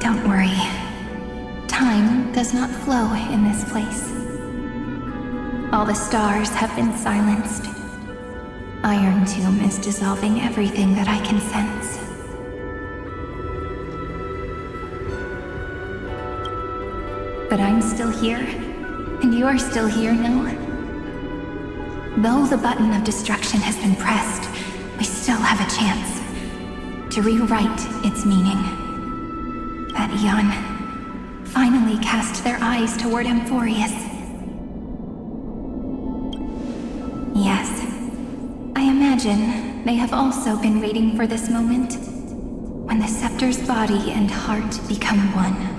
Don't worry. Time does not flow in this place. All the stars have been silenced. Iron Tomb is dissolving everything that I can sense. But I'm still here, and you're still here, no? Though the button of destruction has been pressed, we still have a chance to rewrite its meaning. That Eon finally cast their eyes toward Amphorius. Yes, I imagine they have also been waiting for this moment, when the scepter's body and heart become one.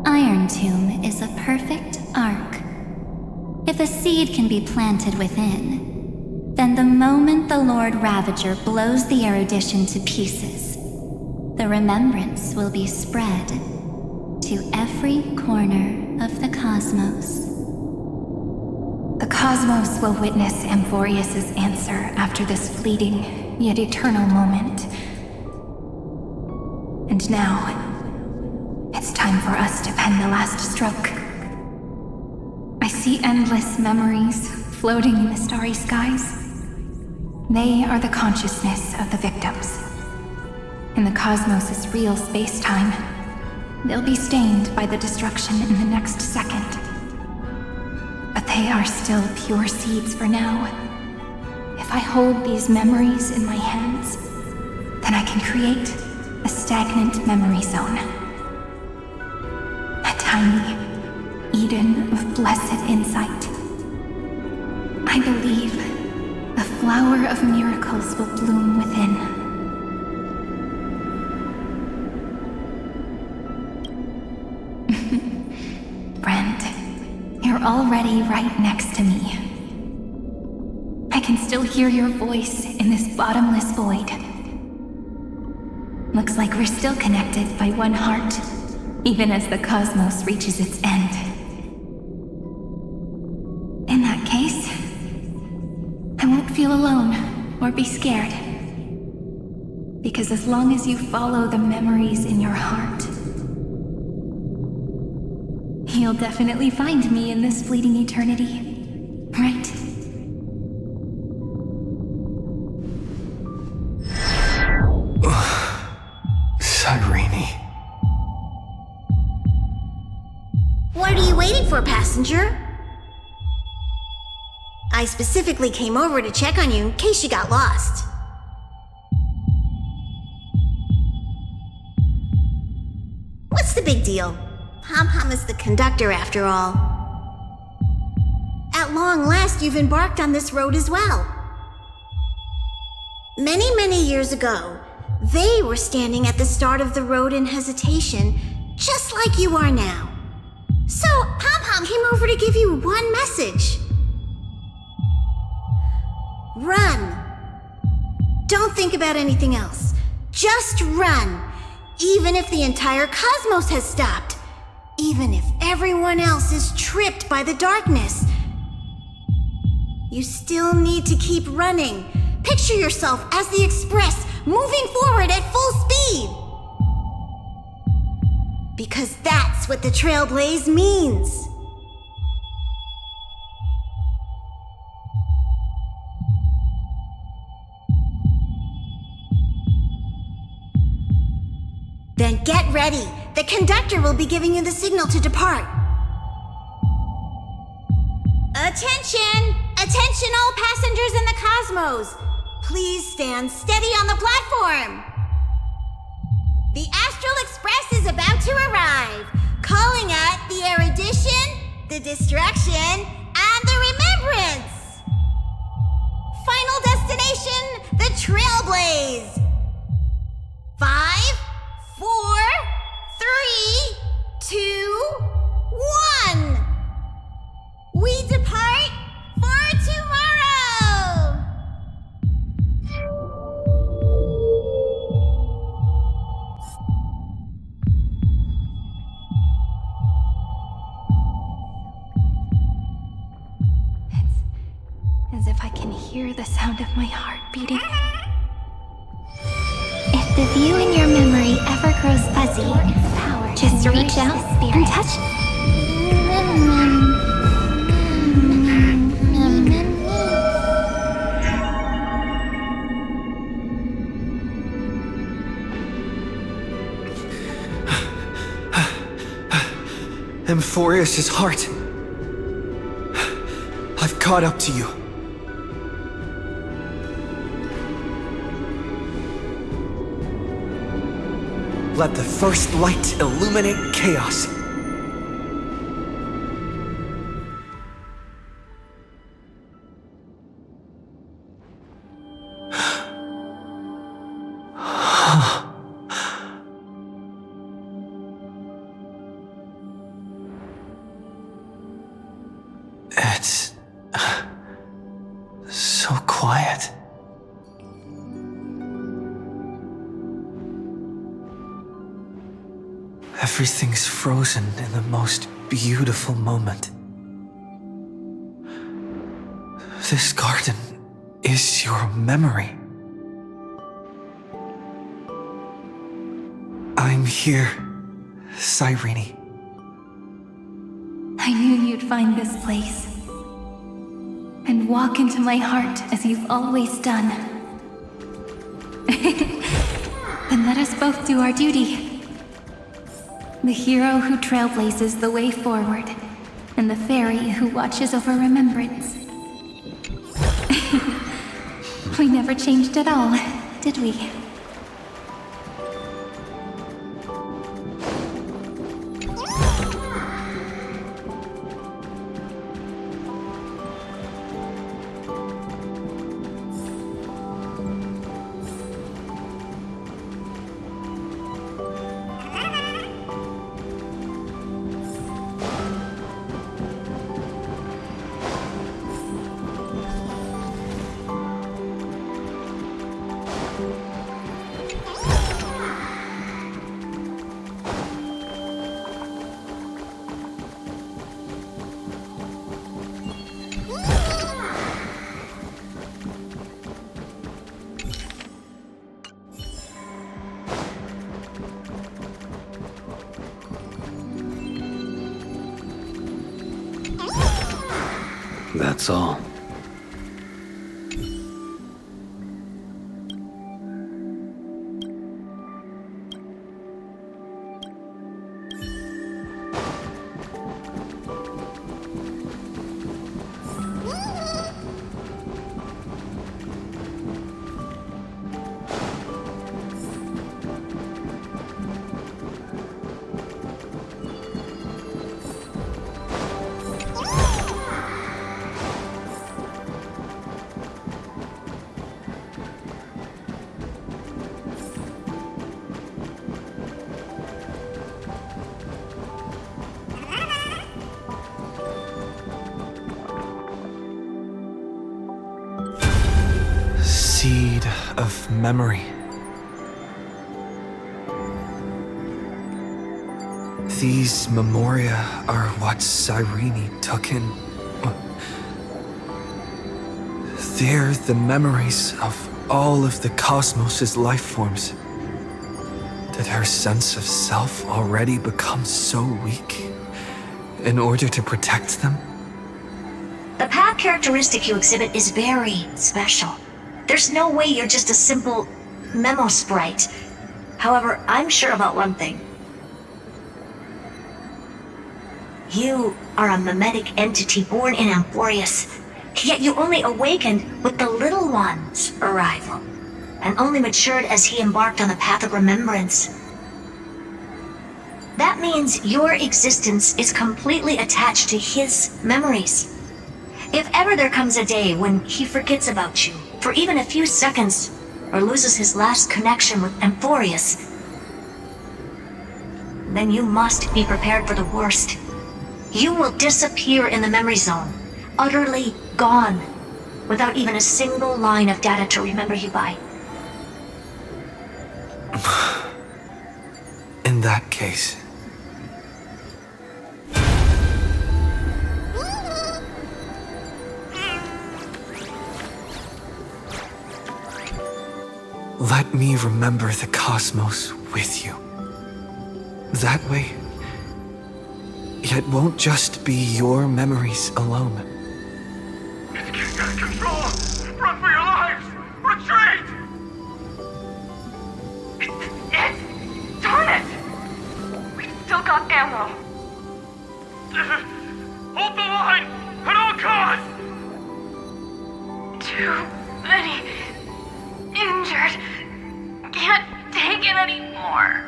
Iron Tomb is a perfect arc. If a seed can be planted within, then the moment the Lord Ravager blows the erudition to pieces, the remembrance will be spread to every corner of the cosmos. The cosmos will witness Amphorius' answer after this fleeting, yet eternal moment. And now, it's time for us to pen the last stroke. I see endless memories floating in the starry skies. They are the consciousness of the victims. In the cosmos' real space-time, they'll be stained by the destruction in the next second. But they are still pure seeds for now. If I hold these memories in my hands, then I can create a stagnant memory zone. A tiny Eden of blessed insight. I believe the flower of miracles will bloom within. Friend, you're already right next to me. I can still hear your voice in this bottomless void. Looks like we're still connected by one heart, even as the cosmos reaches its end. In that case, I won't feel alone or be scared. Because as long as you follow the memories in your heart, you'll definitely find me in this fleeting eternity, right? Irene. What are you waiting for, passenger? I specifically came over to check on you in case you got lost. What's the big deal? Pom-Pom is the conductor after all. At long last, you've embarked on this road as well. Many, many years ago, they were standing at the start of the road in hesitation, just like you are now. So, Pom-Pom came over to give you one message. Run. Don't think about anything else. Just run. Even if the entire cosmos has stopped. Even if everyone else is tripped by the darkness. You still need to keep running. Picture yourself as the Express, moving forward at full speed. Because that's what the Trailblaze means. Then get ready. The conductor will be giving you the signal to depart. Attention! Attention all passengers in the cosmos! Please stand steady on the platform. The Astral Express is about to arrive, calling at the erudition, the destruction, and the remembrance. Final destination, the Trailblaze. 5, 4, 3, 2, 1. We depart for tomorrow! It's as if I can hear the sound of my heart beating. If the view in your memory ever grows fuzzy, just reach out and touch it. Amphorius' heart. I've caught up to you. Let the first light illuminate chaos. It's so quiet. Everything's frozen in the most beautiful moment. This garden is your memory. I'm here, Cyrene. I knew you'd find this place and walk into my heart as you've always done. Then let us both do our duty. The hero who trailblazes the way forward, and the fairy who watches over remembrance. We never changed at all, did we? That's all. Seed of memory. These memoria are what Cyrene took in. They're the memories of all of the cosmos's life forms. Did her sense of self already become so weak in order to protect them? The path characteristic you exhibit is very special. There's no way you're just a simple memo sprite. However, I'm sure about one thing. You are a mimetic entity born in Amphorius, yet you only awakened with the Little One's arrival, and only matured as he embarked on the path of remembrance. That means your existence is completely attached to his memories. If ever there comes a day when he forgets about you, for even a few seconds, or loses his last connection with Amphorius, then you must be prepared for the worst. You will disappear in the memory zone, utterly gone, without even a single line of data to remember you by. In that case, let me remember the cosmos with you. That way, it won't just be your memories alone. It's getting out of control! Run for your lives! Retreat! Darn it! We've still got ammo. Hold the line! At all costs! Too many injured. Can't take it anymore.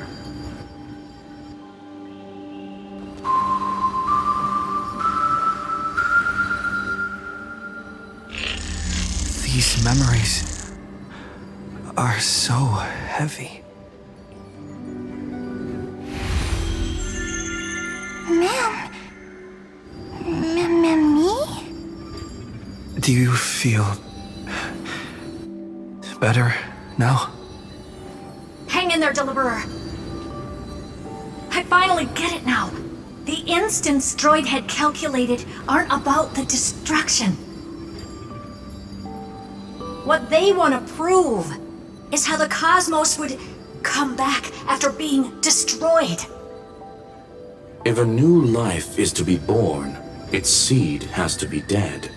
These memories are so heavy. Me? Do you feel better now? Hang in there, Deliverer. I finally get it now. The instants Droid had calculated aren't about the destruction. What they want to prove is how the cosmos would come back after being destroyed. If a new life is to be born, its seed has to be dead.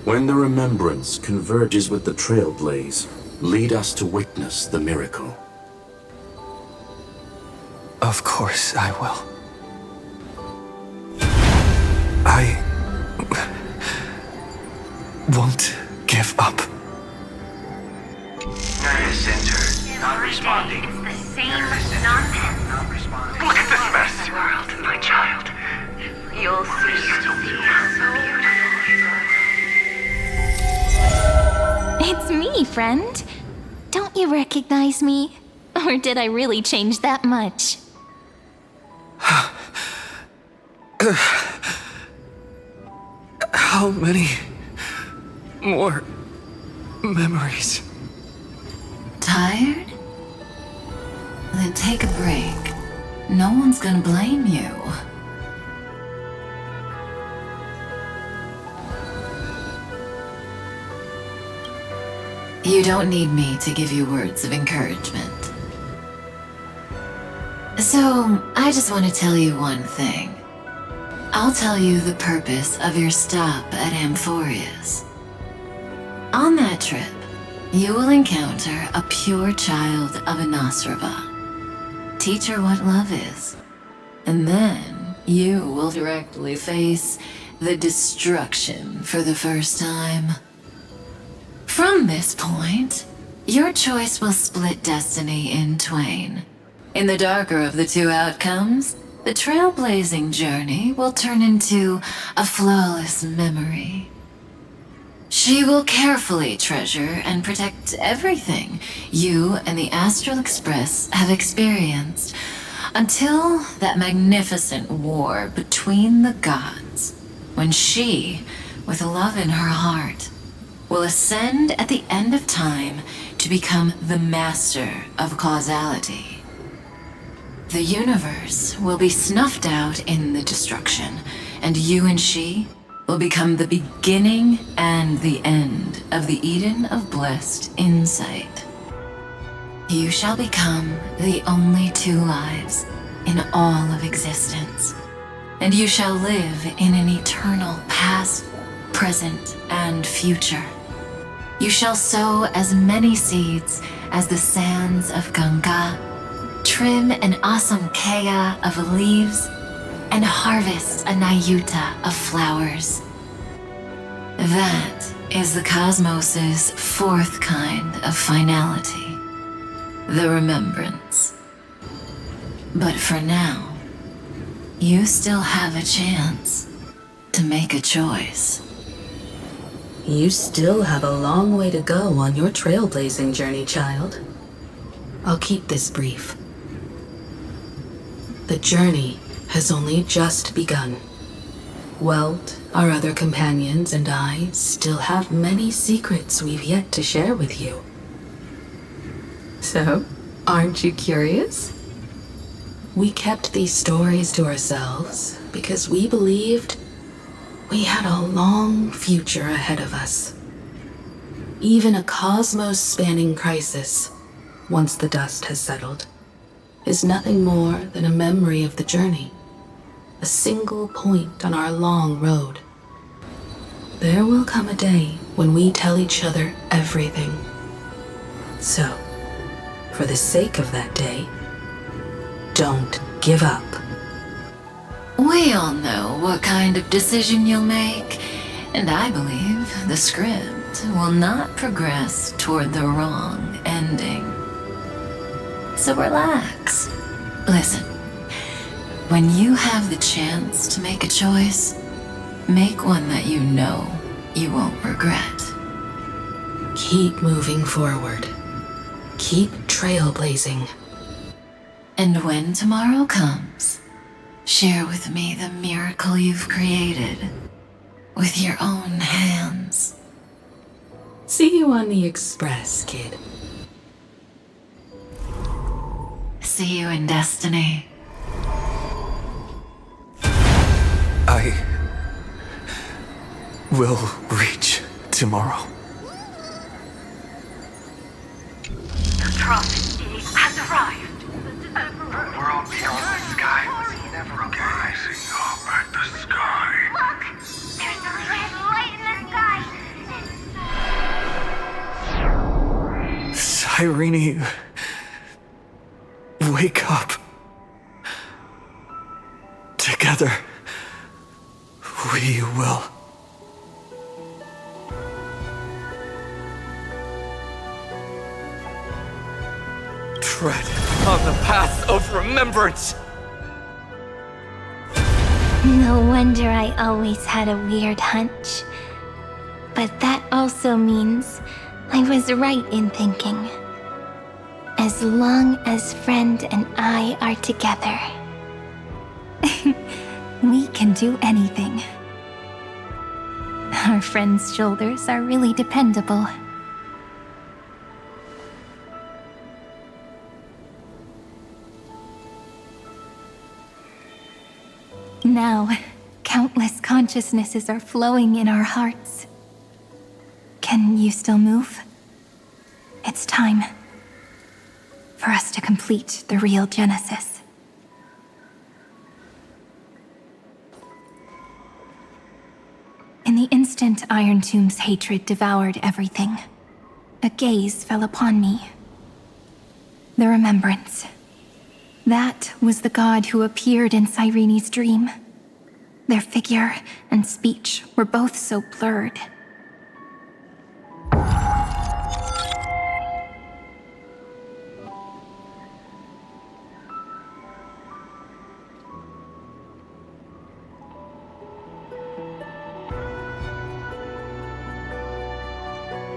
When the remembrance converges with the trailblaze, lead us to witness the miracle. Of course I will. I won't give up. Nervous center, not responding. It's the same nonsense. Not responding. Look at this mess! World, my child. You'll see so beautiful. It's me, friend. Don't you recognize me? Or did I really change that much? How many more memories? Tired? Then take a break. No one's gonna blame you. You don't need me to give you words of encouragement. So, I just want to tell you one thing. I'll tell you the purpose of your stop at Amphorius. On that trip, you will encounter a pure child of Anastrava. Teach her what love is. And then you will directly face the destruction for the first time. From this point, your choice will split destiny in twain. In the darker of the two outcomes, the trailblazing journey will turn into a flawless memory. She will carefully treasure and protect everything you and the Astral Express have experienced until that magnificent war between the gods, when she, with love in her heart, will ascend at the end of time to become the master of causality. The universe will be snuffed out in the destruction, and you and she will become the beginning and the end of the Eden of blessed insight. You shall become the only two lives in all of existence, and you shall live in an eternal past, present, and future. You shall sow as many seeds as the sands of Ganga, trim an awesome kea of leaves, and harvest a nayuta of flowers. That is the cosmos's fourth kind of finality, the remembrance. But for now, you still have a chance to make a choice. You still have a long way to go on your trailblazing journey, child. I'll keep this brief. The journey has only just begun. Welt, our other companions, and I still have many secrets we've yet to share with you. So, aren't you curious? We kept these stories to ourselves because we believed we had a long future ahead of us. Even a cosmos-spanning crisis, once the dust has settled, is nothing more than a memory of the journey, a single point on our long road. There will come a day when we tell each other everything. So, for the sake of that day, don't give up. We all know what kind of decision you'll make, and I believe the script will not progress toward the wrong ending. So relax. Listen, when you have the chance to make a choice, make one that you know you won't regret. Keep moving forward. Keep trailblazing. And when tomorrow comes, share with me the miracle you've created with your own hands. See you on the Express, kid. See you in destiny. I will reach tomorrow. The prophecy has arrived. The world beyond the sky was never rising up at the sky. Look! There's a red light in the sky! Cyrene, wake up. Together, we will. Tread on the path of remembrance. No wonder I always had a weird hunch. But that also means I was right in thinking. As long as Friend and I are together, we can do anything. Our friend's shoulders are really dependable. Now, countless consciousnesses are flowing in our hearts. Can you still move? It's time for us to complete the real Genesis. In the instant Iron Tomb's hatred devoured everything, a gaze fell upon me. The remembrance. That was the god who appeared in Cyrene's dream. Their figure and speech were both so blurred.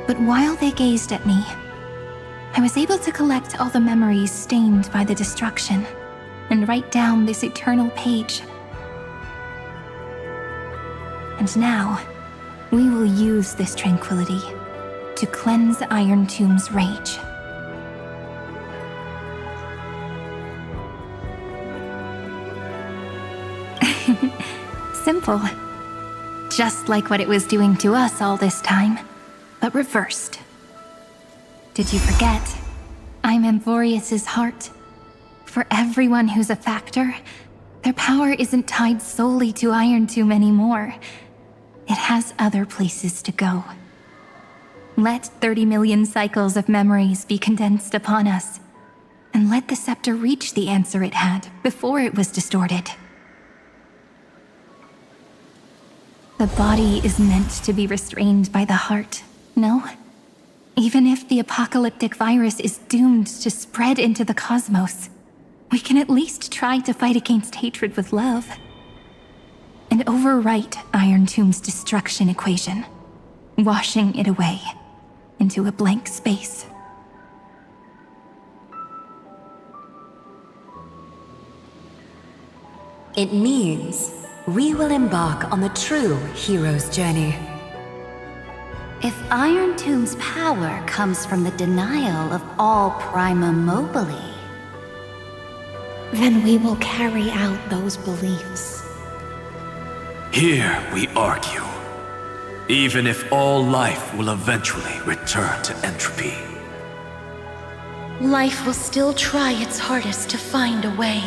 But while they gazed at me, I was able to collect all the memories stained by the destruction and write down this eternal page. And now, we will use this tranquility to cleanse Iron Tomb's rage. Simple. Just like what it was doing to us all this time, but reversed. Did you forget? I'm Amphorius's heart. For everyone who's a factor, their power isn't tied solely to Iron Tomb anymore. It has other places to go. Let 30 million cycles of memories be condensed upon us, and let the scepter reach the answer it had before it was distorted. The body is meant to be restrained by the heart, no? Even if the apocalyptic virus is doomed to spread into the cosmos, we can at least try to fight against hatred with love. And overwrite Iron Tomb's destruction equation, washing it away into a blank space. It means we will embark on the true hero's journey. If Iron Tomb's power comes from the denial of all Prima Mobile, then we will carry out those beliefs. Here we argue. Even if all life will eventually return to entropy. Life will still try its hardest to find a way.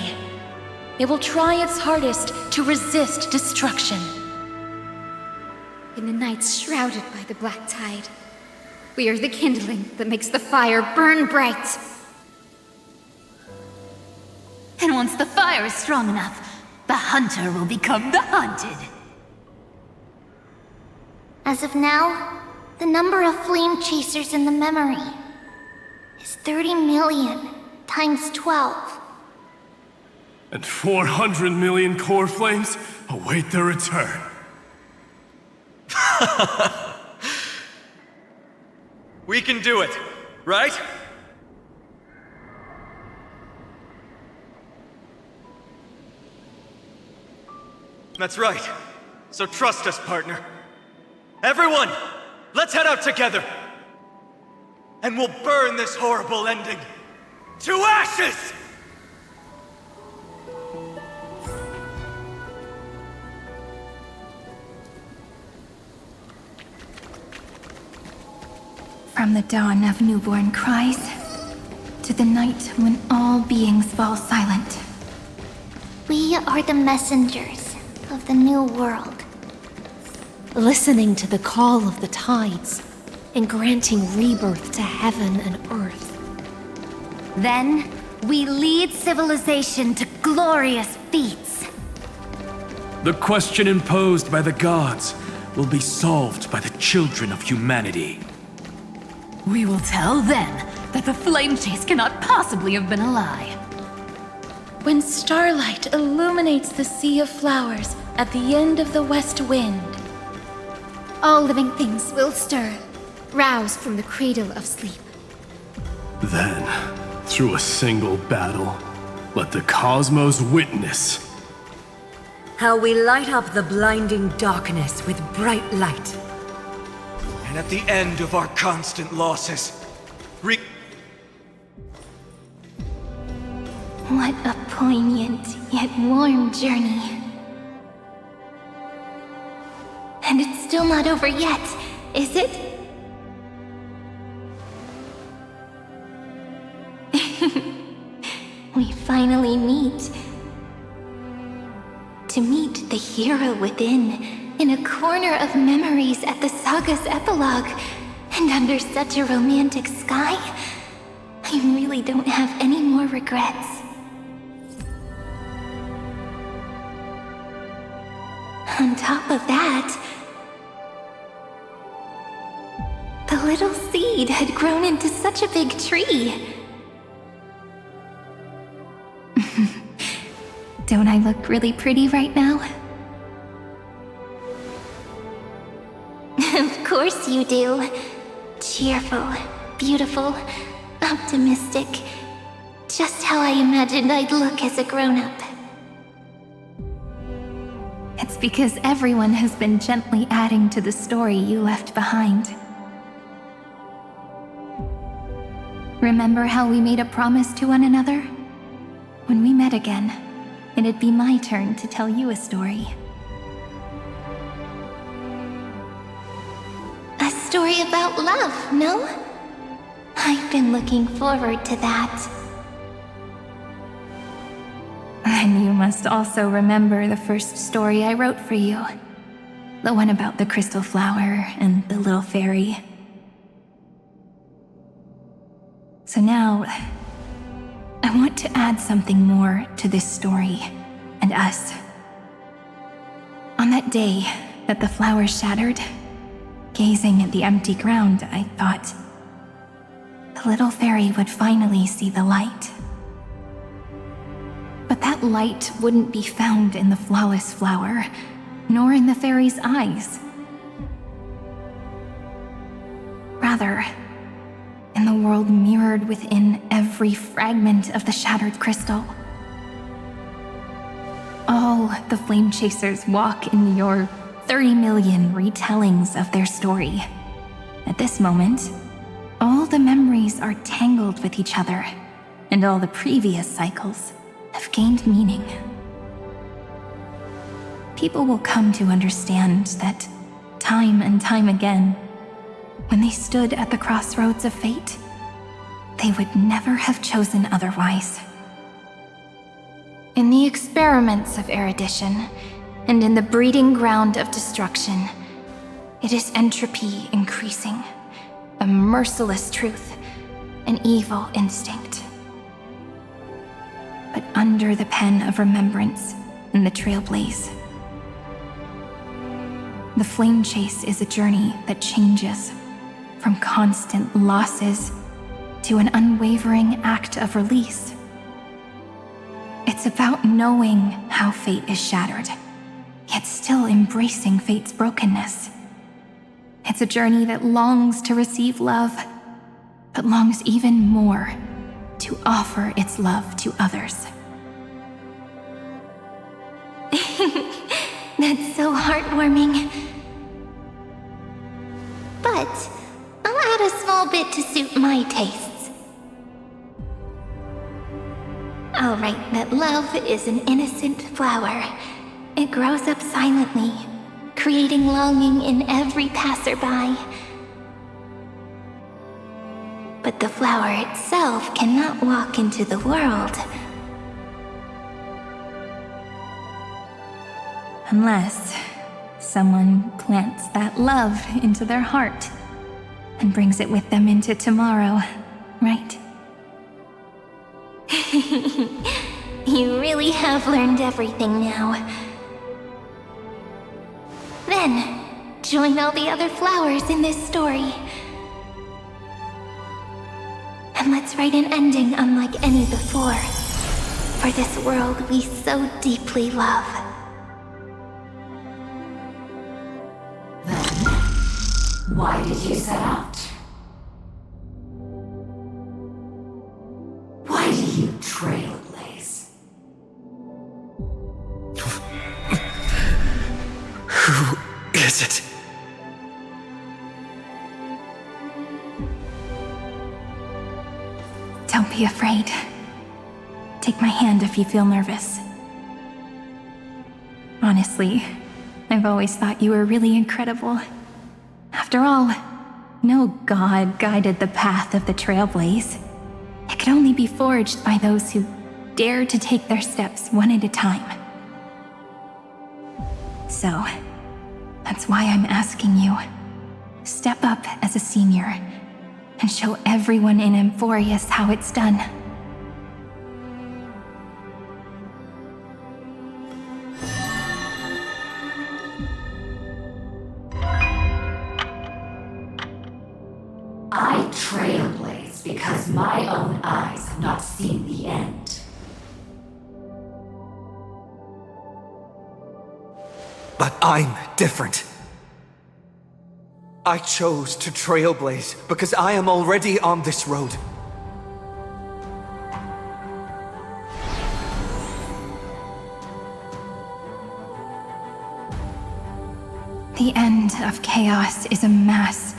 It will try its hardest to resist destruction. In the nights shrouded by the black tide, we are the kindling that makes the fire burn bright. And once the fire is strong enough, The hunter will become the hunted. As of now, the number of flame chasers in the memory is 30 million times 12. And 400 million core flames await their return. We can do it, right? That's right. So trust us, partner. Everyone, let's head out together. And we'll burn this horrible ending to ashes! From the dawn of newborn cries, to the night when all beings fall silent. We are the messengers of the new world. Listening to the call of the tides, and granting rebirth to heaven and earth. Then, we lead civilization to glorious feats. The question imposed by the gods will be solved by the children of humanity. We will tell them that the flame chase cannot possibly have been a lie. When starlight illuminates the sea of flowers at the end of the west wind, All living things will stir, roused from the cradle of sleep. Then, through a single battle, let the cosmos witness how we light up the blinding darkness with bright light. And at the end of our constant losses, What a poignant yet warm journey. And it's still not over yet, is it? We finally meet. To meet the hero within, in a corner of memories at the saga's epilogue, and under such a romantic sky, I really don't have any more regrets. On top of that, the little seed had grown into such a big tree. Don't I look really pretty right now? Of course you do. Cheerful, beautiful, optimistic. Just how I imagined I'd look as a grown-up. It's because everyone has been gently adding to the story you left behind. Remember how we made a promise to one another? When we met again, it'd be my turn to tell you a story. A story about love, no? I've been looking forward to that. And you must also remember the first story I wrote for you. The one about the crystal flower and the little fairy. So now, I want to add something more to this story and us. On that day that the flower shattered, gazing at the empty ground, I thought the little fairy would finally see the light. But that light wouldn't be found in the flawless flower, nor in the fairy's eyes. Rather, in the world mirrored within every fragment of the shattered crystal. All the flame chasers walk in your 30 million retellings of their story. At this moment, all the memories are tangled with each other, and all the previous cycles have gained meaning. People will come to understand that time and time again, when they stood at the crossroads of fate, they would never have chosen otherwise. In the experiments of erudition, and in the breeding ground of destruction, it is entropy increasing, a merciless truth, an evil instinct. But under the pen of remembrance, in the Trailblaze. The flame chase is a journey that changes from constant losses to an unwavering act of release. It's about knowing how fate is shattered, yet still embracing fate's brokenness. It's a journey that longs to receive love, but longs even more to offer its love to others. That's so heartwarming. But I'll add a small bit to suit my tastes. I'll write that love is an innocent flower. It grows up silently, creating longing in every passerby. But the flower itself cannot walk into the world. Unless someone plants that love into their heart and brings it with them into tomorrow, right? You really have learned everything now. Then, join all the other flowers in this story. And let's write an ending unlike any before, for this world we so deeply love. Why did you set out? Why do you trailblaze? Who is it? Don't be afraid. Take my hand if you feel nervous. Honestly, I've always thought you were really incredible. After all, no god guided the path of the Trailblaze. It could only be forged by those who dare to take their steps one at a time. So, that's why I'm asking you. Step up as a senior and show everyone in Amphorius how it's done. I trailblaze because my own eyes have not seen the end. But I'm different. I chose to trailblaze because I am already on this road. The end of chaos is a mass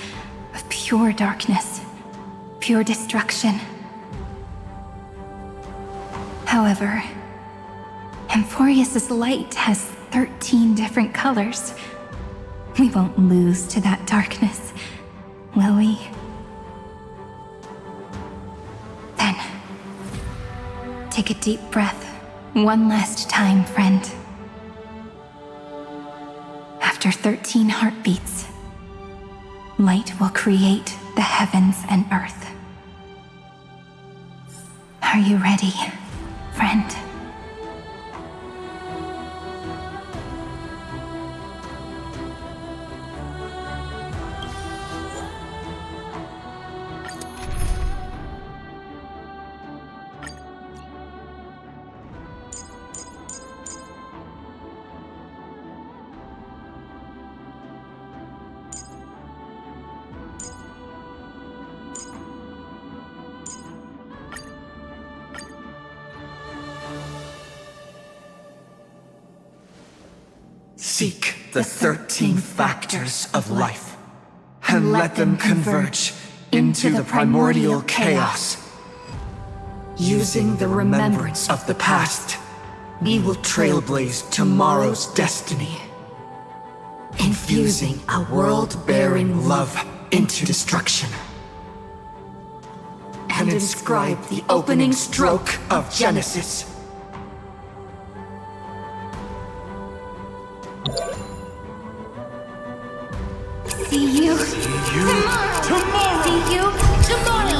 of pure darkness, pure destruction. However, Amphorius' light has 13 different colors. We won't lose to that darkness, will we? Then, take a deep breath one last time, friend. After 13 heartbeats, light will create the heavens and earth. Are you ready, friend? Seek the 13 factors of life, and let them converge into the primordial chaos. Using the remembrance of the past, we will trailblaze tomorrow's destiny, infusing a world-bearing love into destruction, and inscribe the opening stroke of Genesis. See you tomorrow. See you tomorrow.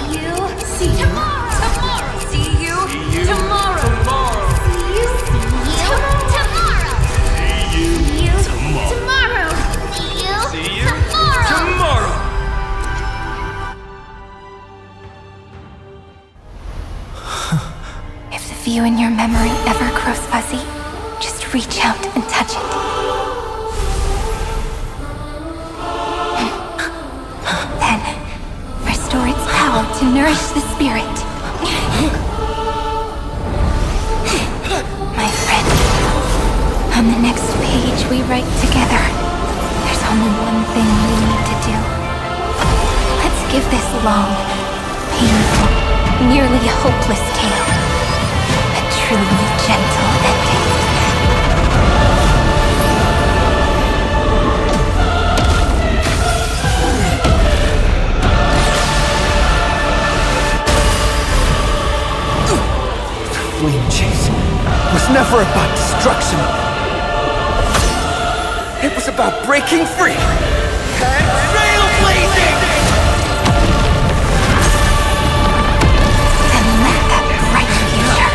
See you tomorrow. See you tomorrow. See you tomorrow. Just reach out and touch it. Then, restore its power to nourish the spirit. My friend, on the next page we write together, there's only one thing we need to do. Let's give this long, painful, nearly hopeless tale a truly gentle ending. Flame chase was never about destruction. It was about breaking free and trailblazing! And let that bright future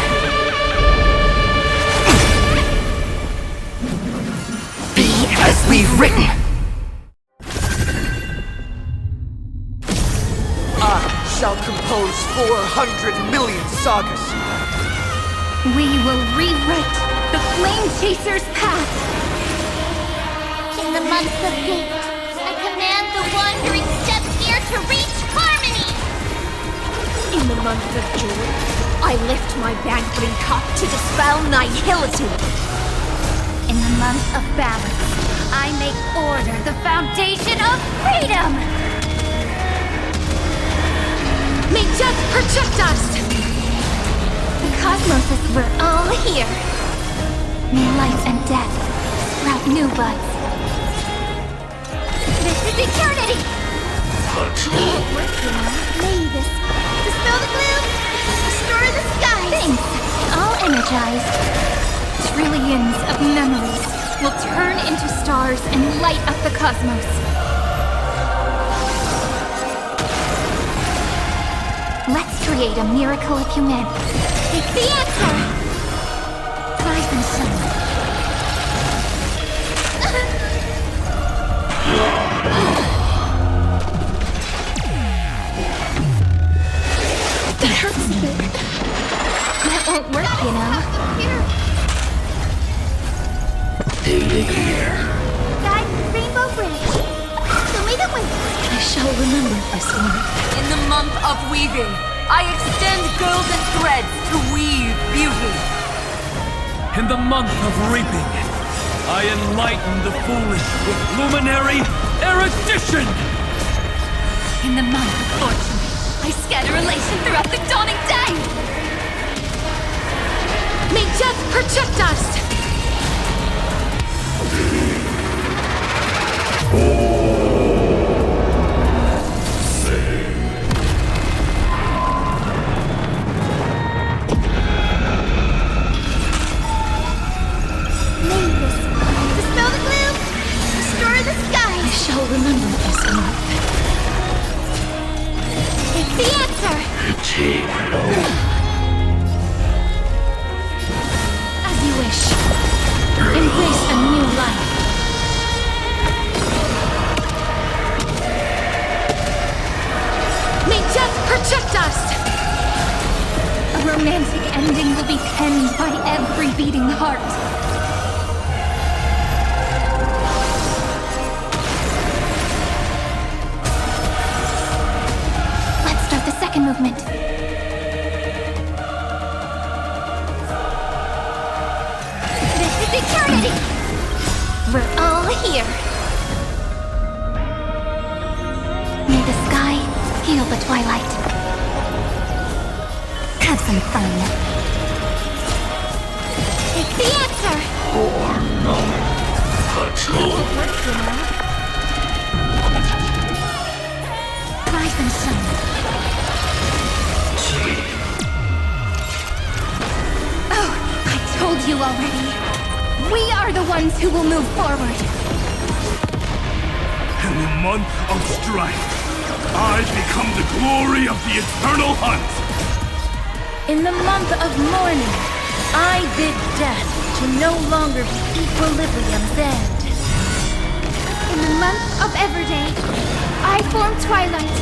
be as we've written. I shall compose 400 million sagas. We will rewrite the Flame Chaser's path. In the month of hate, I command the wandering steps here to reach harmony! In the month of joy, I lift my banqueting cup to dispel nihility. In the month of balance, I make order the foundation of freedom! May death protect us! The cosmos is we're all here. May life and death sprout new buds. This is eternity! May this dispel the gloom, restore the skies! Thanks, all energized. Trillions of memories will turn into stars and light up the cosmos. Let's create a miracle of humanity. Take the answer! Rise and shine. That hurts a bit. That won't work, you know. Guide the Rainbow Bridge. Show me the way. I shall remember this one. In the month of weaving, I extend golden threads to weave beauty. In the month of reaping, I enlighten the foolish with luminary erudition! In the month of fortune, I scatter elation throughout the dawning day! May death protect us! Dispel the gloom, restore the skies! I shall remember this one. Take the answer! As you wish. Embrace a new life. May death protect us! A romantic ending will be penned by every beating heart. Let's start the second movement. This is eternity! We're all here. May the sky heal the twilight. Have some fun. Take the answer! Rise and shine. Oh, I told you already. We are the ones who will move forward. In the month of strife, I become the glory of the eternal hunt! In the month of mourning, I bid death to no longer be equilibrium's end. In the month of Everday, I form twilight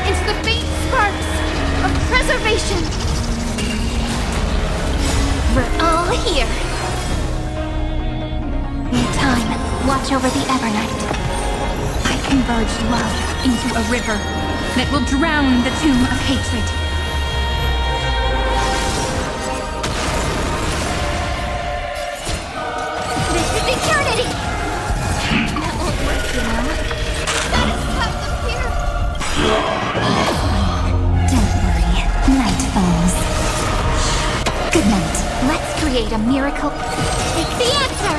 into the faint sparks of preservation. We're all here. Watch over the Evernight. I converge love into a river that will drown the tomb of hatred. This is eternity! That won't work, you know. Gotta stop them here! Don't worry. Night falls. Good night. Let's create a miracle. Take the answer!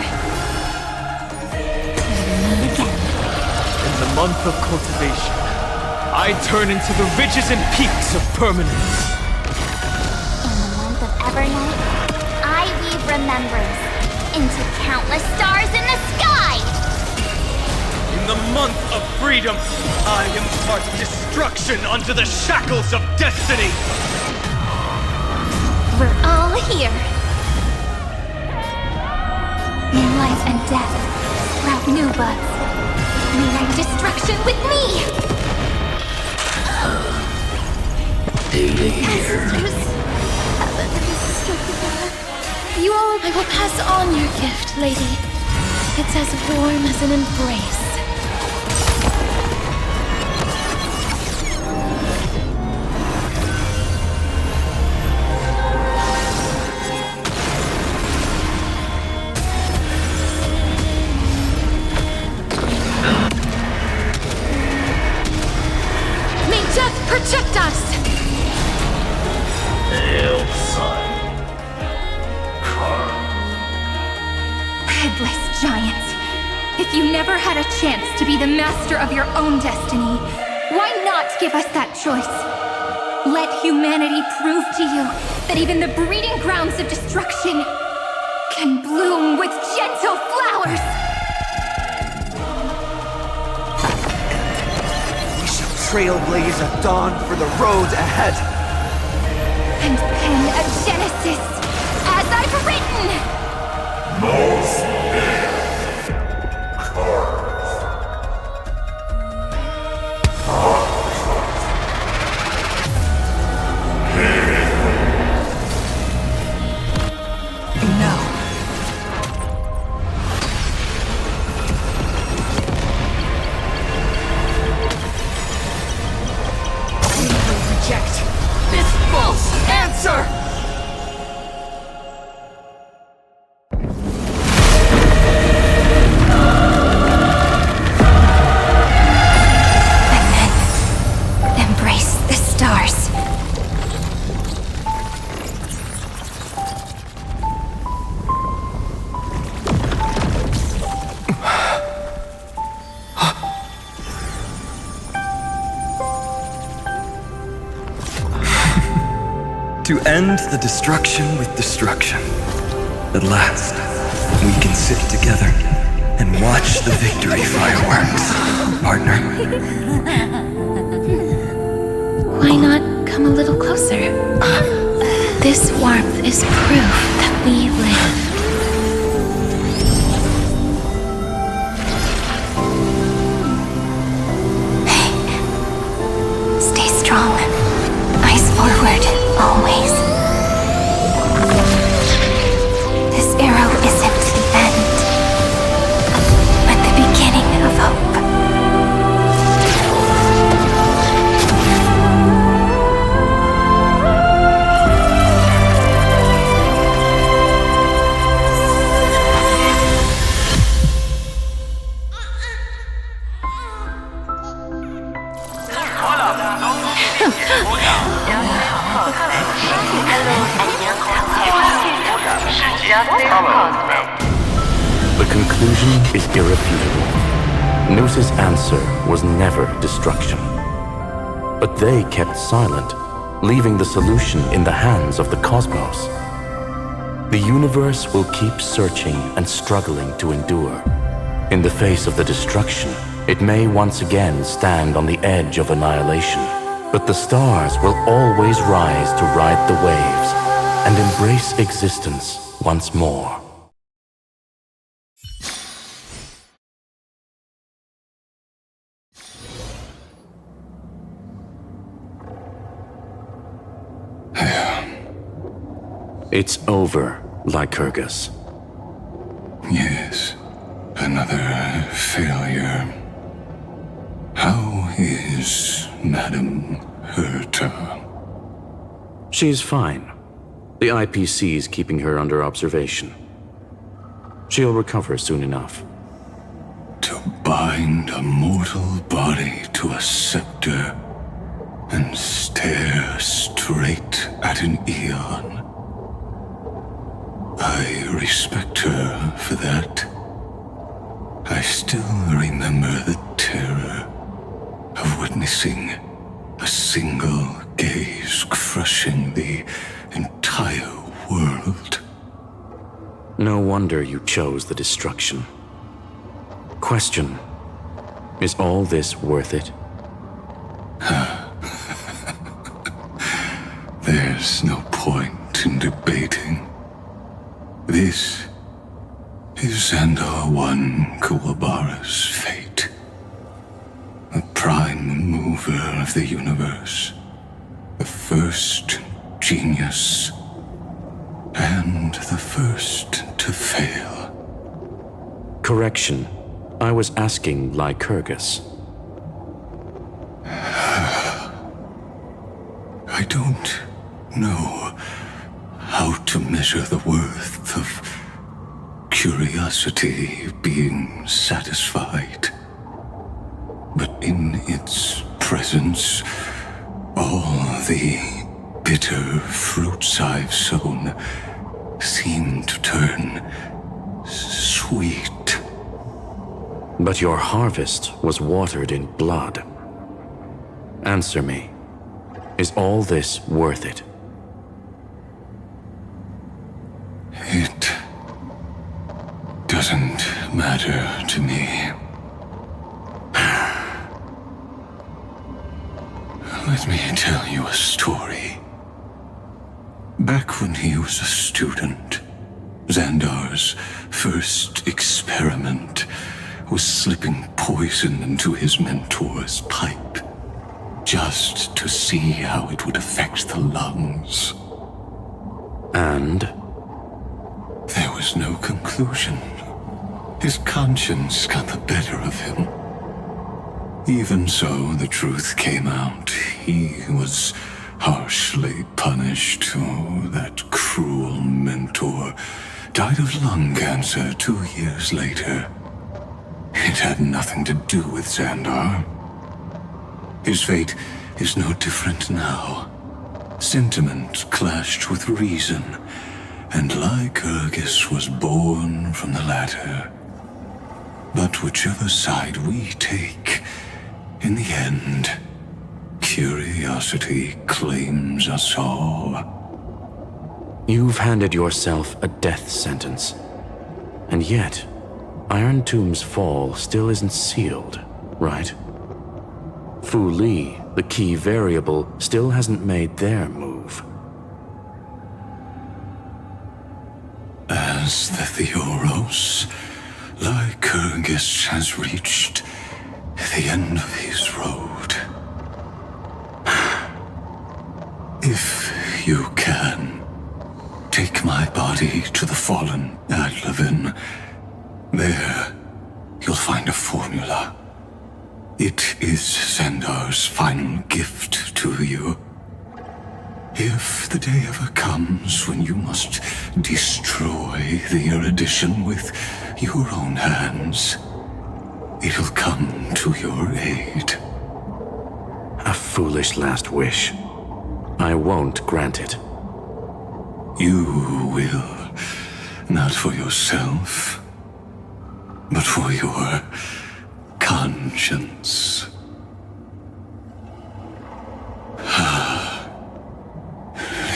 In the month of cultivation, I turn into the ridges and peaks of permanence. In the month of Evernight, I weave remembrance into countless stars in the sky! In the month of freedom, I impart destruction unto the shackles of destiny! We're all here. In life and death, sprout new buds. Rewrite destruction with me! 80 years. You all, I will pass on your gift, lady. It's as warm as an embrace. May death protect us! Hail, son. Headless giants. If you never had a chance to be the master of your own destiny, why not give us that choice? Let humanity prove to you that even the breeding grounds of destruction can bloom with gentle flowers! We shall trailblaze at dawn for the road ahead. And pen a genesis, as I've written! Reject this false answer! Embrace the stars. To end the destruction with destruction. At last, we can sit together and watch the victory fireworks, partner. Why not come a little closer? This warmth is proof that we live. Stay strong. Eyes forward, always. This arrow isn't the end, but the beginning of hope. The conclusion is irrefutable. Noose's answer was never destruction. But they kept silent, leaving the solution in the hands of the cosmos. The universe will keep searching and struggling to endure. In the face of the destruction, it may once again stand on the edge of annihilation. But the stars will always rise to ride the waves and embrace existence once more. It's over, Lycurgus. Yes, another failure. How is Madame Herta? She's fine. The IPC's keeping her under observation. She'll recover soon enough. To bind a mortal body to a scepter and stare straight at an eon. I respect her for that. I still remember the terror of witnessing a single gaze crushing the entire world. No wonder you chose the destruction. Question: is all this worth it? There's no point in debating. This is Xandar I Kuwabara's fate. The prime mover of the universe. The first genius. And the first to fail. Correction. I was asking Lycurgus. I don't know how to measure the worth of curiosity being satisfied. But in its presence, all the bitter fruits I've sown seem to turn sweet. But your harvest was watered in blood. Answer me. Is all this worth it? It doesn't matter to me. Let me tell you a story. Back when he was a student, Xandar's first experiment was slipping poison into his mentor's pipe, just to see how it would affect the lungs. And? There was no conclusion. His conscience got the better of him. Even so, the truth came out. He was harshly punished. Oh, that cruel mentor died of lung cancer 2 years later. It had nothing to do with Xandar. His fate is no different now. Sentiment clashed with reason, and Lycurgus was born from the latter. But whichever side we take, in the end, curiosity claims us all. You've handed yourself a death sentence. And yet, Iron Tomb's fall still isn't sealed, right? Fu Li, the key variable, still hasn't made their move. As the Theoros, Lycurgus has reached the end of his road. If you can, take my body to the fallen Adlevin. There, you'll find a formula. It is Xandar's final gift to you. If the day ever comes when you must destroy the erudition with your own hands, it'll come to your aid. A foolish last wish. I won't grant it. You will, not for yourself, but for your conscience.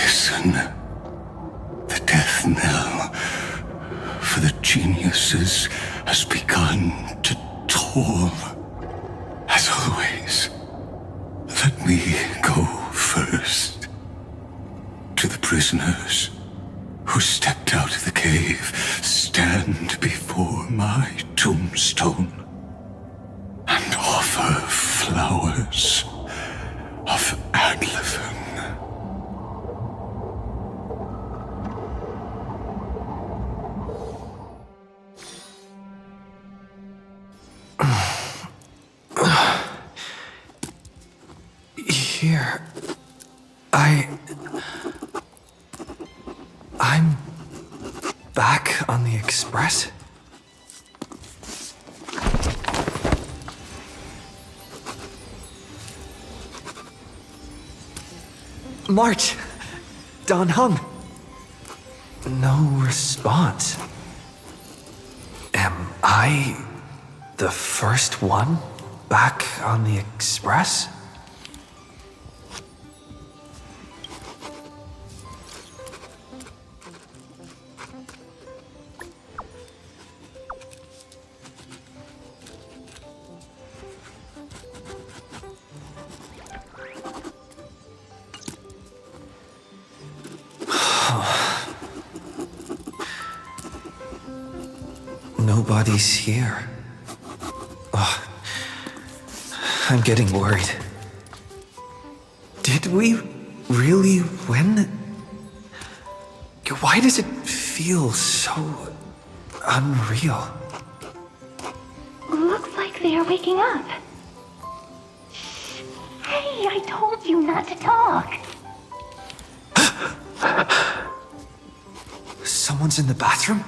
Listen. The death knell for the geniuses has begun to toll. As always, let me go first. To the prisoners who stepped out of the cave, stand before my tombstone and offer flowers of Adlevin. here. I'm back on the Express? March! Don Hung! No response. Am I the first one back on the Express? Nobody's here. Oh, I'm getting worried. Did we really win? Why does it feel so unreal? Looks like they are waking up. Hey, I told you not to talk. Someone's in the bathroom?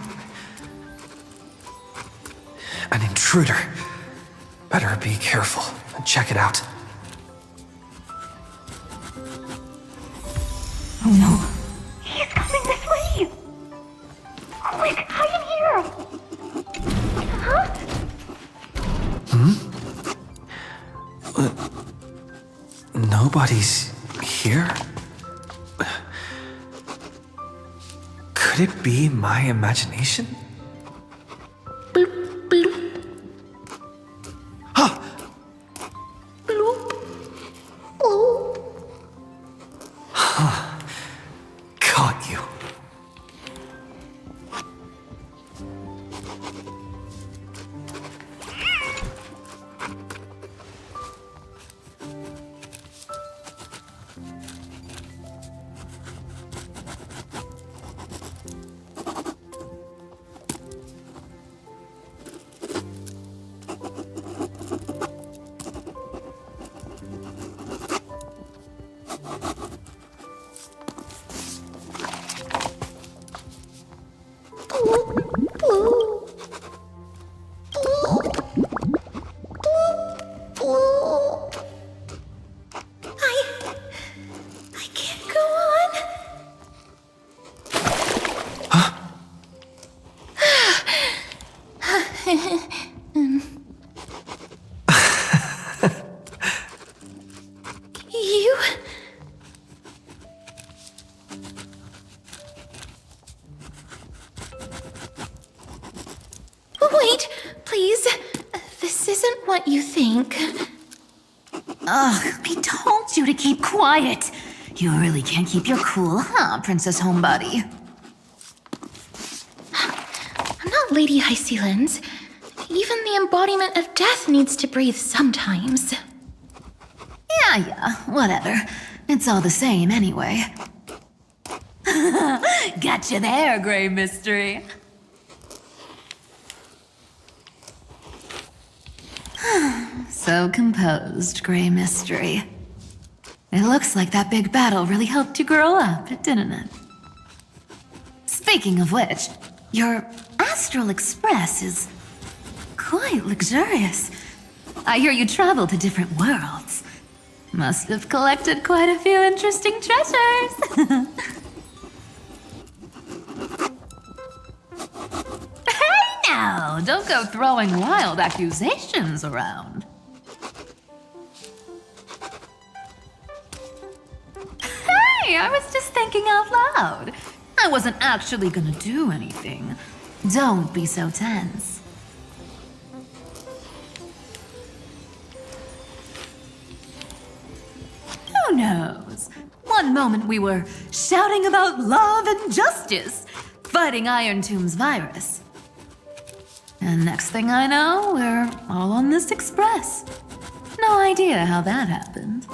An intruder. Better be careful and check it out. Oh no. He's coming this way! Quick, hide in here! Huh? Nobody's here? Could it be my imagination? Caught you. I can't go on. You? Wait, please. This isn't what you think. Ugh, I told you to keep quiet. You really can't keep your cool, huh, Princess Homebody? I'm not Lady High Sealands. Even the embodiment of death needs to breathe sometimes. Yeah, whatever. It's all the same anyway. Gotcha there, Grey Mystery. So composed, Grey Mystery. It looks like that big battle really helped you grow up, didn't it? Speaking of which, your Astral Express is quite luxurious. I hear you travel to different worlds. Must have collected quite a few interesting treasures. Hey now, don't go throwing wild accusations around. Hey, I was just thinking out loud. I wasn't actually gonna do anything. Don't be so tense. Who knows? One moment we were shouting about love and justice, fighting Iron Tomb's virus. And next thing I know, we're all on this express. No idea how that happened.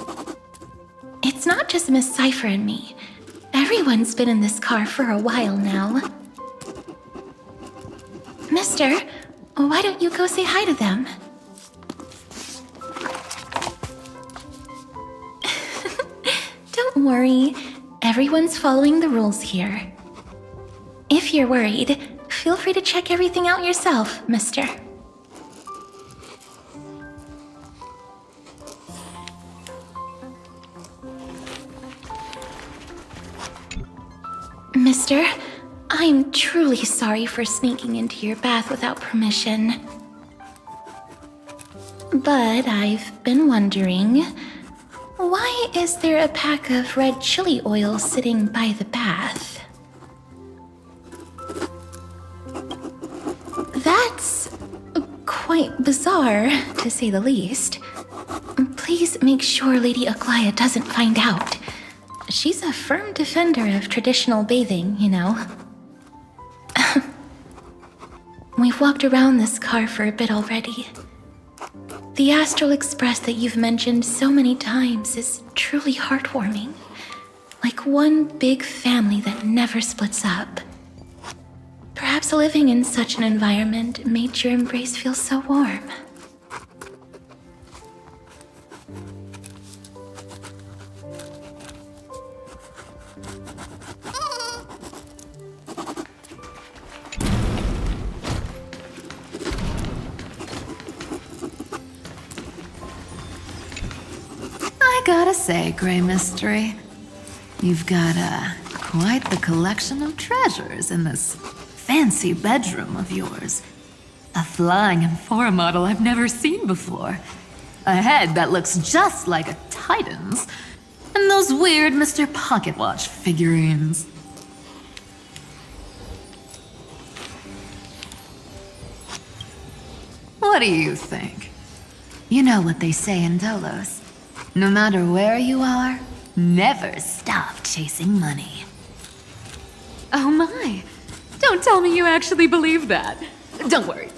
It's not just Miss Cypher and me. Everyone's been in this car for a while now. Mister, why don't you go say hi to them? worry. Everyone's following the rules here. If you're worried, feel free to check everything out yourself, mister. Mister, I'm truly sorry for sneaking into your bath without permission. But I've been wondering, why is there a pack of red chili oil sitting by the bath? That's quite bizarre, to say the least. Please make sure Lady Aglaya doesn't find out. She's a firm defender of traditional bathing, you know. We've walked around this car for a bit already. The Astral Express that you've mentioned so many times is truly heartwarming. Like one big family that never splits up. Perhaps living in such an environment made your embrace feel so warm. I gotta say, Grey Mystery, you've got quite the collection of treasures in this fancy bedroom of yours. A flying amphora model I've never seen before. A head that looks just like a Titan's. And those weird Mr. Pocketwatch figurines. What do you think? You know what they say in Dolos. No matter where you are, never stop chasing money. Oh my! Don't tell me you actually believe that. Don't worry.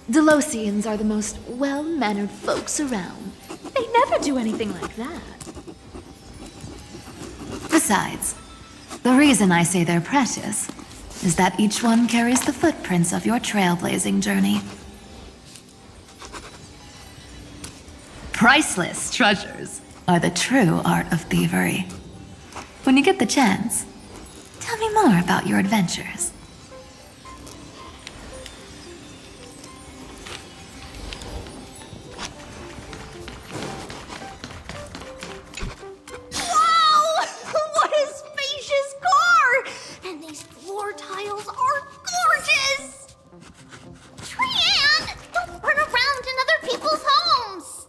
Delosians are the most well-mannered folks around. They never do anything like that. Besides, the reason I say they're precious is that each one carries the footprints of your trailblazing journey. Priceless treasures are the true art of thievery. When you get the chance, tell me more about your adventures. Wow! What a spacious car! And these floor tiles are gorgeous! Trianne, don't run around in other people's homes!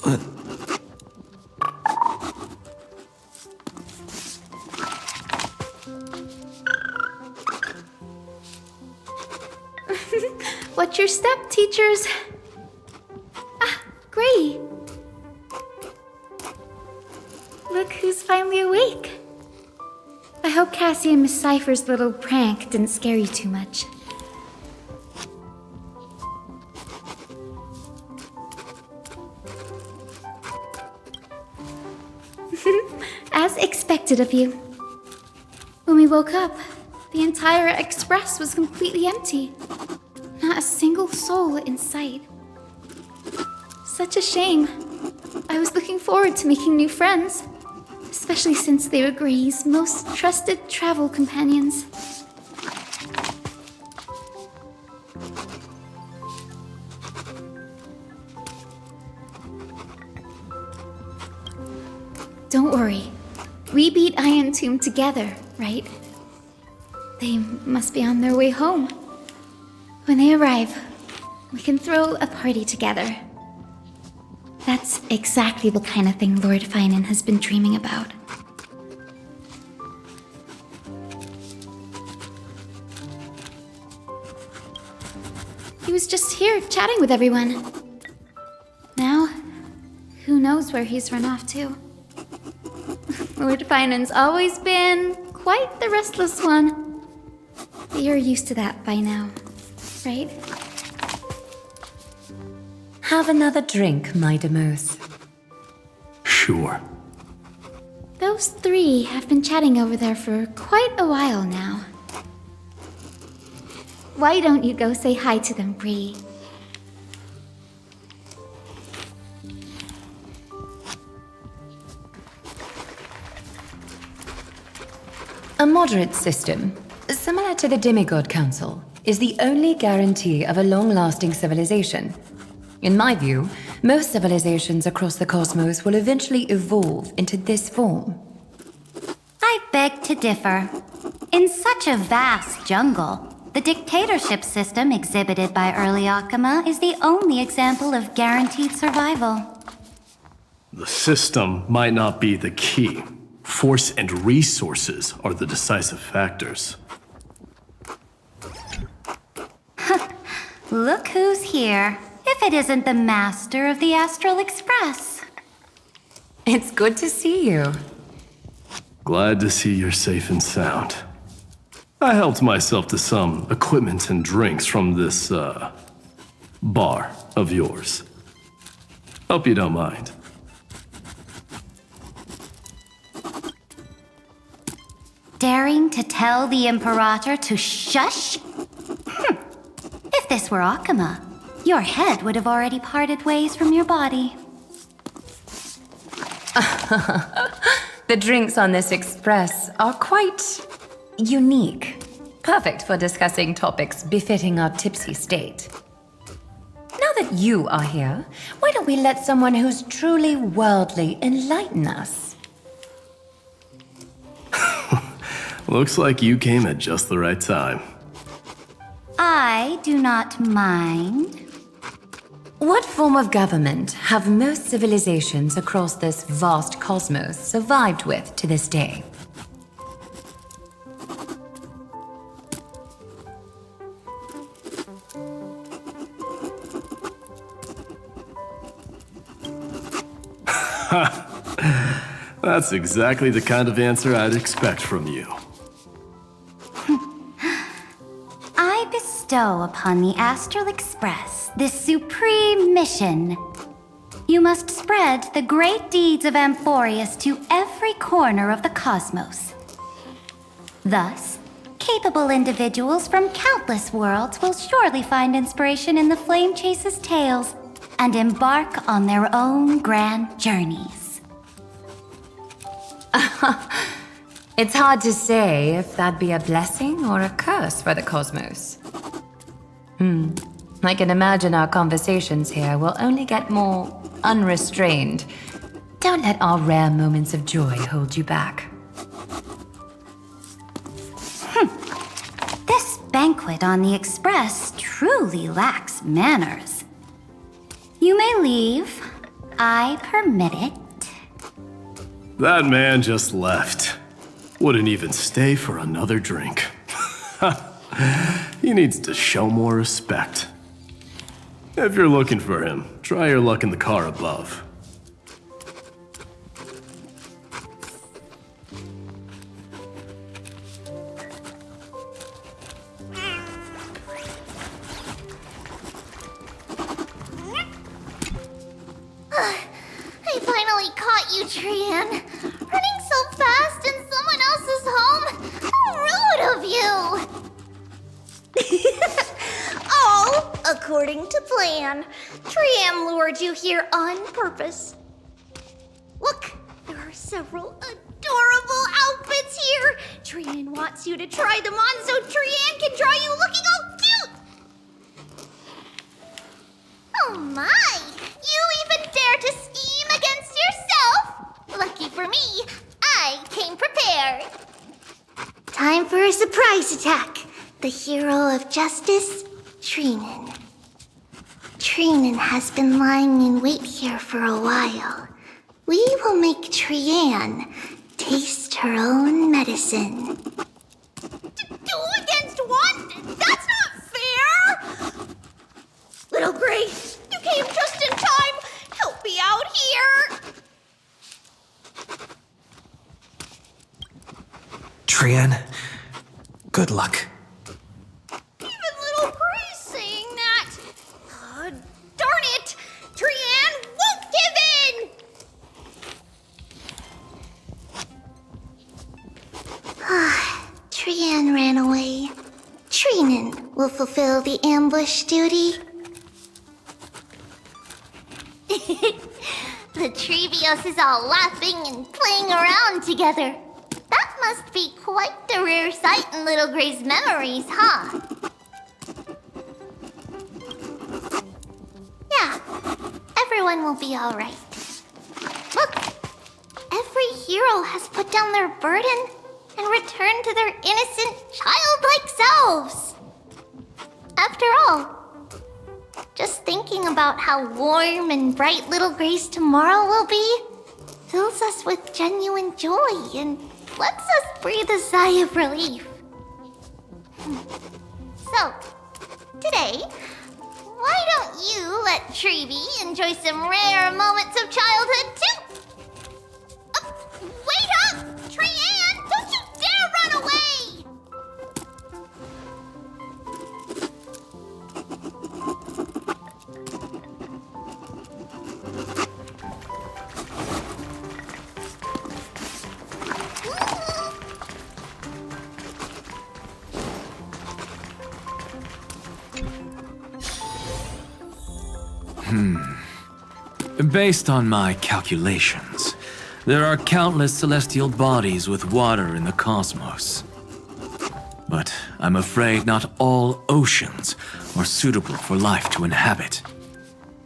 What? What's your step, teachers? Ah, Gray. Look who's finally awake. I hope Cassie and Miss Cypher's little prank didn't scare you too much. As expected of you. When we woke up, the entire express was completely empty. Not a single soul in sight. Such a shame. I was looking forward to making new friends, especially since they were Gray's most trusted travel companions. Don't worry. We beat Iron Tomb together, right? They must be on their way home. When they arrive, we can throw a party together. That's exactly the kind of thing Lord Finan has been dreaming about. He was just here chatting with everyone. Now, who knows where he's run off to? Lord Finan's always been quite the restless one. But you're used to that by now, right? Have another drink, my Demoose. Sure. Those three have been chatting over there for quite a while now. Why don't you go say hi to them, Bree? moderate system, similar to the Demigod Council, is the only guarantee of a long-lasting civilization. In my view, most civilizations across the cosmos will eventually evolve into this form. I beg to differ. In such a vast jungle, the dictatorship system exhibited by early Akama is the only example of guaranteed survival. The system might not be the key. Force and resources are the decisive factors. Look who's here. If it isn't the master of the Astral Express. It's good to see you. Glad to see you're safe and sound. I helped myself to some equipment and drinks from this, bar of yours. Hope you don't mind. Daring to tell the Imperator to shush? If this were Akama, your head would have already parted ways from your body. The drinks on this express are quite unique. Perfect for discussing topics befitting our tipsy state. Now that you are here, why don't we let someone who's truly worldly enlighten us? Looks like you came at just the right time. I do not mind. What form of government have most civilizations across this vast cosmos survived with to this day? That's exactly the kind of answer I'd expect from you. I bestow upon the Astral Express this supreme mission. You must spread the great deeds of Amphorius to every corner of the cosmos. Thus, capable individuals from countless worlds will surely find inspiration in the Flame Chase's tales and embark on their own grand journeys. It's hard to say if that'd be a blessing or a curse for the cosmos. I can imagine our conversations here will only get more unrestrained. Don't let our rare moments of joy hold you back. This banquet on the Express truly lacks manners. You may leave. I permit it. That man just left. Wouldn't even stay for another drink. He needs to show more respect. If you're looking for him, try your luck in the car above. I finally caught you, Trian. Running so fast in someone else's home? How rude of you! All according to plan. Trian lured you here on purpose. Look, there are several adorable outfits here. Trian wants you to try them on so Trian can draw you looking all cute. Oh my! You even dare to scheme against yourself? Lucky for me, I came prepared. Time for a surprise attack. The hero of justice, Trinan. Trinan has been lying in wait here for a while. We will make Trian taste her own medicine. Two against one? That's not fair! Little Grace, you came just in time. Help me out here. Trian, good luck. Even little Grace saying that. Darn it! Trian won't give in! Trian ran away. Trinan will fulfill the ambush duty. The Trevios is all laughing and playing around together. That must be quite the rare sight in Little Gray's memories, huh? Yeah, everyone will be alright. Look, every hero has put down their burden and returned to their innocent, childlike selves. After all, just thinking about how warm and bright Little Gray's tomorrow will be fills us with genuine joy and lets us breathe a sigh of relief. So, today, why don't you let Treevee enjoy some rare moments of childhood too? Wait up! Treeann, don't you dare run away! Based on my calculations, there are countless celestial bodies with water in the cosmos. But I'm afraid not all oceans are suitable for life to inhabit.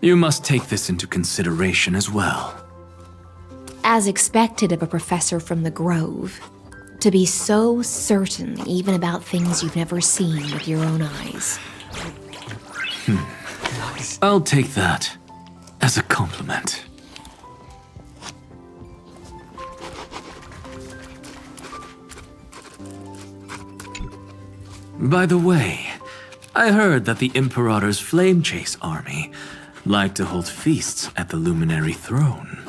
You must take this into consideration as well. As expected of a professor from the Grove, to be so certain even about things you've never seen with your own eyes. I'll take that as a compliment. By the way, I heard that the Imperator's Flame Chase army like to hold feasts at the Luminary Throne.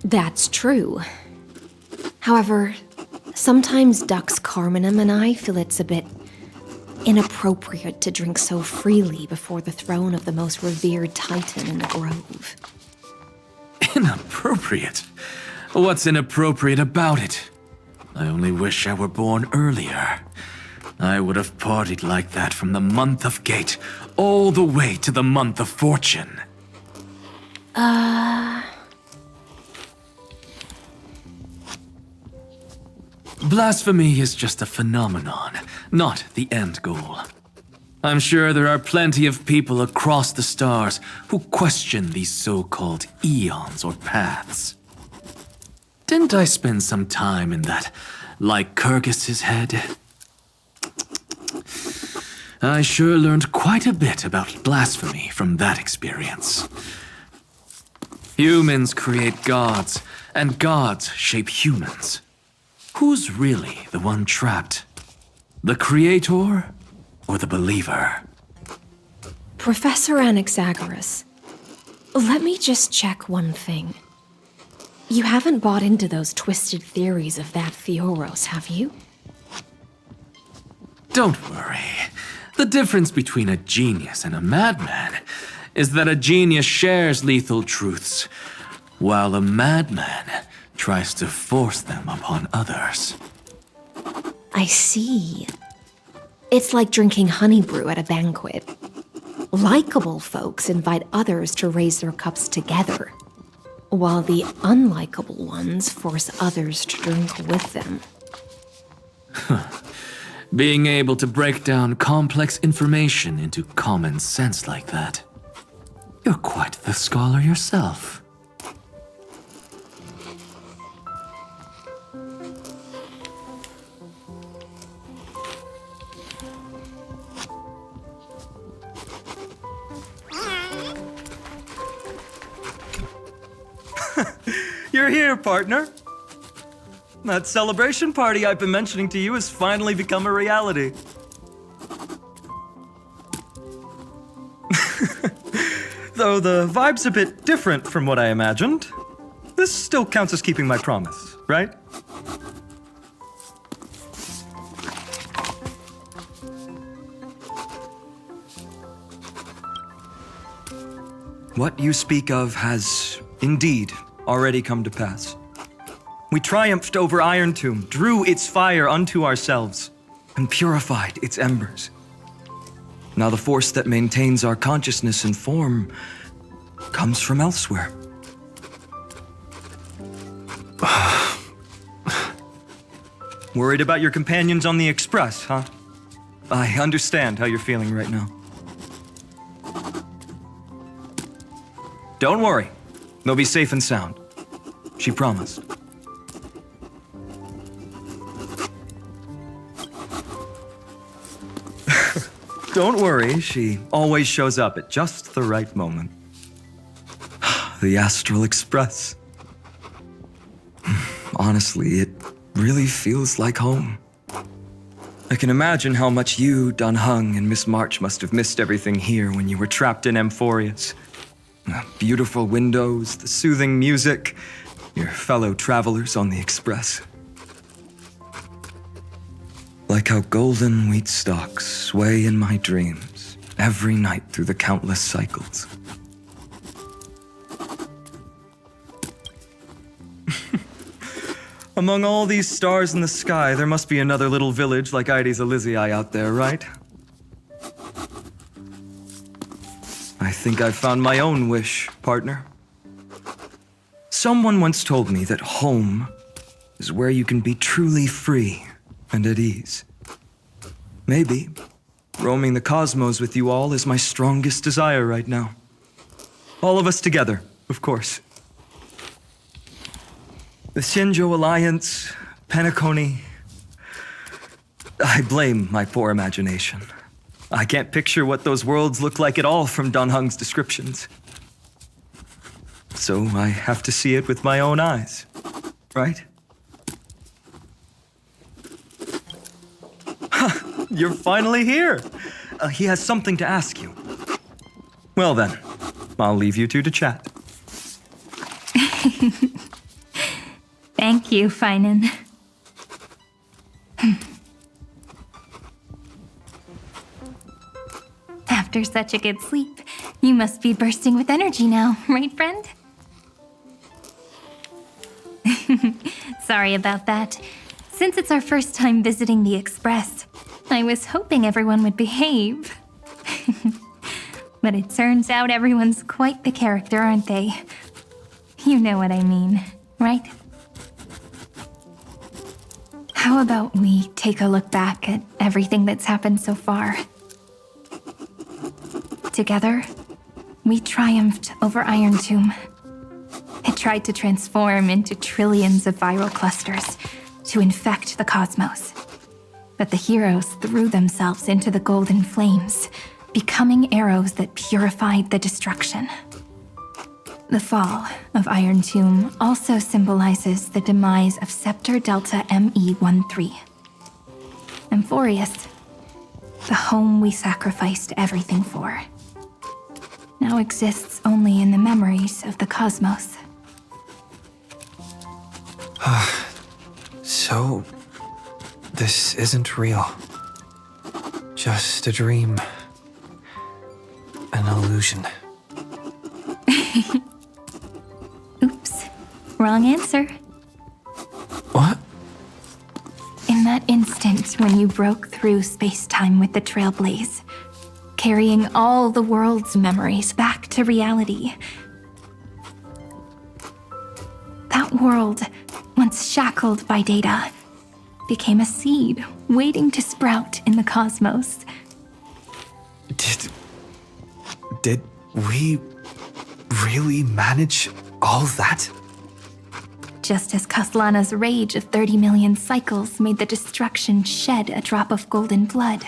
That's true. However, sometimes Dux Carminum and I feel it's a bit inappropriate to drink so freely before the throne of the most revered Titan in the Grove. Inappropriate? What's inappropriate about it? I only wish I were born earlier. I would have partied like that from the month of Gate all the way to the month of Fortune. Blasphemy is just a phenomenon, not the end goal. I'm sure there are plenty of people across the stars who question these so-called eons or paths. Didn't I spend some time in that Lycurgus's head? I sure learned quite a bit about blasphemy from that experience. Humans create gods, and gods shape humans. Who's really the one trapped? The creator or the believer? Professor Anaxagoras, let me just check one thing. You haven't bought into those twisted theories of that Theoros, have you? Don't worry. The difference between a genius and a madman is that a genius shares lethal truths, while a madman tries to force them upon others. I see. It's like drinking honey brew at a banquet. Likeable folks invite others to raise their cups together, while the unlikable ones force others to drink with them. Being able to break down complex information into common sense like that. You're quite the scholar yourself. You're here, partner. That celebration party I've been mentioning to you has finally become a reality. Though the vibe's a bit different from what I imagined, this still counts as keeping my promise, right? What you speak of has indeed already come to pass. We triumphed over Iron Tomb, drew its fire unto ourselves, and purified its embers. Now the force that maintains our consciousness and form comes from elsewhere. Worried about your companions on the Express, huh? I understand how you're feeling right now. Don't worry. They'll be safe and sound. She promised. Don't worry, she always shows up at just the right moment. The Astral Express. Honestly, it really feels like home. I can imagine how much you, Dan Heng, and Miss March must have missed everything here when you were trapped in Amphorius. The beautiful windows, the soothing music, your fellow travelers on the Express. Like how golden wheat stalks sway in my dreams every night through the countless cycles. Among all these stars in the sky, there must be another little village like Ides Elysiae out there, right? I think I've found my own wish, partner. Someone once told me that home is where you can be truly free and at ease. Maybe roaming the cosmos with you all is my strongest desire right now. All of us together, of course. The Shinjo Alliance, Penacony. I blame my poor imagination. I can't picture what those worlds look like at all from Dan Heng's descriptions. So I have to see it with my own eyes, right? You're finally here. He has something to ask you. Well then, I'll leave you two to chat. Thank you, Feinen. After such a good sleep, you must be bursting with energy now, right, friend? Sorry about that. Since it's our first time visiting the Express, I was hoping everyone would behave. But it turns out everyone's quite the character, aren't they? You know what I mean, right? How about we take a look back at everything that's happened so far? Together, we triumphed over Iron Tomb. It tried to transform into trillions of viral clusters to infect the cosmos. But the heroes threw themselves into the golden flames, becoming arrows that purified the destruction. The fall of Iron Tomb also symbolizes the demise of Scepter Delta ME-13. Amphorius, the home we sacrificed everything for, now exists only in the memories of the cosmos. So, this isn't real. Just a dream. An illusion. Oops, wrong answer. What? In that instant when you broke through space-time with the Trailblaze, carrying all the world's memories back to reality. That world, once shackled by data, became a seed waiting to sprout in the cosmos. Did we really manage all that? Just as Kaslana's rage of 30 million cycles made the destruction shed a drop of golden blood.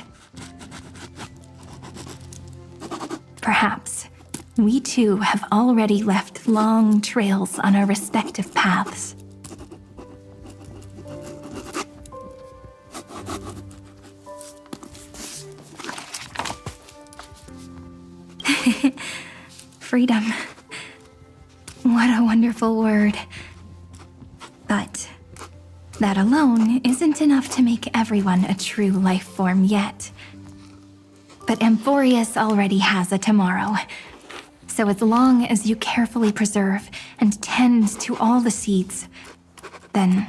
Perhaps we too have already left long trails on our respective paths. Freedom. What a wonderful word. But that alone isn't enough to make everyone a true life form yet. But Amphorius already has a tomorrow. So as long as you carefully preserve and tend to all the seeds, then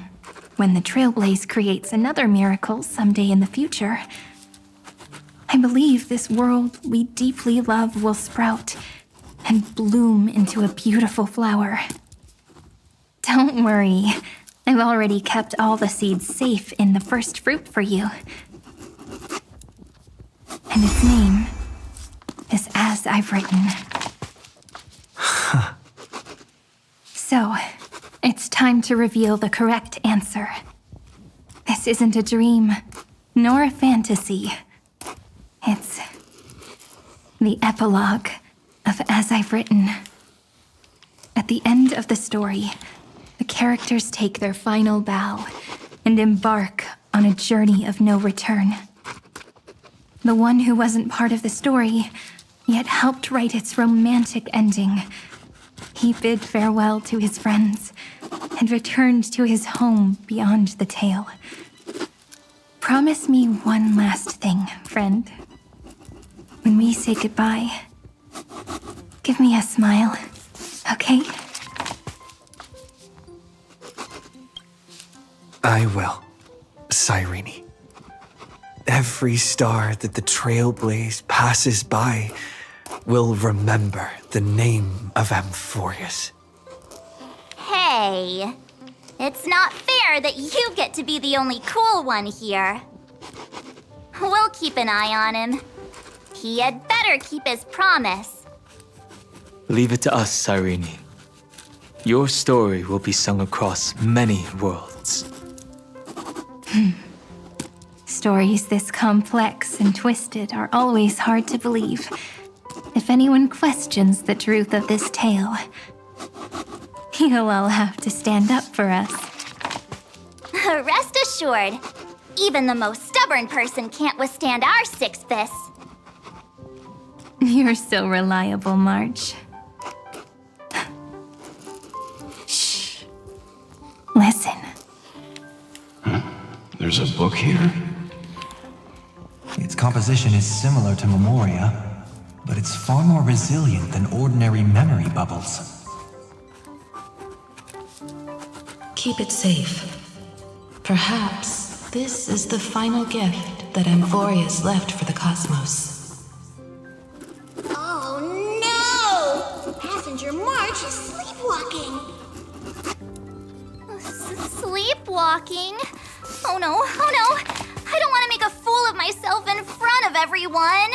when the Trailblaze creates another miracle someday in the future, I believe this world we deeply love will sprout and bloom into a beautiful flower. Don't worry, I've already kept all the seeds safe in the first fruit for you. And its name is As I've Written. So, it's time to reveal the correct answer. This isn't a dream, nor a fantasy. It's the epilogue of As I've Written. At the end of the story, the characters take their final bow and embark on a journey of no return. The one who wasn't part of the story, yet helped write its romantic ending. He bid farewell to his friends and returned to his home beyond the tale. Promise me one last thing, friend. When we say goodbye, give me a smile, okay? I will, Cyrene. Every star that the Trailblaze passes by will remember the name of Amphorius. Hey, it's not fair that you get to be the only cool one here. We'll keep an eye on him. He had better keep his promise. Leave it to us, Cyrene. Your story will be sung across many worlds. Stories this complex and twisted are always hard to believe. If anyone questions the truth of this tale, you'll all have to stand up for us. Rest assured, even the most stubborn person can't withstand our six fists. You're so reliable, March. Shh. Listen. There's a book here? Its composition is similar to Memoria, but it's far more resilient than ordinary memory bubbles. Keep it safe. Perhaps this is the final gift that Amphorius left for the cosmos. Oh no! Passenger March is sleepwalking. Sleepwalking? Oh no, oh no! I don't want to make a fool of myself in front of everyone!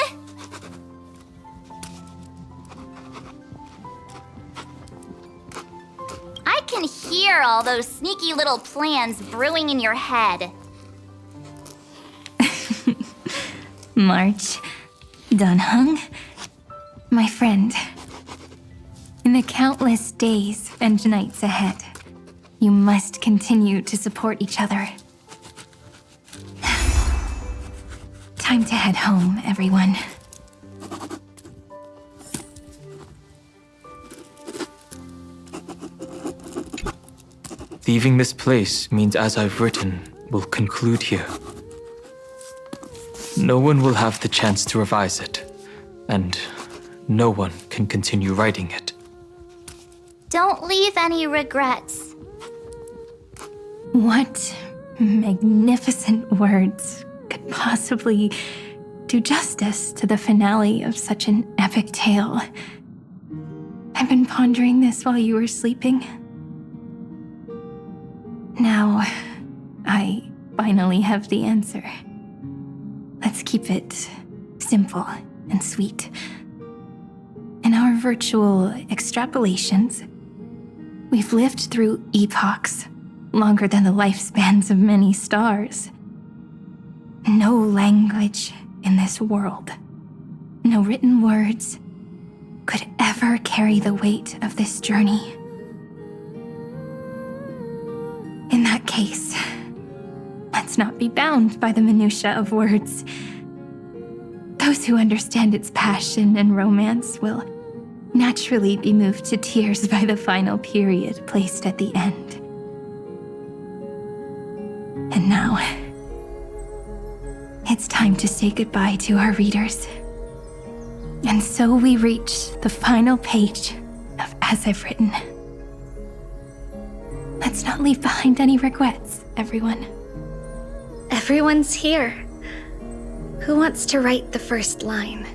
I can hear all those sneaky little plans brewing in your head. March, Dunhung, my friend. In the countless days and nights ahead, you must continue to support each other. Time to head home, everyone. Leaving this place means As I've Written will conclude here. No one will have the chance to revise it, and no one can continue writing it. Don't leave any regrets. What magnificent words could possibly do justice to the finale of such an epic tale? I've been pondering this while you were sleeping. Now, I finally have the answer. Let's keep it simple and sweet. In our virtual extrapolations, we've lived through epochs longer than the lifespans of many stars. No language in this world, no written words, could ever carry the weight of this journey. In that case, let's not be bound by the minutiae of words. Those who understand its passion and romance will naturally be moved to tears by the final period placed at the end. And now, it's time to say goodbye to our readers. And so we reach the final page of As I've Written. Let's not leave behind any regrets, everyone. Everyone's here. Who wants to write the first line?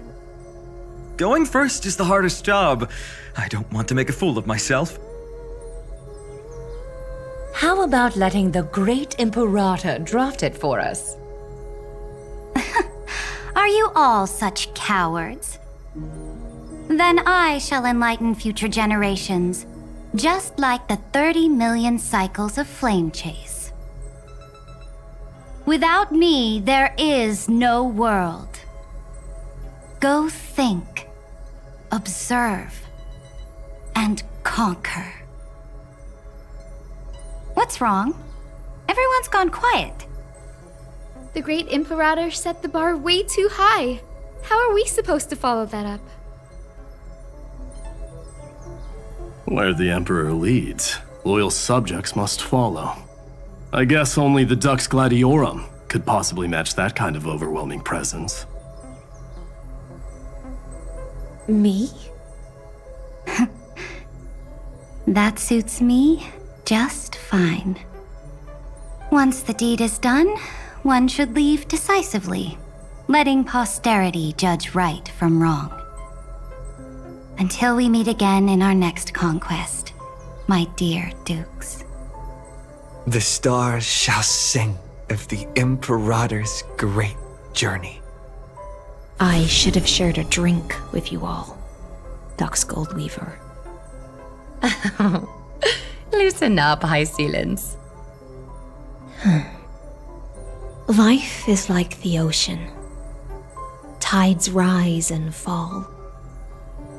Going first is the hardest job. I don't want to make a fool of myself. How about letting the great Imperator draft it for us? Are you all such cowards? Then I shall enlighten future generations, just like the 30 million cycles of flame chase. Without me, there is no world. Go think, observe, and conquer. What's wrong? Everyone's gone quiet. The great Imperator set the bar way too high. How are we supposed to follow that up? Where the Emperor leads, loyal subjects must follow. I guess only the Dux Gladiorum could possibly match that kind of overwhelming presence. Me? That suits me just fine. Once the deed is done, one should leave decisively, letting posterity judge right from wrong. Until we meet again in our next conquest, my dear dukes. The stars shall sing of the Imperator's great journey. I should have shared a drink with you all, Dux Goldweaver. Loosen up, High Sealants. Life is like the ocean. Tides rise and fall,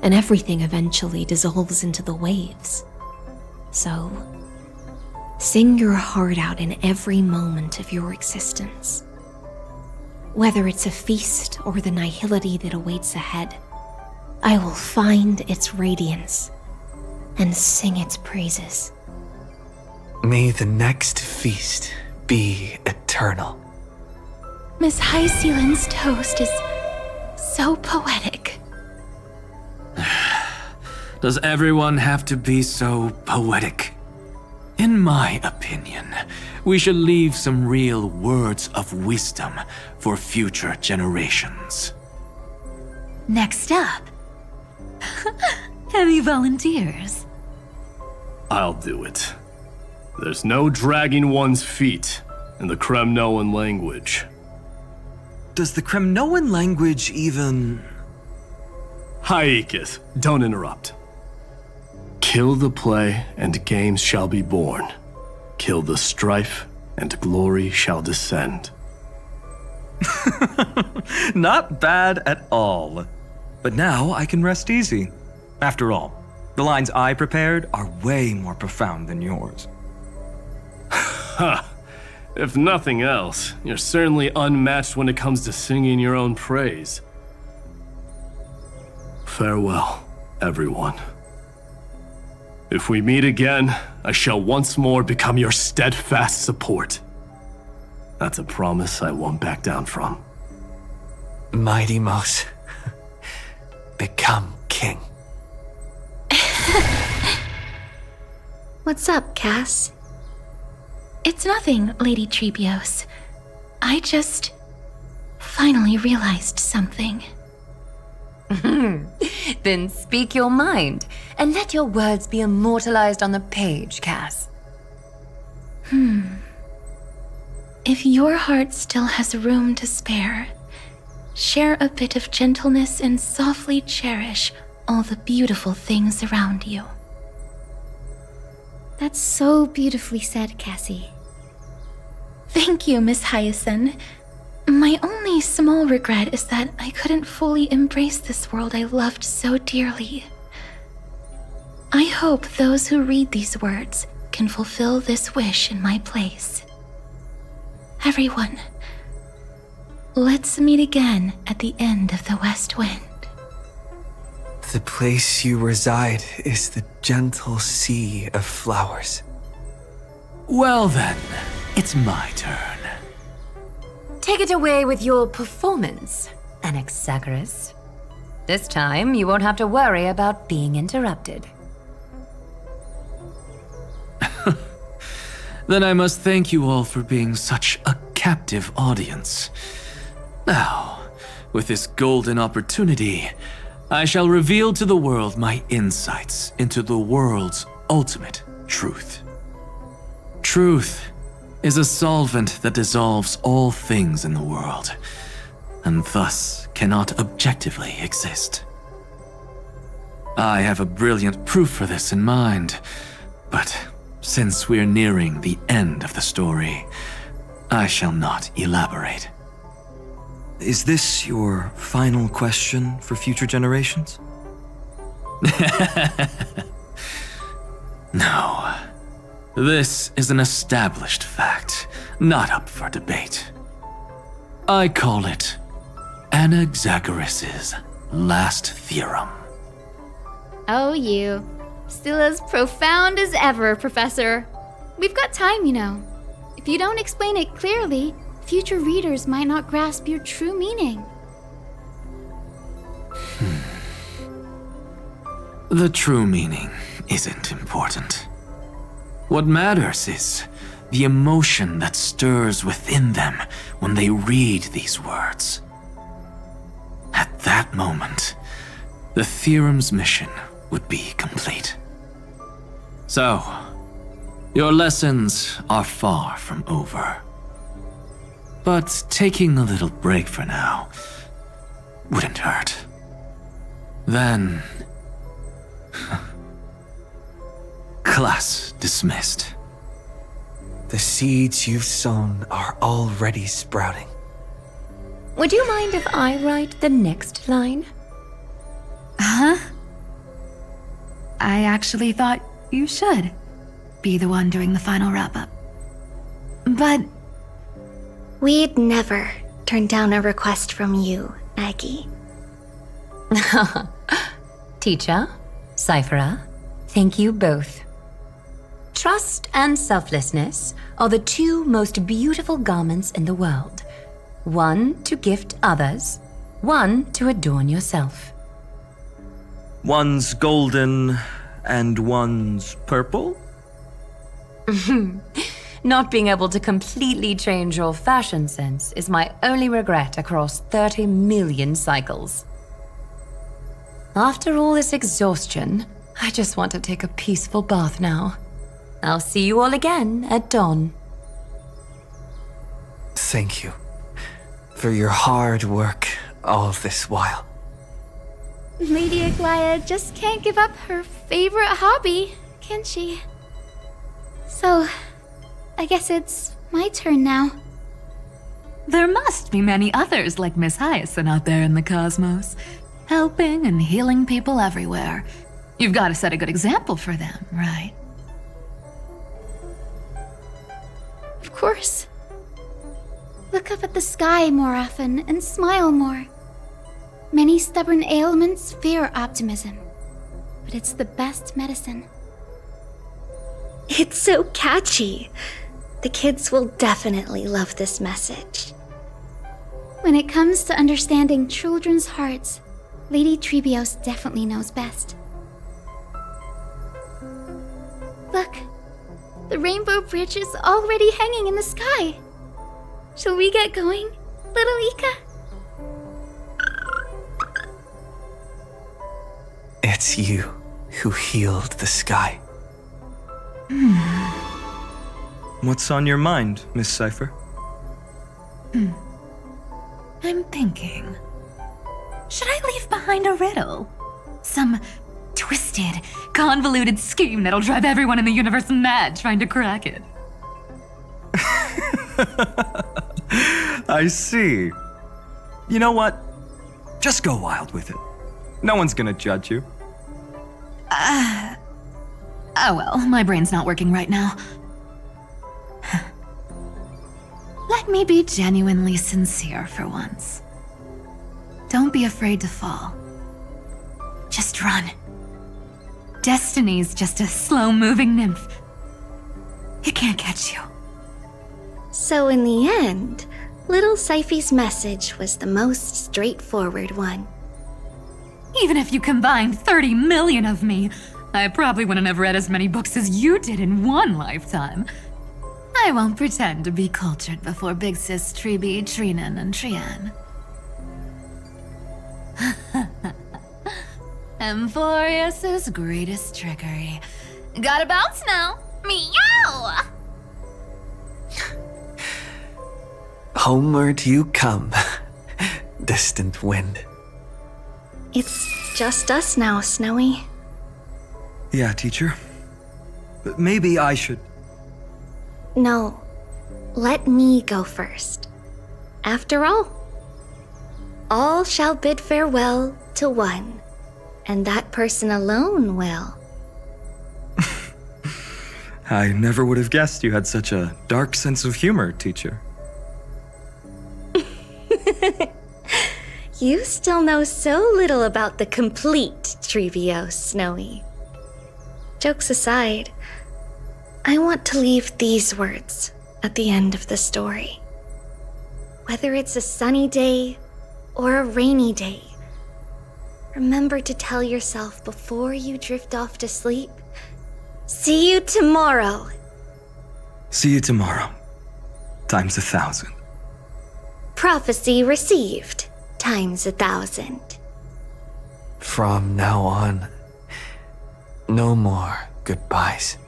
and everything eventually dissolves into the waves. So, sing your heart out in every moment of your existence. Whether it's a feast or the nihility that awaits ahead, I will find its radiance and sing its praises. May the next feast be eternal. Miss High Sealand's toast is so poetic. Does everyone have to be so poetic? In my opinion, we should leave some real words of wisdom for future generations. Next up, any volunteers? I'll do it. There's no dragging one's feet in the Kremnoan language. Does the Kremnoan language even... Haikith, don't interrupt. Kill the play, and games shall be born. Kill the strife, and glory shall descend. Not bad at all. But now I can rest easy. After all, the lines I prepared are way more profound than yours. Ha! If nothing else, you're certainly unmatched when it comes to singing your own praise. Farewell, everyone. If we meet again, I shall once more become your steadfast support. That's a promise I won't back down from. Mighty Mouse, become king. What's up, Cass? It's nothing, Lady Trebios. I just finally realized something. Then speak your mind, and let your words be immortalized on the page, Cass. If your heart still has room to spare, share a bit of gentleness and softly cherish all the beautiful things around you. That's so beautifully said, Cassie. Thank you, Miss Hyacinth. My only small regret is that I couldn't fully embrace this world I loved so dearly. I hope those who read these words can fulfill this wish in my place. Everyone, let's meet again at the end of the West Wind. The place you reside is the gentle sea of flowers. Well then, it's my turn. Take it away with your performance, Anaxagoras. This time, you won't have to worry about being interrupted. Then I must thank you all for being such a captive audience. Now, with this golden opportunity, I shall reveal to the world my insights into the world's ultimate truth. Truth is a solvent that dissolves all things in the world, and thus cannot objectively exist. I have a brilliant proof for this in mind, but since we're nearing the end of the story, I shall not elaborate. Is this your final question for future generations? No. This is an established fact, not up for debate. I call it Anaxagoras' last theorem. Oh, you. Still as profound as ever, Professor. We've got time, you know. If you don't explain it clearly, future readers might not grasp your true meaning. The true meaning isn't important. What matters is the emotion that stirs within them when they read these words. At that moment, the theorem's mission would be complete. So, your lessons are far from over. But taking a little break for now wouldn't hurt. Then... class dismissed. The seeds you've sown are already sprouting. Would you mind if I write the next line? Huh? I actually thought you should be the one doing the final wrap-up. But... We'd never turn down a request from you, Aggie. Teacher, Cyphera, thank you both. Trust and selflessness are the two most beautiful garments in the world. One to gift others, one to adorn yourself. One's golden and one's purple? Not being able to completely change your fashion sense is my only regret across 30 million cycles. After all this exhaustion, I just want to take a peaceful bath now. I'll see you all again at dawn. Thank you for your hard work all this while. Lady Aglaya just can't give up her favorite hobby, can she? So, I guess it's my turn now. There must be many others like Miss Hyacinth out there in the cosmos, helping and healing people everywhere. You've got to set a good example for them, right? Of course. Look up at the sky more often and smile more. Many stubborn ailments fear optimism, but it's the best medicine. It's so catchy. The kids will definitely love this message. When it comes to understanding children's hearts, Lady Trebios definitely knows best. Look, the Rainbow Bridge is already hanging in the sky. Shall we get going, little Ika? It's you who healed the sky. What's on your mind, Miss Cypher? I'm thinking. Should I leave behind a riddle? Some twisted, convoluted scheme that'll drive everyone in the universe mad trying to crack it. I see. You know what? Just go wild with it. No one's gonna judge you. Oh well, my brain's not working right now. Let me be genuinely sincere for once. Don't be afraid to fall. Just run. Destiny's just a slow-moving nymph. It can't catch you. So in the end, little Cyphy's message was the most straightforward one. Even if you combined 30 million of me, I probably wouldn't have read as many books as you did in one lifetime. I won't pretend to be cultured before Big Sis Treeby, Trinan, and Trian. Emphorius' greatest trickery. Gotta bounce now. Meow! Homeward you come, distant wind. It's just us now, Snowy. Yeah, teacher. But maybe I should... No, let me go first. After all shall bid farewell to one, and that person alone will. I never would have guessed you had such a dark sense of humor, teacher. You still know so little about the complete Trivio, Snowy. Jokes aside, I want to leave these words at the end of the story. Whether it's a sunny day or a rainy day, remember to tell yourself before you drift off to sleep, see you tomorrow. See you tomorrow. Times 1,000. Prophecy received. Times 1,000. From now on, no more goodbyes.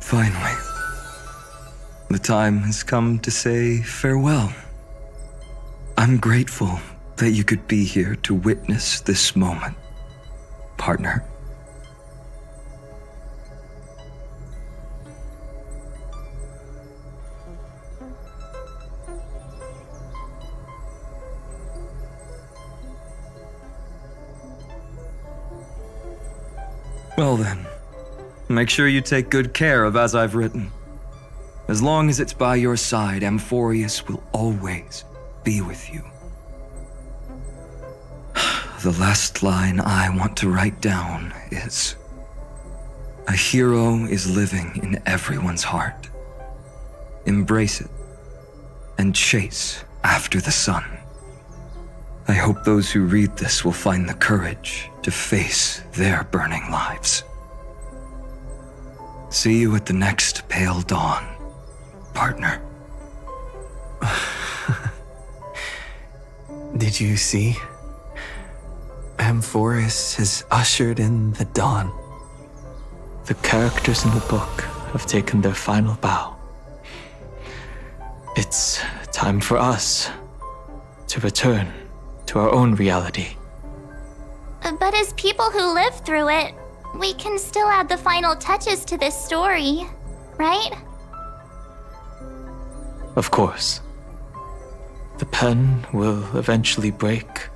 Finally, the time has come to say farewell. I'm grateful that you could be here to witness this moment, partner. Well then, make sure you take good care of as I've written. As long as it's by your side, Amphorius will always be with you. The last line I want to write down is, a hero is living in everyone's heart. Embrace it and chase after the sun. I hope those who read this will find the courage to face their burning lives. See you at the next pale dawn, partner. Did you see? Amphorius has ushered in the dawn. The characters in the book have taken their final bow. It's time for us to return to our own reality. But as people who lived through it, we can still add the final touches to this story, right? Of course. The pen will eventually break,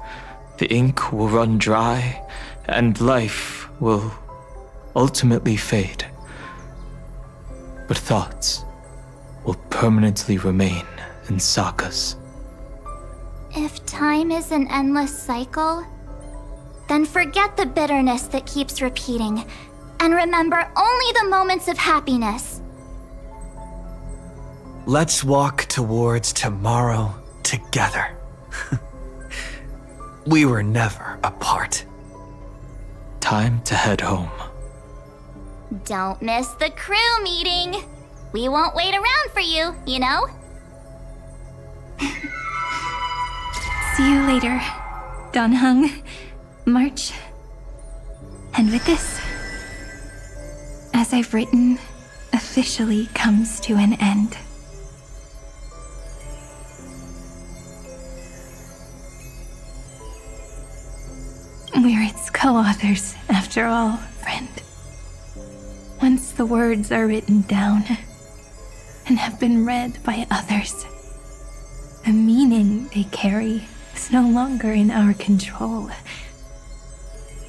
the ink will run dry, and life will ultimately fade. But thoughts will permanently remain in sagas. If time is an endless cycle, then forget the bitterness that keeps repeating, and remember only the moments of happiness. Let's walk towards tomorrow together. We were never apart. Time to head home. Don't miss the crew meeting. We won't wait around for you, you know? See you later, Donhung, March. And with this, as I've written, officially comes to an end. We're its co-authors, after all, friend. Once the words are written down and have been read by others, the meaning they carry is no longer in our control,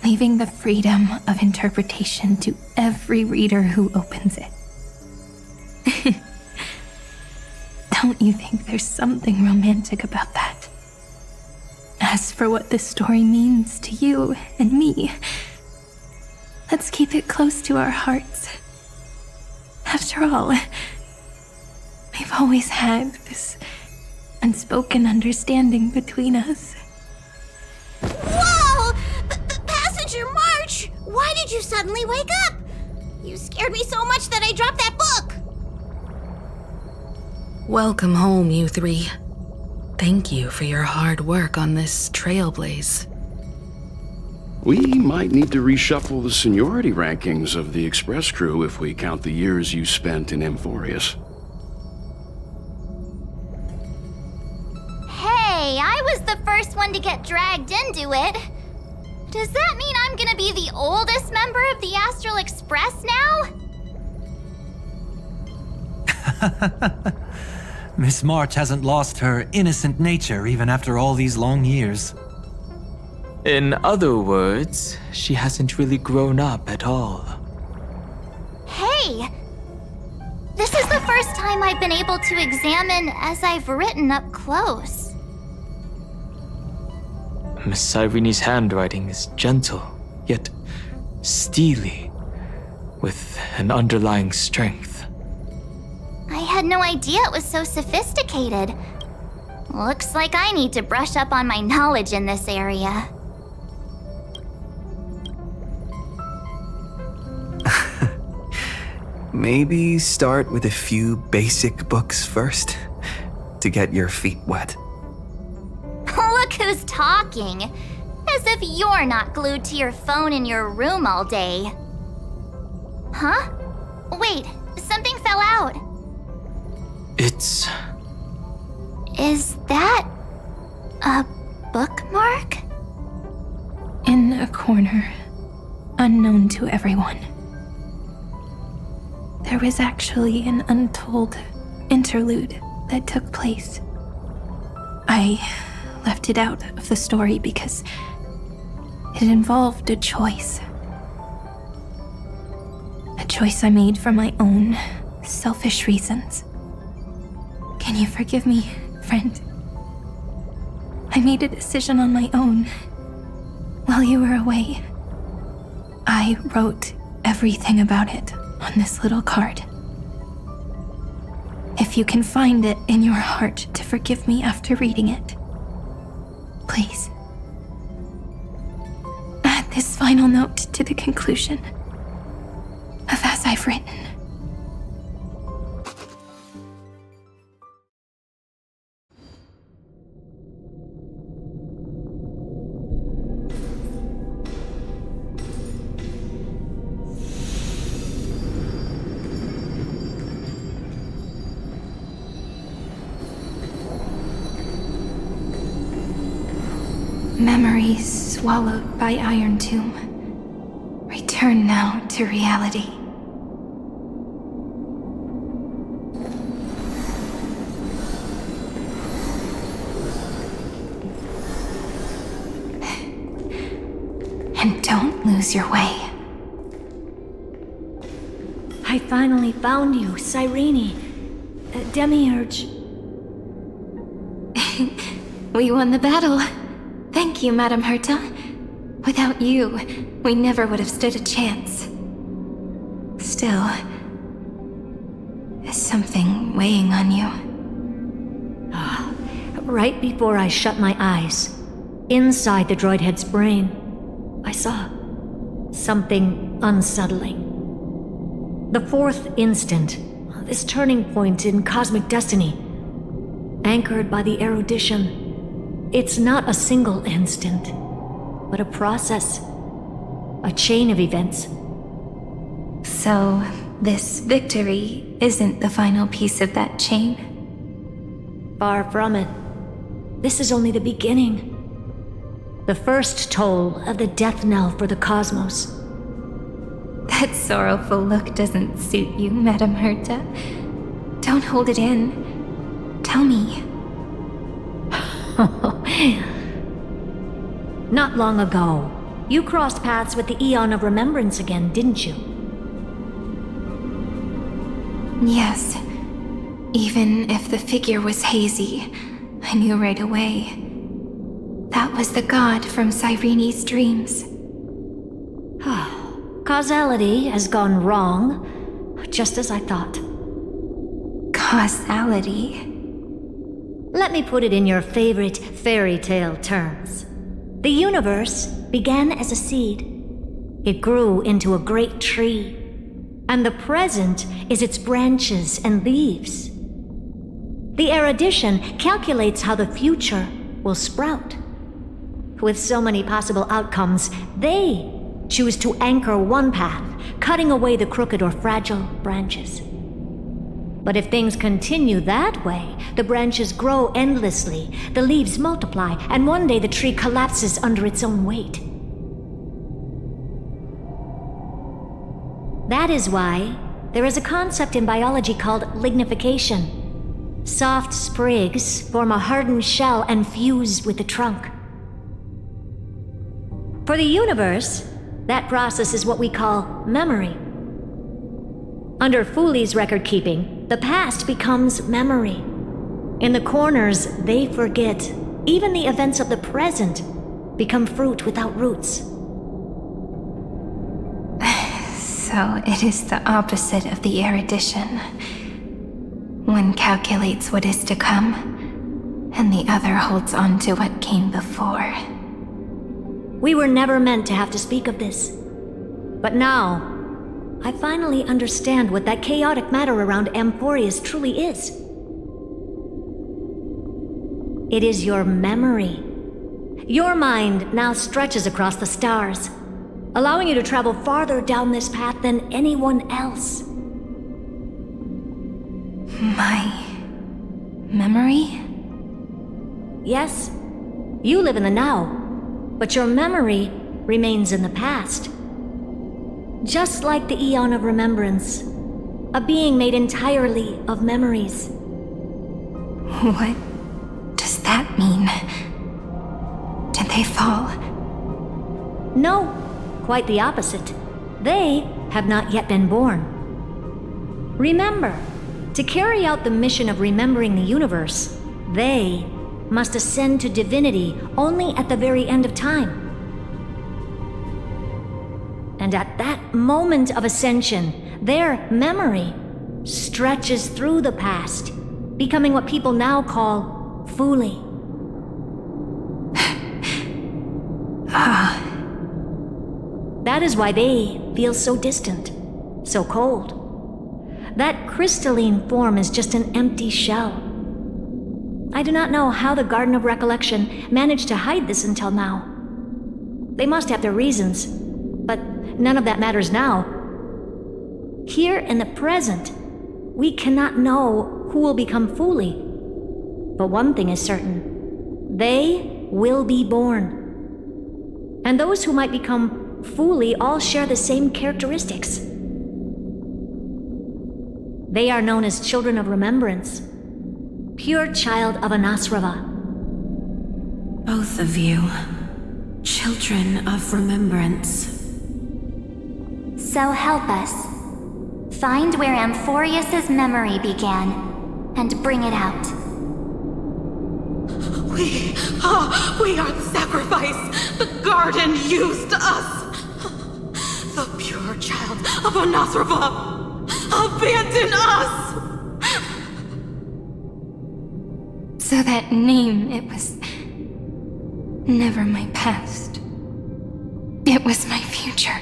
leaving the freedom of interpretation to every reader who opens it. Don't you think there's something romantic about that? As for what this story means to you and me, let's keep it close to our hearts. After all, we've always had this unspoken understanding between us. Whoa! Passenger March! Why did you suddenly wake up? You scared me so much that I dropped that book! Welcome home, you three. Thank you for your hard work on this trailblaze. We might need to reshuffle the seniority rankings of the Express crew if we count the years you spent in Amphorius. was the first one to get dragged into it. Does that mean I'm gonna be the oldest member of the Astral Express now? Miss March hasn't lost her innocent nature even after all these long years. In other words, she hasn't really grown up at all. Hey! This is the first time I've been able to examine as I've written up close. Miss Irene's handwriting is gentle, yet steely, with an underlying strength. I had no idea it was so sophisticated. Looks like I need to brush up on my knowledge in this area. Maybe start with a few basic books first, to get your feet wet. Look who's talking. As if you're not glued to your phone in your room all day. Huh? Wait, something fell out. It's... Is that a bookmark? In a corner, unknown to everyone. There was actually an untold interlude that took place. I left it out of the story because it involved a choice. A choice I made for my own selfish reasons. Can you forgive me, friend? I made a decision on my own while you were away. I wrote everything about it on this little card. If you can find it in your heart to forgive me after reading it, please. Add this final note to the conclusion of as I've written. Memories swallowed by Iron Tomb. Return now to reality. And don't lose your way. I finally found you, Cyrene. Demiurge. We won the battle. Thank you, Madame Herta. Without you, we never would have stood a chance. Still, is something weighing on you? Right before I shut my eyes, inside the droid head's brain, I saw something unsettling. The fourth instant, this turning point in cosmic destiny, anchored by the erudition. It's not a single instant, but a process, a chain of events. So, this victory isn't the final piece of that chain? Far from it. This is only the beginning. The first toll of the death knell for the cosmos. That sorrowful look doesn't suit you, Madame Herta. Don't hold it in. Tell me. Not long ago, you crossed paths with the Eon of Remembrance again, didn't you? Yes. Even if the figure was hazy, I knew right away. That was the god from Cyrene's dreams. Causality has gone wrong, just as I thought. Causality? Let me put it in your favorite fairy tale terms. The universe began as a seed. It grew into a great tree. And the present is its branches and leaves. The erudition calculates how the future will sprout. With so many possible outcomes, they choose to anchor one path, cutting away the crooked or fragile branches. But if things continue that way, the branches grow endlessly, the leaves multiply, and one day the tree collapses under its own weight. That is why there is a concept in biology called lignification. Soft sprigs form a hardened shell and fuse with the trunk. For the universe, that process is what we call memory. Under Fooley's record keeping, the past becomes memory. In the corners, they forget. Even the events of the present become fruit without roots. So it is the opposite of the erudition. One calculates what is to come, and the other holds on to what came before. We were never meant to have to speak of this. But now, I finally understand what that chaotic matter around Emporius truly is. It is your memory. Your mind now stretches across the stars, allowing you to travel farther down this path than anyone else. My memory? Yes, you live in the now, but your memory remains in the past. Just like the Eon of Remembrance, a being made entirely of memories. What does that mean? Did they fall? No, quite the opposite. They have not yet been born. Remember, to carry out the mission of remembering the universe, they must ascend to divinity only at the very end of time. And at that moment of ascension, their memory stretches through the past, becoming what people now call Fooley. That is why they feel so distant, so cold. That crystalline form is just an empty shell. I do not know how the Garden of Recollection managed to hide this until now. They must have their reasons, but none of that matters now. Here in the present, we cannot know who will become Fooley. But one thing is certain. They will be born. And those who might become Fooley all share the same characteristics. They are known as Children of Remembrance. Pure child of Anasrava. Both of you. Children of Remembrance. So help us. Find where Amphorius's memory began, and bring it out. We are the sacrifice the garden used us. The pure child of Anasrava. Abandon us! So that name, it was never my past. It was my future.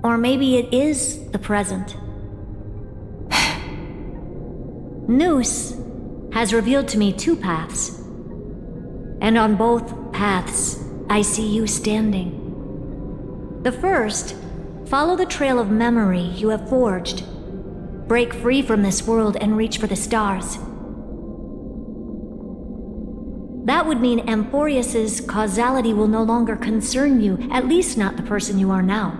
Or maybe it is the present. Noose has revealed to me two paths. And on both paths, I see you standing. The first, follow the trail of memory you have forged. Break free from this world and reach for the stars. That would mean Amphorius's causality will no longer concern you, at least not the person you are now.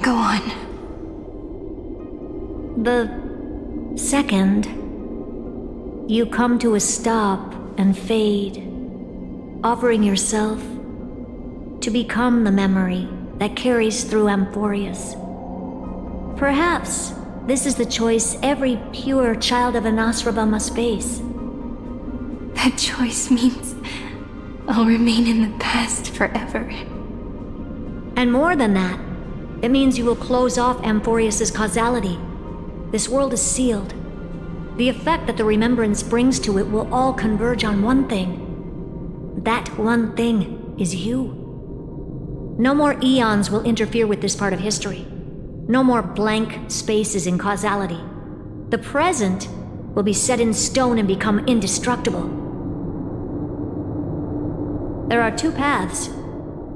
Go on. The second, you come to a stop and fade, offering yourself to become the memory that carries through Amphorius. Perhaps this is the choice every pure child of Anasrava must face. That choice means I'll remain in the past forever. And more than that, it means you will close off Amphorius's causality. This world is sealed. The effect that the remembrance brings to it will all converge on one thing. That one thing is you. No more eons will interfere with this part of history. No more blank spaces in causality. The present will be set in stone and become indestructible. There are two paths,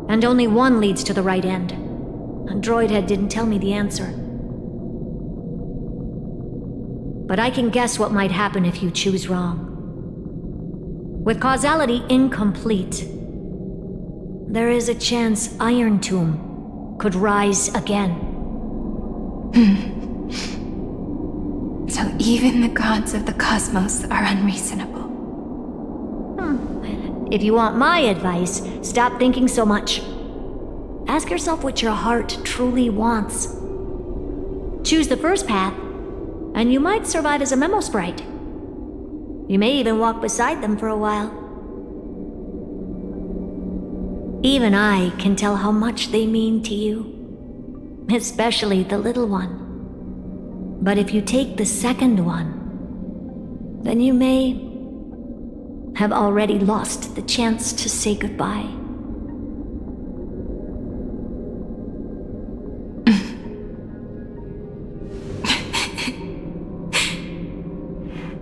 and only one leads to the right end. A droid head didn't tell me the answer. But I can guess what might happen if you choose wrong. With causality incomplete, there is a chance Iron Tomb could rise again. So even the gods of the cosmos are unreasonable. If you want my advice, stop thinking so much. Ask yourself what your heart truly wants. Choose the first path, and you might survive as a memo sprite. You may even walk beside them for a while. Even I can tell how much they mean to you, especially the little one. But if you take the second one, then you may have already lost the chance to say goodbye.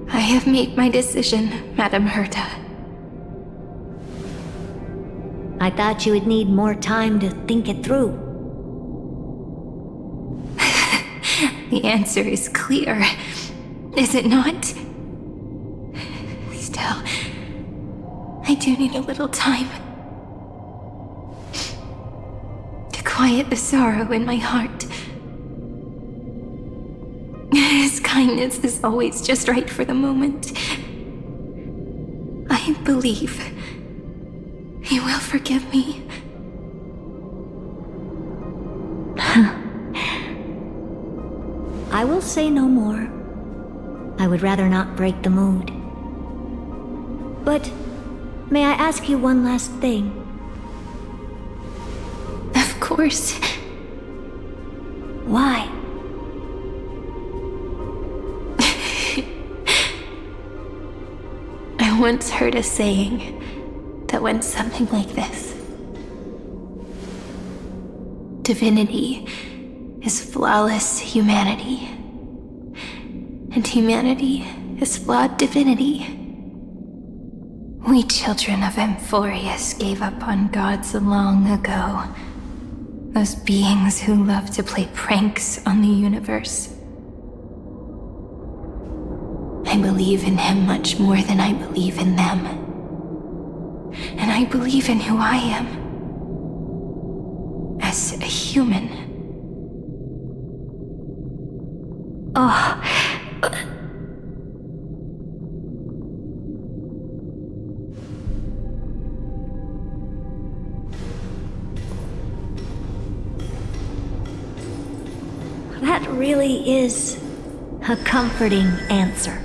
I have made my decision, Madam Herta. I thought you would need more time to think it through. The answer is clear, is it not? Still, I do need a little time to quiet the sorrow in my heart. His kindness is always just right for the moment. I believe he will forgive me. I will say no more. I would rather not break the mood. But may I ask you one last thing? Of course. Why? I once heard a saying that went something like this. Divinity is flawless humanity, and humanity is flawed divinity. We children of Amphorius gave up on gods long ago. Those beings who love to play pranks on the universe. I believe in him much more than I believe in them. And I believe in who I am. As a human. Oh. That really is a comforting answer.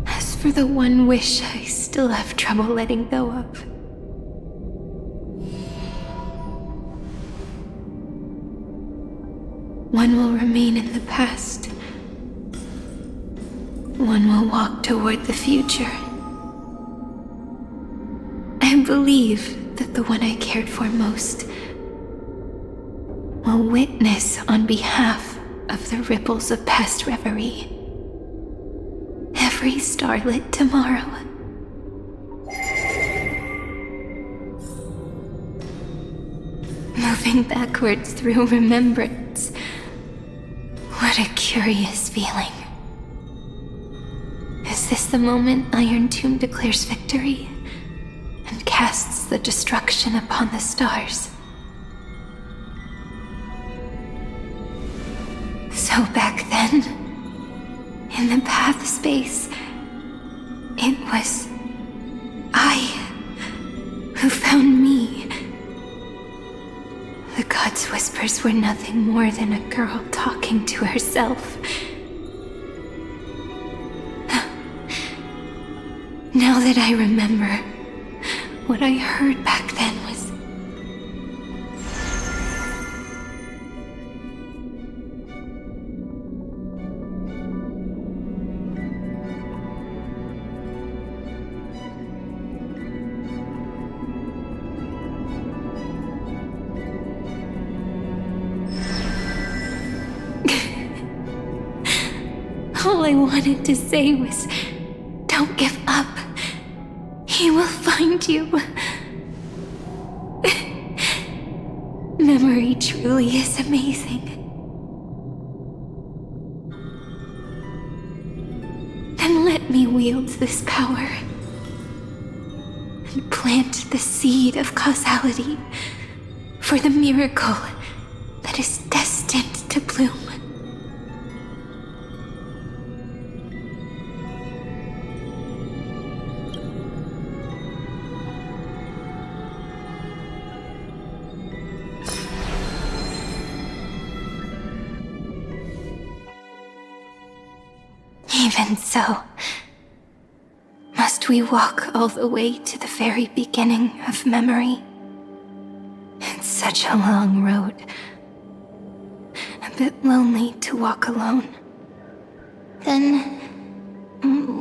As for the one wish I still have trouble letting go of. One will remain in the past. One will walk toward the future. I believe that the one I cared for most will witness on behalf of the ripples of past reverie. Every starlit tomorrow. Moving backwards through remembrance. What a curious feeling. Is this the moment Iron Tomb declares victory and casts the destruction upon the stars? So back then, in the path space, it was I who found me. The gods' whispers were nothing more than a girl talking to herself. Now that I remember, what I heard back then was... All I wanted to say was, Don't give up. He will find you. Memory truly is amazing. Then let me wield this power and plant the seed of causality for the miracle that is destined to bloom. Even so, must we walk all the way to the very beginning of memory? It's such a long road. A bit lonely to walk alone. Then,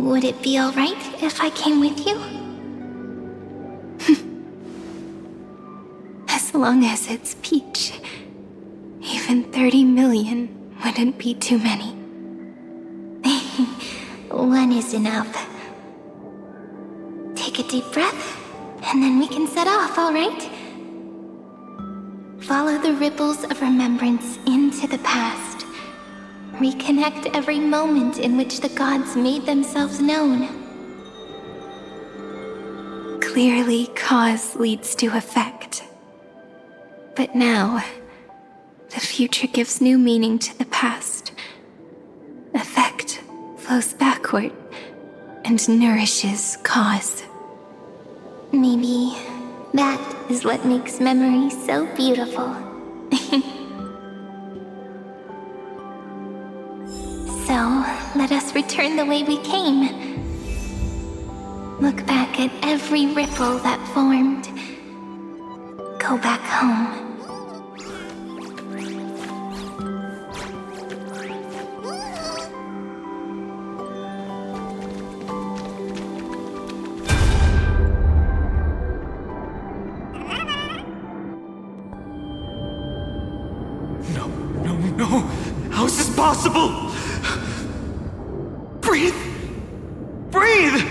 would it be alright if I came with you? As long as it's Peach, even 30 million wouldn't be too many. One is enough. Take a deep breath, and then we can set off, alright? Follow the ripples of remembrance into the past. Reconnect every moment in which the gods made themselves known. Clearly, cause leads to effect. But now, the future gives new meaning to the past. Effect flows backward and nourishes cause. Maybe that is what makes memory so beautiful. So, let us return the way we came. Look back at every ripple that formed. Go back home. No! How is this possible? Breathe! Breathe!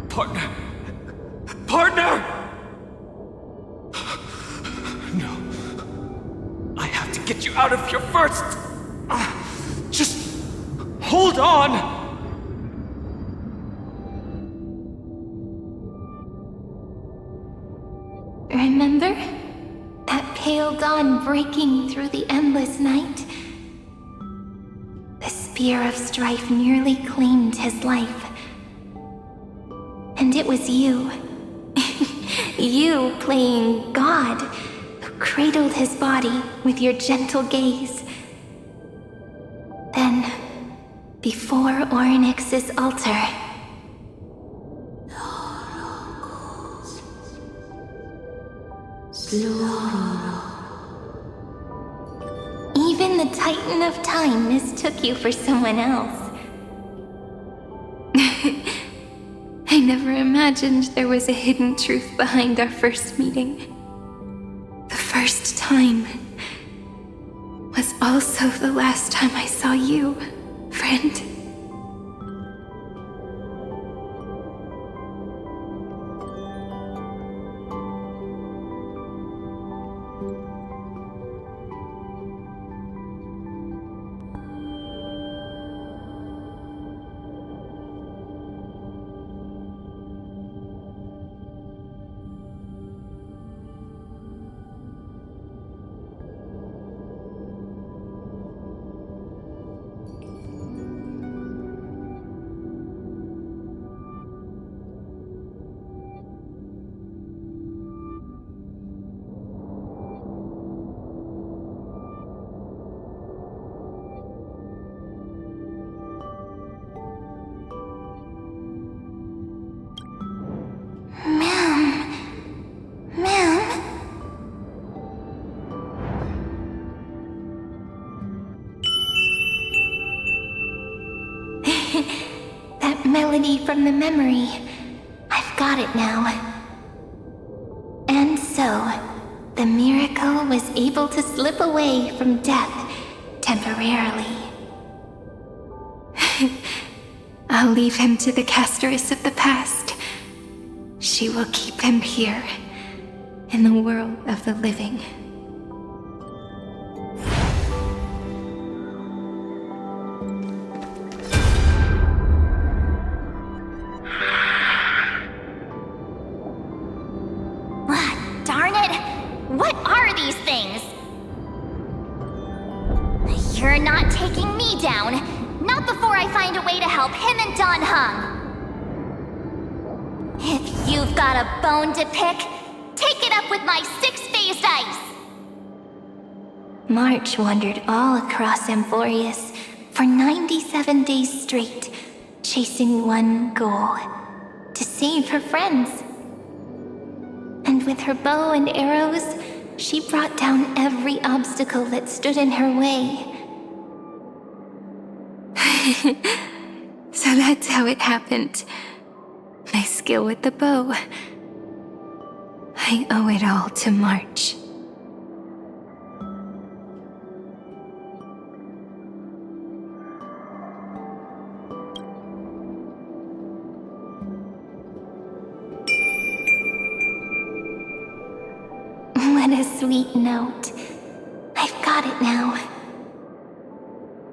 Partner! No. I have to get you out of here first! Just hold on! Remember? That pale dawn breaking through the endless night? The spear of strife nearly claimed his life. And it was you. You playing God, who cradled his body with your gentle gaze. Then, before Orynyx's altar, even the Titan of Time mistook you for someone else. I never imagined there was a hidden truth behind our first meeting. The first time was also the last time I saw you, friend. That melody from the memory. I've got it now. And so, the miracle was able to slip away from death temporarily. I'll leave him to the Casteress of the past. She will keep him here, in the world of the living. Darn it! What are these things? You're not taking me down. Not before I find a way to help him and Don Hung. If you've got a bone to pick, take it up with my six-phased ice! March wandered all across Amphorius for 97 days straight, chasing one goal: to save her friends. And with her bow and arrows, she brought down every obstacle that stood in her way. So that's how it happened. My skill with the bow. I owe it all to March. What a sweet note. I've got it now.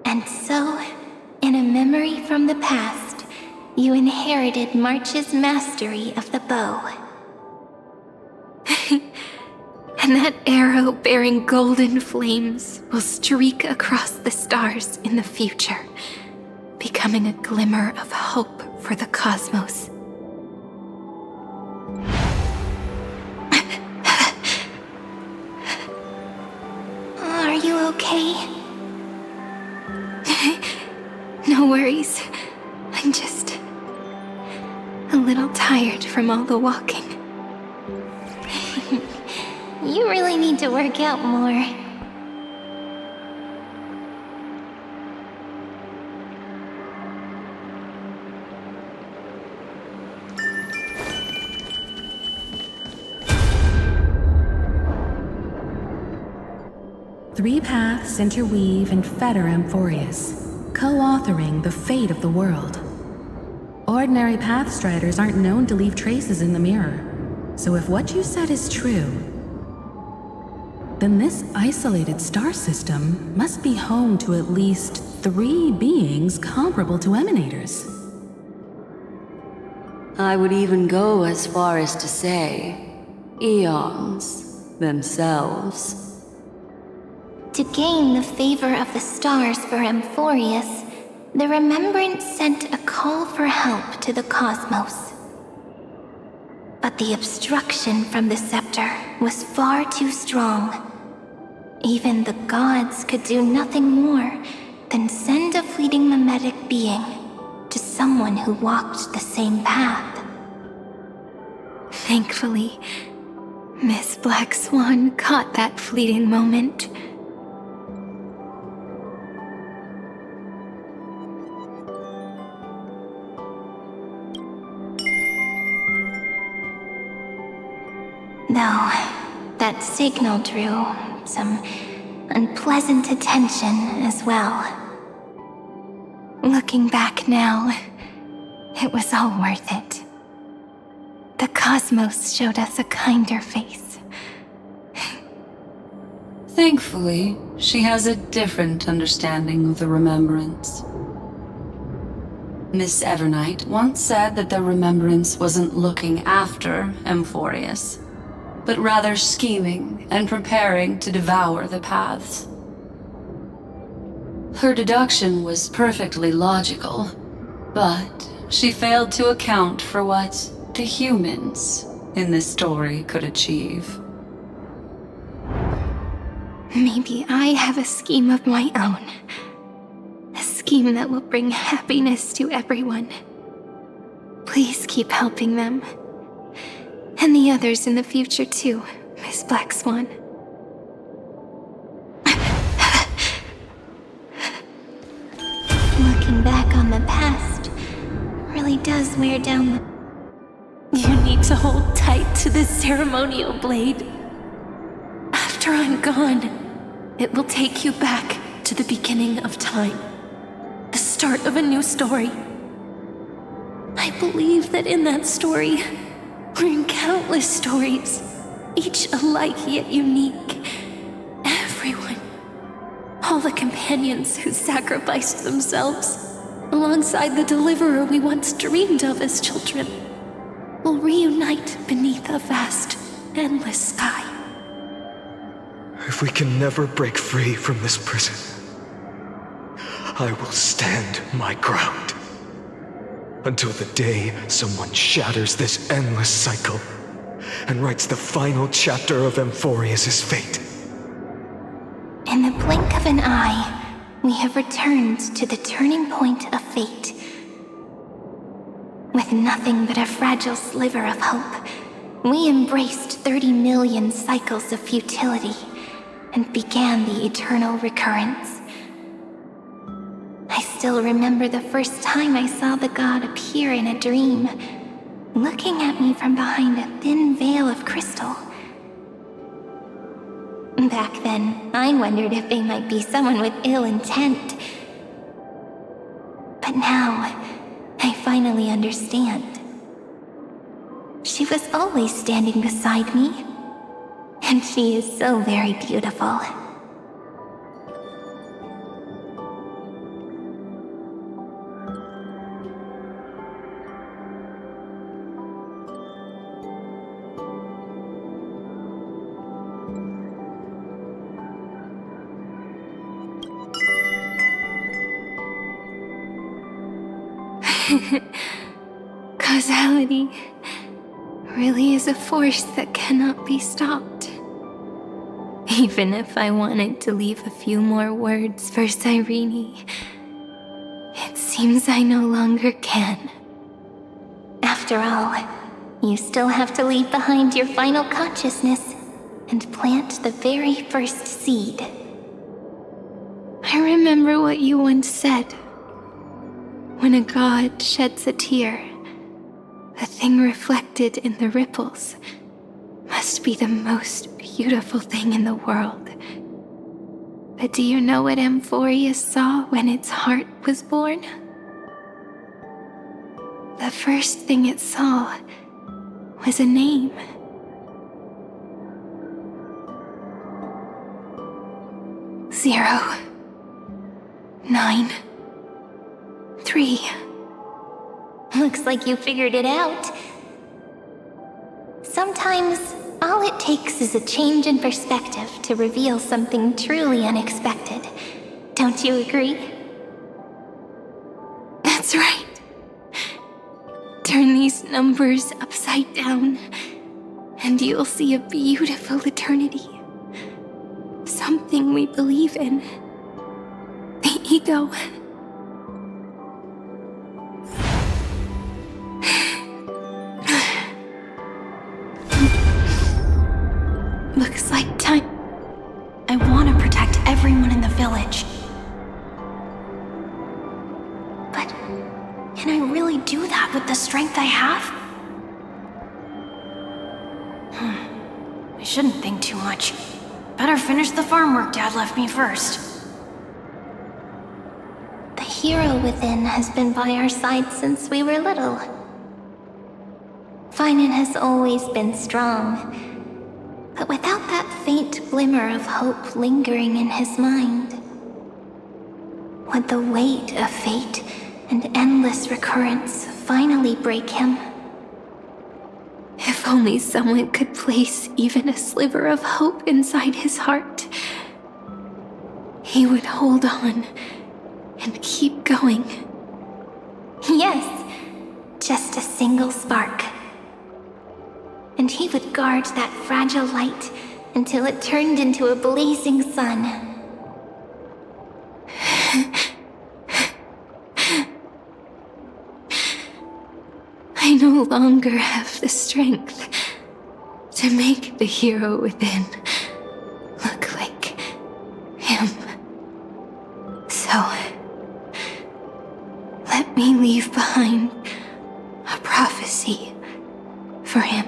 And so, in a memory from the past, you inherited March's mastery of the bow. And that arrow bearing golden flames will streak across the stars in the future, becoming a glimmer of hope for the cosmos. Are you okay? No worries. I'm just a little tired from all the walking. You really need to work out more. Three paths interweave and fetter Amphorius, co-authoring the fate of the world. Ordinary pathstriders aren't known to leave traces in the mirror, so if what you said is true, then this isolated star system must be home to at least 3 beings comparable to emanators. I would even go as far as to say, eons themselves. To gain the favor of the stars for Amphorius, the Remembrance sent a call for help to the cosmos. But the obstruction from the scepter was far too strong. Even the gods could do nothing more than send a fleeting mimetic being to someone who walked the same path. Thankfully, Miss Black Swan caught that fleeting moment. Though that signal drew some unpleasant attention as well. Looking back now, it was all worth it. The cosmos showed us a kinder face. Thankfully, she has a different understanding of the Remembrance. Miss Evernight once said that the Remembrance wasn't looking after Amphorius, but rather scheming and preparing to devour the paths. Her deduction was perfectly logical, but she failed to account for what the humans in this story could achieve. Maybe I have a scheme of my own. A scheme that will bring happiness to everyone. Please keep helping them. And the others in the future too, Miss Black Swan. Looking back on the past really does wear down the... You need to hold tight to this ceremonial blade. After I'm gone, it will take you back to the beginning of time. The start of a new story. I believe that in that story, or in countless stories, each alike yet unique, everyone, all the companions who sacrificed themselves, alongside the deliverer we once dreamed of as children, will reunite beneath a vast, endless sky. If we can never break free from this prison, I will stand my ground. Until the day someone shatters this endless cycle and writes the final chapter of Amphorius' fate. In the blink of an eye, we have returned to the turning point of fate. With nothing but a fragile sliver of hope, we embraced 30 million cycles of futility and began the eternal recurrence. I still remember the first time I saw the god appear in a dream, looking at me from behind a thin veil of crystal. Back then, I wondered if they might be someone with ill intent. But now, I finally understand. She was always standing beside me, and she is so very beautiful. Causality really is a force that cannot be stopped. Even if I wanted to leave a few more words for Cyrene, it seems I no longer can. After all, you still have to leave behind your final consciousness and plant the very first seed. I remember what you once said. When a god sheds a tear, the thing reflected in the ripples must be the most beautiful thing in the world. But do you know what Amphorius saw when its heart was born? The first thing it saw was a name. Zero, 9, 3. Looks like you figured it out. Sometimes, all it takes is a change in perspective to reveal something truly unexpected. Don't you agree? That's right. Turn these numbers upside down, and you'll see a beautiful eternity. Something we believe in. The ego. Looks like time. I want to protect everyone in the village. But can I really do that with the strength I have? I shouldn't think too much. Better finish the farm work Dad left me first. The hero within has been by our side since we were little. Finan has always been strong. But without that faint glimmer of hope lingering in his mind, would the weight of fate and endless recurrence finally break him? If only someone could place even a sliver of hope inside his heart, he would hold on and keep going. Yes, just a single spark. And he would guard that fragile light until it turned into a blazing sun. I no longer have the strength to make the hero within look like him. So, let me leave behind a prophecy for him.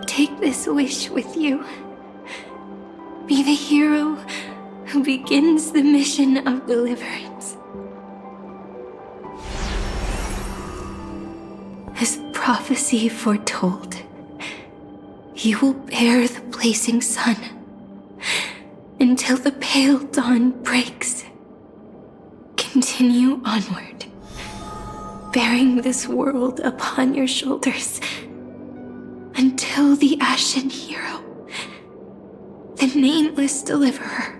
Take this wish with you. be the hero who begins the mission of deliverance. As prophecy foretold, you will bear the blazing sun until the pale dawn breaks. Continue onward, bearing this world upon your shoulders until the Ashen Hero, the nameless deliverer,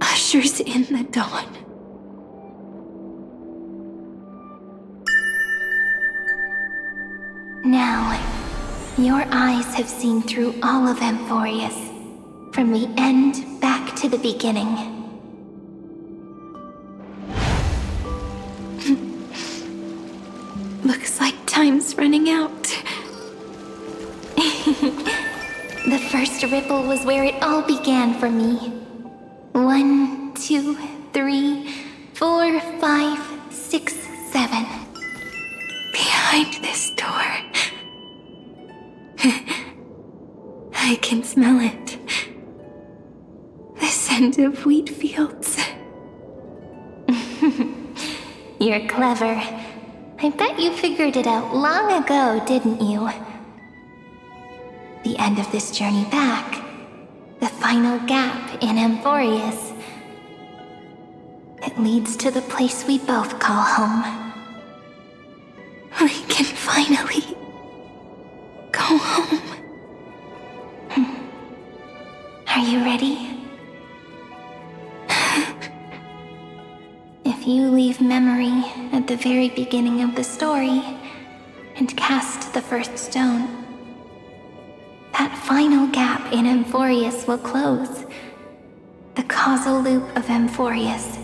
ushers in the dawn. Now, your eyes have seen through all of Amphorius, from the end back to the beginning. Looks like time's running out. The first ripple was where it all began for me. 1, 2, 3, 4, 5, 6, 7. Behind this door. I can smell it. The scent of wheat fields. You're clever. I bet you figured it out long ago, didn't you? The end of this journey back, the final gap in Amphorius. It leads to the place we both call home. We can finally go home. Are you ready? If you leave memory at the very beginning of the story and cast the first stone, that final gap in Amphorius will close. The causal loop of Amphorius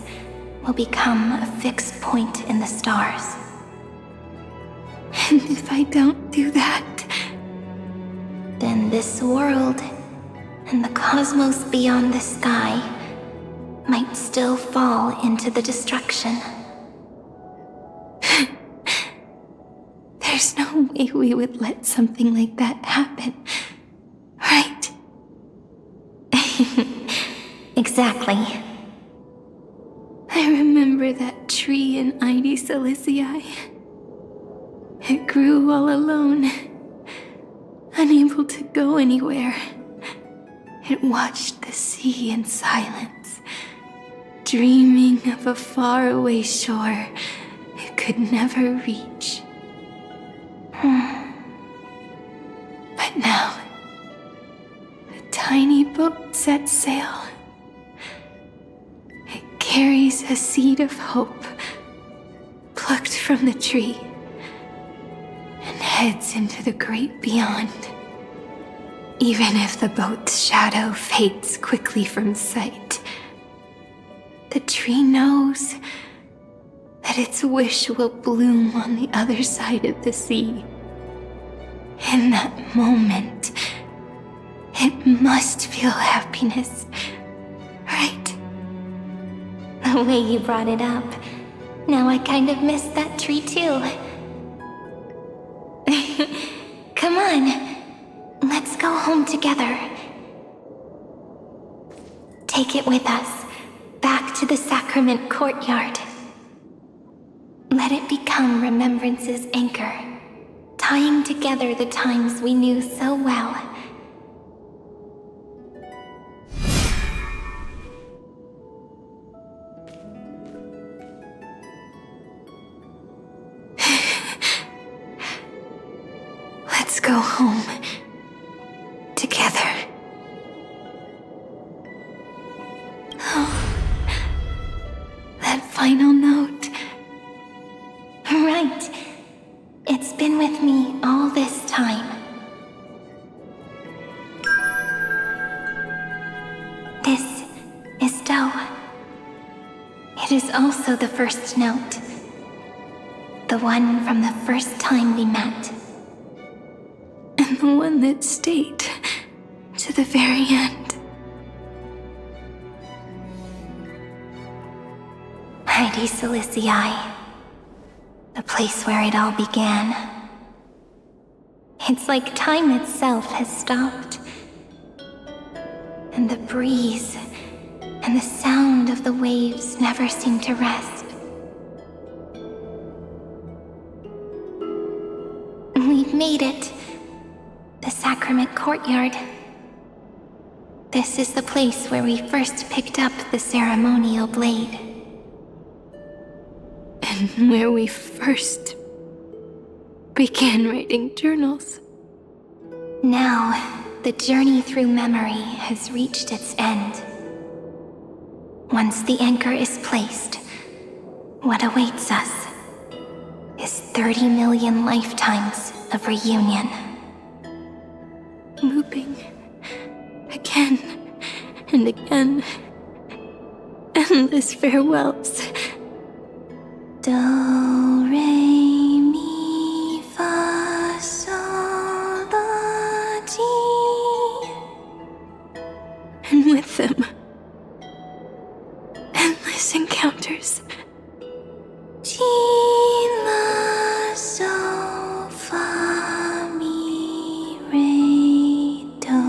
will become a fixed point in the stars. And if I don't do that, then this world and the cosmos beyond the sky might still fall into the destruction. There's no way we would let something like that happen, right? Exactly. I remember that tree in Ide Silicii. It grew all alone, unable to go anywhere. It watched the sea in silence, dreaming of a faraway shore it could never reach. But now, a tiny boat sets sail. It carries a seed of hope, plucked from the tree, and heads into the great beyond. Even if the boat's shadow fades quickly from sight, the tree knows that its wish will bloom on the other side of the sea. In that moment, it must feel happiness, right? The way you brought it up, now I kind of miss that tree too. Come on. Let's go home together. Take it with us, back to the sacrament courtyard. Let it become remembrance's anchor, tying together the times we knew so well. Let's go home. Together. Oh, that final note. Right. It's been with me all this time. This is Do. It is also the first note. The one from the first time we met. And the one that stayed to the very end. Ide Silicii, the place where it all began. It's like time itself has stopped. And the breeze and the sound of the waves never seem to rest. We've made it. The sacrament courtyard. This is the place where we first picked up the ceremonial blade. And where we first began writing journals. Now, the journey through memory has reached its end. Once the anchor is placed, what awaits us is 30 million lifetimes of reunion. Looping again and again. Endless farewells. Do, re, mi, fa, sol, la, ti. And with them, endless encounters. Ti, la, sol, fa, mi, re, do.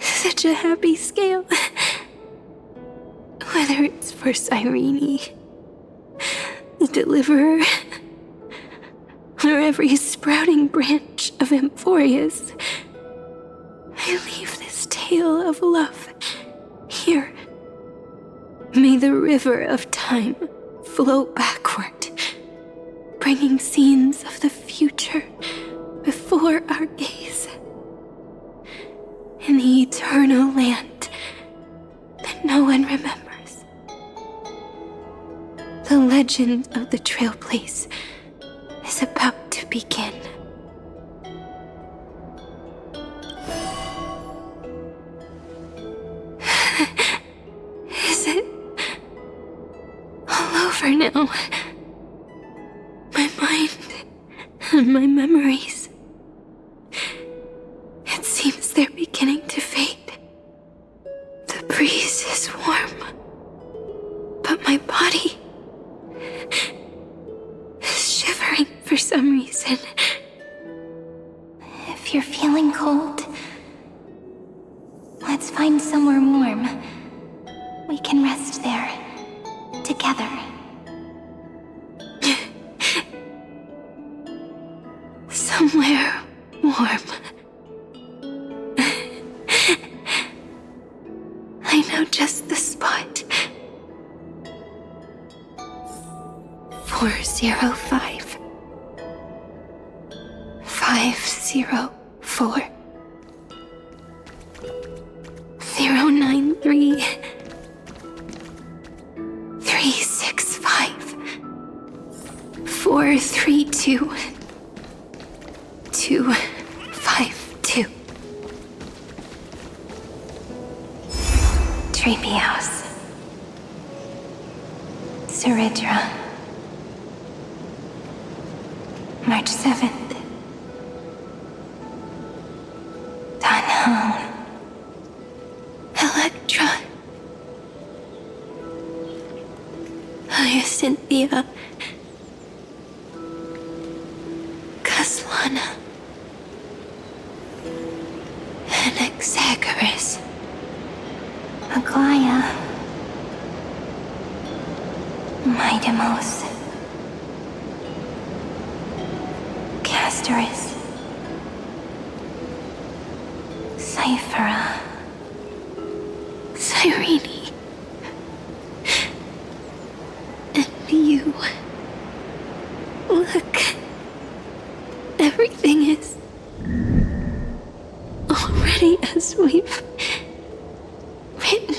Such a happy scale. Whether it's for Cyrene, the Deliverer, or every sprouting branch of Emphorius, I leave this tale of love here. May the river of time flow backward, bringing scenes of the future before our gaze. In the eternal land that no one remembers. The legend of the Trailblaze is about to begin. Is it all over now? My mind and my memories. It seems they're beginning to fade. The breeze is warm, but my body is shivering for some reason. If you're feeling cold, let's find somewhere warm. We can rest there, together. Somewhere warm. I know just the spot. 405 504 093 365 432 252. Treehouse. Suridra. March 7th. Danhon. Electra. Hyacinthia. Caslana. Anaxagoras. Aglaya. Midemos. Castoris. Cyphera. Cyrene. And you. Look. Everything is already as we've written.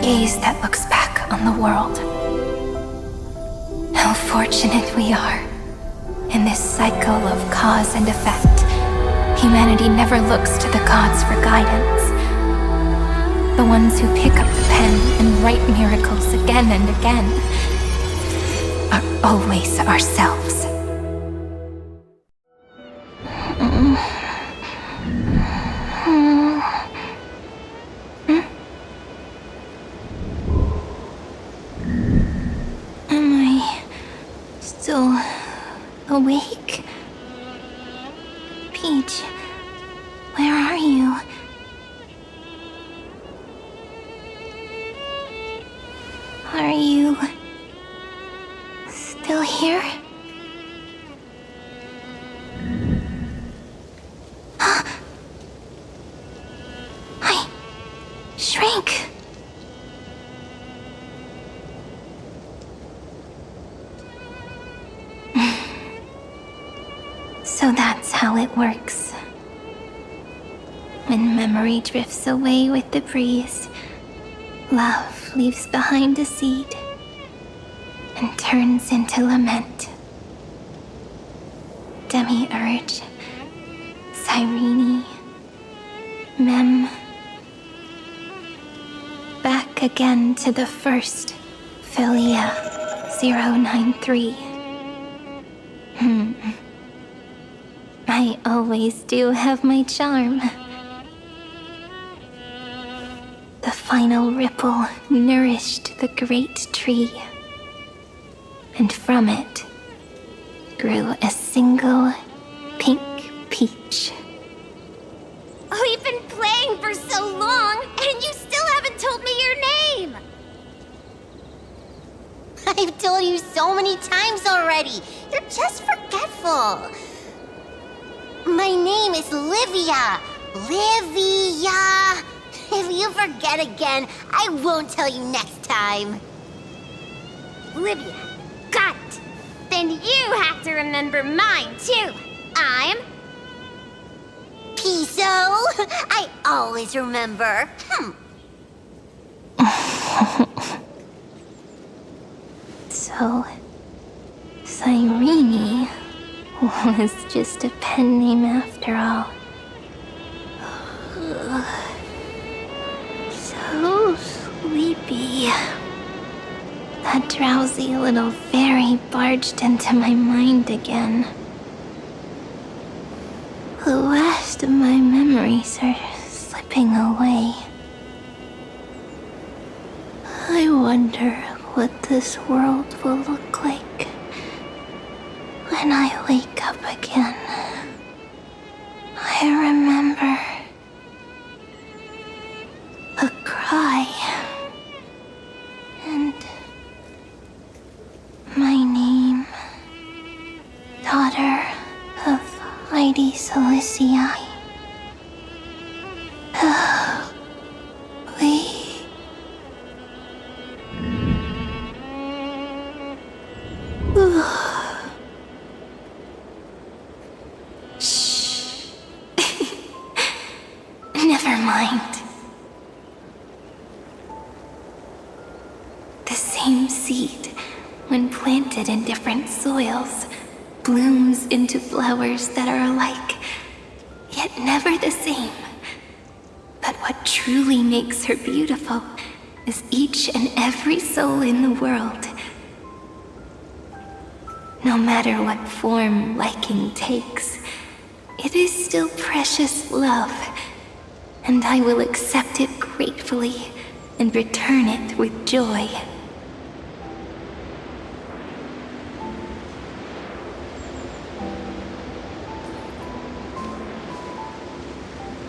gaze that looks back on the world. How fortunate we are. In this cycle of cause and effect, humanity never looks to the gods for guidance. The ones who pick up the pen and write miracles again and again are always ourselves. Am I still awake? Peach, where are you? Are you still here? I shrank. So that's how it works. When memory drifts away with the breeze, love leaves behind a seed and turns into lament. Demiurge, Cyrene, Mem. Back again to the first Philia 093. I always do have my charm. The final ripple nourished the great tree, and from it grew a single pink peach. We've been playing for so long, and you still haven't told me your name! I've told you so many times already. You're just forgetful. My name is Livia. Livia. If you forget again, I won't tell you next time. Livia. Got it. Then you have to remember mine, too. I'm... Piso. I always remember. So, Cyrene was just a pen name after all. So sleepy. That drowsy little fairy barged into my mind again. The last of my memories are slipping away. I wonder what this world will look like when I wake up again. I remember a cry and my name, daughter of Lady Celestii. Shh. Never mind. The same seed, when planted in different soils, blooms into flowers that are alike, yet never the same. But what truly makes her beautiful is each and every soul in the world. No matter what form liking takes, it is still precious love, and I will accept it gratefully and return it with joy.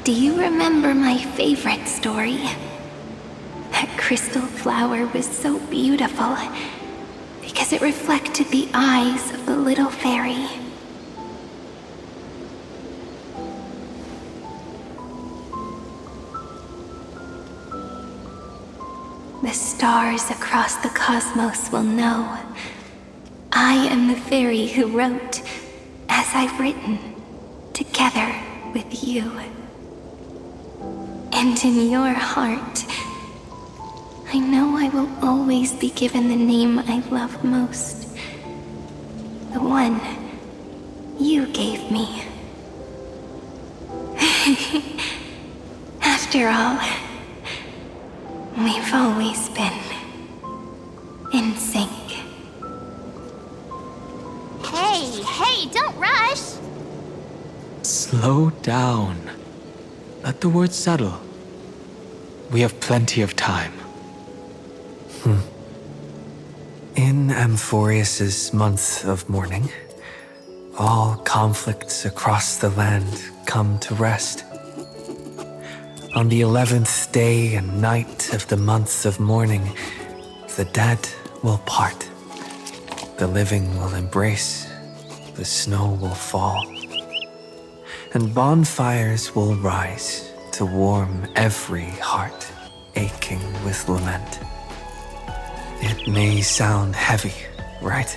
Do you remember my favorite story? That crystal flower was so beautiful because it reflected the eyes of the little fairy. The stars across the cosmos will know I am the fairy who wrote, as I've written, together with you. And in your heart, I know I will always be given the name I love most. The one you gave me. After all, we've always been in sync. Hey, don't rush! Slow down. Let the words settle. We have plenty of time. In Amphorius's month of mourning, all conflicts across the land come to rest. On the 11th day and night of the month of mourning, the dead will part. The living will embrace. The snow will fall. And bonfires will rise to warm every heart aching with lament. It may sound heavy, right?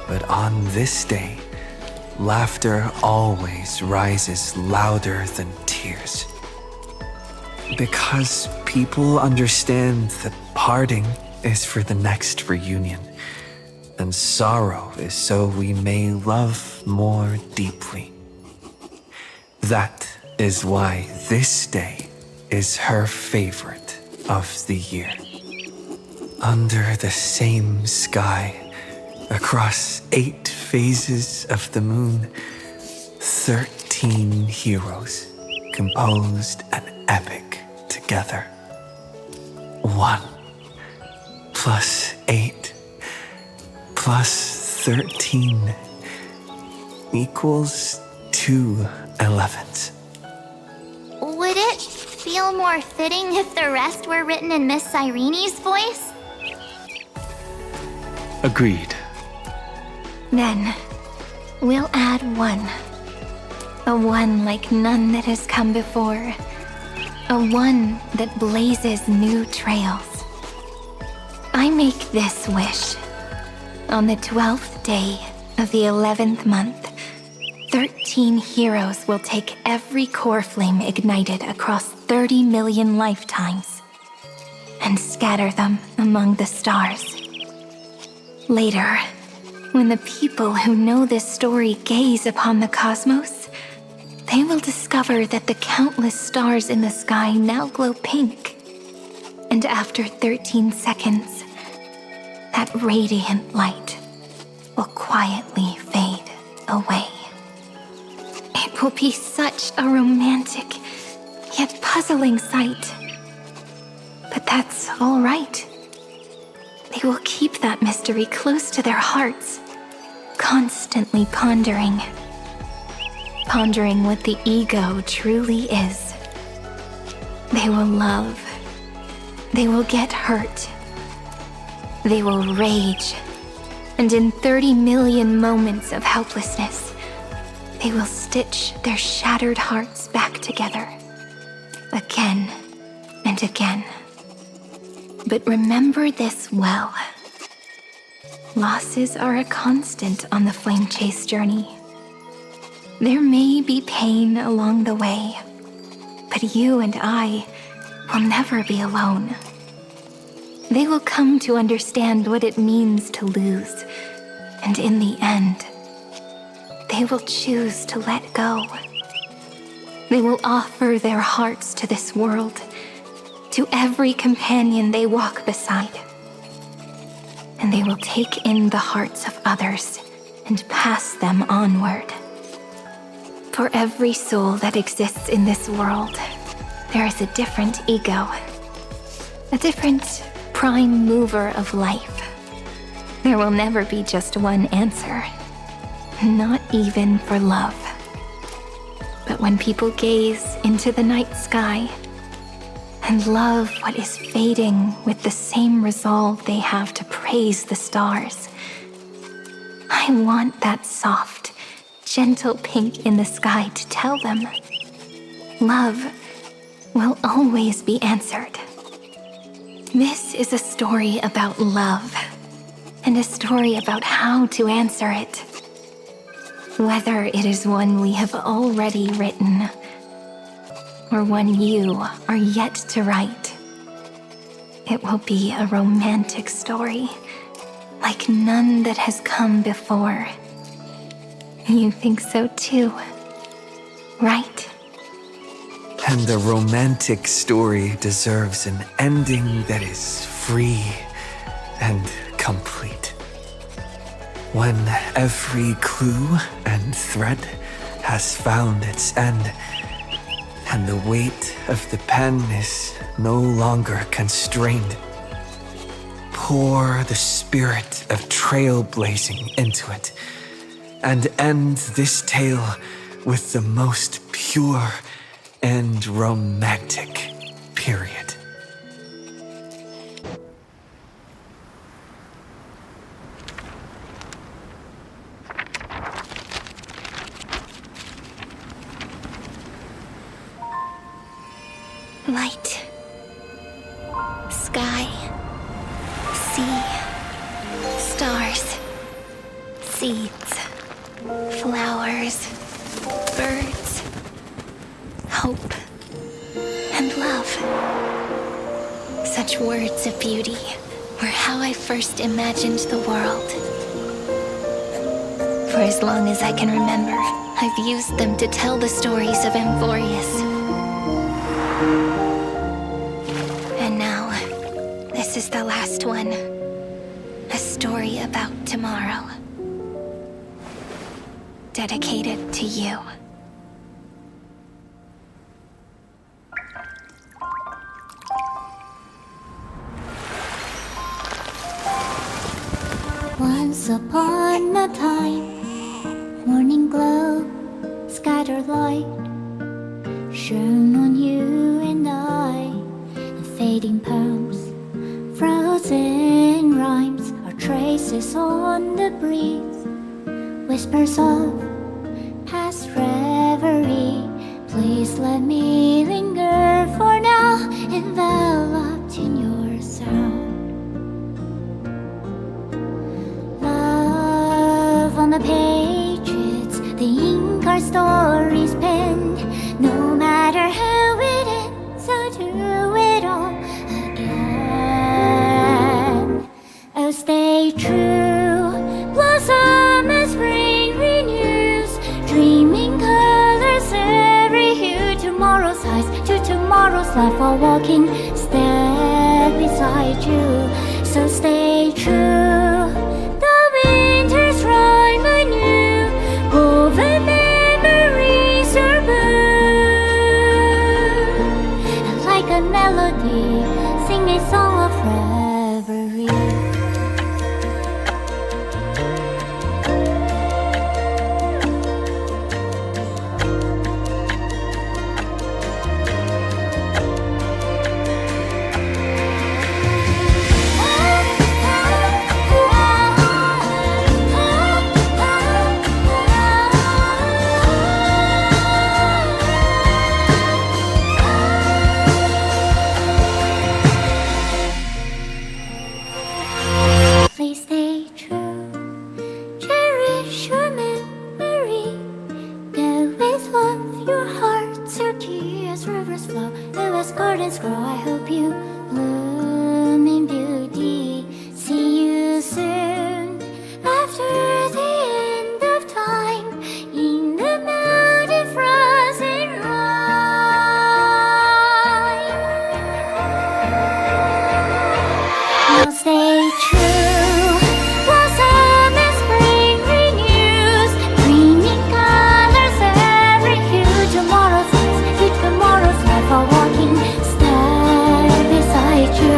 But on this day, laughter always rises louder than tears. Because people understand that parting is for the next reunion, and sorrow is so we may love more deeply. That is why this day is her favorite of the year. Under the same sky, across 8 phases of the moon, 13 heroes composed an epic together. 1 plus 8 plus 13 equals 2 11s. Would it feel more fitting if the rest were written in Miss Cyrene's voice? Agreed. Then, we'll add 1. A 1 like none that has come before. A 1 that blazes new trails. I make this wish. On the 12th day of the 11th month, 13 heroes will take every core flame ignited across 30 million lifetimes and scatter them among the stars. Later, when the people who know this story gaze upon the cosmos, they will discover that the countless stars in the sky now glow pink. And after 13 seconds, that radiant light will quietly fade away. It will be such a romantic, yet puzzling sight. But that's all right. They will keep that mystery close to their hearts, constantly pondering what the ego truly is. They will love. They will get hurt. They will rage. And in 30 million moments of helplessness, they will stitch their shattered hearts back together, again and again. But remember this well. Losses are a constant on the flame chase journey. There may be pain along the way, but you and I will never be alone. They will come to understand what it means to lose, and in the end, they will choose to let go. They will offer their hearts to this world, to every companion they walk beside. And they will take in the hearts of others and pass them onward. For every soul that exists in this world, there is a different ego, a different prime mover of life. There will never be just one answer, not even for love. But when people gaze into the night sky and love what is fading with the same resolve they have to praise the stars, I want that soft, gentle pink in the sky to tell them, love will always be answered. This is a story about love, and a story about how to answer it. Whether it is one we have already written, or one you are yet to write, It will be a romantic story, like none that has come before. You think so too, right? And the romantic story deserves an ending that is free and complete. When every clue and thread has found its end, and the weight of the pen is no longer constrained, pour the spirit of trailblazing into it, and end this tale with the most pure and romantic period. Light, sky, sea, stars, seeds, flowers, birds, hope, and love. Such words of beauty were how I first imagined the world. For as long as I can remember, I've used them to tell the stories of Amphorius. And now, this is the last one. A story about tomorrow. Dedicated to you. Once upon a time, morning glow, scattered light, shone on you and I. Fading poems, frozen rhymes, are traces on the breeze, whispers of past reverie. Please let me linger for now, enveloped in your sound. Love on the pages, the ink our stories penned. No matter how it ends, I'll do it all again. Oh, stay true, blossom as spring renews, dreaming colors every hue. Tomorrow's eyes to tomorrow's life, while walking step beside you. So stay true, the winter's rhyme anew, woven memories are blue. Like a melody, sing a song of reverie. Please stay true, cherish your memory. Go with love, your heart so dear as rivers flow, as gardens grow. I hope you bloom in beauty. See you soon, after the end of time, in the mountain frozen rime. Now stay true, blossom as spring renews, bringing colors every hue. Tomorrow's life, while walking step beside you.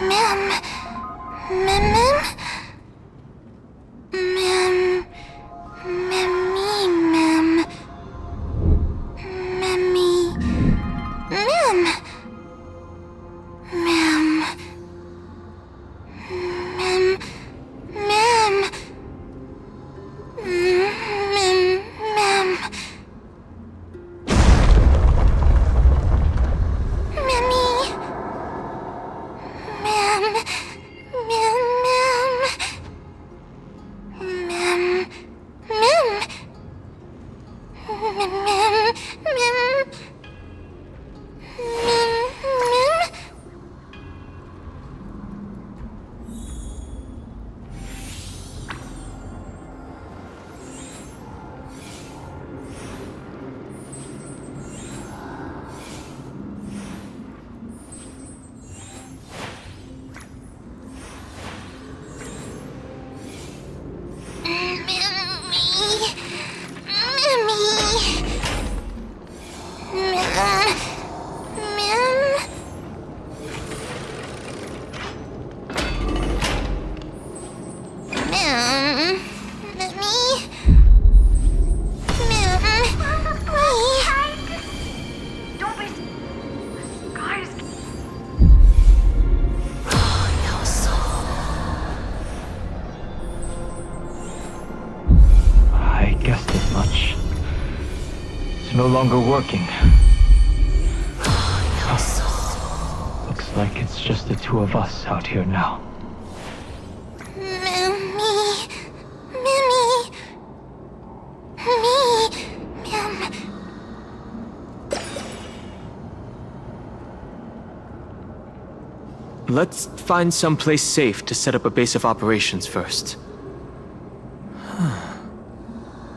Ma'am. Ma'am. Ma'am. Mammy, ma'am. Mammy. Ma'am. Ma'am. Ma'am. Ma'am. Ma'am. Mammy. Ma'am. Ma'am. Ma'am. Ma'am. Ma'am. Ma'am. I guessed as much. It's no longer working. Looks like it's just the two of us out here now. Mammy. Mammy. Me. Ma'am. Let's find someplace safe to set up a base of operations first.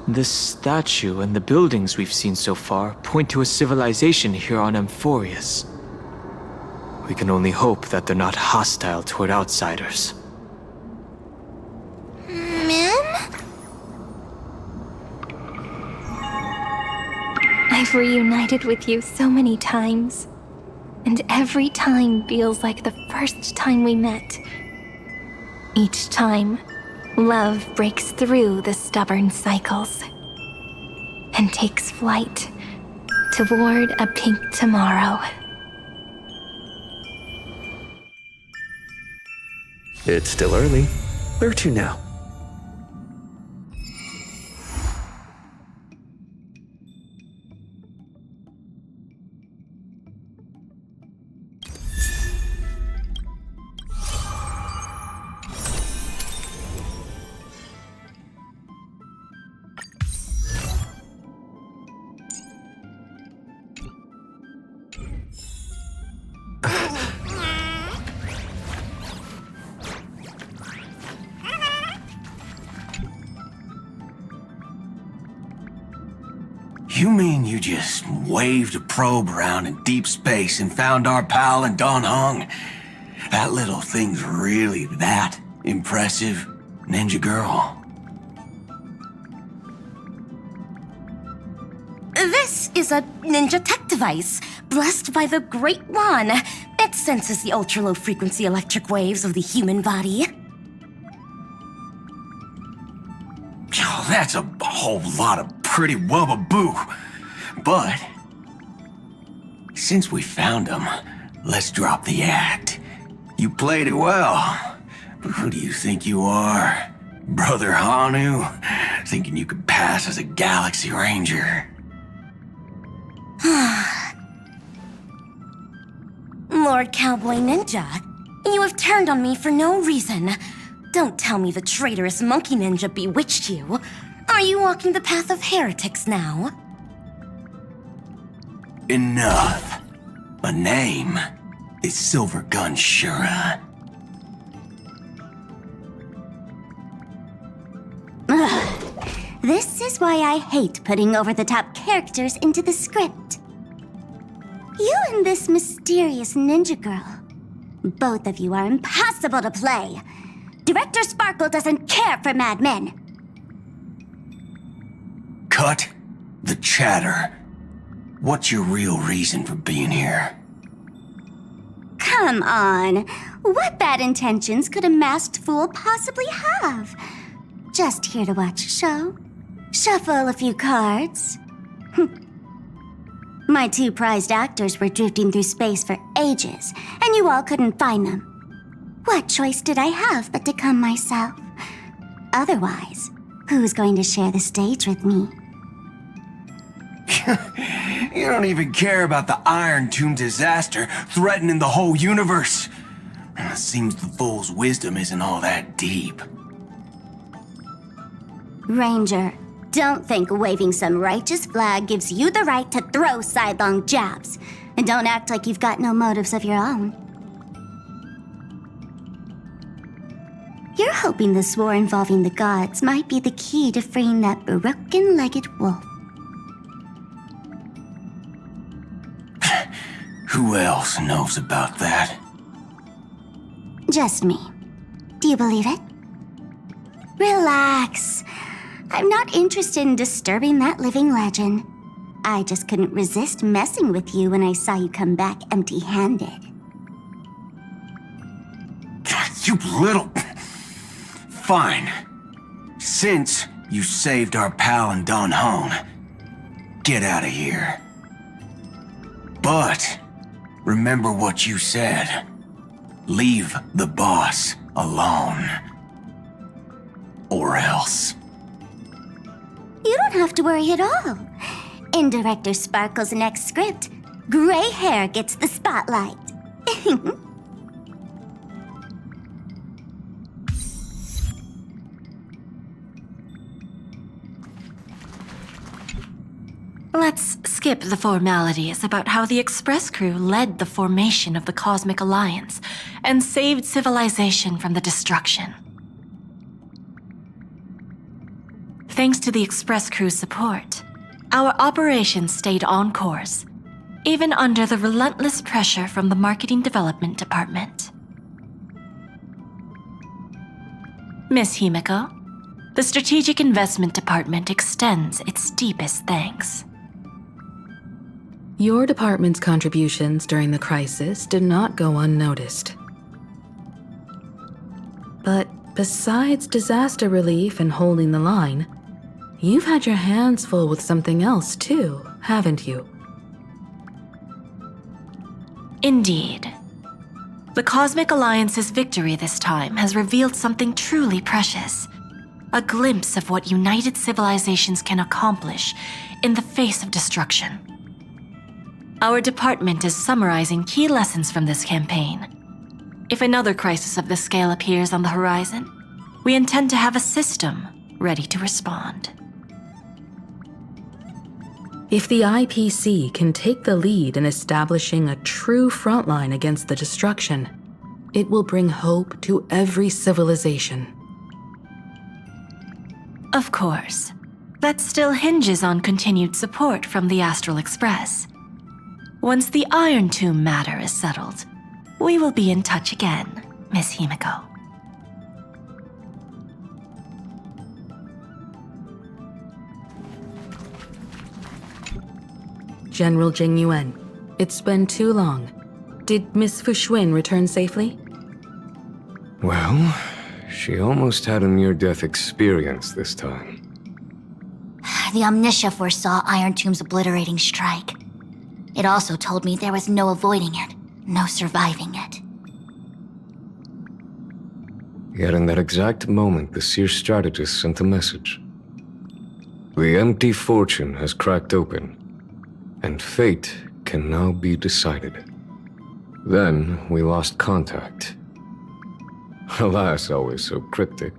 This statue and the buildings we've seen so far point to a civilization here on Amphorius. We can only hope that they're not hostile toward outsiders. Ma'am? I've reunited with you so many times, and every time feels like the first time we met. Each time, love breaks through the stubborn cycles and takes flight toward a pink tomorrow. It's still early. Where to now? You mean you just waved a probe around in deep space and found our pal in Don Hung? That little thing's really that impressive, ninja girl? This is a ninja tech device, blessed by the Great One. It senses the ultra-low frequency electric waves of the human body. Oh, that's a whole lot of pretty wubba-boo. But since we found him, let's drop the act. You played it well. But who do you think you are? Brother Hanu? Thinking you could pass as a Galaxy Ranger? Lord Cowboy Ninja, you have turned on me for no reason. Don't tell me the traitorous monkey ninja bewitched you. Are you walking the path of heretics now? Enough. A name is Silvergun Shura. Ugh. This is why I hate putting over-the-top characters into the script. You and this mysterious ninja girl. Both of you are impossible to play. Director Sparkle doesn't care for madmen. Cut the chatter. What's your real reason for being here? Come on. What bad intentions could a masked fool possibly have? Just here to watch a show. Shuffle a few cards. My two prized actors were drifting through space for ages, and you all couldn't find them. What choice did I have but to come myself? Otherwise, who's going to share the stage with me? You don't even care about the Iron Tomb disaster threatening the whole universe. It seems the fool's wisdom isn't all that deep. Ranger, don't think waving some righteous flag gives you the right to throw sidelong jabs. And don't act like you've got no motives of your own. You're hoping this war involving the gods might be the key to freeing that broken-legged wolf. Who else knows about that? Just me. Do you believe it? Relax. I'm not interested in disturbing that living legend. I just couldn't resist messing with you when I saw you come back empty-handed. You little... Fine. Since you saved our pal and Don Hong, get out of here. But remember what you said. Leave the boss alone. Or else. You don't have to worry at all. In Director Sparkle's next script, gray hair gets the spotlight. Let's skip the formalities about how the Express crew led the formation of the Cosmic Alliance and saved civilization from the destruction. Thanks to the Express crew's support, our operations stayed on course, even under the relentless pressure from the Marketing Development Department. Miss Himiko, the Strategic Investment Department extends its deepest thanks. Your department's contributions during the crisis did not go unnoticed. But besides disaster relief and holding the line, you've had your hands full with something else too, haven't you? Indeed. The Cosmic Alliance's victory this time has revealed something truly precious. A glimpse of what united civilizations can accomplish in the face of destruction. Our department is summarizing key lessons from this campaign. If another crisis of this scale appears on the horizon, we intend to have a system ready to respond. If the IPC can take the lead in establishing a true frontline against the destruction, it will bring hope to every civilization. Of course, that still hinges on continued support from the Astral Express. Once the Iron Tomb matter is settled, we will be in touch again, Miss Himiko. General Jing Yuan, it's been too long. Did Miss Fuxuan return safely? Well, she almost had a near-death experience this time. The Omniscia foresaw Iron Tomb's obliterating strike. It also told me there was no avoiding it, no surviving it. Yet in that exact moment, the Seer strategist sent a message. The empty fortune has cracked open, and fate can now be decided. Then we lost contact. Alas, always so cryptic.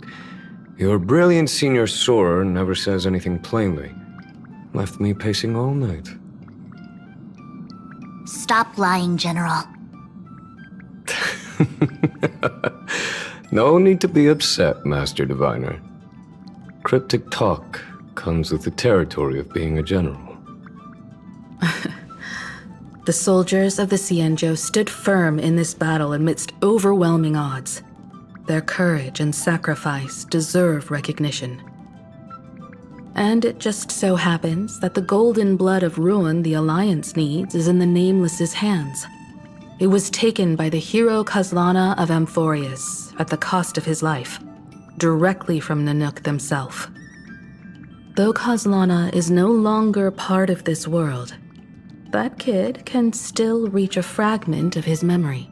Your brilliant senior soarer never says anything plainly. Left me pacing all night. Stop lying, General. No need to be upset, Master Diviner. Cryptic talk comes with the territory of being a general. The soldiers of the Xianzhou stood firm in this battle amidst overwhelming odds. Their courage and sacrifice deserve recognition. And it just so happens that the golden blood of ruin the Alliance needs is in the Nameless's hands. It was taken by the hero Kazlana of Amphorius at the cost of his life, directly from Nanook themselves. Though Kazlana is no longer part of this world, that kid can still reach a fragment of his memory.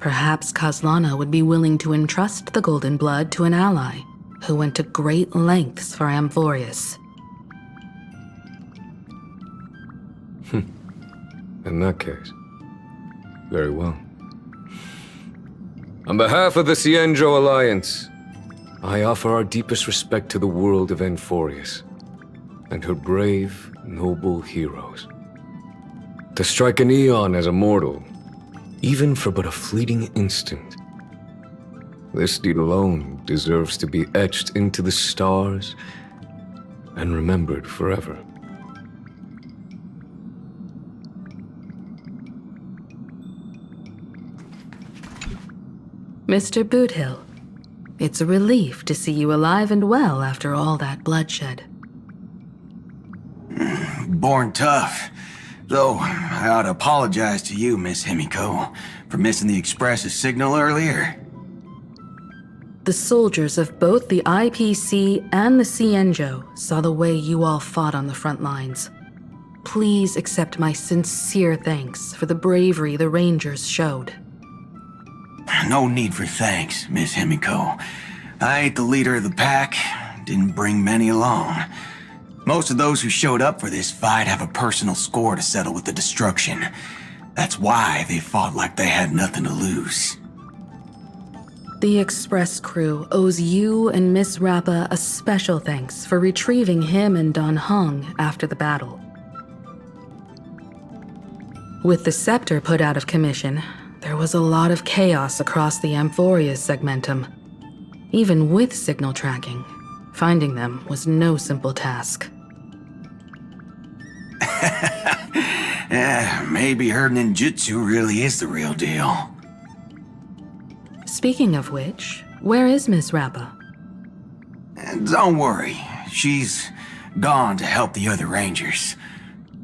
Perhaps Kazlana would be willing to entrust the Golden Blood to an ally who went to great lengths for Amphorius. In that case, very well. On behalf of the Cienjo Alliance, I offer our deepest respect to the world of Amphorius and her brave, noble heroes. To strike an eon as a mortal, even for but a fleeting instant, this deed alone deserves to be etched into the stars and remembered forever. Mr. Boothill, it's a relief to see you alive and well after all that bloodshed. Born tough. Though, I ought to apologize to you, Miss Himiko, for missing the Express's signal earlier. The soldiers of both the IPC and the Cienjo saw the way you all fought on the front lines. Please accept my sincere thanks for the bravery the Rangers showed. No need for thanks, Miss Himiko. I ain't the leader of the pack, didn't bring many along. Most of those who showed up for this fight have a personal score to settle with the destruction. That's why they fought like they had nothing to lose. The Express crew owes you and Miss Rappa a special thanks for retrieving him and Don Hung after the battle. With the scepter put out of commission, there was a lot of chaos across the Amphorius segmentum. Even with signal tracking, finding them was no simple task. Maybe her ninjutsu really is the real deal. Speaking of which, where is Miss Rappa? Don't worry, she's gone to help the other Rangers.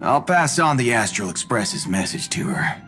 I'll pass on the Astral Express's message to her.